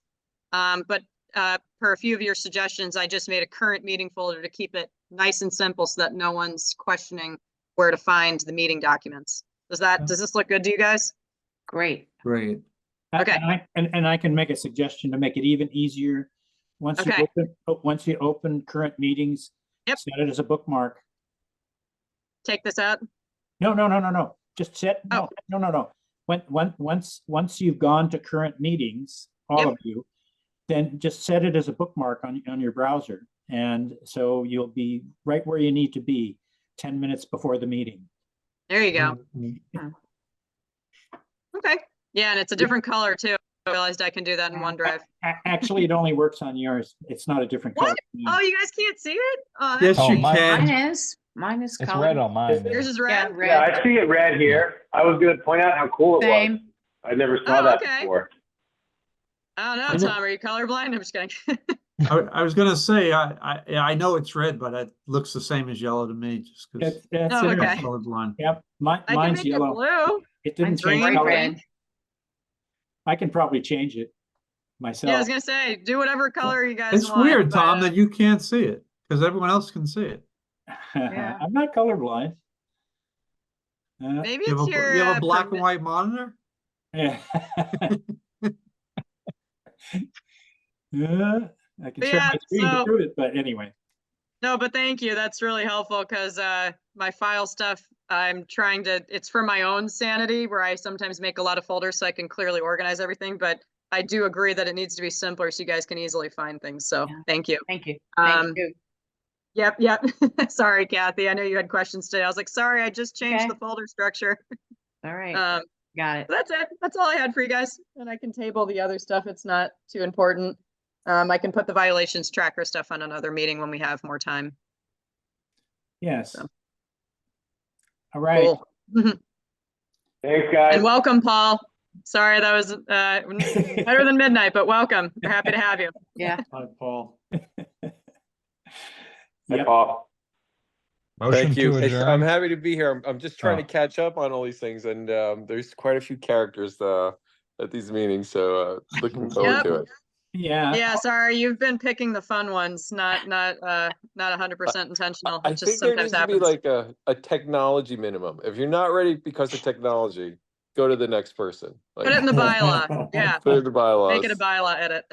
S5: But per a few of your suggestions, I just made a current meeting folder to keep it nice and simple so that no one's questioning where to find the meeting documents. Does this look good to you guys?
S2: Great.
S3: Great.
S5: Okay.
S1: And I can make a suggestion to make it even easier. Once you
S5: Okay.
S1: open current meetings,
S5: Yep.
S1: set it as a bookmark.
S5: Take this out.
S1: No. Just set, no. Once you've gone to current meetings, all
S5: Yep.
S1: of you, then just set it as a bookmark on your browser. And so you'll be right where you need to be 10 minutes before the meeting.
S5: There you go.
S3: Mm-hmm.
S5: Okay. Yeah, and it's a different color too. I realized I can do that in OneDrive.
S1: Actually, it only works on yours. It's not a different color.
S5: What? Oh, you guys can't see it? Oh,
S3: Yes,
S5: that's
S3: you
S5: neat.
S3: can.
S2: Mine is
S8: It's
S2: colored.
S8: red on mine.
S5: Yours is
S2: Yeah,
S5: red?
S2: red.
S14: Yeah, I see it red here. I was gonna point out how cool it was.
S2: Same.
S14: I never saw
S5: Oh,
S14: that
S5: okay.
S14: before.
S5: I don't know,
S3: I know-
S5: Tom, are you colorblind? I'm just kidding.
S3: I was gonna say, I know it's red, but it looks the same as yellow to me, just because
S1: It's
S5: Oh,
S1: interesting.
S5: okay.
S3: colorblind.
S1: Yep,
S5: I can
S1: mine's
S5: make it
S1: yellow.
S5: blue.
S1: It didn't
S5: Mine's
S1: change
S5: green,
S1: color.
S2: red.
S1: I can probably change it
S5: Yeah, I was
S1: myself.
S5: gonna say, do whatever color you guys
S3: It's
S5: want.
S3: weird,
S5: but,
S3: Tom, that you can't see it, because everyone else can see it.
S2: Yeah.
S1: I'm not colorblind.
S5: maybe
S3: You
S5: it's
S3: have
S5: your.
S3: you have a black and white monitor?
S1: Yeah. Yeah, I can share
S5: Yeah,
S1: my screen to
S5: so-
S1: prove it, but anyway.
S5: No, but thank you. That's really helpful because my file stuff, I'm trying to, it's for my own sanity where I sometimes make a lot of folders so I can clearly organize everything. But I do agree that it needs to be simpler so you guys can easily find things. So
S2: Yeah.
S5: thank you.
S2: Thank you.
S5: Um,
S2: Thank you.
S5: Yep. Sorry, Kathy. I know you had questions today. I was like, sorry, I just changed
S2: Okay.
S5: the folder structure.
S2: All right.
S5: Um,
S2: Got it.
S5: That's it. That's all I had for you guys. And I can table the other stuff. It's not too important. I can put the violations tracker stuff on another meeting when we have more time.
S1: Yes.
S5: So.
S1: All right.
S5: Cool.
S14: Thanks, guys.
S5: And welcome, Paul. Sorry, that was better than midnight, but welcome. We're happy to have you.
S2: Yeah.
S1: Hi, Paul.
S14: Hi,
S1: Yep.
S14: Paul.
S8: Motion
S17: Thank you.
S8: to
S17: I'm
S8: adjourn.
S17: happy to be here. I'm just trying
S8: Oh.
S17: to catch up on all these things, and there's quite a few characters at these meetings, so looking forward
S5: Yep.
S17: to it.
S1: Yeah.
S5: Yeah, sorry, you've been picking the fun ones, not 100% intentional.
S17: I
S5: It just
S17: think there
S5: sometimes
S17: needs to be
S5: happens.
S17: like a technology minimum. If you're not ready because of technology, go to the next person.
S5: Put it in the bylaw. Yeah,
S17: Put it in the bylaws.
S5: make it a bylaw edit.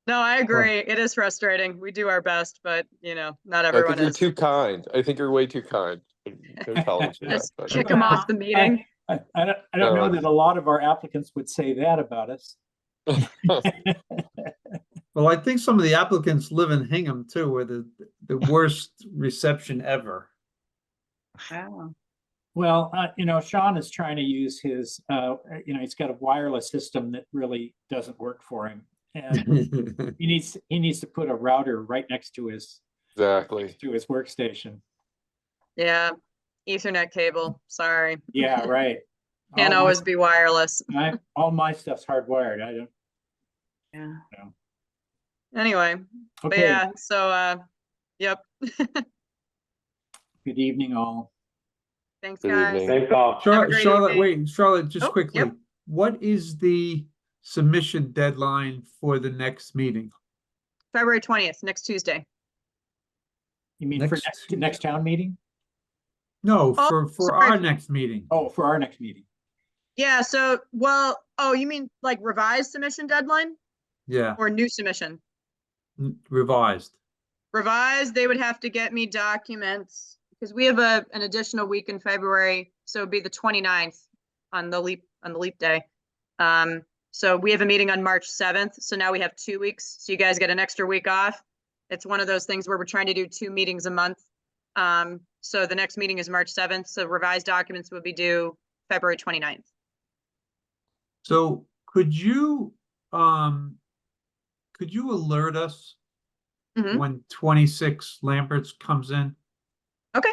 S5: No, I agree. It is frustrating. We do our best, but not
S17: I
S5: everyone
S17: think you're
S5: is.
S17: too kind. I think you're way too kind. No tolerance for that,
S5: Just
S17: but-
S5: kick them off the meeting.
S1: I don't know that a lot of our applicants would say that about us.
S3: Well, I think some of the applicants live in Hingham too, where the worst reception ever.
S2: Oh.
S1: Well, Sean is trying to use his, he's got a wireless system that really doesn't work for him. And he needs to put a router right next to his
S17: Exactly.
S1: workstation.
S5: Yeah, Ethernet cable. Sorry.
S1: Yeah, right.
S5: Can't
S1: All my-
S5: always be wireless.
S1: all my stuff's hardwired. I don't,
S2: Yeah.
S5: Anyway, but
S1: okay,
S5: yeah, so, yep.
S1: good evening all.
S5: Thanks,
S17: Good
S5: guys.
S17: evening.
S14: Thanks all.
S5: Have a
S3: Charlotte,
S5: great
S3: Charlotte,
S5: evening.
S3: wait, Charlotte, just
S5: Oh,
S3: quickly,
S5: yep.
S3: what is the submission deadline for the next meeting?
S5: February 20th, next Tuesday.
S1: You mean for
S3: Next
S1: next town meeting?
S3: No,
S5: Oh,
S3: for
S5: sorry.
S3: our next meeting.
S1: Oh, for our next meeting.
S5: Yeah, so, well, oh, you mean like revised submission deadline
S3: Yeah,
S5: or new submission?
S3: revised.
S5: Revised, they would have to get me documents because we have an additional week in February, so it'd be the 29th on the leap day. So we have a meeting on March 7th, so now we have 2 weeks, so you guys get an extra week off. It's one of those things where we're trying to do 2 meetings a month. So the next meeting is March 7th, so revised documents would be due February 29th.
S3: So could you alert us
S5: Mhm.
S3: when 26 Lamberts comes in?
S5: Okay.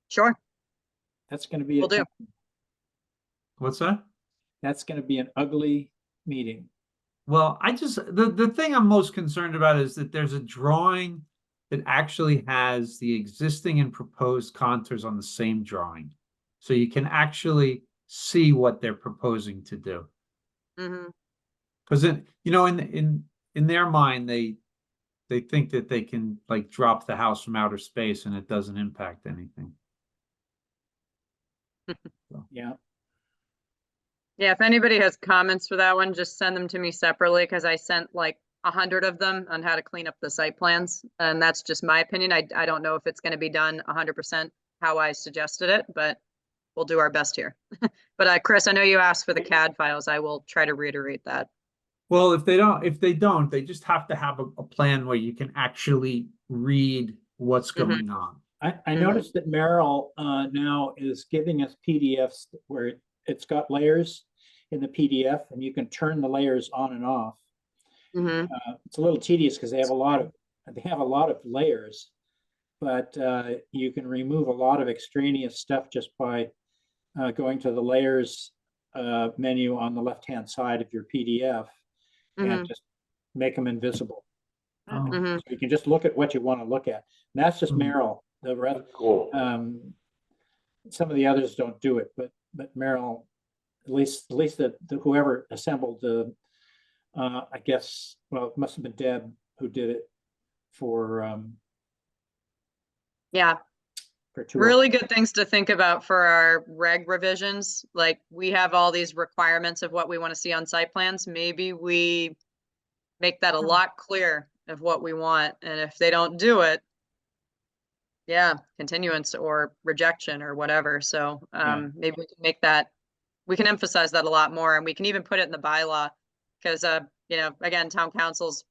S5: Sure,
S1: That's gonna be,
S5: will do.
S3: What's that?
S1: that's gonna be an ugly meeting.
S3: Well, the thing I'm most concerned about is that there's a drawing that actually has the existing and proposed contours on the same drawing. So you can actually see what they're proposing to do.
S5: Hmm.
S3: Because in their mind, they think that they can like drop the house from outer space and it doesn't impact anything.
S1: Yeah,
S5: Yeah, if anybody has comments for that one, just send them to me separately because I sent like 100 of them on how to clean up the site plans. And that's just my opinion. I don't know if it's going to be done 100% how I suggested it, but we'll do our best here. But Chris, I know you asked for the CAD files. I will try to reiterate that.
S3: Well, if they don't, they just have to have a plan where you can actually read what's going on.
S1: I noticed that Merrill now is giving us PDFs where it's got layers in the PDF and you can turn the layers on and off.
S5: Hmm.
S1: It's a little tedious because they have a lot of layers, but you can remove a lot of extraneous stuff just by going to the layers menu on the left-hand side of your PDF and just make them invisible.
S3: Oh.
S5: Hmm.
S1: So you can just look at what you want to look at. And that's just Merrill. The rest,
S14: Cool.
S1: some of the others don't do it, but Merrill, at least the whoever assembled the, I guess, well, it must have been Deb who did it for
S5: Yeah.
S1: for two.
S5: Really good things to think about for our reg revisions. Like we have all these requirements of what we want to see on site plans. Maybe we make that a lot clearer of what we want. And if they don't do it, yeah, continuance or rejection or whatever. So maybe we can make that, we can emphasize that a lot more and we can even put it in the bylaw. Because, again, town council's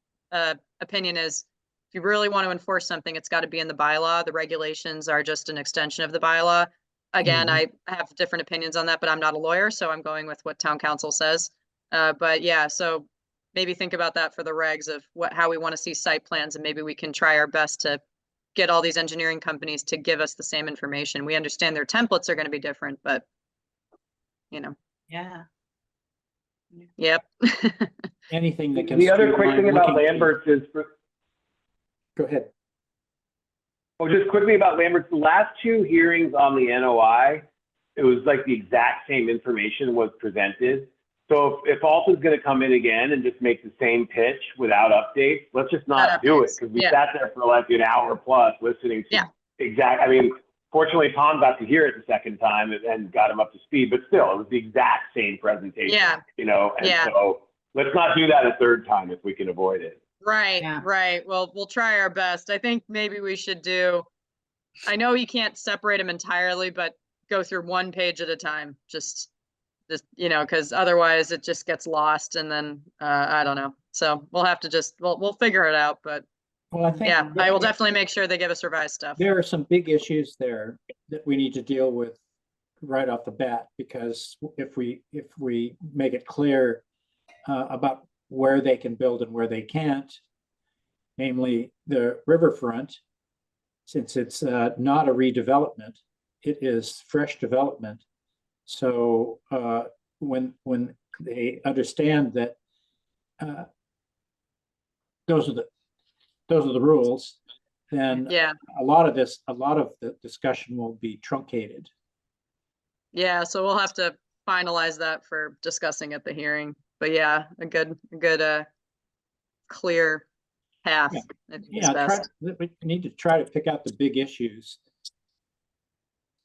S5: opinion is if you really want to enforce something, it's got to be in the bylaw. The regulations are just an extension of the bylaw. Again, I have different opinions on that, but I'm not a lawyer, so I'm going with what town council says. But yeah, so maybe think about that for the regs of how we want to see site plans, and maybe we can try our best to get all these engineering companies to give us the same information. We understand their templates are going to be different, but
S2: Yeah.
S5: yep.
S1: Anything that can.
S14: The other quick
S1: streamline
S14: thing about
S1: looking-
S14: Lambert's is,
S1: Go ahead.
S14: just quickly about Lambert's, the last 2 hearings on the NOI, it was like the exact same information was presented. So if Alta's going to come in again and just make the same pitch without updates, let's just not do it because we sat there for like an hour plus listening to I mean, fortunately, Tom got to hear it the second time and got him up to speed, but still, it was the exact same presentation. So let's not do that a third time if we can avoid it.
S5: Right, right. Well, we'll try our best. I think maybe we should I know you can't separate them entirely, but go through one page at a time, just because otherwise it just gets lost and then, I don't know. So we'll have to we'll figure it out, but
S1: Well, I think
S5: I will definitely make sure they give us revised stuff.
S1: there are some big issues there that we need to deal with right off the bat, because if we make it clear about where they can build and where they can't, namely the riverfront, since it's not a redevelopment, it is fresh development. So when they understand that those are the rules, then
S5: Yeah,
S1: a lot of the discussion will be truncated.
S5: yeah, so we'll have to finalize that for discussing at the hearing. But yeah, a good clear path, I think is
S1: Yeah,
S5: best.
S1: we need to try to pick out the big issues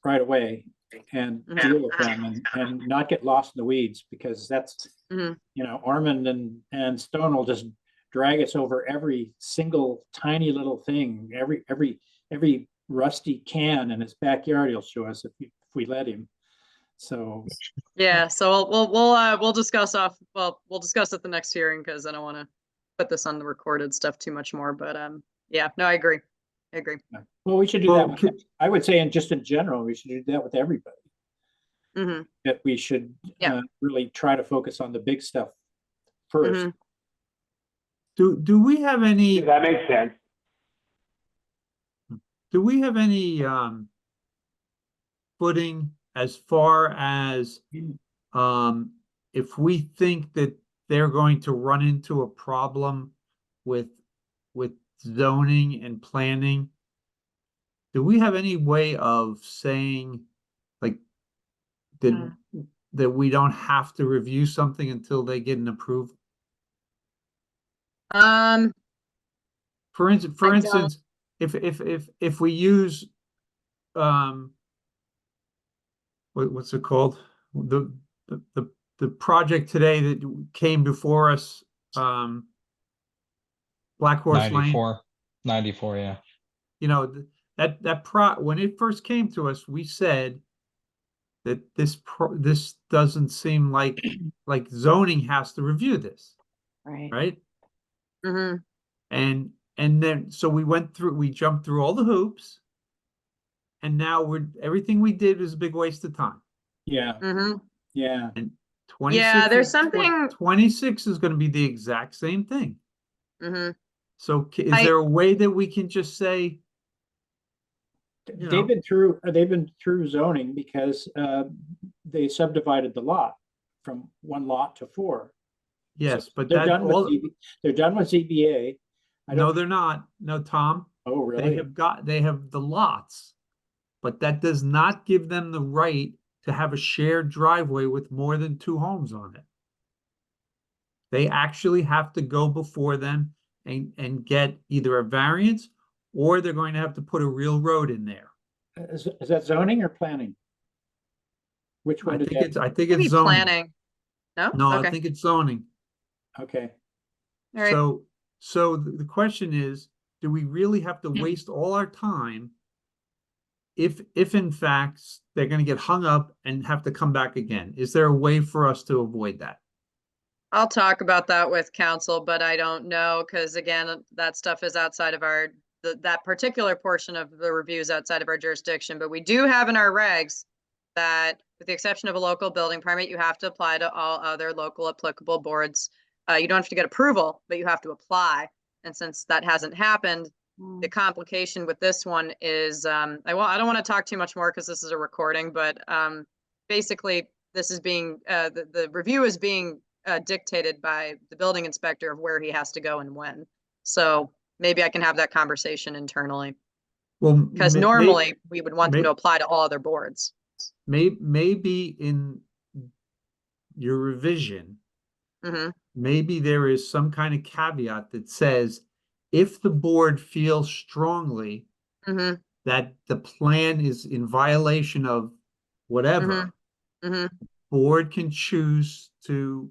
S1: right away and deal with them and not get lost in the weeds, because that's,
S5: Mhm.
S1: you know, Ormond and Stone will just drag us over every single tiny little thing, every rusty can in his backyard he'll show us if we let him. So
S5: Yeah, so we'll discuss we'll discuss at the next hearing, because I don't want to put this on the recorded stuff too much more, but yeah, no, I agree.
S1: well, we should do
S3: Well,
S1: that with, I would say, just in general, we should do that with everybody.
S5: Mm-hmm.
S1: That we should
S5: Yeah.
S1: really try to focus on the big stuff first.
S5: Mhm.
S3: Do we have any,
S14: That makes sense.
S3: do we have any footing as far as if we think that they're going to run into a problem with zoning and planning? Do we have any way of saying like that we don't have to review something until they get an approval? For
S5: I don't-
S3: instance, if we use what's it called? The project today that came before us, Black Horse Lane.
S8: 94, yeah.
S3: You know, when it first came to us, we said that this doesn't seem like zoning has to review this,
S2: Right.
S3: right?
S5: Mm-hmm.
S3: And then so we jumped through all the hoops, and now everything we did was a big waste of time.
S1: Yeah,
S5: Mm-hmm.
S1: yeah.
S3: And 26
S5: Yeah, there's
S3: is-
S5: something.
S3: 26 is going to be the exact same thing.
S5: Mm-hmm.
S3: So is there a way that we can just say, you know,
S1: They've been through zoning because they subdivided the lot from 1 lot to 4.
S3: yes,
S1: So
S3: but
S1: they're
S3: that
S1: done with
S3: all,
S1: they're done with ZBA.
S3: no, they're not. No, Tom,
S1: Oh, really?
S3: they have the lots, but that does not give them the right to have a shared driveway with more than 2 homes on it. They actually have to go before them and get either a variance, or they're going to have to put a real road in there.
S1: Is that zoning or planning? Which one
S3: I
S1: did
S3: think
S1: that?
S3: it's, I think
S5: Maybe
S3: it's zoning.
S5: planning. No?
S3: No,
S5: Okay.
S3: I think it's zoning.
S1: Okay.
S5: All right.
S3: So the question is, do we really have to waste all our time if in fact they're gonna get hung up and have to come back again? Is there a way for us to avoid that?
S5: I'll talk about that with council, but I don't know, because again, that stuff is outside of that particular portion of the review is outside of our jurisdiction. But we do have in our regs that, with the exception of a local building permit, you have to apply to all other local applicable boards. You don't have to get approval, but you have to apply. And since that hasn't happened, the complication with this one is, I don't want to talk too much more because this is a recording, but basically this is being, the review is being dictated by the building inspector of where he has to go and when. So maybe I can have that conversation internally,
S3: Well,
S5: because normally we would want them
S3: may-
S5: to apply to all other boards.
S3: maybe in your revision,
S5: Mm-hmm.
S3: maybe there is some kind of caveat that says, if the board feels strongly
S5: Mm-hmm.
S3: that the plan is in violation of whatever,
S5: Mm-hmm.
S3: board can choose to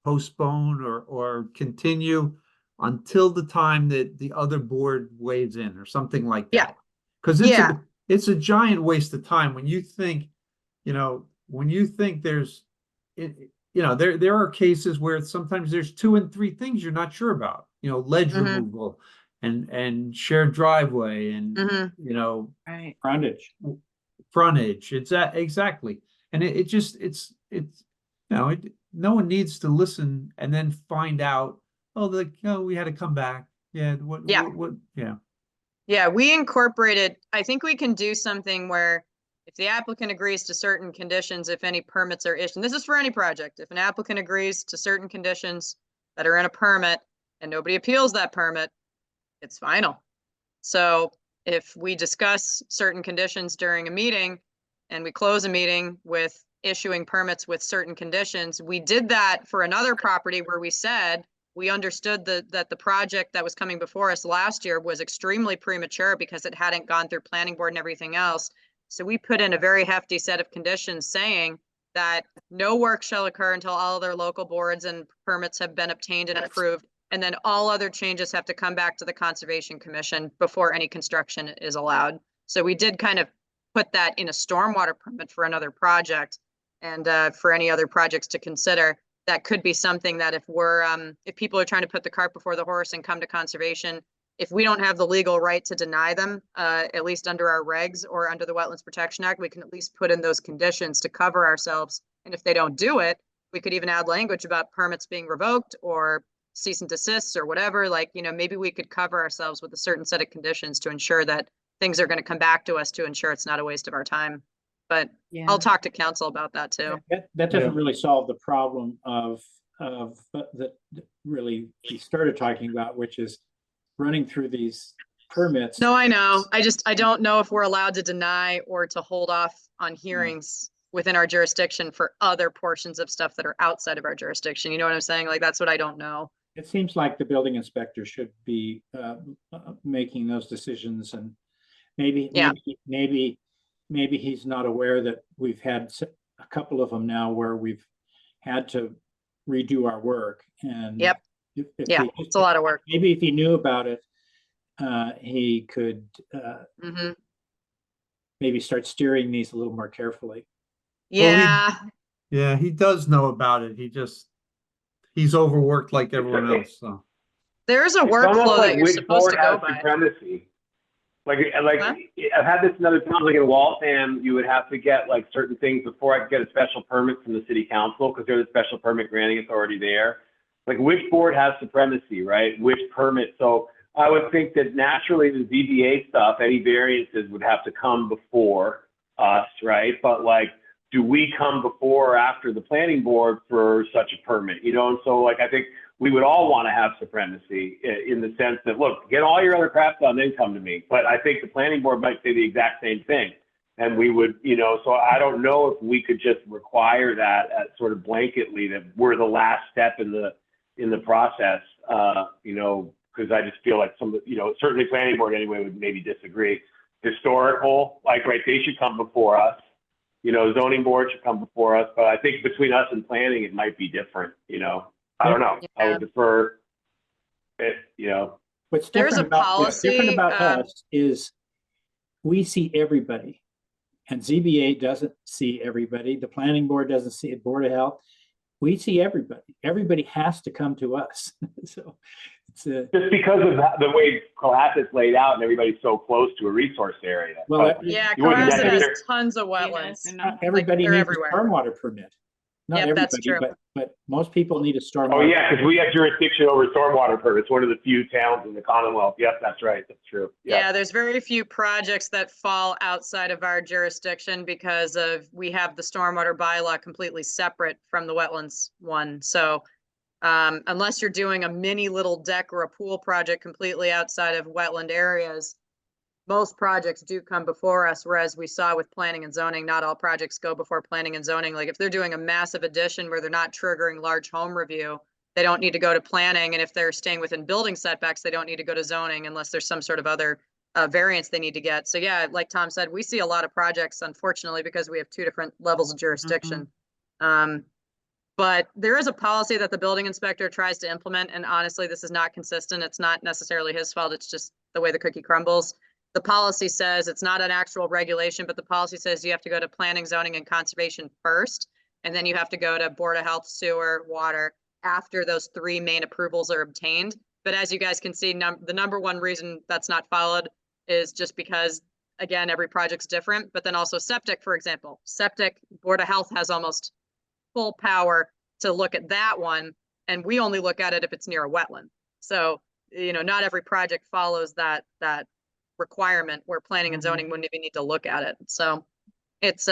S3: postpone or continue until the time that the other board weighs in or something like
S5: Yeah.
S3: that. Because
S5: Yeah.
S3: it's a giant waste of time when you think, there's, there are cases where sometimes there's 2 and 3 things you're not sure about, ledge
S5: Mhm.
S3: removal and shared driveway and,
S5: Mhm.
S2: Right.
S3: frontage. It's exactly. And no one needs to listen and then find out, we had to come back. Yeah.
S5: Yeah.
S3: Yeah.
S5: Yeah, we incorporated, I think we can do something where if the applicant agrees to certain conditions, if any permits are issued, and this is for any project, if an applicant agrees to certain conditions that are in a permit and nobody appeals that permit, it's final. So if we discuss certain conditions during a meeting and we close a meeting with issuing permits with certain conditions, we did that for another property where we said we understood that the project that was coming before us last year was extremely premature because it hadn't gone through planning board and everything else. So we put in a very hefty set of conditions saying that no work shall occur until all other local boards and permits have been obtained and approved. And then all other changes have to come back to the Conservation Commission before any construction is allowed. So we did kind of put that in a stormwater permit for another project. And for any other projects to consider, that could be something that if people are trying to put the cart before the horse and come to conservation, if we don't have the legal right to deny them, at least under our regs or under the Wetlands Protection Act, we can at least put in those conditions to cover ourselves. And if they don't do it, we could even add language about permits being revoked or cease and desist or whatever. Like, maybe we could cover ourselves with a certain set of conditions to ensure that things are going to come back to us to ensure it's not a waste of our time. But
S2: Yeah.
S5: I'll talk to council about that too.
S1: That doesn't really solve the problem of that really we started talking about, which is running through these permits.
S5: No, I know. I don't know if we're allowed to deny or to hold off on hearings within our jurisdiction for other portions of stuff that are outside of our jurisdiction. You know what I'm saying? Like, that's what I don't know.
S1: It seems like the building inspector should be making those decisions, and maybe he's not aware that we've had a couple of them now where we've had to redo our work. And
S5: Yep. It's a lot of work.
S1: Maybe if he knew about it, he could maybe start steering these a little more carefully.
S5: Yeah.
S3: Yeah, he does know about it. He's overworked like everyone else, so.
S5: There's a
S14: It's almost
S5: workflow that
S14: like
S5: you're
S14: which
S5: supposed
S14: board
S5: to go
S14: has
S5: by.
S14: supremacy. Like
S5: Huh?
S14: I've had this in other towns, like in Waltham, you would have to get like certain things before I could get a special permit from the city council because they're the special permit granting authority there. Like which board has supremacy, right? Which permit? So I would think that naturally the ZBA stuff, any variances would have to come before us, right? But like, do we come before or after the planning board for such a permit? And so like, I think we would all want to have supremacy in the sense that, look, get all your other crap done, then come to me. But I think the planning board might say the exact same thing. And we would, so I don't know if we could just require that as sort of blanketly that we're the last step in the process, because I just feel like certainly planning board anyway would maybe disagree. Historical, like, right, they should come before us. Zoning board should come before us. But I think between us and planning, it might be different, I don't know. I would defer it,
S1: What's
S5: There's
S1: different
S5: a
S1: what's different
S5: policy,
S1: about us is we see everybody, and ZBA doesn't see everybody. The planning board doesn't see it, Board of Health. We see everybody. Everybody has to come to us. So it's
S14: just because of the way Cohasset's laid out and everybody's so close to a resource area.
S1: Well,
S5: Yeah,
S14: You wouldn't
S5: Cohasset has
S14: necessarily-
S5: tons of wetlands.
S1: everybody
S5: they're
S1: needs
S5: everywhere.
S1: a stormwater permit. Not
S5: Yep, that's
S1: everybody,
S5: true.
S1: but most people need a stormwater.
S14: Oh, yeah, because we have jurisdiction over stormwater permits, one of the few towns in the Commonwealth. Yep, that's right. That's true.
S5: Yeah, there's very few projects that fall outside of our jurisdiction because we have the stormwater bylaw completely separate from the wetlands one. So unless you're doing a mini little deck or a pool project completely outside of wetland areas, most projects do come before us, whereas we saw with planning and zoning, not all projects go before planning and zoning. Like if they're doing a massive addition where they're not triggering large home review, they don't need to go to planning. And if they're staying within building setbacks, they don't need to go to zoning unless there's some sort of other variance they need to get. So yeah, like Tom said, we see a lot of projects, unfortunately, because we have two different levels of jurisdiction. But there is a policy that the building inspector tries to implement. And honestly, this is not consistent. It's not necessarily his fault. It's just the way the cookie crumbles. The policy says it's not an actual regulation, but the policy says you have to go to planning, zoning, and conservation first. And then you have to go to Board of Health, sewer, water after those three main approvals are obtained. But as you guys can see, the number one reason that's not followed is just because, again, every project's different. But then also septic, for example, septic, Board of Health has almost full power to look at that one. And we only look at it if it's near a wetland. So, not every project follows that requirement where planning and zoning wouldn't even need to look at it. So it's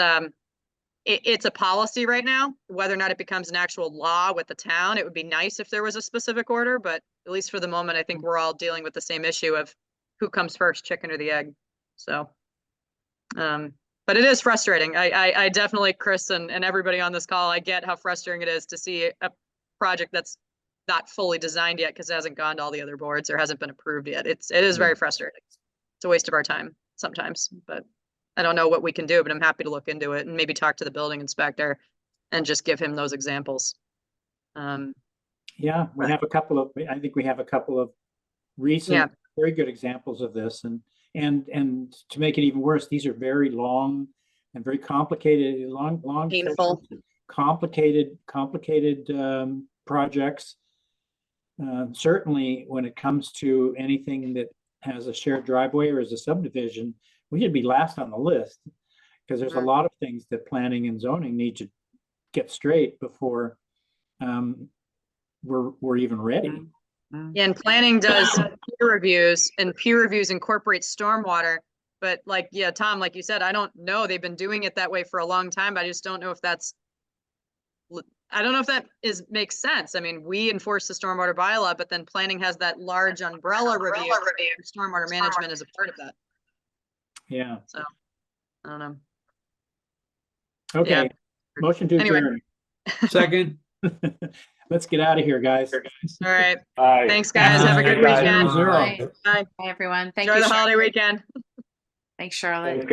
S5: it's a policy right now. Whether or not it becomes an actual law with the town, it would be nice if there was a specific order, but at least for the moment, I think we're all dealing with the same issue of who comes first, chicken or the egg. So, but it is frustrating. I definitely, Chris and everybody on this call, I get how frustrating it is to see a project that's not fully designed yet because it hasn't gone to all the other boards or hasn't been approved yet. It is very frustrating. It's a waste of our time sometimes, but I don't know what we can do, but I'm happy to look into it and maybe talk to the building inspector and just give him those examples.
S1: Yeah, we have a couple of, I think we have a couple of recent, very good examples of this. And to make it even worse, these are very long and very complicated, long,
S5: Painful.
S1: complicated projects. Certainly when it comes to anything that has a shared driveway or is a subdivision, we should be last on the list because there's a lot of things that planning and zoning need to get straight before we're even ready.
S5: Yeah, and planning does peer reviews, and peer reviews incorporate stormwater. But like, yeah, Tom, like you said, I don't know. They've been doing it that way for a long time, but I just don't know if that's, I don't know if that makes sense. I mean, we enforce the stormwater bylaw, but then planning has that large umbrella review. Stormwater management is a part of that.
S1: Yeah.
S5: So, I don't know.
S1: Okay.
S5: Yeah.
S1: Motion to
S5: Anyway.
S1: adjourn.
S3: Second.
S1: Let's get out of here, guys.
S5: All right.
S14: Bye.
S5: Thanks, guys. Have a good
S3: Bye.
S5: weekend.
S1: Zero.
S2: Bye.
S5: Bye.
S2: Bye, everyone. Thank
S5: Enjoy
S2: you.
S5: the holiday
S2: Charlotte.
S5: weekend.
S2: Thanks, Charlotte.
S14: Thanks,